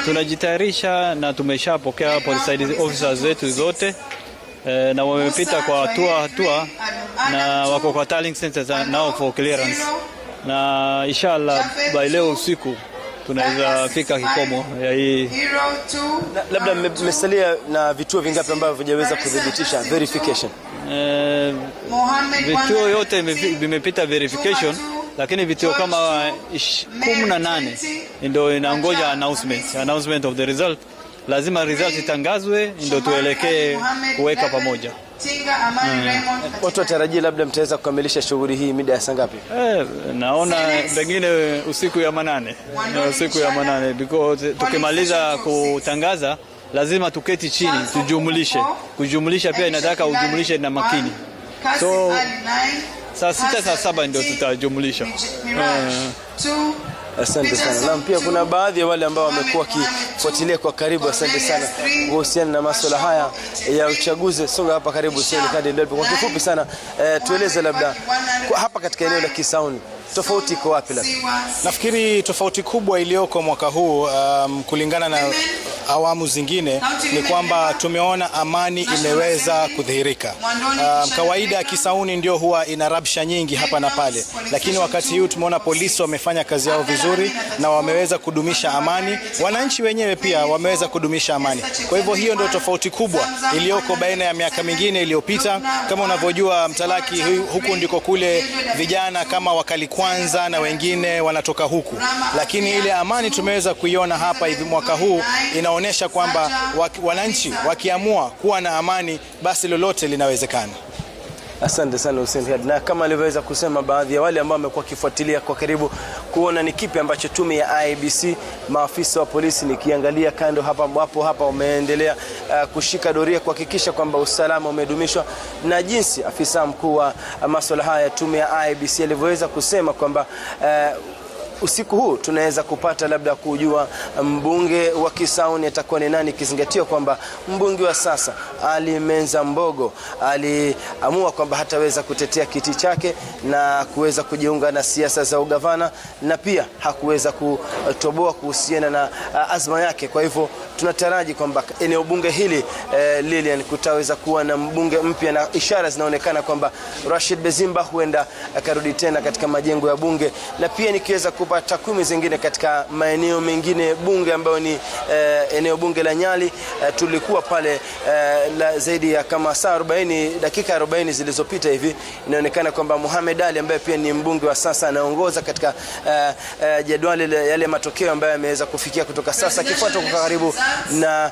Tunajitayarisha na tumeshapokea police officers wetu zote, na wamepita kwa hatua na wako kwa tallying center now for clearance, na inshallah by leo usiku tunaweza fika kikomo ya hii. Labda mmesalia na vituo vingapi ambavyo vijaweza kudhibitisha verification? Vituo yote vimepita verification, lakini vituo kama 18 ndio inaongoja announcement of the result. Lazima result itangazwe ndio tuelekee kuweka pamoja. Watu watarajia labda mtaweza kukamilisha shughuli hii mida ya saa ngapi? Naona pengine usiku ya manane. Usiku ya manane, because tukimaliza kutangaza lazima tuketi chini tujumlishe. Kujumlisha pia inataka ujumlishe na makini. So saa 6 saa 7 ndio tutajumlisha. Asante sana. Na pia kuna baadhi ya wale ambao wamekuwa kifuatilia kwa karibu. Asante sana kuhusiana na masuala haya ya uchaguzi. Songa hapa karibu serikali ndio. Kwa kifupi sana tueleze labda hapa katika eneo la Kisauni tofauti iko wapi labda? Nafikiri tofauti kubwa iliyoko mwaka huu kulingana na awamu zingine ni kwamba tumeona amani imeweza kudhihirika. Kawaida Kisauni ndio huwa ina rabsha nyingi hapa na pale, lakini wakati huu tumeona polisi wamefanya kazi yao vizuri na wameweza kudumisha amani. Wananchi wenyewe pia wameweza kudumisha amani. Kwa hivyo hiyo ndio tofauti kubwa iliyoko baina ya miaka mingine iliyopita. Kama unavyojua Mtalaki, huku ndiko kule vijana kama wakali kwanza na wengine wanatoka huku, lakini ile amani tumeweza kuiona hapa hivi mwaka huu inaonyesha kwamba wananchi wakiamua kuwa na amani basi lolote linawezekana. Asante sana Hussein. Na kama alivyoweza kusema baadhi ya wale ambao wamekuwa kifuatilia kwa karibu kuona ni kipi ambacho tume ya IEBC, maafisa wa polisi nikiangalia kando hapa wameendelea kushika doria kuhakikisha kwamba usalama umedumishwa, na jinsi afisa mkuu wa masuala haya ya tume ya IEBC alivyoweza kusema kwamba usiku huu tunaweza kupata labda kujua mbunge wa Kisauni atakuwa ni nani, kizingatio kwamba mbunge wa sasa Ali Menza Mbogo aliamua kwamba hataweza kutetea kiti chake na kuweza kujiunga na siasa za ugavana, na pia hakuweza kutoboa kuhusiana na azma yake. Kwa hivyo tunataraji kwamba eneo bunge hili Lilian kutaweza kuwa na mbunge mpya, na ishara zinaonekana kwamba Rashid Bezimba huenda akarudi tena katika majengo ya bunge, na pia nikiweza kupata takwimu zingine katika maeneo mengine bunge ambayo ni eneo bunge la Nyali. Tulikuwa pale zaidi ya kama saa 40 dakika 40 zilizopita hivi. Inaonekana kwamba Mohamed Ali ambaye pia ni mbunge wa sasa anaongoza katika jadwali yale matokeo ambayo yameweza kufikia kutoka sasa, kifuatwa kwa karibu na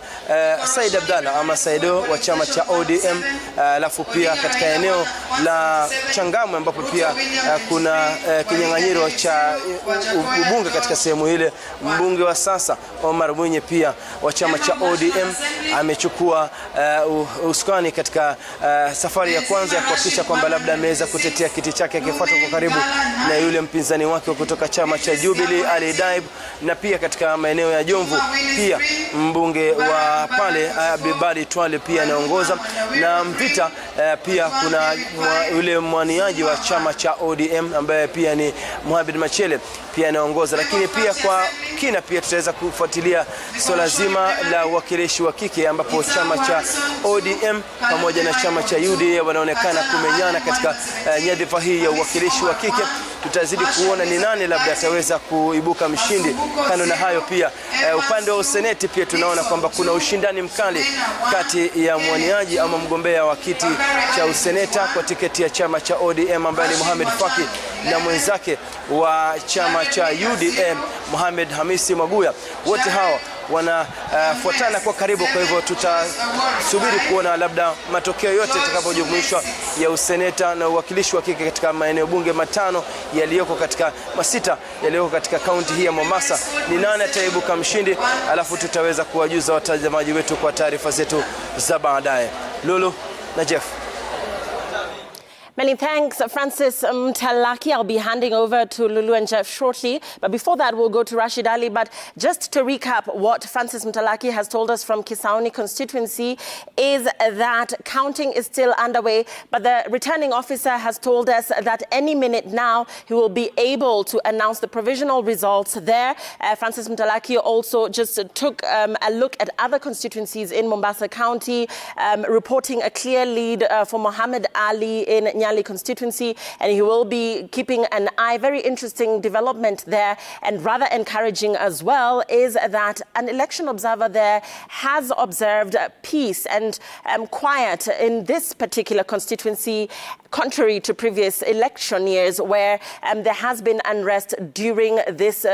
Said Abdalla ama Saido wa chama cha ODM. Alafu pia katika eneo la Changamwe ambapo pia kuna kinyang'anyiro cha ubunge katika sehemu ile, mbunge wa sasa Omar Mwinyi pia wa chama cha ODM amechukua usukani katika safari ya kwanza ya kuhakikisha kwamba labda ameweza kutetea kiti chake, akifuatwa kwa karibu na yule mpinzani wake kutoka chama cha Jubilee Ali Daib. Na pia katika maeneo ya Jomvu pia mbunge wa pale Abibali Twale pia anaongoza, na Mvita pia kuna yule mwaniaji wa chama cha ODM ambaye pia ni Mohamed Machele pia anaongoza. Lakini pia kwa kina pia tutaweza kufuatilia swala zima la uwakilishi wa kike ambapo chama cha ODM pamoja na chama cha UDA wanaonekana kumenyana katika nyadhifa hii ya uwakilishi wa kike. Tutazidi kuona ni nani labda ataweza kuibuka mshindi. Kando na hayo pia upande wa useneti pia tunaona kwamba kuna ushindani mkali kati ya mwaniaji ama mgombea wa kiti cha useneta kwa tiketi ya chama cha ODM ambaye ni Mohamed Faki na mwenzake wa chama cha UDA Mohamed Hamisi Maguya. Wote hawa wanafuatana kwa karibu, kwa hivyo tutasubiri kuona labda matokeo yote yatakapojumuishwa ya useneta na uwakilishi wa kike katika maeneo bunge matano yaliyoko katika masita yaliyoko katika kaunti hii ya Mombasa, ni nani ataibuka mshindi, alafu tutaweza kuwajuza watazamaji wetu kwa taarifa zetu za baadaye. Lulu na Jeff. Many thanks, Francis Mtalaki. I'll be handing over to Lulu and Jeff shortly. But before that, we'll go to Rashid Ali. But just to recap what Francis Mtalaki has told us from Kisauni constituency is that counting is still underway. But the returning officer has told us that any minute now, he will be able to announce the provisional results there. Francis Mtalaki also just took a look at other constituencies in Mombasa County, reporting a clear lead for Mohamed Ali in Nyali constituency, and he will be keeping an eye. Very interesting development there, and rather encouraging as well, is that an election observer there has observed peace and quiet in this particular constituency, contrary to previous election years where there has been unrest during this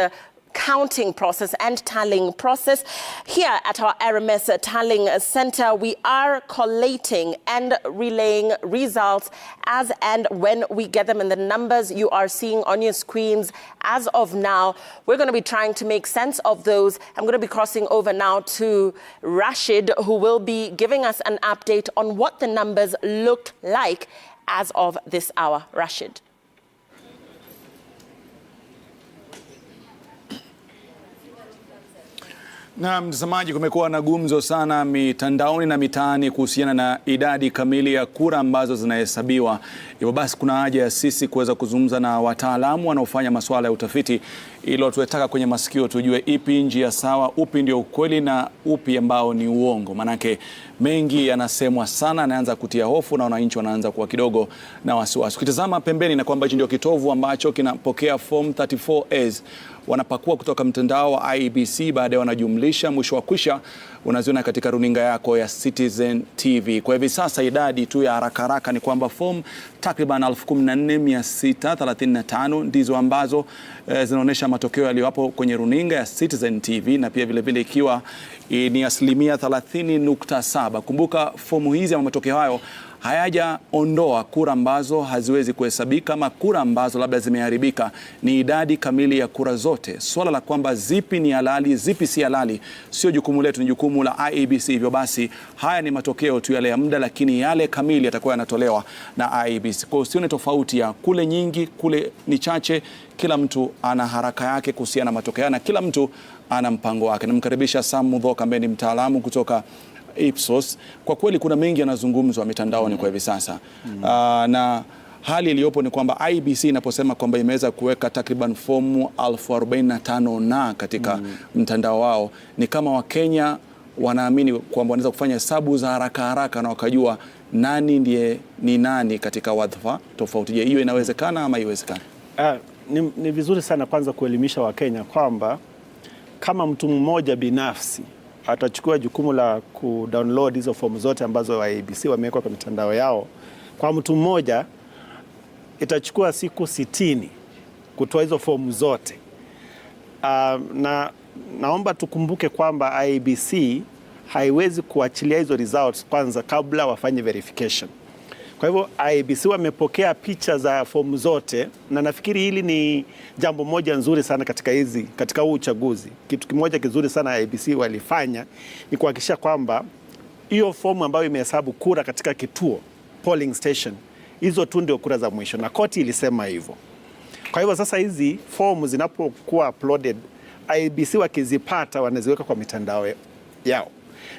counting process and tallying process. Here at our RMS Tallying Center, we are collating and relaying results as and when we get them, and the numbers you are seeing on your screens as of now, we're going to be trying to make sense of those. I'm going to be crossing over now to Rashid, who will be giving us an update on what the numbers looked like as of this hour. Rashid. Na mtazamaji, kumekuwa na gumzo sana mitandaoni na mitaani kuhusiana na idadi kamili ya kura ambazo zinahesabiwa. Hivyo basi kuna haja ya sisi kuweza kuzungumza na wataalamu wanaofanya masuala ya utafiti ili tuwetaka kwenye masikio tujue ipi njia sawa, upi ndio ukweli na upi ambao ni uongo. Manake mengi yanasemwa sana, naanza kutia hofu na wananchi wanaanza kuwa kidogo na wasiwasi. Ukitazama pembeni na kwamba hichi ndio kitovu ambacho kinapokea form 34As, wanapakua kutoka mtandao wa IEBC, baadaye wanajumlisha, mwisho wa kwisha unaziona katika runinga yako ya Citizen TV. Kwa hivi sasa idadi tu ya haraka ni kwamba fomu takriban 14,635 ndizo ambazo zinaonyesha matokeo yaliyopo kwenye runinga ya Citizen TV, na pia vile ikiwa ni 30.7%. Kumbuka fomu hizi ama matokeo hayo hayajaondoa kura ambazo haziwezi kuhesabika ama kura ambazo labda zimeharibika. Ni idadi kamili ya kura zote. Swala la kwamba zipi ni halali, zipi si halali, sio jukumu letu, ni jukumu la IEBC. Hivyo basi haya ni matokeo tu yale ya muda, lakini yale kamili yatakuwa yanatolewa na IEBC. Kwa hiyo usione tofauti ya kule nyingi, kule ni chache. Kila mtu ana haraka yake kuhusiana na matokeo na kila mtu ana mpango wake. Namkaribisha Sam Mudhoka ambaye ni mtaalamu kutoka Ipsos. Kwa kweli kuna mengi yanazungumzwa mitandaoni kwa hivi sasa. Na hali iliyopo ni kwamba IEBC inaposema kwamba imeweza kuweka takriban fomu 45,000 na katika mtandao wao, ni kama Wakenya wanaamini kwamba wanaweza kufanya hesabu za haraka na wakajua nani ndiye ni nani katika wadhifa tofauti. Je, hiyo inawezekana ama haiwezekani? Ni vizuri sana kwanza kuelimisha Wakenya kwamba kama mtu mmoja binafsi atachukua jukumu la kudownload hizo fomu zote ambazo IEBC wameweka kwa mitandao yao, kwa mtu mmoja itachukua siku 60 kutoa hizo fomu zote. Naomba tukumbuke kwamba IEBC haiwezi kuachilia hizo results kwanza kabla wafanye verification. Kwa hivyo IEBC wamepokea picha za fomu zote, na nafikiri hili ni jambo moja nzuri sana katika huu uchaguzi. Kitu kimoja kizuri sana IEBC walifanya ni kuhakikisha kwamba hiyo fomu ambayo imehesabu kura katika kituo polling station, hizo tu ndio kura za mwisho, na koti ilisema hivyo. Kwa hivyo sasa hizi fomu zinapokuwa uploaded, IEBC wakizipata wanaziweka kwa mitandao yao,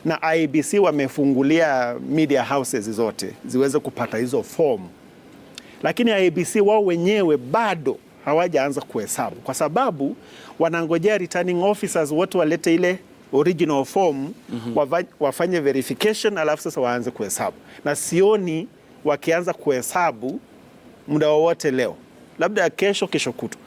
na IEBC wamefungulia media houses zote ziweze kupata hizo fomu. Lakini IEBC wao wenyewe bado hawajaanza kuhesabu, kwa sababu wanangojea returning officers wote walete ile original form, wafanye verification, alafu sasa waanze kuhesabu. Na sioni wakianza kuhesabu muda wowote leo, labda kesho kutu.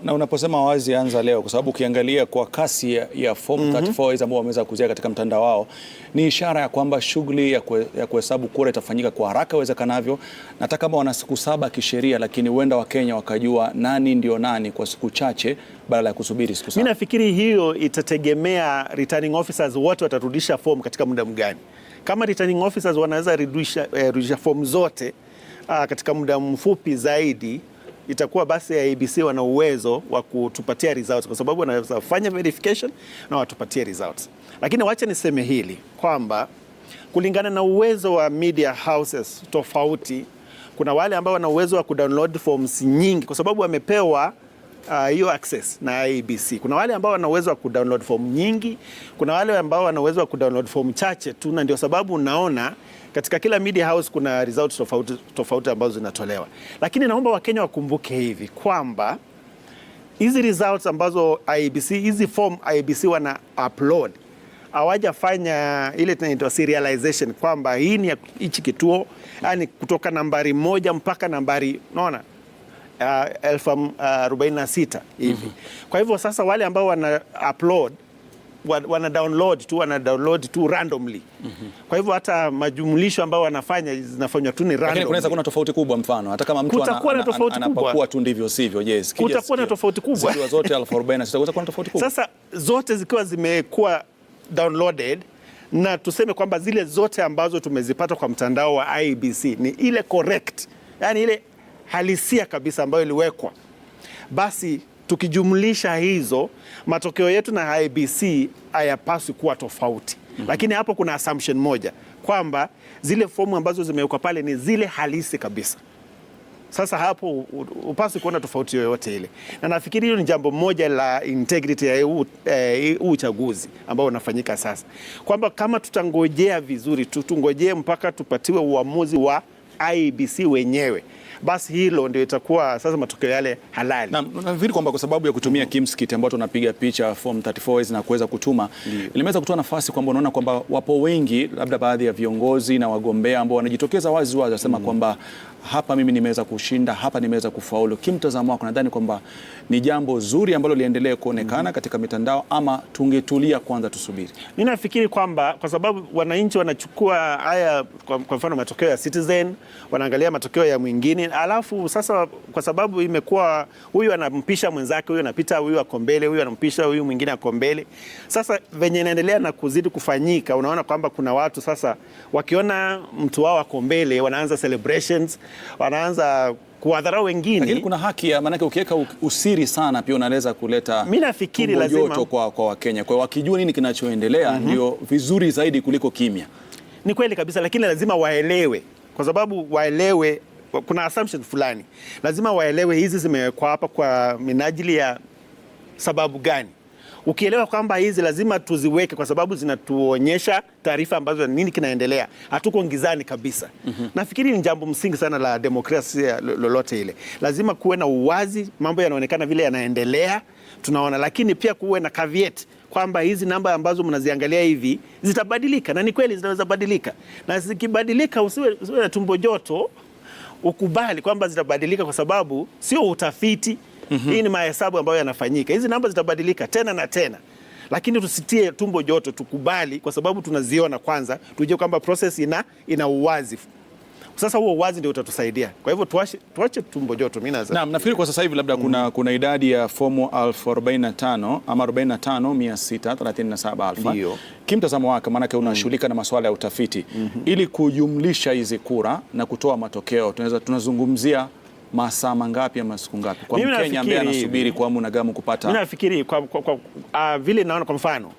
Na unaposema wazi anza leo, kwa sababu ukiangalia kwa kasi ya form 34 hizo ambao wameweza kuzia katika mtandao wao, ni ishara ya kwamba shughuli ya kuhesabu kura itafanyika kwa haraka iwezekanavyo. Na hata kama wana siku 7 kisheria, lakini huenda Wakenya wakajua nani ndio nani kwa siku chache badala ya kusubiri siku 7. Mimi nafikiri hiyo itategemea returning officers wote watarudisha form katika muda mgani. Kama returning officers wanaweza rudisha form zote katika muda mfupi zaidi, itakuwa basi ya IEBC wana uwezo wa kutupatia results, kwa sababu wanaweza kufanya verification na watupatie results. Lakini wacha niseme hili kwamba kulingana na uwezo wa media houses tofauti, kuna wale ambao wana uwezo wa kudownload forms nyingi kwa sababu wamepewa hiyo access na IEBC. Kuna wale ambao wana uwezo wa kudownload form nyingi, kuna wale ambao wana uwezo wa kudownload form chache tu, na ndio sababu unaona katika kila media house kuna results tofauti ambazo zinatolewa. Lakini naomba Wakenya wakumbuke hivi kwamba hizi results ambazo IEBC, hizi form IEBC wana upload, hawajafanya ile tunaitwa serialization kwamba hii ni hichi kituo, yani kutoka nambari 1 mpaka nambari 46 hivi. Kwa hivyo sasa wale ambao wana upload wana download tu randomly. Kwa hivyo hata majumulisho ambao wanafanya zinafanywa tu ni random. Lakini kunaweza kuna tofauti kubwa, mfano hata kama mtu anapakua tu ndivyo sivyo. Yes, kutakuwa na tofauti kubwa. Zikiwa zote 1046 kutakuwa na tofauti kubwa. Sasa zote zikiwa zimekuwa downloaded, na tuseme kwamba zile zote ambazo tumezipata kwa mtandao wa IEBC ni ile correct, yani ile halisia kabisa ambayo iliwekwa, basi tukijumlisha hizo, matokeo yetu na IEBC hayapaswi kuwa tofauti. Lakini hapo kuna assumption moja kwamba zile fomu ambazo zimewekwa pale ni zile halisi kabisa. Sasa hapo upaswi kuona tofauti yoyote ile. Na nafikiri hilo ni jambo moja la integrity ya uchaguzi ambao unafanyika sasa. Kwamba kama tutangojea vizuri, tungojee mpaka tupatiwe uamuzi wa IEBC wenyewe, basi hilo ndio itakuwa sasa matokeo yale halali. Na nafikiri kwamba kwa sababu ya kutumia kimskit ambao tunapiga picha form 34 na kuweza kutuma, ilimeweza kutoa nafasi kwamba unaona kwamba wapo wengi, labda baadhi ya viongozi na wagombea ambao wanajitokeza wazi wazi wasema kwamba hapa mimi nimeweza kushinda, hapa nimeweza kufaulu. Kimtazamo wako nadhani kwamba ni jambo zuri ambalo liendelee kuonekana katika mitandao, ama tungetulia kwanza tusubiri? Mimi nafikiri kwamba kwa sababu wananchi wanachukua haya, kwa mfano matokeo ya Citizen, wanaangalia matokeo ya mwingine, alafu sasa kwa sababu imekuwa huyu anampisha mwenzake, huyu anapita, huyu ako mbele, huyu anampisha, huyu mwingine ako mbele. Sasa venye inaendelea na kuzidi kufanyika, unaona kwamba kuna watu sasa wakiona mtu wao ako mbele wanaanza celebrations, wanaanza kuwadharau wengine. Lakini kuna haki ya, maana ukiweka usiri sana pia unaweza kuleta, mimi nafikiri lazima joto kwa Wakenya. Kwa wakijua nini kinachoendelea ndio vizuri zaidi kuliko kimya. Ni kweli kabisa, lakini lazima waelewe, kwa sababu waelewe kuna assumption fulani. Lazima waelewe hizi zimewekwa hapa kwa minajili ya sababu gani. Ukielewa kwamba hizi lazima tuziweke kwa sababu zinatuonyesha taarifa ambazo nini kinaendelea, hatuko ngizani kabisa. Nafikiri ni jambo msingi sana la demokrasia lolote ile. Lazima kuwe na uwazi, mambo yanaonekana vile yanaendelea, tunaona, lakini pia kuwe na caveat kwamba hizi namba ambazo mnaziangalia hivi zitabadilika, na ni kweli zinaweza badilika. Na zikibadilika usiwe na tumbo joto, ukubali kwamba zitabadilika kwa sababu sio utafiti. Hii ni mahesabu ambayo yanafanyika. Hizi namba zitabadilika tena na tena, lakini tusitie tumbo joto, tukubali kwa sababu tunaziona kwanza, tujue kwamba process ina uwazi. Sasa huo uwazi ndio utatusaidia. Kwa hivyo tuache tumbo joto. Mimi nafikiri kwa sasa hivi labda kuna idadi ya fomu 1045 ama 45637,000. Ndio. Kimtazamo wake, maana unashughulika na masuala ya utafiti, ili kujumlisha hizi kura na kutoa matokeo, tunazungumzia masaa mangapi ama siku ngapi kwa Mkenya ambaye anasubiri kwa hamu na gamu kupata? Mimi nafikiri vile naona, kwa mfano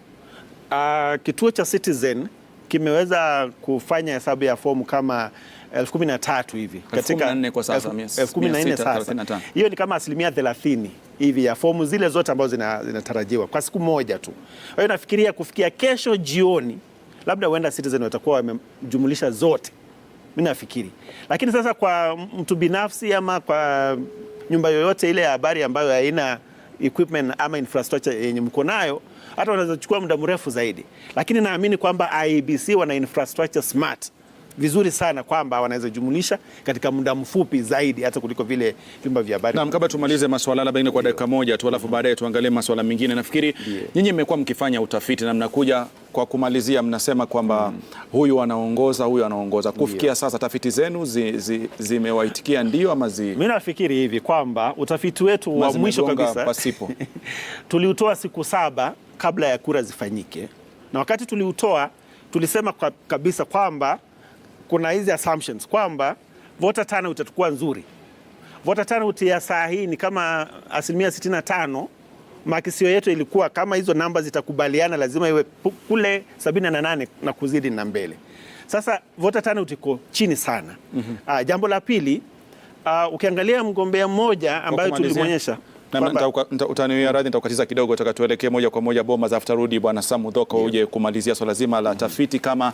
kituo cha Citizen kimeweza kufanya hesabu ya fomu kama 13,000 hivi katika 14 kwa sasa, 14 sasa. Hiyo ni kama 30% hivi ya fomu zile zote ambazo zinatarajiwa kwa siku moja tu. Kwa hiyo nafikiria kufikia kesho jioni labda huenda Citizen watakuwa wamejumulisha zote. Mimi nafikiri. Lakini sasa kwa mtu binafsi ama kwa nyumba yoyote ile ya habari ambayo haina equipment ama infrastructure yenye mko nayo, hata wanaweza kuchukua muda mrefu zaidi. Lakini naamini kwamba IEBC wana infrastructure smart vizuri sana kwamba wanaweza jumulisha katika muda mfupi zaidi hata kuliko vile vyumba vya habari. Na kabla tumalize masuala labda kwa dakika moja tu, alafu baadaye tuangalie masuala mengine. Nafikiri nyinyi mmekuwa mkifanya utafiti na mnakuja kwa kumalizia mnasema kwamba huyu anaongoza, huyu anaongoza. Kufikia sasa tafiti zenu zimewaitikia ndio ama Mimi nafikiri hivi kwamba utafiti wetu wa mwisho kabisa pasipo tuliutoa siku 7 kabla ya kura zifanyike, na wakati tuliutoa tulisema kabisa kwamba kuna hizi assumptions kwamba voter turnout itakuwa nzuri. Voter turnout ya saa hii ni kama 65%. Makisio yetu ilikuwa kama hizo namba zitakubaliana lazima iwe kule 78 na kuzidi na mbele. Sasa voter turnout iko chini sana. Jambo la pili, ukiangalia mgombea mmoja ambaye tulimwonyesha utaniwia radhi, nitakukatiza kidogo, nataka tuelekee moja kwa moja Bomas, after rudi bwana Sam Mudhoka uje kumalizia swala zima la tafiti, kama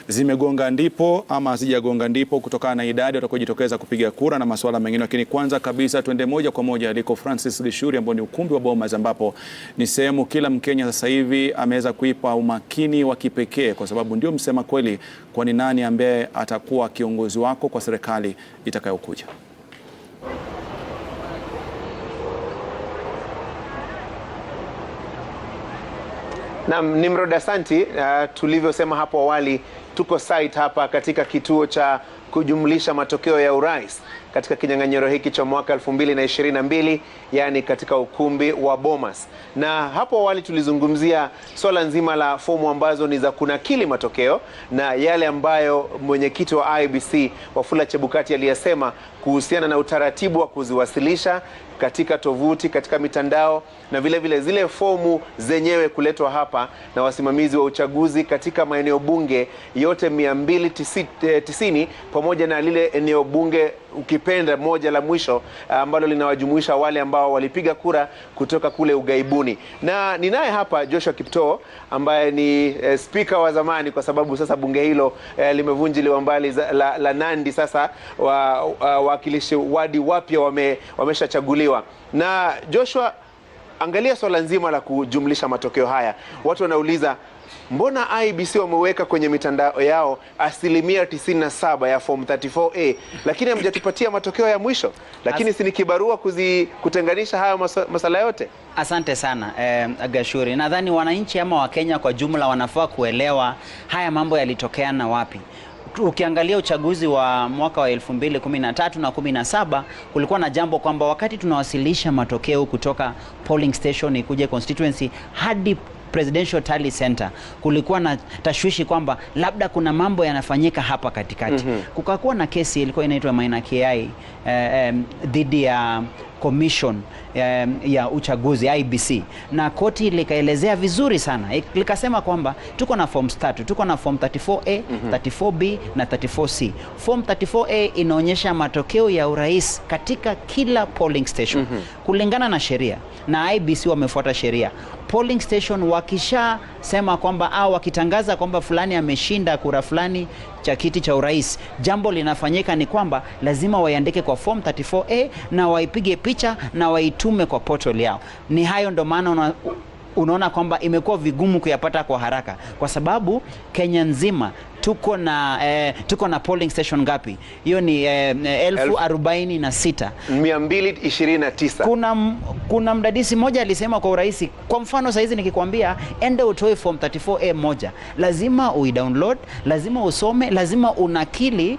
zimegonga ndipo ama hazijagonga ndipo kutokana na idadi watakojitokeza kupiga kura na masuala mengine. Lakini kwanza kabisa tuende moja kwa moja aliko Francis Gishuri, ambao ni ukumbi wa Bomas, ambapo ni sehemu kila Mkenya sasa hivi ameweza kuipa umakini wa kipekee, kwa sababu ndio msema kweli kwa ni nani ambaye atakuwa kiongozi wako kwa serikali itakayokuja. Na Nimrod, asanti. Tulivyosema hapo awali, tuko site hapa katika kituo cha kujumlisha matokeo ya urais katika kinyang'anyiro hiki cha mwaka 2022, yani katika ukumbi wa Bomas. Na hapo awali tulizungumzia swala nzima la fomu ambazo ni za kunakili matokeo na yale ambayo mwenyekiti wa IBC Wafula Chebukati aliyasema kuhusiana na utaratibu wa kuziwasilisha katika tovuti, katika mitandao, na vile vile zile fomu zenyewe kuletwa hapa na wasimamizi wa uchaguzi katika maeneo bunge yote 290 pamoja na lile eneo bunge ukipenda moja la mwisho ambalo linawajumuisha wale ambao walipiga kura kutoka kule ugaibuni. Na ninaye hapa Joshua Kiptoo ambaye ni spika wa zamani, kwa sababu sasa bunge hilo limevunjiliwa mbali la Nandi. Sasa wawakilishi wadi wapya wameshachaguliwa. Na Joshua, angalia swala nzima la kujumlisha matokeo haya. Watu wanauliza, mbona IBC wameweka kwenye mitandao yao 97% ya form 34A, lakini hamjatupatia matokeo ya mwisho? Lakini si ni kibarua kutenganisha haya masala yote? Asante sana Gashuri. Nadhani wananchi ama Wakenya kwa jumla wanafaa kuelewa haya mambo yalitokea na wapi. Ukiangalia uchaguzi wa mwaka wa 2013 na 17, kulikuwa na jambo kwamba wakati tunawasilisha matokeo kutoka polling station ikuje constituency hadi Presidential Tally Center, kulikuwa na tashwishi kwamba labda kuna mambo yanafanyika hapa katikati. Kukakuwa na kesi ilikuwa inaitwa Maina KI dhidi ya commission ya uchaguzi IBC, na koti likaelezea vizuri sana, likasema kwamba tuko na forms 3, tuko na form 34A, 34B na 34C. Form 34A inaonyesha matokeo ya urais katika kila polling station kulingana na sheria, na IBC wamefuata sheria. Polling station wakisha sema kwamba au wakitangaza kwamba fulani ameshinda kura fulani cha kiti cha urais, jambo linafanyika ni kwamba lazima waiandike kwa form 34A na waipige picha na waitume kwa portal yao. Ni hayo ndo maana unaona kwamba imekuwa vigumu kuyapata kwa haraka, kwa sababu Kenya nzima tuko na polling station ngapi? Hiyo ni 1046 229. Kuna mdadisi moja alisema kwa urahisi, kwa mfano saizi nikikwambia ende utoe form 34A moja, lazima uidownload, lazima usome, lazima unakili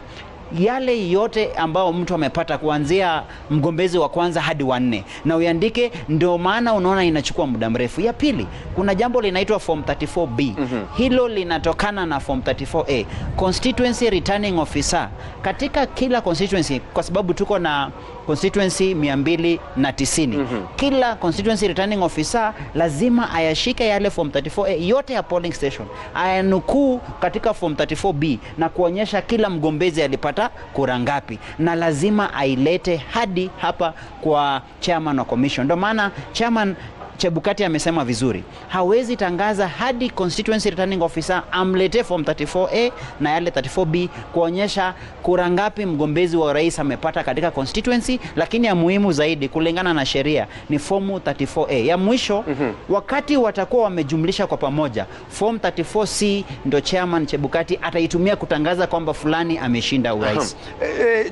yale yote ambao mtu amepata kuanzia mgombezi wa kwanza hadi wa 4 na uiandike. Ndio maana unaona inachukua muda mrefu. Ya pili, kuna jambo linaitwa form 34B. Hilo linatokana na form 34A. Constituency returning officer katika kila constituency, kwa sababu tuko na constituency 290. Kila constituency returning officer lazima ayashike yale form 34A yote ya polling station, ayanukuu katika form 34B na kuonyesha kila mgombezi alipata kura ngapi, na lazima ailete hadi hapa kwa chairman wa commission. Ndio maana chairman Chebukati amesema vizuri, hawezi tangaza hadi constituency returning officer amlete form 34A na yale 34B kuonyesha kura ngapi mgombezi wa rais amepata katika constituency. Lakini ya muhimu zaidi kulingana na sheria ni form 34A. Ya mwisho wakati watakuwa wamejumlisha kwa pamoja, form 34C ndo chairman Chebukati ataitumia kutangaza kwamba fulani ameshinda urais.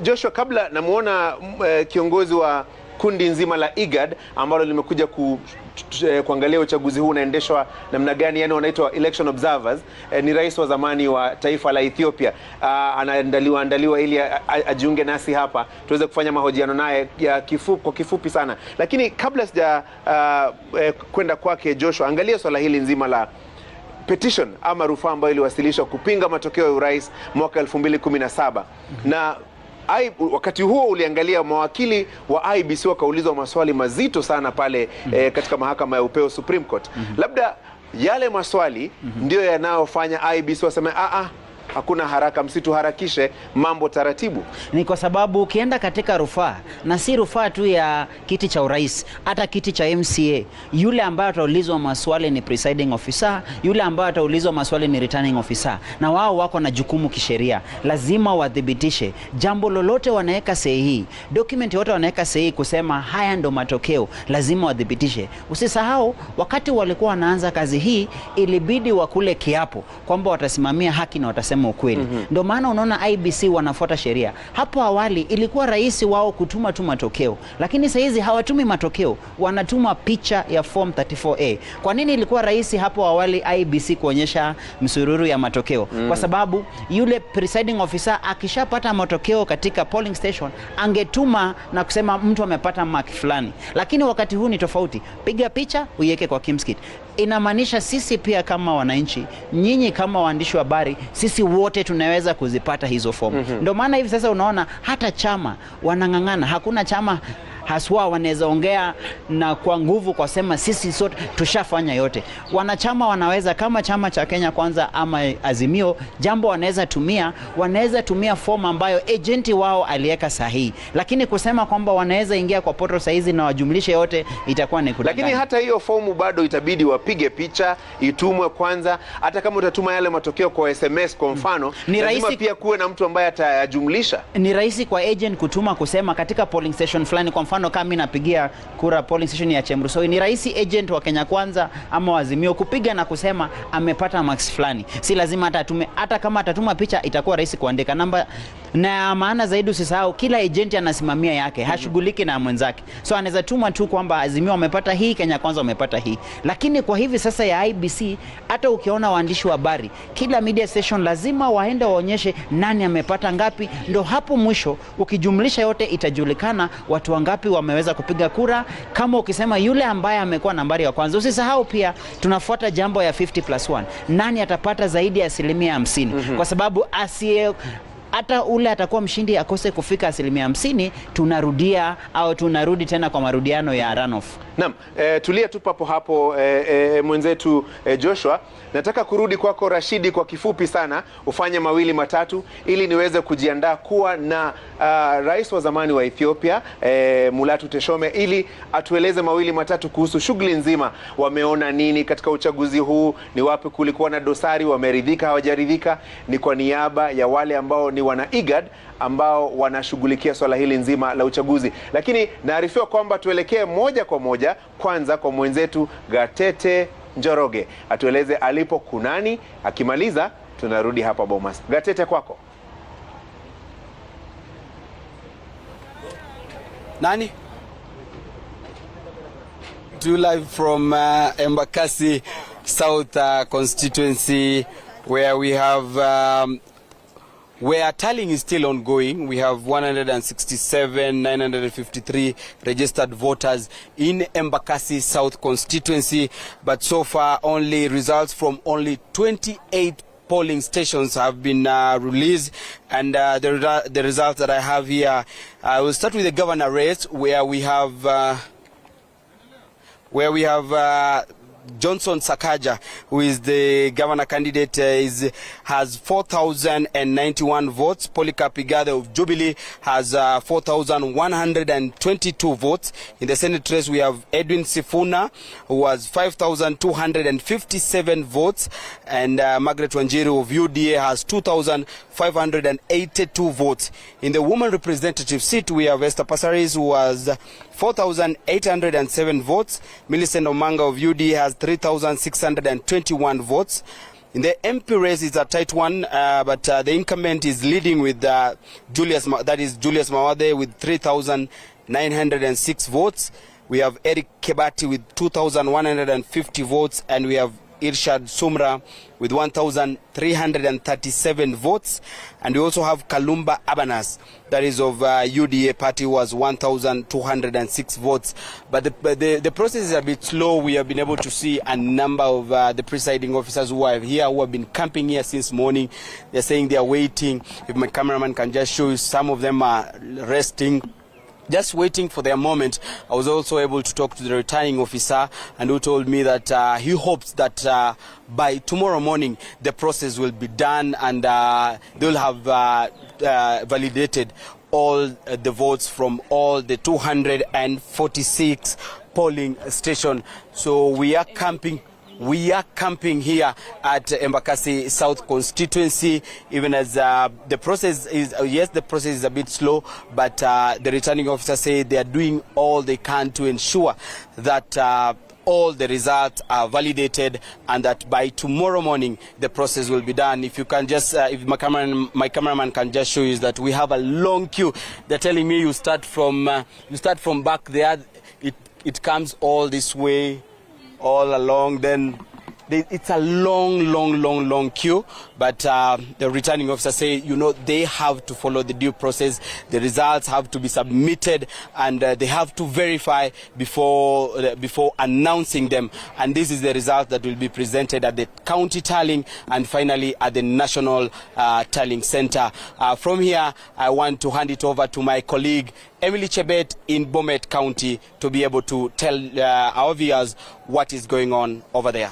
Joshua, kabla namuona kiongozi wa kundi nzima la IGAD ambalo limekuja kuangalia uchaguzi huu unaendeshwa namna gani, yani wanaitwa election observers, ni rais wa zamani wa taifa la Ethiopia. Anaandaliwa ili ajiunge nasi hapa tuweze kufanya mahojiano naye kwa kifupi sana. Lakini kabla sija kwenda kwake Joshua, angalia swala hili nzima la petition ama rufaa ambayo iliwasilishwa kupinga matokeo ya urais mwaka 2017. Na wakati huo uliangalia mawakili wa IBC wakaulizwa maswali mazito sana pale katika mahakama ya upeo Supreme Court. Labda yale maswali ndio yanayofanya IBC waseme hakuna haraka, msituharakishe mambo, taratibu. Ni kwa sababu ukienda katika rufaa, na si rufaa tu ya kiti cha urais, hata kiti cha MCA, yule ambaye ataulizwa maswali ni presiding officer, yule ambaye ataulizwa maswali ni returning officer, na wao wako na jukumu kisheria, lazima wadhibitishe jambo lolote. Wanaweka sahihi, document yote wanaweka sahihi kusema haya ndo matokeo, lazima wadhibitishe. Usisahau wakati walikuwa wanaanza kazi hii, ilibidi wakule kiapo kwamba watasimamia haki na watasema ukweli. Ndio maana unaona IBC wanafuata sheria. Hapo awali ilikuwa rahisi wao kutuma tu matokeo, lakini sasa hizi hawatumi matokeo, wanatuma picha ya form 34A. Kwa nini ilikuwa rahisi hapo awali IBC kuonyesha msururu ya matokeo? Kwa sababu yule presiding officer akishapata matokeo katika polling station angetuma na kusema mtu amepata mark fulani. Lakini wakati huu ni tofauti, piga picha uiweke kwa Kimskit. Inamaanisha sisi pia kama wananchi, nyinyi kama waandishi wa habari, sisi wote tunaweza kuzipata hizo fomu. Ndio maana hivi sasa unaona hata chama wanang'ang'ana. haswa wanaweza ongea na kwa nguvu kwa sema sisi sote tushafanya yote. Wanachama wanaweza, kama chama cha Kenya Kwanza ama Azimio, jambo wanaweza tumia form ambayo agenti wao aliweka sahihi, lakini kusema kwamba wanaweza ingia kwa portal saizi na wajumlishe yote itakuwa ni kudanganya. Lakini hata hiyo fomu bado itabidi wapige picha, itumwe kwanza. Hata kama utatuma yale matokeo kwa SMS kwa mfano, ni lazima rahisi pia kuwe na mtu ambaye atayajumlisha. Ni rahisi kwa agent kutuma kusema katika polling station fulani, kwa mfano kama mimi napigia kura polling station ya Chemrusoi, ni rahisi agent wa Kenya Kwanza ama Azimio kupiga na kusema amepata max fulani. Si lazima hata atume, hata kama atatuma picha itakuwa rahisi kuandika namba. Na maana zaidi usisahau kila agent anasimamia yake, hashughuliki na mwenzake. So anaweza tuma tu kwamba Azimio wamepata hii, Kenya Kwanza wamepata hii. Lakini kwa hivi sasa ya IBC, hata ukiona waandishi wa habari, kila media station lazima waende waonyeshe nani amepata ngapi, ndo hapo mwisho ukijumlisha yote itajulikana watu wangapi wameweza kupiga kura. Kama ukisema yule ambaye amekuwa nambari ya kwanza, usisahau pia tunafuata jambo ya 50+1. Nani atapata zaidi ya 50%? Kwa sababu hata ule atakuwa mshindi akose kufika 50%, tunarudi tena kwa marudiano ya runoff. Naam, tulia tu papo hapo mwenzetu Joshua. Nataka kurudi kwako Rashidi kwa kifupi sana, ufanye mawili matatu ili niweze kujiandaa kuwa na rais wa zamani wa Ethiopia Mulatu Teshome, ili atueleze mawili matatu kuhusu shughuli nzima. Wameona nini katika uchaguzi huu? Ni wapi kulikuwa na dosari? Wameridhika, hawajaridhika? Ni kwa niaba ya wale ambao ni wana IGAD ambao wanashughulikia swala hili nzima la uchaguzi. Lakini naarifiwa kwamba tuelekee moja kwa moja kwanza kwa mwenzetu Gatete Njoroge atueleze alipo kunani. Akimaliza tunarudi hapa Bomas. Gatete, kwako. Nani? Do live from Embakasi South Constituency, where we have where tallying is still ongoing. We have 167,953 registered voters in Embakasi South Constituency, but so far only results from only 28 polling stations have been released, and the results that I have here, I will start with the governor race, where we have Johnson Sakaja, who is the governor candidate, has 4,091 votes. Polycarp Igade of Jubilee has 4,122 votes. In the Senate race, we have Edwin Sifuna, who has 5,257 votes, and Margaret Wanjiru of UDA has 2,582 votes. In the woman representative seat, we have Esther Passaris, who has 4,807 votes. Millicent Omanga of UDA has 3,621 votes. In the MP race, it's a tight one, but the incumbent is leading with Julius Mawade with 3,906 votes. We have Eric Kebati with 2,150 votes, and we have Irshad Sumra with 1,337 votes, and we also have Kalumba Abanas, that is of UDA party, was 1,206 votes. But the process is a bit slow. We have been able to see a number of the presiding officers who are here, who have been camping here since morning. They're saying they are waiting. If my cameraman can just show you, some of them are resting, just waiting for their moment. I was also able to talk to the returning officer, and who told me that he hopes that by tomorrow morning the process will be done, and they'll have validated all the votes from all the 246 polling stations. So we are camping. We are camping here at Embakasi South Constituency, even as the process is, yes, the process is a bit slow, but the returning officer said they are doing all they can to ensure that all the results are validated, and that by tomorrow morning the process will be done. If you can just, if my cameraman can just show you, is that we have a long queue. They're telling me you start from back there. It comes all this way, all along, then it's a long queue, but the returning officer say, they have to follow the due process. The results have to be submitted, and they have to verify before announcing them. And this is the result that will be presented at the county tallying and finally at the national tallying center. From here, I want to hand it over to my colleague Emily Chebet in Bomet County to be able to tell our viewers what is going on over there.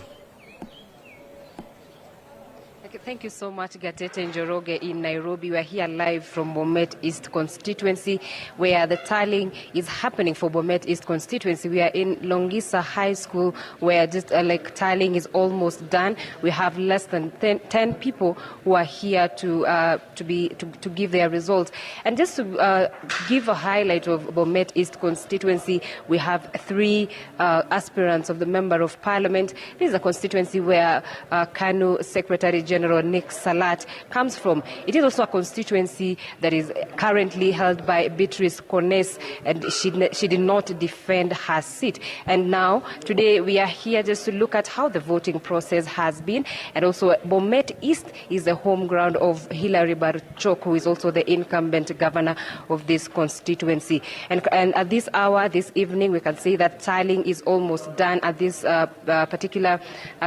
Thank you so much, Gatete Njoroge in Nairobi. We're here live from Bomet East Constituency, where the tallying is happening for Bomet East Constituency. We are in Longisa High School, where just tallying is almost done. We have less than 10 people who are here to give their results. And just to give a highlight of Bomet East Constituency, we have 3 aspirants of the Member of Parliament. This is a constituency where KANU Secretary General Nick Salat comes from. It is also a constituency that is currently held by Beatrice Kones, and she did not defend her seat. And now, today, we are here just to look at how the voting process has been. And also, Bomet East is the home ground of Hilary Barchok, who is also the incumbent governor of this constituency. And at this hour, this evening, we can say that tallying is almost done at this particular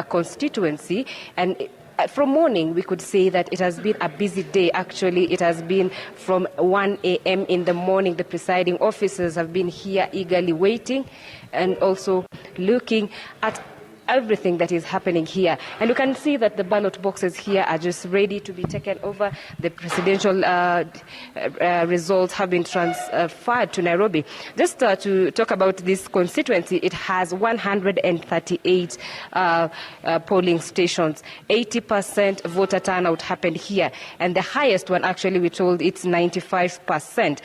constituency. And from morning, we could say that it has been a busy day. Actually, it has been from 1 a.m. in the morning. The presiding officers have been here eagerly waiting and also looking at everything that is happening here. And you can see that the ballot boxes here are just ready to be taken over. The presidential results have been transferred to Nairobi. Just to talk about this constituency, it has 138 polling stations. 80% voter turnout happened here. And the highest one, actually, we told it's 95%.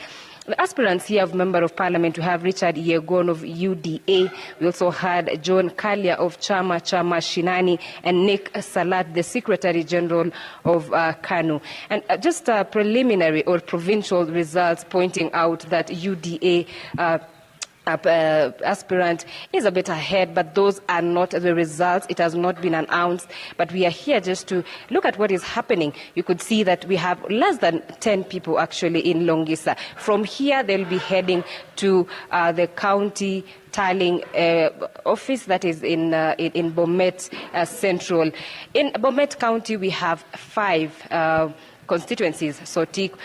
The aspirants here of Member of Parliament, we have Richard Yegon of UDA. We also had John Kalia of Chama Shinani and Nick Salat, the Secretary General of KANU. And just preliminary or provincial results pointing out that UDA aspirant is a bit ahead, but those are not the results. It has not been announced, but we are here just to look at what is happening. You could see that we have less than 10 people actually in Longisa. From here, they'll be heading to the county tallying office that is in Bomet Central. In Bomet County, we have 5 constituencies. So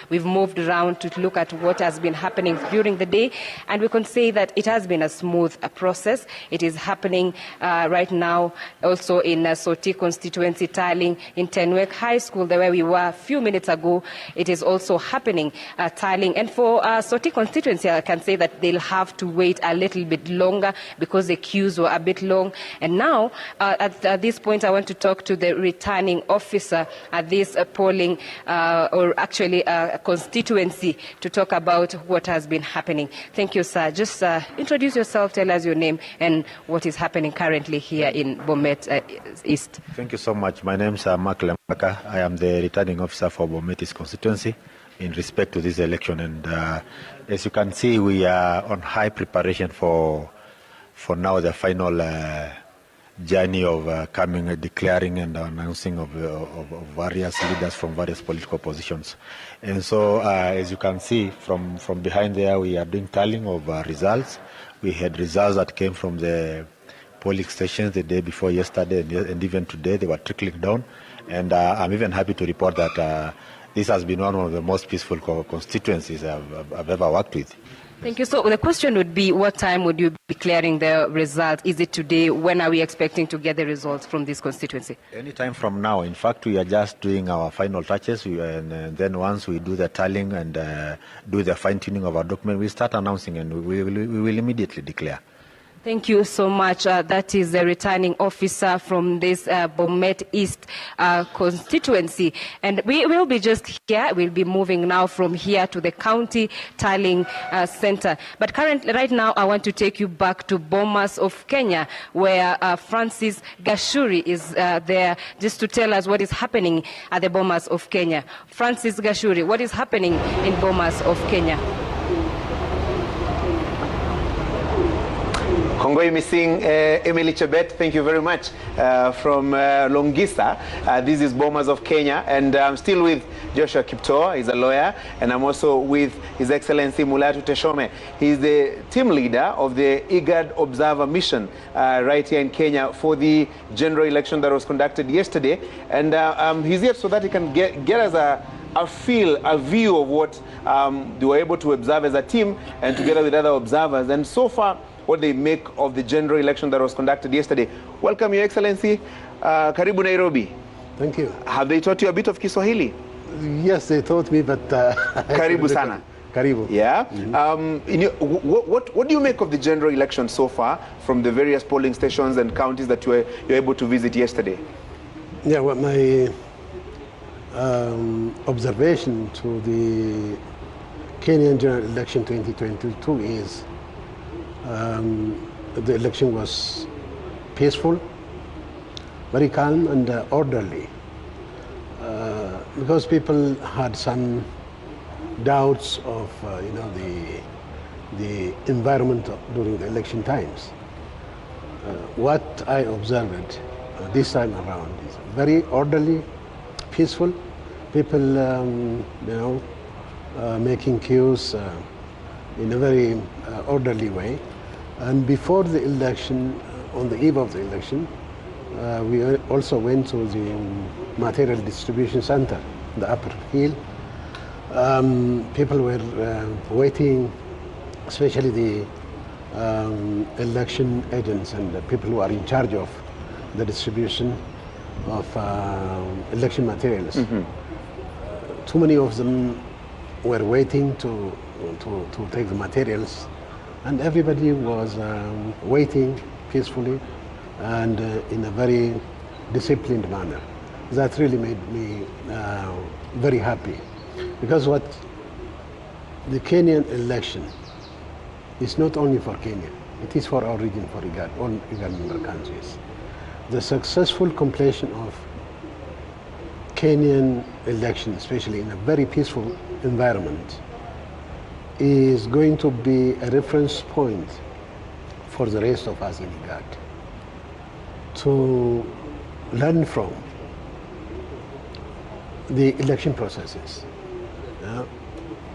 we've moved around to look at what has been happening during the day, and we can say that it has been a smooth process. It is happening right now also in Sotik constituency tallying in Tenwek High School, where we were a few minutes ago. It is also happening tallying. And for Sotik constituency, I can say that they'll have to wait a little bit longer because the queues were a bit long. And now, at this point, I want to talk to the returning officer at this polling or actually a constituency to talk about what has been happening. Thank you, sir. Just introduce yourself, tell us your name and what is happening currently here in Bomet East. Thank you so much. My name is Mark Lembaka. I am the returning officer for Bomet East constituency in respect to this election. And as you can see, we are on high preparation for now the final journey of declaring and announcing of various leaders from various political positions. And so, as you can see from behind there, we are doing tallying of results. We had results that came from the polling stations the day before yesterday, and even today they were trickling down. And I'm even happy to report that this has been one of the most peaceful constituencies I've ever worked with. Thank you. So the question would be, what time would you be declaring the results? Is it today? When are we expecting to get the results from this constituency? Any time from now. In fact, we are just doing our final touches. And then once we do the tallying and do the fine-tuning of our document, we start announcing and we will immediately declare. Thank you so much. That is the returning officer from this Bomet East constituency. And we will be just here. We'll be moving now from here to the county tallying center. But right now, I want to take you back to Bomas of Kenya, where Francis Gashuri is there just to tell us what is happening at the Bomas of Kenya. Francis Gashuri, what is happening in Bomas of Kenya? Kongoi Missing, Emily Chebet, thank you very much from Longisa. This is Bomas of Kenya, and I'm still with Joshua Kiptoa. He's a lawyer, and I'm also with His Excellency Mulatu Teshome. He's the team leader of the IGAD Observer Mission right here in Kenya for the general election that was conducted yesterday, and he's here so that he can get us a view of what they were able to observe as a team and together with other observers, and so far what they make of the general election that was conducted yesterday. Welcome, Your Excellency. Karibu Nairobi. Thank you. Have they taught you a bit of Kiswahili? Yes, they taught me, but... Karibu sana. Karibu. Yeah. What do you make of the general election so far from the various polling stations and counties that you were able to visit yesterday? Yeah, well, my observation to the Kenyan general election 2022 is the election was peaceful, very calm and orderly, because people had some doubts of the environment during the election times. What I observed this time around is very orderly, peaceful. People, making queues in a very orderly way. And before the election, on the eve of the election, we also went to the material distribution center, the upper hill. People were waiting, especially the election agents and the people who are in charge of the distribution of election materials. Mm-hmm. Too many of them were waiting to take the materials, and everybody was waiting peacefully and in a very disciplined manner. That really made me very happy, because what the Kenyan election is not only for Kenya, it is for our region, for IGAD, all IGAD member countries. The successful completion of Kenyan election, especially in a very peaceful environment, is going to be a reference point for the rest of us in IGAD to learn from the election processes.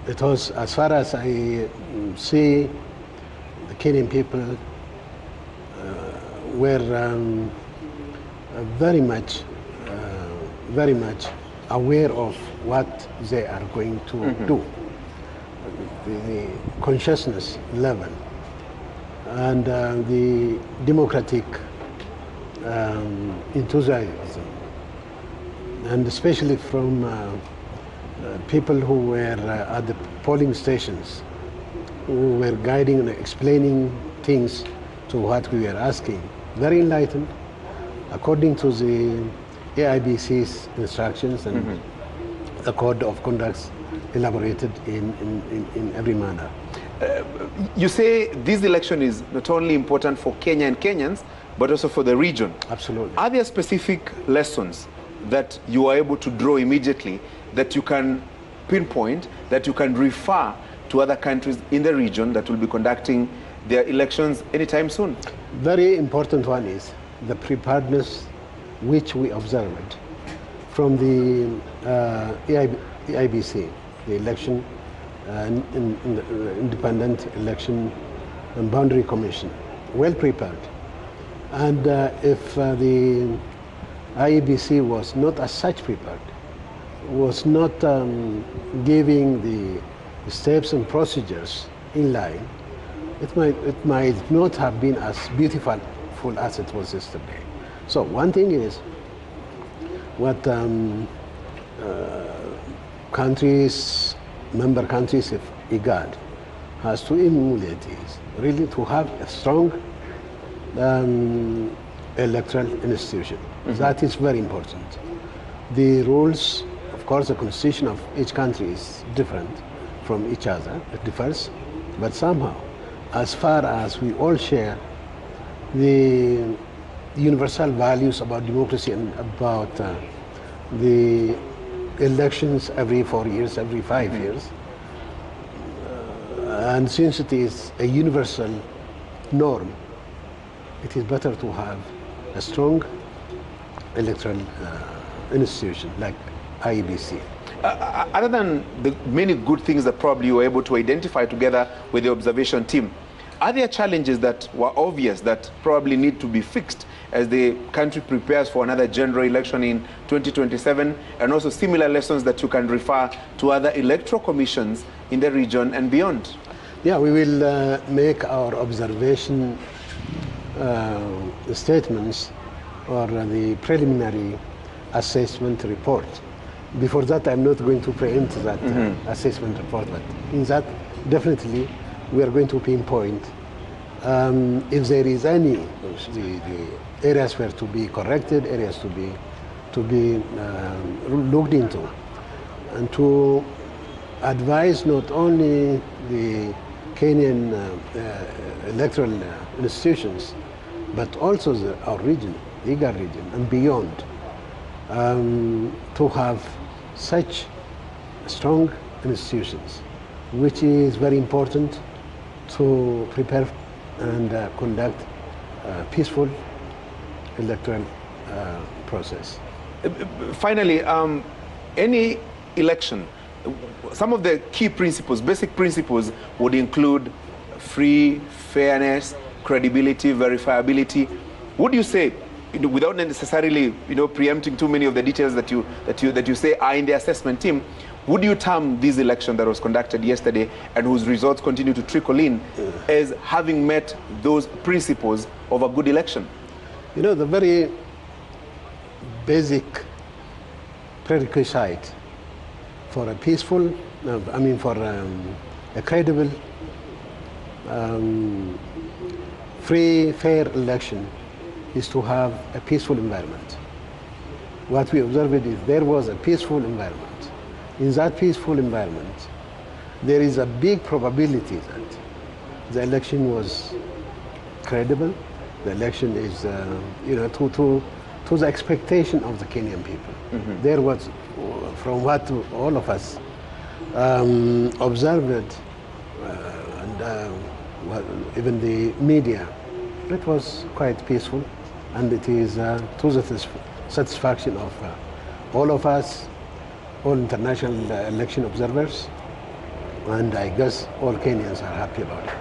It was, as far as I see, the Kenyan people were very much aware of what they are going to do. The consciousness level and the democratic enthusiasm, and especially from people who were at the polling stations, who were guiding and explaining things to what we were asking. Very enlightened, according to the AIBC's instructions and the code of conduct elaborated in every manner. You say this election is not only important for Kenya and Kenyans, but also for the region. Absolutely. Are there specific lessons that you are able to draw immediately, that you can pinpoint, that you can refer to other countries in the region that will be conducting their elections anytime soon? Very important one is the preparedness which we observed from the IBC, the election, Independent Election and Boundary Commission, well prepared. And if the IEBC was not as such prepared, was not giving the steps and procedures in line, it might not have been as beautiful as it was yesterday. So one thing is what member countries of IGAD has to emulate is really to have a strong electoral institution. That is very important. The rules, of course, the constitution of each country is different from each other. It differs, but somehow, as far as we all share the universal values about democracy and about the elections every 4 years, every 5 years, and since it is a universal norm, it is better to have a strong electoral institution like IEBC. Other than the many good things that probably you were able to identify together with the observation team, are there challenges that were obvious that probably need to be fixed as the country prepares for another general election in 2027, and also similar lessons that you can refer to other electoral commissions in the region and beyond? Yeah, we will make our observation statements or the preliminary assessment report. Before that, I'm not going to preempt that assessment report, but in that, definitely, we are going to pinpoint if there is any the areas where to be corrected, areas to be looked into, and to advise not only the Kenyan electoral institutions, but also our region, the IGAD region, and beyond, to have such strong institutions, which is very important to prepare and conduct a peaceful electoral process. Finally, any election, some of the key principles, basic principles, would include free, fairness, credibility, verifiability. Would you say, without necessarily preempting too many of the details that you say are in the assessment team, would you term this election that was conducted yesterday and whose results continue to trickle in as having met those principles of a good election? The very basic prerequisite for a peaceful, for a credible, free, fair election is to have a peaceful environment. What we observed is there was a peaceful environment. In that peaceful environment, there is a big probability that the election was credible. The election is, to the expectation of the Kenyan people. There was, from what all of us observed, and even the media, it was quite peaceful, and it is to the satisfaction of all of us, all international election observers, and I guess all Kenyans are happy about it.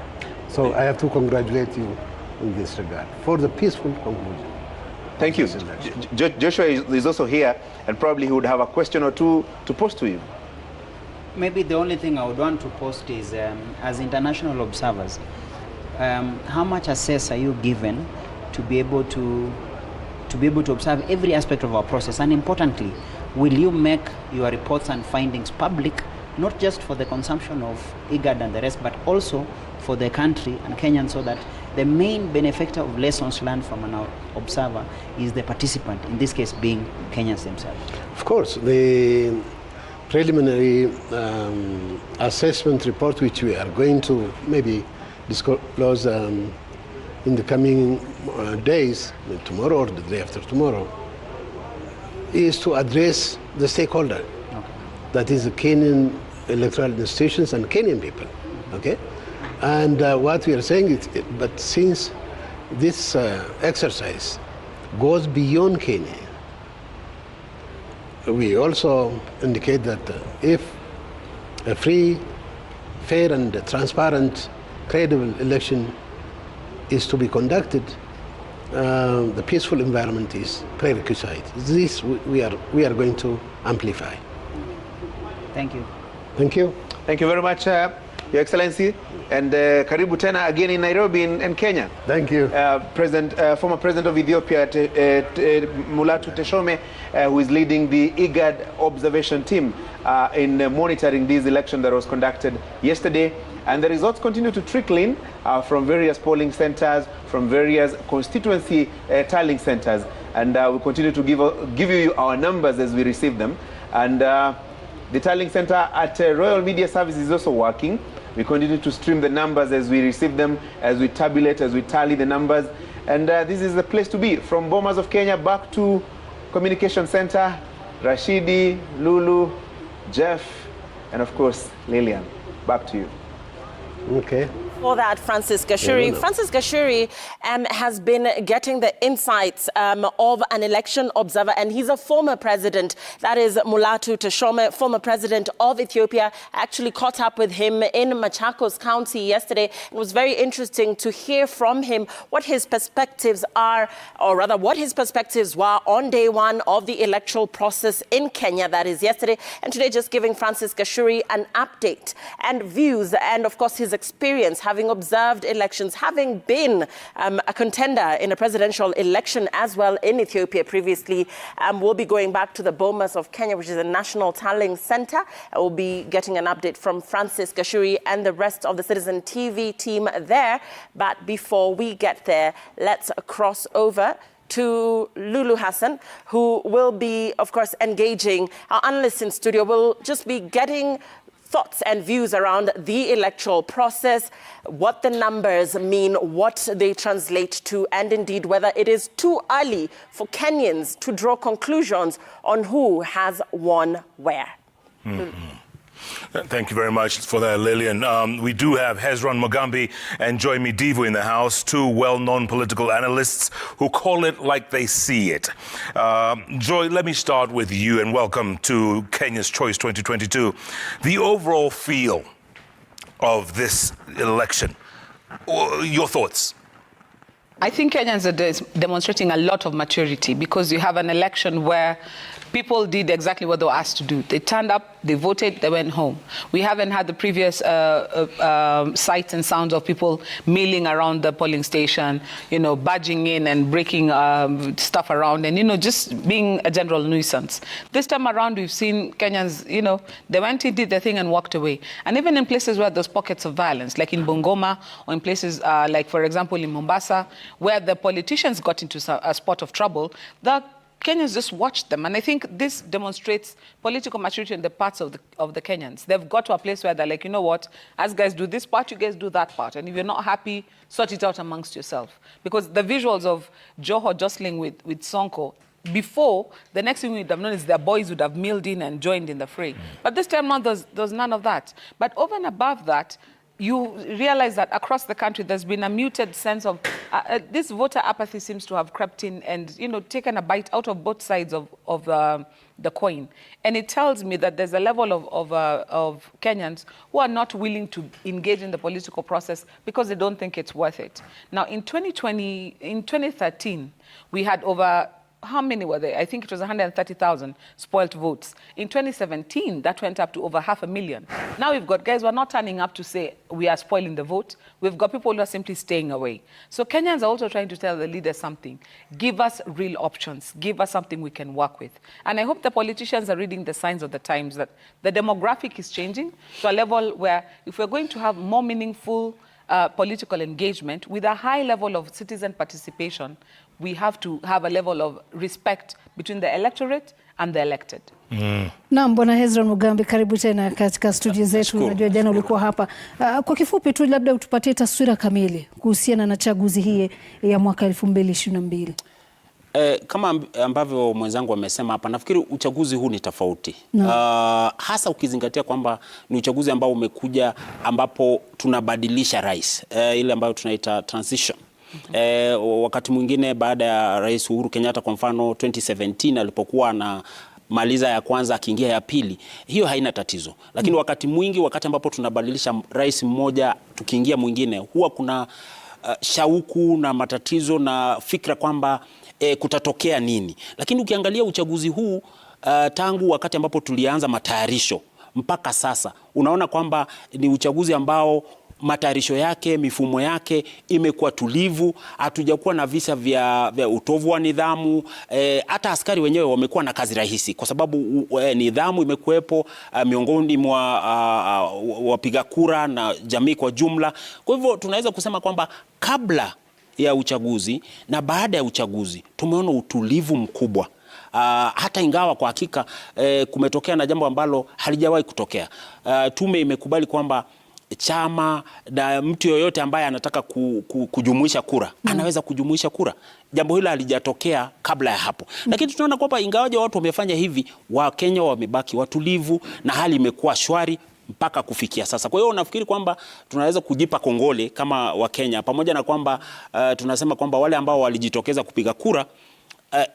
So I have to congratulate you in this regard for the peaceful conclusion. Thank you. Joshua is also here, and probably he would have a question or two to pose to you. Maybe the only thing I would want to post is, as international observers, how much access are you given to be able to observe every aspect of our process? And importantly, will you make your reports and findings public, not just for the consumption of IGAD and the rest, but also for the country and Kenyans, so that the main benefactor of lessons learned from an observer is the participant, in this case being Kenyans themselves? Of course, the preliminary assessment report, which we are going to maybe disclose in the coming days, tomorrow or the day after tomorrow, is to address the stakeholder. Okay. That is the Kenyan electoral institutions and Kenyan people. Okay? And what we are saying is, but since this exercise goes beyond Kenya, we also indicate that if a free, fair and transparent, credible election is to be conducted, the peaceful environment is prerequisite. This we are going to amplify. Thank you. Thank you. Thank you very much, Your Excellency, and karibu tena again in Nairobi in Kenya. Thank you. Former President of Ethiopia, Mulatu Teshome, who is leading the IGAD observation team in monitoring this election that was conducted yesterday. And the results continue to trickle in from various polling centers, from various constituency tallying centers. And we'll continue to give you our numbers as we receive them. And the tallying center at Royal Media Service is also working. We continue to stream the numbers as we receive them, as we tabulate, as we tally the numbers. And this is the place to be. From Bomas of Kenya back to Communication Center, Rashidi, Lulu, Jeff, and of course, Lillian. Back to you. Okay. For that, Francis Gachuri. Francis Gachuri has been getting the insights of an election observer, and he's a former president. That is Mulatu Teshome, former president of Ethiopia. I actually caught up with him in Machakos County yesterday. It was very interesting to hear from him what his perspectives are, or rather what his perspectives were on day one of the electoral process in Kenya, that is yesterday. And today just giving Francis Gachuri an update and views and, of course, his experience having observed elections, having been a contender in a presidential election as well in Ethiopia previously. We'll be going back to the Bomas of Kenya, which is a national tallying center. We'll be getting an update from Francis Gachuri and the rest of the Citizen TV team there. But before we get there, let's cross over to Lulu Hassan, who will be, of course, engaging our analysts in studio. We'll just be getting thoughts and views around the electoral process, what the numbers mean, what they translate to, and indeed whether it is too early for Kenyans to draw conclusions on who has won where. Thank you very much for that, Lillian. We do have Hezron Mogambi and Joy Midivu in the house, two well-known political analysts who call it like they see it. Joy, let me start with you, and welcome to Kenya's Choice 2022. The overall feel of this election, your thoughts? I think Kenyans are demonstrating a lot of maturity, because you have an election where people did exactly what they were asked to do. They turned up, they voted, they went home. We haven't had the previous sights and sounds of people milling around the polling station, barging in and breaking stuff around and, just being a general nuisance. This time around, we've seen Kenyans, they went in, did their thing and walked away. And even in places where there's pockets of violence, like in Bungoma, or in places like, for example, in Mombasa, where the politicians got into a spot of trouble, the Kenyans just watched them. And I think this demonstrates political maturity in the parts of the Kenyans. They've got to a place where they're like, you know what, as guys do this part, you guys do that part. And if you're not happy, sort it out amongst yourself. Because the visuals of Joho jostling with Sonko, before, the next thing we'd have known is their boys would have milled in and joined in the fray. But this time around, there's none of that. But over and above that, you realize that across the country, there's been a muted sense of this voter apathy seems to have crept in and, taken a bite out of both sides of the coin. And it tells me that there's a level of Kenyans who are not willing to engage in the political process because they don't think it's worth it. Now, in 2013, we had over, how many were there? I think it was 130,000 spoilt votes. In 2017, that went up to over 500,000. Now we've got guys who are not turning up to say we are spoiling the vote. We've got people who are simply staying away. So Kenyans are also trying to tell the leaders something. Give us real options. Give us something we can work with. And I hope the politicians are reading the signs of the times, that the demographic is changing to a level where if we're going to have more meaningful political engagement with a high level of citizen participation, we have to have a level of respect between the electorate and the elected. Naam, Bwana Hezron Mogambi, karibu tena katika studio zetu. Najua jana ulikuwa hapa. Kwa kifupi tu, labda utupatie taswira kamili kuhusiana na chaguzi hii ya mwaka 2022. Kama ambavyo mwenzangu amesema hapa, nafikiri uchaguzi huu ni tofauti. Hasa ukizingatia kwamba ni uchaguzi ambao umekuja ambapo tunabadilisha rais, ile ambayo tunaita transition. Wakati mwingine baada ya Rais Uhuru Kenyatta, kwa mfano 2017 alipokuwa na maliza ya kwanza akiingia ya pili, hiyo haina tatizo. Lakini wakati mwingi, wakati ambapo tunabadilisha rais mmoja tukiingia mwingine, huwa kuna shauku na matatizo na fikra kwamba kutatokea nini. Lakini ukiangalia uchaguzi huu tangu wakati ambapo tulianza matayarisho mpaka sasa, unaona kwamba ni uchaguzi ambao matayarisho yake, mifumo yake imekuwa tulivu. Hatujakuwa na visa vya utovu wa nidhamu. Hata askari wenyewe wamekuwa na kazi rahisi kwa sababu nidhamu imekuwepo miongoni mwa wapiga kura na jamii kwa jumla. Kwa hivyo tunaweza kusema kwamba kabla ya uchaguzi na baada ya uchaguzi tumeona utulivu mkubwa. Hata ingawa kwa hakika kumetokea na jambo ambalo halijawahi kutokea. Tume imekubali kwamba chama na mtu yoyote ambaye anataka kujumuisha kura anaweza kujumuisha kura. Jambo hilo halijatokea kabla ya hapo. Lakini tunaona kwamba ingawaje watu wamefanya hivi, Wakenya wamebaki watulivu na hali imekuwa shwari mpaka kufikia sasa. Kwa hiyo nafikiri kwamba tunaweza kujipa kongole kama Wakenya, pamoja na kwamba tunasema kwamba wale ambao walijitokeza kupiga kura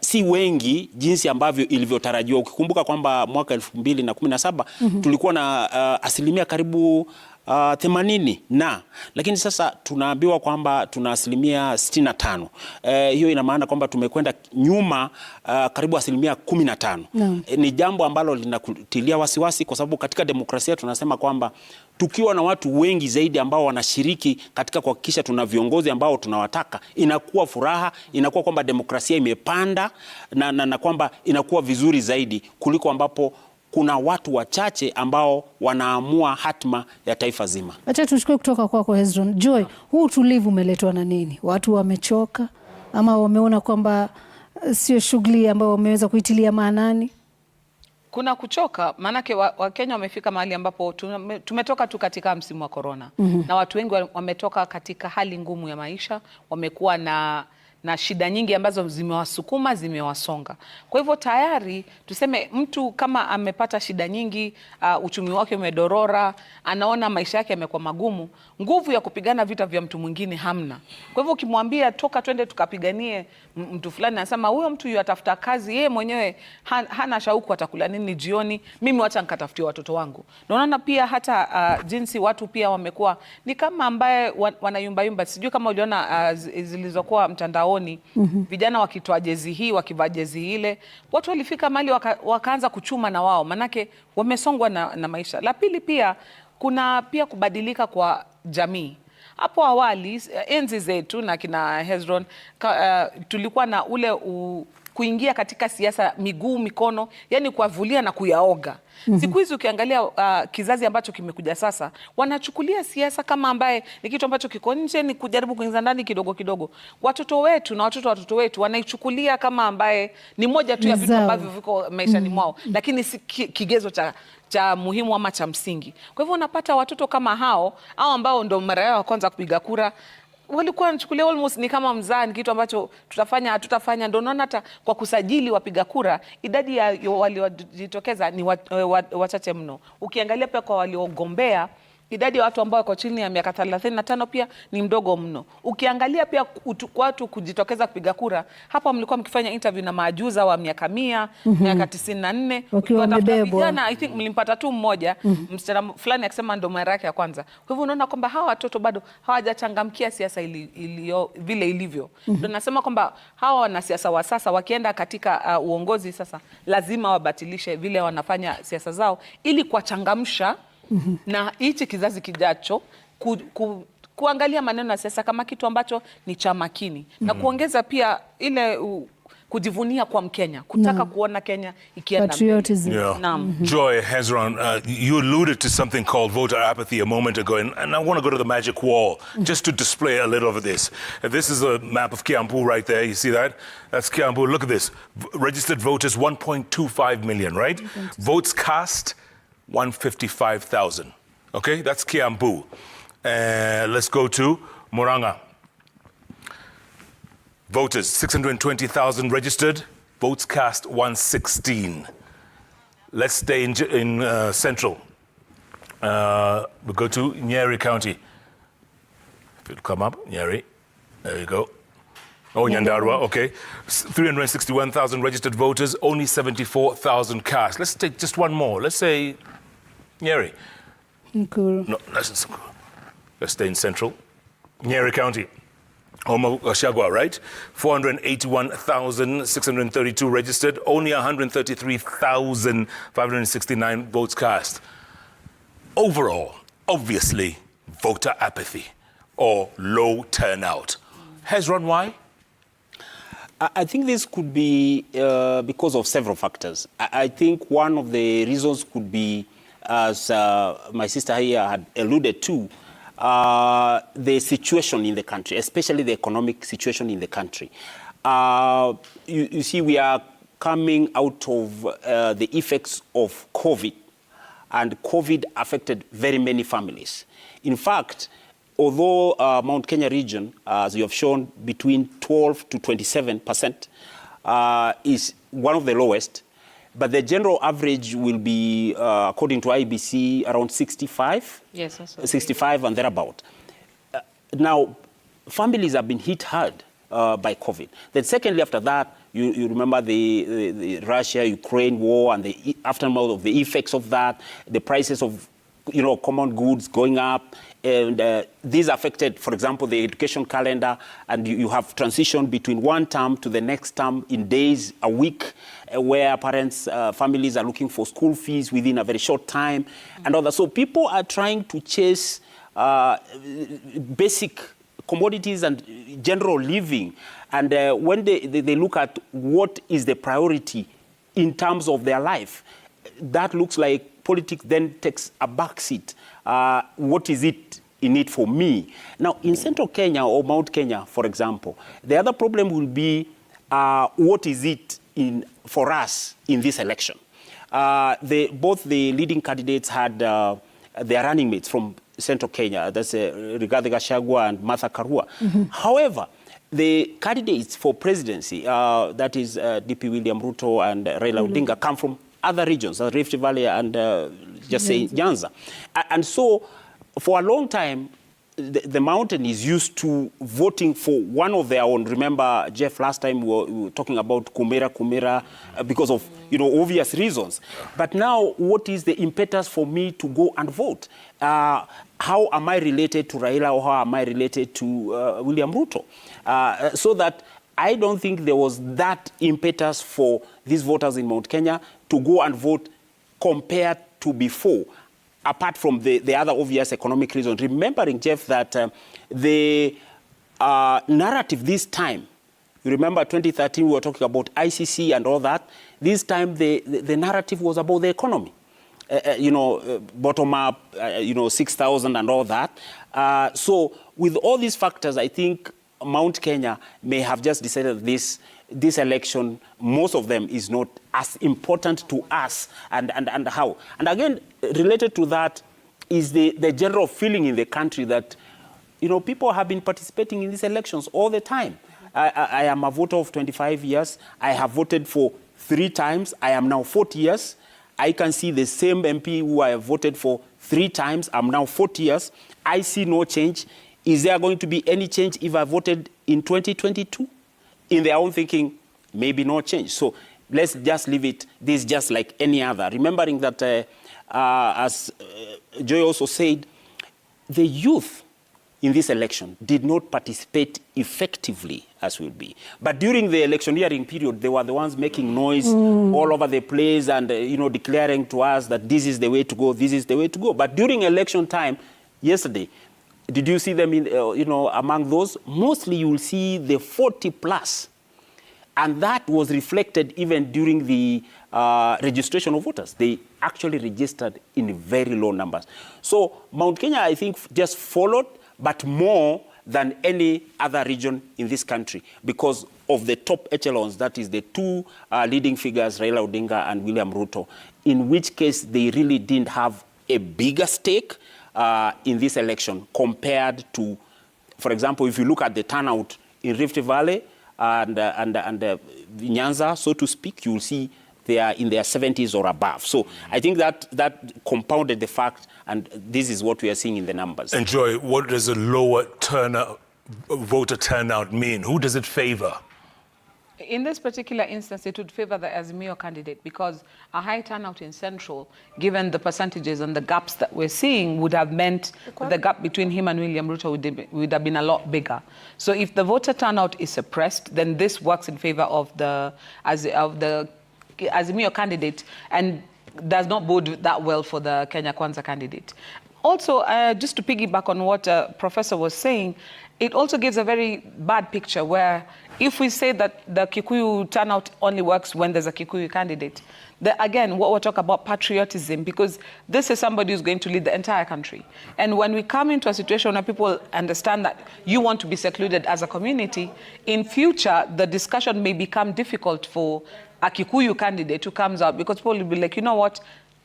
si wengi jinsi ambavyo ilivyotarajiwa. Ukikumbuka kwamba mwaka 2017 tulikuwa na asilimia karibu 80 lakini sasa tunaambiwa kwamba tuna asilimia 65. Hiyo ina maana kwamba tumekwenda nyuma karibu asilimia 15. Ni jambo ambalo linakutilia wasiwasi, kwa sababu katika demokrasia tunasema kwamba tukiwa na watu wengi zaidi ambao wanashiriki katika kuhakikisha tuna viongozi ambao tunawataka, inakuwa furaha, inakuwa kwamba demokrasia imepanda na kwamba inakuwa vizuri zaidi kuliko ambapo kuna watu wachache ambao wanaamua hatima ya taifa zima. Acha tuchukue kutoka kwako Hezron. Joy, huu utulivu umeletwa na nini? Watu wamechoka ama wameona kwamba sio shughuli ambayo wameweza kuitilia maanani? Kuna kuchoka, maanake Wakenya wamefika mahali ambapo tumetoka tu katika msimu wa corona. Na watu wengi wametoka katika hali ngumu ya maisha, wamekuwa na shida nyingi ambazo zimewasukuma, zimewasonga. Kwa hivyo tayari tuseme mtu kama amepata shida nyingi, uchumi wake umedorora, anaona maisha yake yamekuwa magumu, nguvu ya kupigana vita vya mtu mwingine hamna. Kwa hivyo ukimwambia toka twende tukapiganie mtu fulani, anasema huyo mtu yatafuta kazi, yeye mwenyewe hana shauku atakula nini jioni, mimi wacha nikatafutie watoto wangu. Naona pia hata jinsi watu pia wamekuwa ni kama ambaye wanayumba. Sijui kama uliona zilizokuwa mtandao vijana wakitoa jezi hii, wakivaa jezi ile, watu walifika mahali wakaanza kuchuma na wao, manake wamesongwa na maisha. La pili pia kuna pia kubadilika kwa jamii. Hapo awali enzi zetu na kina Hezron tulikuwa na ule kuingia katika siasa miguu mikono, yani kuavulia na kuyaoga. Siku hizi ukiangalia kizazi ambacho kimekuja sasa, wanachukulia siasa kama ambaye ni kitu ambacho kiko nje, ni kujaribu kuingiza ndani kidogo kidogo. Watoto wetu na watoto wetu wanaichukulia kama ambaye ni moja tu ya vitu ambavyo viko maishani mwao, lakini si kigezo cha muhimu ama cha msingi. Kwa hivyo unapata watoto kama hao ambao ndo mara yao ya kwanza kupiga kura, walikuwa wanachukulia almost ni kama mzaa, ni kitu ambacho tutafanya hatutafanya. Ndio naona hata kwa kusajili wapiga kura idadi ya waliojitokeza ni wachache mno. Ukiangalia pia kwa waliogombea, idadi ya watu ambao wako chini ya miaka 35 pia ni mdogo mno. Ukiangalia pia watu kujitokeza kupiga kura, hapa mlikuwa mkifanya interview na maajuza wa miaka 100, miaka 94, wakiwa wamebebwa. I think mlimpata tu mmoja, msichana fulani akisema ndo mara yake ya kwanza. Kwa hivyo unaona kwamba hawa watoto bado hawajachangamkia siasa vile ilivyo. Ndio nasema kwamba hawa wanasiasa wa sasa wakienda katika uongozi sasa, lazima wabatilishe vile wanafanya siasa zao ili kuwachangamsha na hichi kizazi kijacho kuangalia maneno ya siasa kama kitu ambacho ni cha makini na kuongeza pia ile kujivunia kwa Mkenya, kutaka kuona Kenya ikienda mbele. Joy, Hezron, you alluded to something called voter apathy a moment ago, and I want to go to the magic wall just to display a little of this. This is a map of Kiambu right there. You see that? That's Kiambu. Look at this. Registered voters 1.25 million, right? Votes cast 155,000. Okay, that's Kiambu. Let's go to Muranga. Voters 620,000 registered. Votes cast 116. Let's stay in Central. We'll go to Nyeri County. If it'll come up, Nyeri. There you go. Oh, Nyandarua, okay. 361,000 registered voters, only 74,000 cast. Let's take just one more. Let's say Nyeri. Nkuru. No, that's Nkuru. Let's stay in Central. Nyeri County. Shagwa, right? 481,632 registered, only 133,569 votes cast. Overall, obviously, voter apathy or low turnout. Hezron, why? I think this could be because of several factors. I think one of the reasons could be, as my sister here had alluded to, the situation in the country, especially the economic situation in the country. You see, we are coming out of the effects of COVID, and COVID affected very many families. In fact, although Mount Kenya region, as you have shown, between 12 to 27% is one of the lowest, but the general average will be, according to IBC, around 65. Yes, that's okay. 65 and thereabout. Now, families have been hit hard by COVID. Then secondly, after that, you remember the Russia-Ukraine war and the aftermath of the effects of that, the prices of common goods going up, and these affected, for example, the education calendar, and you have transition between one term to the next term in days, a week, where parents, families are looking for school fees within a very short time, and all that. So people are trying to chase basic commodities and general living, and when they look at what is the priority in terms of their life, that looks like politics then takes a backseat. What is it in it for me? Now, in Central Kenya or Mount Kenya, for example, the other problem will be what is it for us in this election? Both the leading candidates had their running mates from Central Kenya, that's Rigathi Gachagua and Martha Karua. However, the candidates for presidency, that is DP William Ruto and Raila Odinga, come from other regions, Rift Valley and just say Nyanza. And so for a long time, the mountain is used to voting for one of their own. Remember, Jeff, last time we were talking about Kumera, because of obvious reasons. But now, what is the impetus for me to go and vote? How am I related to Raila, or how am I related to William Ruto? So that I don't think there was that impetus for these voters in Mount Kenya to go and vote compared to before, apart from the other obvious economic reasons. Remembering, Jeff, that the narrative this time, you remember 2013 we were talking about ICC and all that. This time the narrative was about the economy. Bottom up, 6,000 and all that. So with all these factors, I think Mount Kenya may have just decided this election, most of them, is not as important to us, and how. And again, related to that is the general feeling in the country that, people have been participating in these elections all the time. I am a voter of 25 years. I have voted for 3 times. I am now 40 years. I can see the same MP who I have voted for 3 times. I'm now 40 years. I see no change. Is there going to be any change if I voted in 2022? In their own thinking, maybe no change. So let's just leave it. This is just like any other. Remembering that, as Joy also said, the youth in this election did not participate effectively as will be. But during the electioneering period, they were the ones making noise all over the place and, declaring to us that this is the way to go, this is the way to go. But during election time, yesterday, did you see them among those? Mostly you will see the 40 plus. And that was reflected even during the registration of voters. They actually registered in very low numbers. So Mount Kenya, I think, just followed, but more than any other region in this country because of the top echelons, that is the 2 leading figures, Raila Odinga and William Ruto, in which case they really didn't have a bigger stake in this election compared to, for example, if you look at the turnout in Rift Valley and Nyanza, so to speak, you will see they are in their 70s or above. So I think that compounded the fact, and this is what we are seeing in the numbers. And Joy, what does a lower voter turnout mean? Who does it favor? In this particular instance, it would favor the Azimio candidate because a high turnout in Central, given the percentages and the gaps that we're seeing, would have meant the gap between him and William Ruto would have been a lot bigger. So if the voter turnout is suppressed, then this works in favor of the Azimio candidate and does not bode that well for the Kenya Kwanza candidate. Also, just to piggyback on what Professor was saying, it also gives a very bad picture where if we say that the Kikuyu turnout only works when there's a Kikuyu candidate, again, what we're talking about patriotism, because this is somebody who's going to lead the entire country. And when we come into a situation where people understand that you want to be secluded as a community, in future, the discussion may become difficult for a Kikuyu candidate who comes out because people will be like, you know what,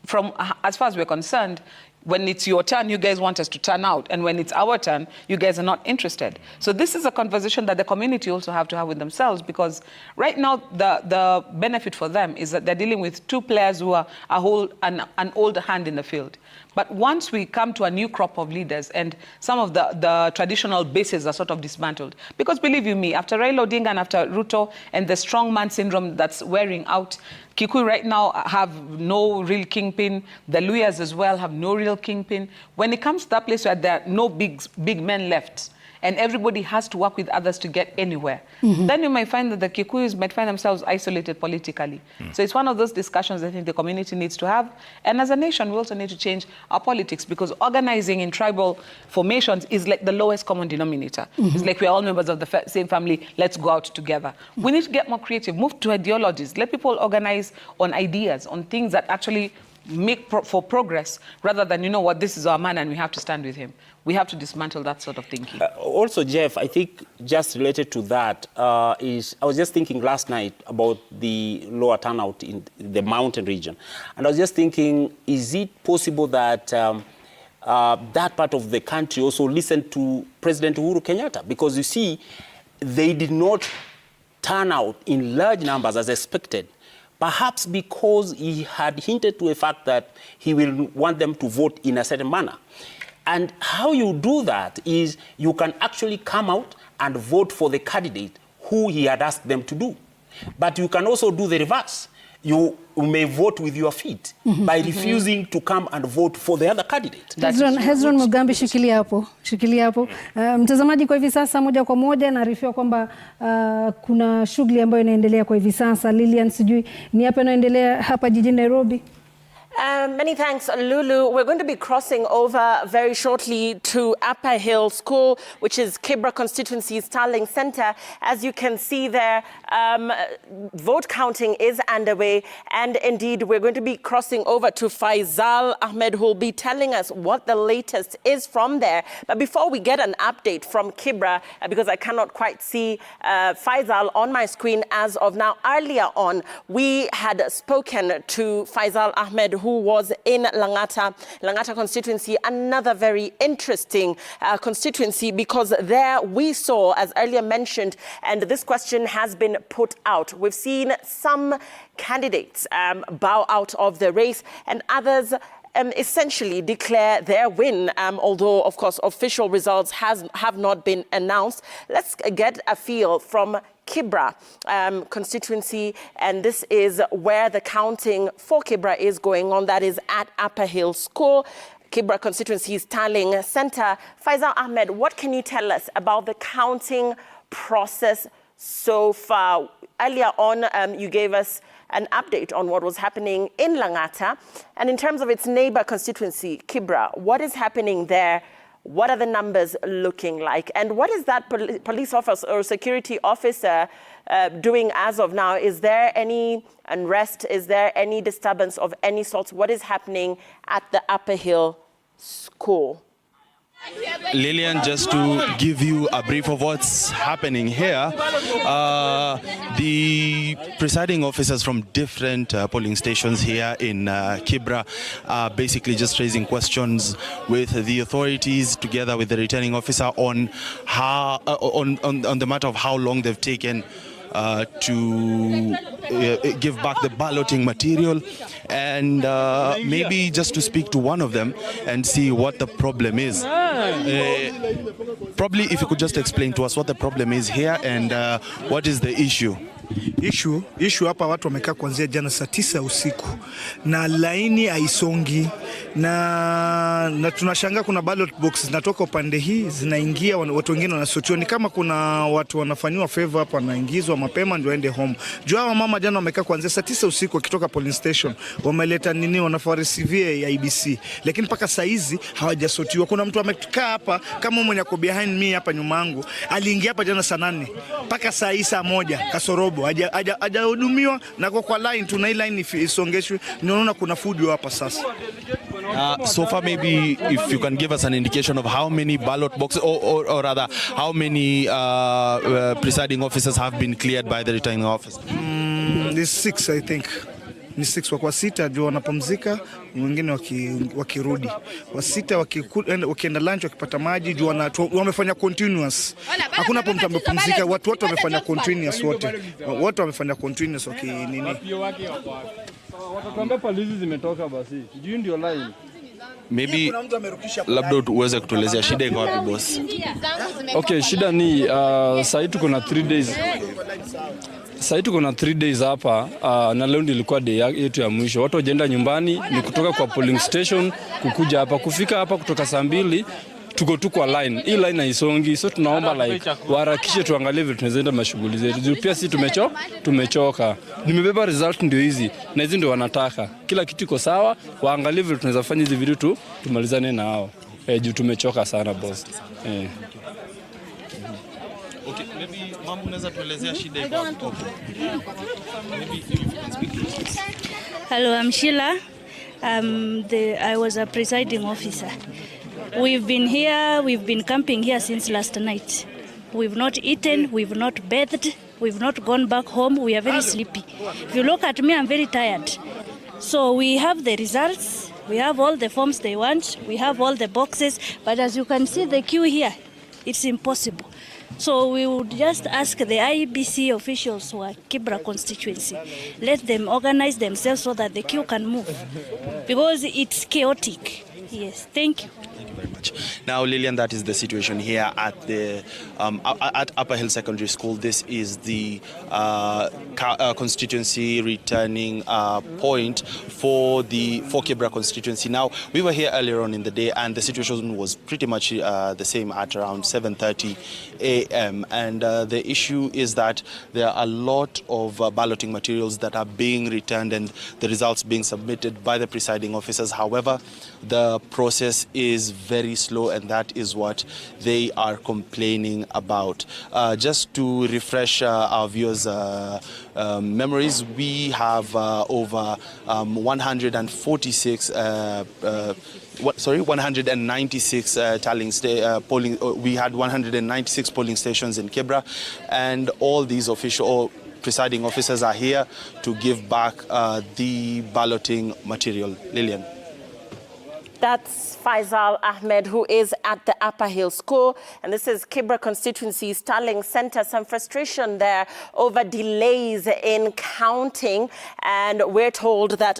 from as far as we're concerned, When it's your turn, you guys want us to turn out. And when it's our turn, you guys are not interested. So this is a conversation that the community also have to have with themselves, because right now the benefit for them is that they're dealing with two players who are an old hand in the field. But once we come to a new crop of leaders and some of the traditional bases are sort of dismantled, because believe you me, after Raila Odinga and after Ruto and the strongman syndrome that's wearing out, Kikuyu right now have no real kingpin. The Luyas as well have no real kingpin. When it comes to that place where there are no big men left, and everybody has to work with others to get anywhere, then you might find that the Kikuyus might find themselves isolated politically. So it's one of those discussions I think the community needs to have. And as a nation, we also need to change our politics, because organizing in tribal formations is like the lowest common denominator. It's like we're all members of the same family, let's go out together. We need to get more creative, move to ideologies, let people organize on ideas, on things that actually make for progress, rather than, you know what, this is our man and we have to stand with him. We have to dismantle that sort of thinking. Also, Jeff, I think just related to that is, I was just thinking last night about the lower turnout in the mountain region. And I was just thinking, is it possible that that part of the country also listened to President Uhuru Kenyatta? Because you see, they did not turn out in large numbers as expected. Perhaps because he had hinted to the fact that he will want them to vote in a certain manner. And how you do that is you can actually come out and vote for the candidate who he had asked them to do. But you can also do the reverse. You may vote with your feet by refusing to come and vote for the other candidate. Hezron Mugambi, shikilia hapo. Mtazamaji, kwa hivi sasa moja kwa moja naarifiwa kwamba kuna shughuli ambayo inaendelea kwa hivi sasa. Lilian, sijui ni yapi yanaendelea hapa jijini Nairobi? Many thanks, Lulu. We're going to be crossing over very shortly to Upper Hill School, which is Kibra Constituency's Tallying Center. As you can see there, vote counting is underway. And indeed, we're going to be crossing over to Faisal Ahmed, who will be telling us what the latest is from there. But before we get an update from Kibra, because I cannot quite see Faisal on my screen as of now, earlier on, we had spoken to Faisal Ahmed, who was in Langata constituency, another very interesting constituency, because there we saw, as earlier mentioned, and this question has been put out, we've seen some candidates bow out of the race and others essentially declare their win, although, of course, official results have not been announced. Let's get a feel from Kibra constituency, and this is where the counting for Kibra is going on. That is at Upper Hill School, Kibra constituency's Tallying Center. Faisal Ahmed, what can you tell us about the counting process so far? Earlier on, you gave us an update on what was happening in Langata, and in terms of its neighbor constituency, Kibra, what is happening there? What are the numbers looking like? And what is that police officer or security officer doing as of now? Is there any unrest? Is there any disturbance of any sort? What is happening at the Upper Hill School? Lillian, just to give you a brief of what's happening here, the presiding officers from different polling stations here in Kibra are basically just raising questions with the authorities together with the returning officer on how on the matter of how long they've taken to give back the balloting material, and maybe just to speak to one of them and see what the problem is. Probably if you could just explain to us what the problem is here and what is the issue. Issue hapa watu wamekaa kuanzia jana saa 9 usiku na laini haisongi na tunashangaa kuna ballot box zinatoka upande hii zinaingia, watu wengine wanasotiwa. Ni kama kuna watu wanafanywa favor hapa, wanaingizwa mapema ndio waende home. Jua hawa mama jana wamekaa kuanzia saa 9 usiku wakitoka polling station, wameleta nini, wanafaa receive ya IBC, lakini mpaka saa hizi hawajasotiwa. Kuna mtu amekaa hapa kama mwenye ako behind me hapa nyuma yangu, aliingia hapa jana saa 8 mpaka saa 1 kasorobo hajahudumiwa, na kwa line tuna line isongeshwe. Naona kuna fujo hapa sasa. So far, maybe if you can give us an indication of how many ballot boxes, or rather, how many presiding officers have been cleared by the returning officer? There's 6, I think. ni 6 wako 6 juu wanapumzika, wengine wakirudi. Wa 6 wakienda lunch wakipata maji juu wamefanya continuous. Hakuna hapo mtu amepumzika, watu wote wamefanya continuous wote. Wote wamefanya continuous nini. Watakwambia polisi zimetoka basi. Sijui ndio line. Maybe labda uweze kutuelezea shida iko wapi boss? Okay, shida ni sasa tuko na 3 days. Sasa tuko na 3 days hapa na leo ndio ilikuwa day yetu ya mwisho. Watu wajeenda nyumbani, ni kutoka kwa polling station kukuja hapa, kufika hapa kutoka saa 2 tuko kwa line. Hii line haisongi, so tunaomba like waharakishe tuangalie vile tunaenda mashughuli zetu. Pia si tumechoka. Nimebeba result ndio hizi na hizi ndio wanataka. Kila kitu iko sawa, waangalie vile tunaweza fanya hizi vitu tumalizane na hao. Juu tumechoka sana boss. Okay, maybe mama unaweza tuelezea shida iko wapi? Maybe if you can speak to us. Hello, I'm Sheila. I was a presiding officer. We've been here, we've been camping here since last night. We've not eaten, we've not bathed, we've not gone back home. We are very sleepy. If you look at me, I'm very tired. So we have the results, we have all the forms they want, we have all the boxes, but as you can see the queue here, it's impossible. So we would just ask the IBC officials who are Kibra constituency, let them organize themselves so that the queue can move, because it's chaotic. Yes, thank you. Thank you very much. Now, Lillian, that is the situation here at the at Upper Hill Secondary School. This is the constituency returning point for Kibra constituency. Now, we were here earlier on in the day, and the situation was pretty much the same at around 7:30 a.m. And the issue is that there are a lot of balloting materials that are being returned and the results being submitted by the presiding officers. However, the process is very slow, and that is what they are complaining about. Just to refresh our viewers' memories, we have over 196 196 polling. We had 196 polling stations in Kibra, and all these presiding officers are here to give back the balloting material. Lillian. That's Faisal Ahmed, who is at the Upper Hill School. And this is Kibra Constituency's Tallying Center. Some frustration there over delays in counting. And we're told that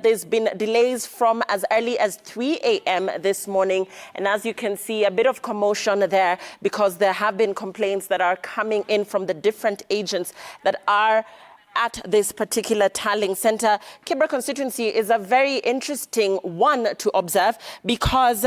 there's been delays from as early as 3 a.m. this morning. And as you can see, a bit of commotion there because there have been complaints that are coming in from the different agents that are at this particular tallying center. Kibra constituency is a very interesting one to observe because,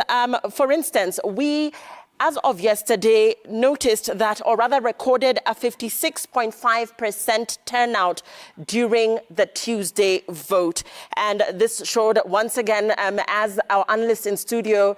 for instance, we, as of yesterday, noticed that, or rather recorded a 56.5% turnout during the Tuesday vote. And this showed once again, as our analysts in studio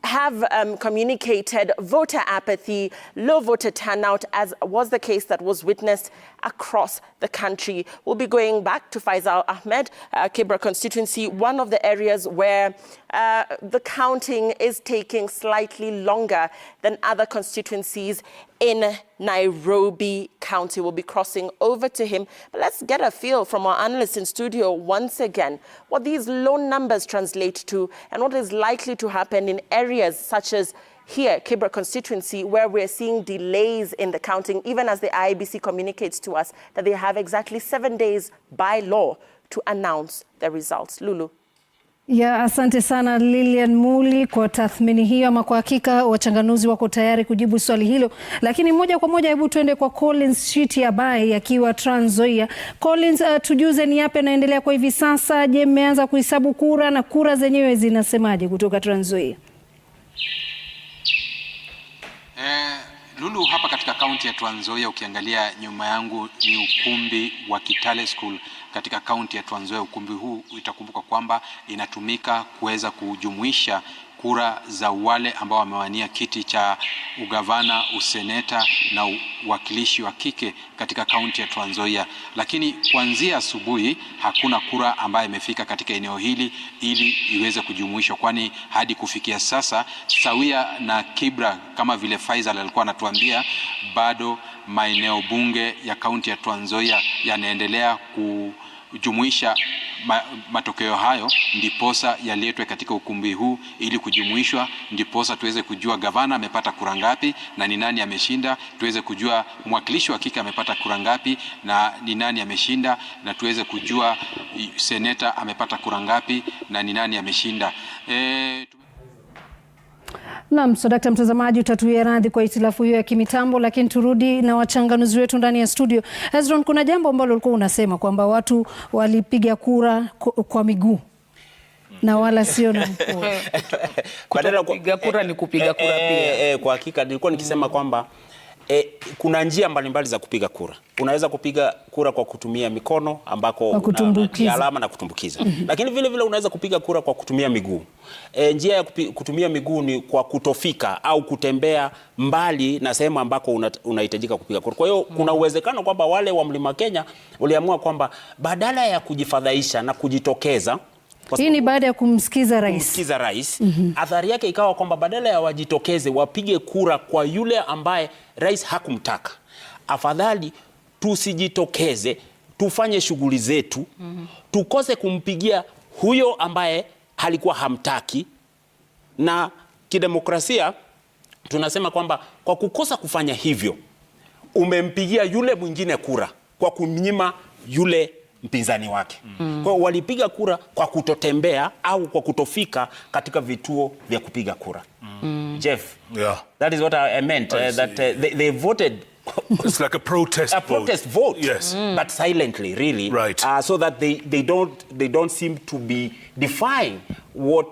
have communicated, voter apathy, low voter turnout, as was the case that was witnessed across the country. We'll be going back to Faisal Ahmed, Kibra constituency, one of the areas where the counting is taking slightly longer than other constituencies in Nairobi County. We'll be crossing over to him. But let's get a feel from our analysts in studio once again what these low numbers translate to and what is likely to happen in areas such as here, Kibra constituency, where we're seeing delays in the counting, even as the IBC communicates to us that they have exactly 7 days by law to announce the results. Lulu. Ya, asante sana Lilian Muli kwa tathmini hiyo. Ama kwa hakika wachanganuzi wako tayari kujibu swali hilo, lakini moja kwa moja hebu tuende kwa Collins Shitiabai akiwa Trans Nzoia. Collins, tujuze ni yapi yanaendelea kwa hivi sasa. Je, mmeanza kuhesabu kura na kura zenyewe zinasemaje kutoka Trans Nzoia? Lulu, hapa katika kaunti ya Trans Nzoia, ukiangalia nyuma yangu ni ukumbi wa Kitale School katika kaunti ya Trans Nzoia. Ukumbi huu itakumbuka kwamba inatumika kuweza kujumuisha kura za wale ambao wamewania kiti cha ugavana, useneta na uwakilishi wa kike katika kaunti ya Trans Nzoia. Lakini kuanzia asubuhi hakuna kura ambayo imefika katika eneo hili ili iweze kujumuishwa, kwani hadi kufikia sasa, sawia na Kibra kama vile Faisal alikuwa anatuambia, bado maeneo bunge ya kaunti ya Trans Nzoia yanaendelea kujumuisha matokeo hayo ndiposa yaletwe katika ukumbi huu ili kujumuishwa, ndiposa tuweze kujua gavana amepata kura ngapi na ni nani ameshinda, tuweze kujua mwakilishi wa kike amepata kura ngapi na ni nani ameshinda, na tuweze kujua seneta amepata kura ngapi na ni nani ameshinda. Naam, so Dr. mtazamaji, utatuia radhi kwa hitilafu hiyo ya kimitambo, lakini turudi na wachanganuzi wetu ndani ya studio. Hezron, kuna jambo ambalo ulikuwa unasema kwamba watu walipiga kura kwa miguu na wala sio na mkono. Kupiga kura ni kupiga kura pia. Kwa hakika nilikuwa nikisema kwamba kuna njia mbalimbali za kupiga kura. Unaweza kupiga kura kwa kutumia mikono ambako una alama na kutumbukiza. Lakini vile vile unaweza kupiga kura kwa kutumia miguu. Njia ya kutumia miguu ni kwa kutofika au kutembea mbali na sehemu ambako unahitajika kupiga kura. Kwa hiyo kuna uwezekano kwamba wale wa Mlima Kenya waliamua kwamba badala ya kujifadhaisha na kujitokeza, hii ni baada ya kumsikiza rais. Athari yake ikawa kwamba badala ya wajitokeze wapige kura kwa yule ambaye rais hakumtaka, afadhali tusijitokeze, tufanye shughuli zetu, tukose kumpigia huyo ambaye halikuwa hamtaki. Na kidemokrasia tunasema kwamba kwa kukosa kufanya hivyo umempigia yule mwingine kura kwa kumnyima yule mpinzani wake. Kwa hiyo walipiga kura kwa kutotembea au kwa kutofika katika vituo vya kupiga kura. Jeff, that is what I meant. That they voted. It's like a protest vote. Yes. But silently, really. Right. So that they don't seem to be defying what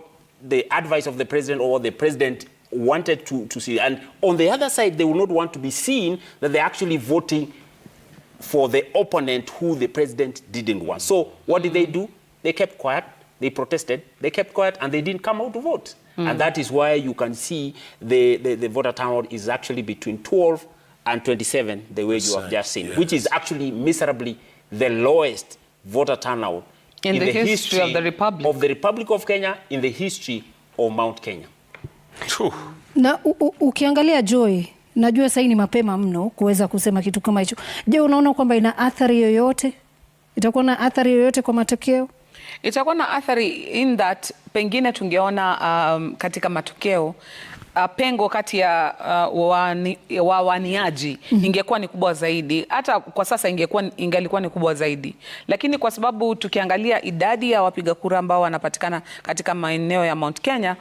the advice of the president or what the president wanted to see. And on the other side, they will not want to be seen that they're actually voting for the opponent who the president didn't want. So what did they do? They kept quiet, they protested, they kept quiet, and they didn't come out to vote. And that is why you can see the voter turnout is actually between 12 and 27, the way you have just seen, which is actually miserably the lowest voter turnout in the history of the Republic of Kenya, in the history of Mount Kenya. Na ukiangalia Joy, najua sasa ni mapema mno kuweza kusema kitu kama hicho. Je, unaona kwamba ina athari yoyote? Itakuwa na athari yoyote kwa matokeo? Itakuwa na athari in that pengine tungeona katika matokeo pengo kati ya wawaniaji ingekuwa ni kubwa zaidi. Hata kwa sasa ingelikuwa ni kubwa zaidi. Lakini kwa sababu tukiangalia idadi ya wapiga kura ambao wanapatikana katika maeneo ya Mount Kenya,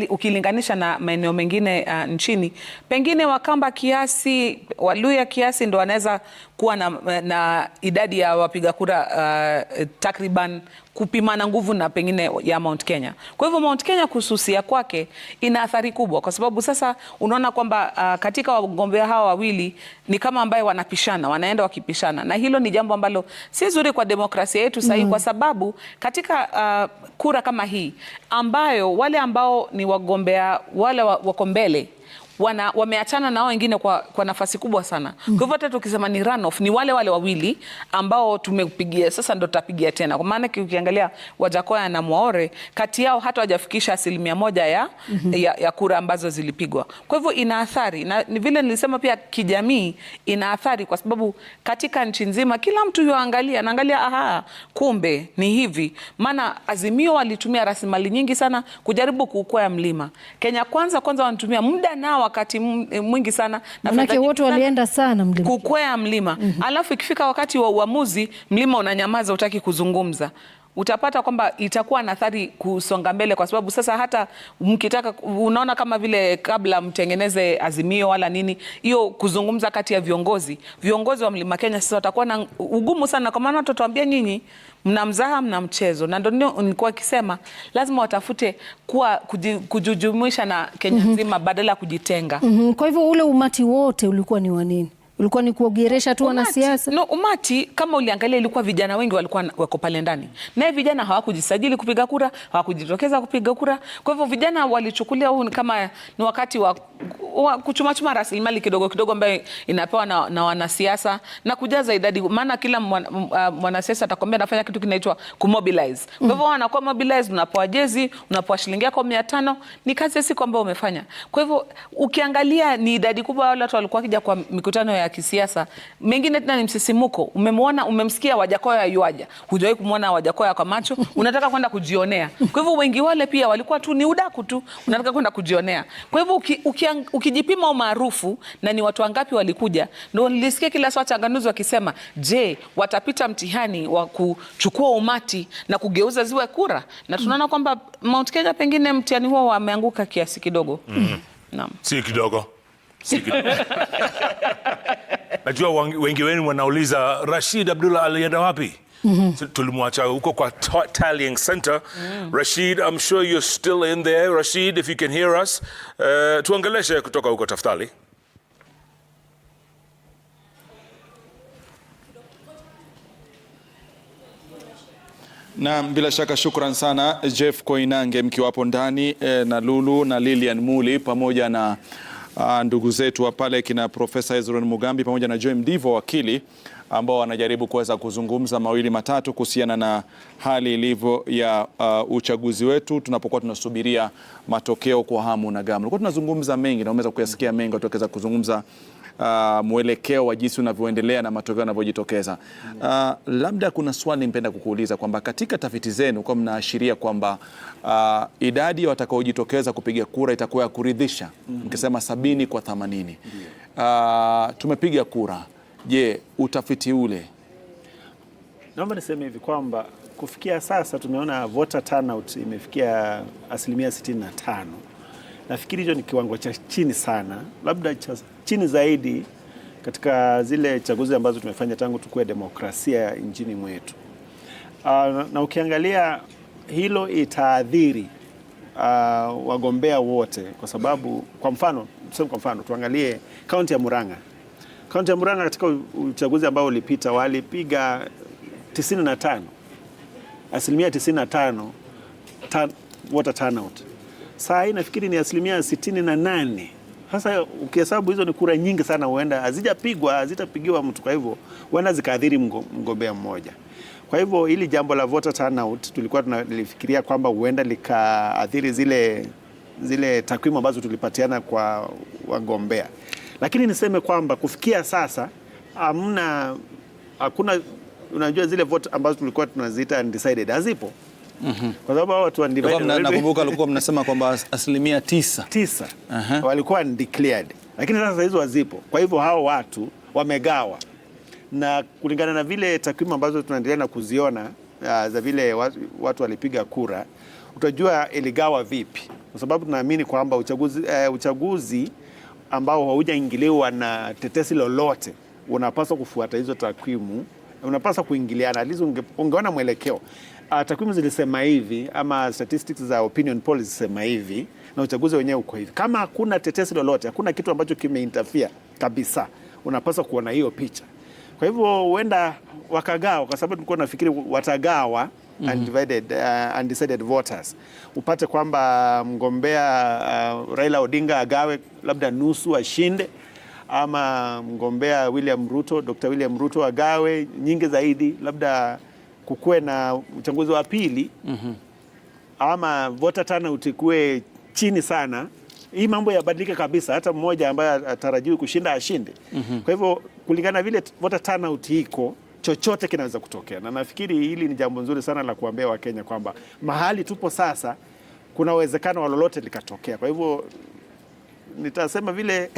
ukilinganisha na maeneo mengine nchini, pengine Wakamba kiasi, Waluya kiasi ndo wanaweza kuwa na idadi ya wapiga kura takriban kupimana nguvu na pengine ya Mount Kenya. Kwa hivyo Mount Kenya kususia kwake ina athari kubwa, kwa sababu sasa unaona kwamba katika wagombea hawa wawili ni kama ambaye wanapishana, wanaenda wakipishana, na hilo ni jambo ambalo si zuri kwa demokrasia yetu sasa, kwa sababu katika kura kama hii ambayo wale ambao ni wagombea wale wako mbele wameachana na wengine kwa nafasi kubwa sana. Kwa hivyo hata tukisema ni runoff, ni wale wawili ambao tumepigia sasa ndo tutapigia tena. Kwa maana ukiangalia Wajakoya na Mwaore, kati yao hata hawajafikisha 1% ya kura ambazo zilipigwa. Kwa hivyo ina athari, na ni vile nilisema pia kijamii ina athari, kwa sababu katika nchi nzima kila mtu anaangalia kumbe ni hivi. Maana Azimio walitumia rasilimali nyingi sana kujaribu kuukwea mlima. Kenya kwanza wanatumia muda na wakati mwingi sana, na manake wote walienda sana mlima kukwea mlima. Alafu ikifika wakati wa uamuzi, mlima unanyamaza, utaki kuzungumza. Utapata kwamba itakuwa na athari kusonga mbele, kwa sababu sasa hata mkitaka, unaona kama vile kabla mtengeneze Azimio wala nini, hiyo kuzungumza kati ya viongozi wa Mlima Kenya sasa watakuwa na ugumu sana, kwa maana tutatuambia nyinyi mnamzaha, mna mchezo. Na ndio nilikuwa kisema lazima watafute kujujumuisha na Kenya nzima badala ya kujitenga. Kwa hivyo ule umati wote ulikuwa ni wa nini? Ulikuwa ni kuogeresha tu wanasiasa? No, umati kama uliangalia ilikuwa vijana wengi walikuwa wako pale ndani. Na vijana hawakujisajili kupiga kura, hawakujitokeza kupiga kura. Kwa hivyo vijana walichukulia huu kama ni wakati kuchuma rasilimali kidogo kidogo ambayo inapewa na wanasiasa na kujaza idadi, maana kila mwanasiasa atakwambia anafanya kitu kinaitwa kumobilize. Kwa hivyo wanakuwa mobilize, unapewa jezi, unapewa shilingi yako 500, ni kazi ya siku ambayo umefanya. Kwa hivyo ukiangalia ni idadi kubwa wale watu walikuwa kija kwa mikutano ya kisiasa. Mengine tena ni msisimuko. Umemsikia Wajakoya yuaja. Hujawahi kumwona Wajakoya kwa macho, unataka kwenda kujionea. Kwa hivyo wengi wale pia walikuwa tu ni udaku tu, unataka kwenda kujionea. Kwa hivyo ukijipima umaarufu na ni watu wangapi walikuja, ndio nilisikia kila saa wachanganuzi wakisema, je, watapita mtihani wa kuchukua umati na kugeuza ziwe kura? Na tunaona kwamba Mount Kenya pengine mtihani huo wameanguka kiasi kidogo. Naam. Si kidogo. Najua wengi wenu wanauliza Rashid Abdullah alienda wapi? Tulimwacha huko kwa Tallying Center. Rashid, I'm sure you're still in there. Rashid, if you can hear us, tuongeleshe kutoka huko tafadhali. Na bila shaka shukran sana Jeff Koinange mkiwa hapo ndani na Lulu na Lilian Muli pamoja na ndugu zetu wa pale kina Profesa Hezron Mugambi pamoja na Joy Mdivo wakili ambao wanajaribu kuweza kuzungumza mawili matatu kuhusiana na hali ilivyo ya uchaguzi wetu tunapokuwa tunasubiria matokeo kwa hamu na gamu. Tulikuwa tunazungumza mengi na umeweza kuyasikia mengi, tutaweza kuzungumza mwelekeo wa jinsi unavyoendelea na matokeo yanavyojitokeza. Labda kuna swali nipenda kukuuliza kwamba katika tafiti zenu kwa mnaashiria kwamba idadi ya watakaojitokeza kupiga kura itakuwa ya kuridhisha, mkisema 70 kwa 80. Tumepiga kura. Je, utafiti ule? Naomba niseme hivi kwamba kufikia sasa tumeona voter turnout imefikia 65%. Nafikiri hicho ni kiwango cha chini sana, labda cha chini zaidi katika zile chaguzi ambazo tumefanya tangu tukue demokrasia nchini mwetu. Na ukiangalia hilo itaadhiri wagombea wote, kwa sababu kwa mfano tuangalie kaunti ya Murang'a. Kaunti ya Murang'a katika uchaguzi ambao ulipita walipiga 95% voter turnout. Saa hii nafikiri ni 68%. Sasa ukihesabu hizo ni kura nyingi sana, huenda hazitapigiwa mtu, kwa hivyo huenda zikaadhiri mgombea mmoja. Kwa hivyo hili jambo la voter turnout tulikuwa tunalifikiria kwamba huenda likaadhiri zile takwimu ambazo tulipatiana kwa wagombea. Lakini niseme kwamba kufikia sasa hakuna, unajua zile vote ambazo tulikuwa tunaziita undecided hazipo. Kwa sababu watu nakumbuka walikuwa mnasema kwamba 9% walikuwa undeclared, lakini sasa hizo hazipo. Kwa hivyo hao watu wamegawa, na kulingana na vile takwimu ambazo tunaendelea na kuziona za vile watu walipiga kura, utajua iligawa vipi, kwa sababu tunaamini kwamba uchaguzi ambao haujaingiliwa na tetesi lolote unapaswa kufuata hizo takwimu, unapaswa kuingiliana, at least ungeona mwelekeo. Takwimu zilisema hivi, ama statistics za opinion polls zilisema hivi, na uchaguzi wenyewe uko hivi. Kama hakuna tetesi lolote, hakuna kitu ambacho kimeinterfere kabisa, unapaswa kuona hiyo picha. Kwa hivyo huenda wakagawa, kwa sababu tulikuwa tunafikiri watagawa undecided voters. Upate kwamba mgombea Raila Odinga agawe labda nusu ashinde, ama mgombea Dr. William Ruto agawe nyingi zaidi, labda kukue na uchaguzi wa pili, ama voter turnout ikue chini sana. Hii mambo yabadilika kabisa, hata mmoja ambaye atarajiwi kushinda ashinde. Kwa hivyo kulingana vile voter turnout iko, chochote kinaweza kutokea, na nafikiri hili ni jambo nzuri sana la kuambia Wakenya kwamba mahali tupo sasa kuna uwezekano wa lolote likatokea. Kwa hivyo nitasema vile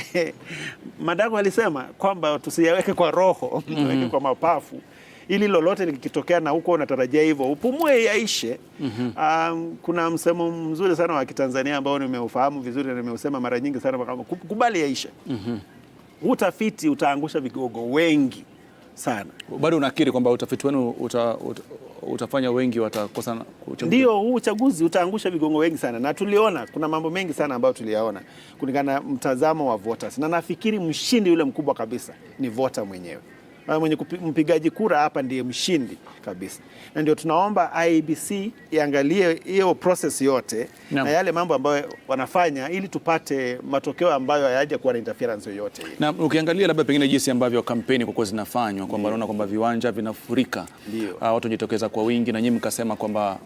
Madago alisema kwamba tusiyaweke kwa roho, tuweke kwa mapafu, ili lolote likitokea na huko unatarajia hivyo upumue yaishe. Kuna msemo mzuri sana wa Kitanzania ambao nimeufahamu vizuri na nimeusema mara nyingi sana, kubali yaishe. Utafiti utaangusha vigogo wengi sana. Bado unakiri kwamba utafiti wenu utafanya wengi watakosa uchaguzi? Ndio, huu uchaguzi utaangusha vigongo wengi sana, na tuliona kuna mambo mengi sana ambayo tuliyaona kulingana na mtazamo wa voters, na nafikiri mshindi yule mkubwa kabisa ni voter mwenyewe. mwenye mpigaji kura hapa ndiye mshindi kabisa. Na ndio tunaomba IEBC iangalie hiyo process yote na yale mambo ambayo wanafanya ili tupate matokeo ambayo hayaja kuwa na interference yoyote. Na ukiangalia labda pengine jinsi ambavyo kampeni kwa zinafanywa, kwamba unaona kwamba viwanja vinafurika, watu jitokeza kwa wingi, na nyinyi mkasema kwamba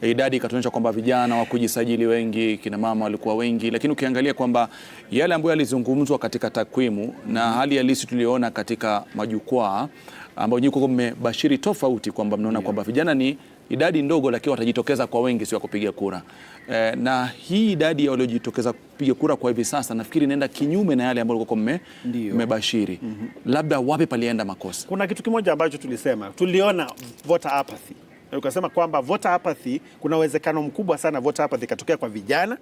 idadi ikatuonyesha kwamba vijana wa kujisajili wengi, kina mama walikuwa wengi, lakini ukiangalia kwamba yale ambayo yalizungumzwa katika takwimu na hali halisi tuliona katika majukwaa ambao nyinyi mmebashiri tofauti, kwamba mnaona kwamba vijana ni idadi ndogo lakini watajitokeza kwa wengi sio kupiga kura. Na hii idadi ya waliojitokeza kupiga kura kwa hivi sasa nafikiri inaenda kinyume na yale ambayo mmebashiri. Labda wapi palienda makosa? Kuna kitu kimoja ambacho tuliona voter apathy. Ukasema kwamba voter apathy, kuna uwezekano mkubwa sana voter apathy ikatokea kwa vijana,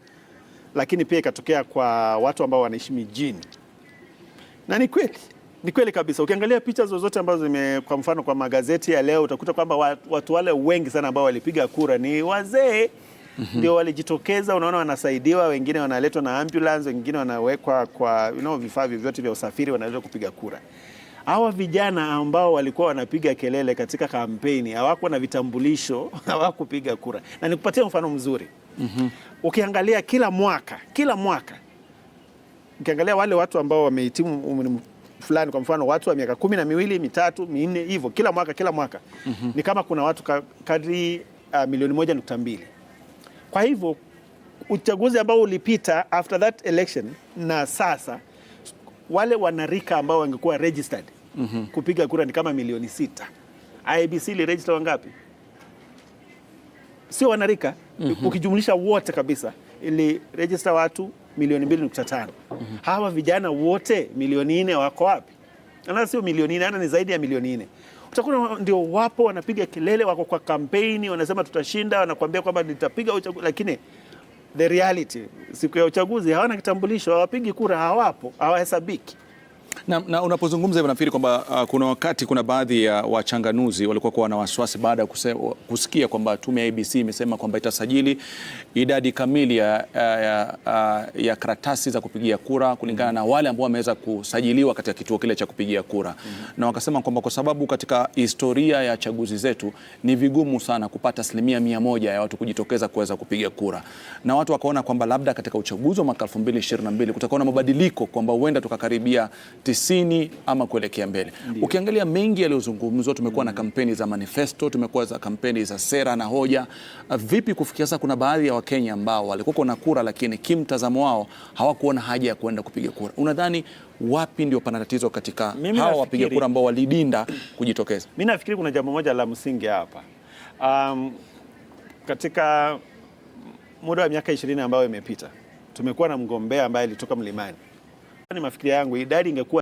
lakini pia ikatokea kwa watu ambao wanaishi mijini. Na ni kweli kabisa. Ukiangalia picha zozote ambazo kwa mfano kwa magazeti ya leo, utakuta kwamba watu wale wengi sana ambao walipiga kura ni wazee. Ndio walijitokeza, unaona wanasaidiwa, wengine wanaletwa na ambulance, wengine wanawekwa kwa vifaa vyote vya usafiri, wanaletwa kupiga kura. Hawa vijana ambao walikuwa wanapiga kelele katika kampeni hawakuwa na vitambulisho, hawakupiga kura. Na nikupatia mfano mzuri. Ukiangalia kila mwaka ukiangalia wale watu ambao wamehitimu umri fulani, kwa mfano watu wa miaka 12, 3, 4 hivyo, kila mwaka ni kama kuna watu kadri milioni 1.2. Kwa hivyo uchaguzi ambao ulipita after that election na sasa, wale wanarika ambao wangekuwa registered kupiga kura ni kama milioni 6. IEBC ili register wangapi? Sio wanarika, ukijumlisha wote kabisa ili register watu milioni 2.5. Hawa vijana wote milioni 4 wako wapi? Na sio milioni 4, hata ni zaidi ya milioni 4. Utakuwa ndio wapo wanapiga kelele, wako kwa kampeni, wanasema tutashinda, wanakuambia kwamba nitapiga uchaguzi, lakini the reality siku ya uchaguzi hawana kitambulisho, hawapigi kura, hawapo, hawahesabiki. Na unapozungumza hivyo nafikiri kwamba kuna wakati kuna baadhi ya wachanganuzi walikuwa na wasiwasi baada ya kusikia kwamba tume ya IEBC imesema kwamba itasajili idadi kamili ya karatasi za kupigia kura kulingana na wale ambao wameweza kusajiliwa katika kituo kile cha kupigia kura. Na wakasema kwamba kwa sababu katika historia ya chaguzi zetu ni vigumu sana kupata 100% ya watu kujitokeza kuweza kupiga kura. Na watu wakaona kwamba labda katika uchaguzi wa mwaka 2022 kutakuwa na mabadiliko, kwamba huenda tukakaribia 90 ama kuelekea mbele. Ukiangalia mengi yaliyozungumzwa, tumekuwa na kampeni za manifesto, tumekuwa za kampeni za sera na hoja. Vipi kufikia sasa kuna baadhi ya Wakenya ambao walikuwa na kura lakini kimtazamo wao hawakuona haja ya kwenda kupiga kura? Unadhani wapi ndio pana tatizo katika hawa wapiga kura ambao walidinda kujitokeza? Mimi nafikiri kuna jambo moja la msingi hapa. Katika muda wa miaka 20 ambayo imepita, tumekuwa na mgombea ambaye alitoka mlimani. Ni mafikiri yangu idadi ingekuwa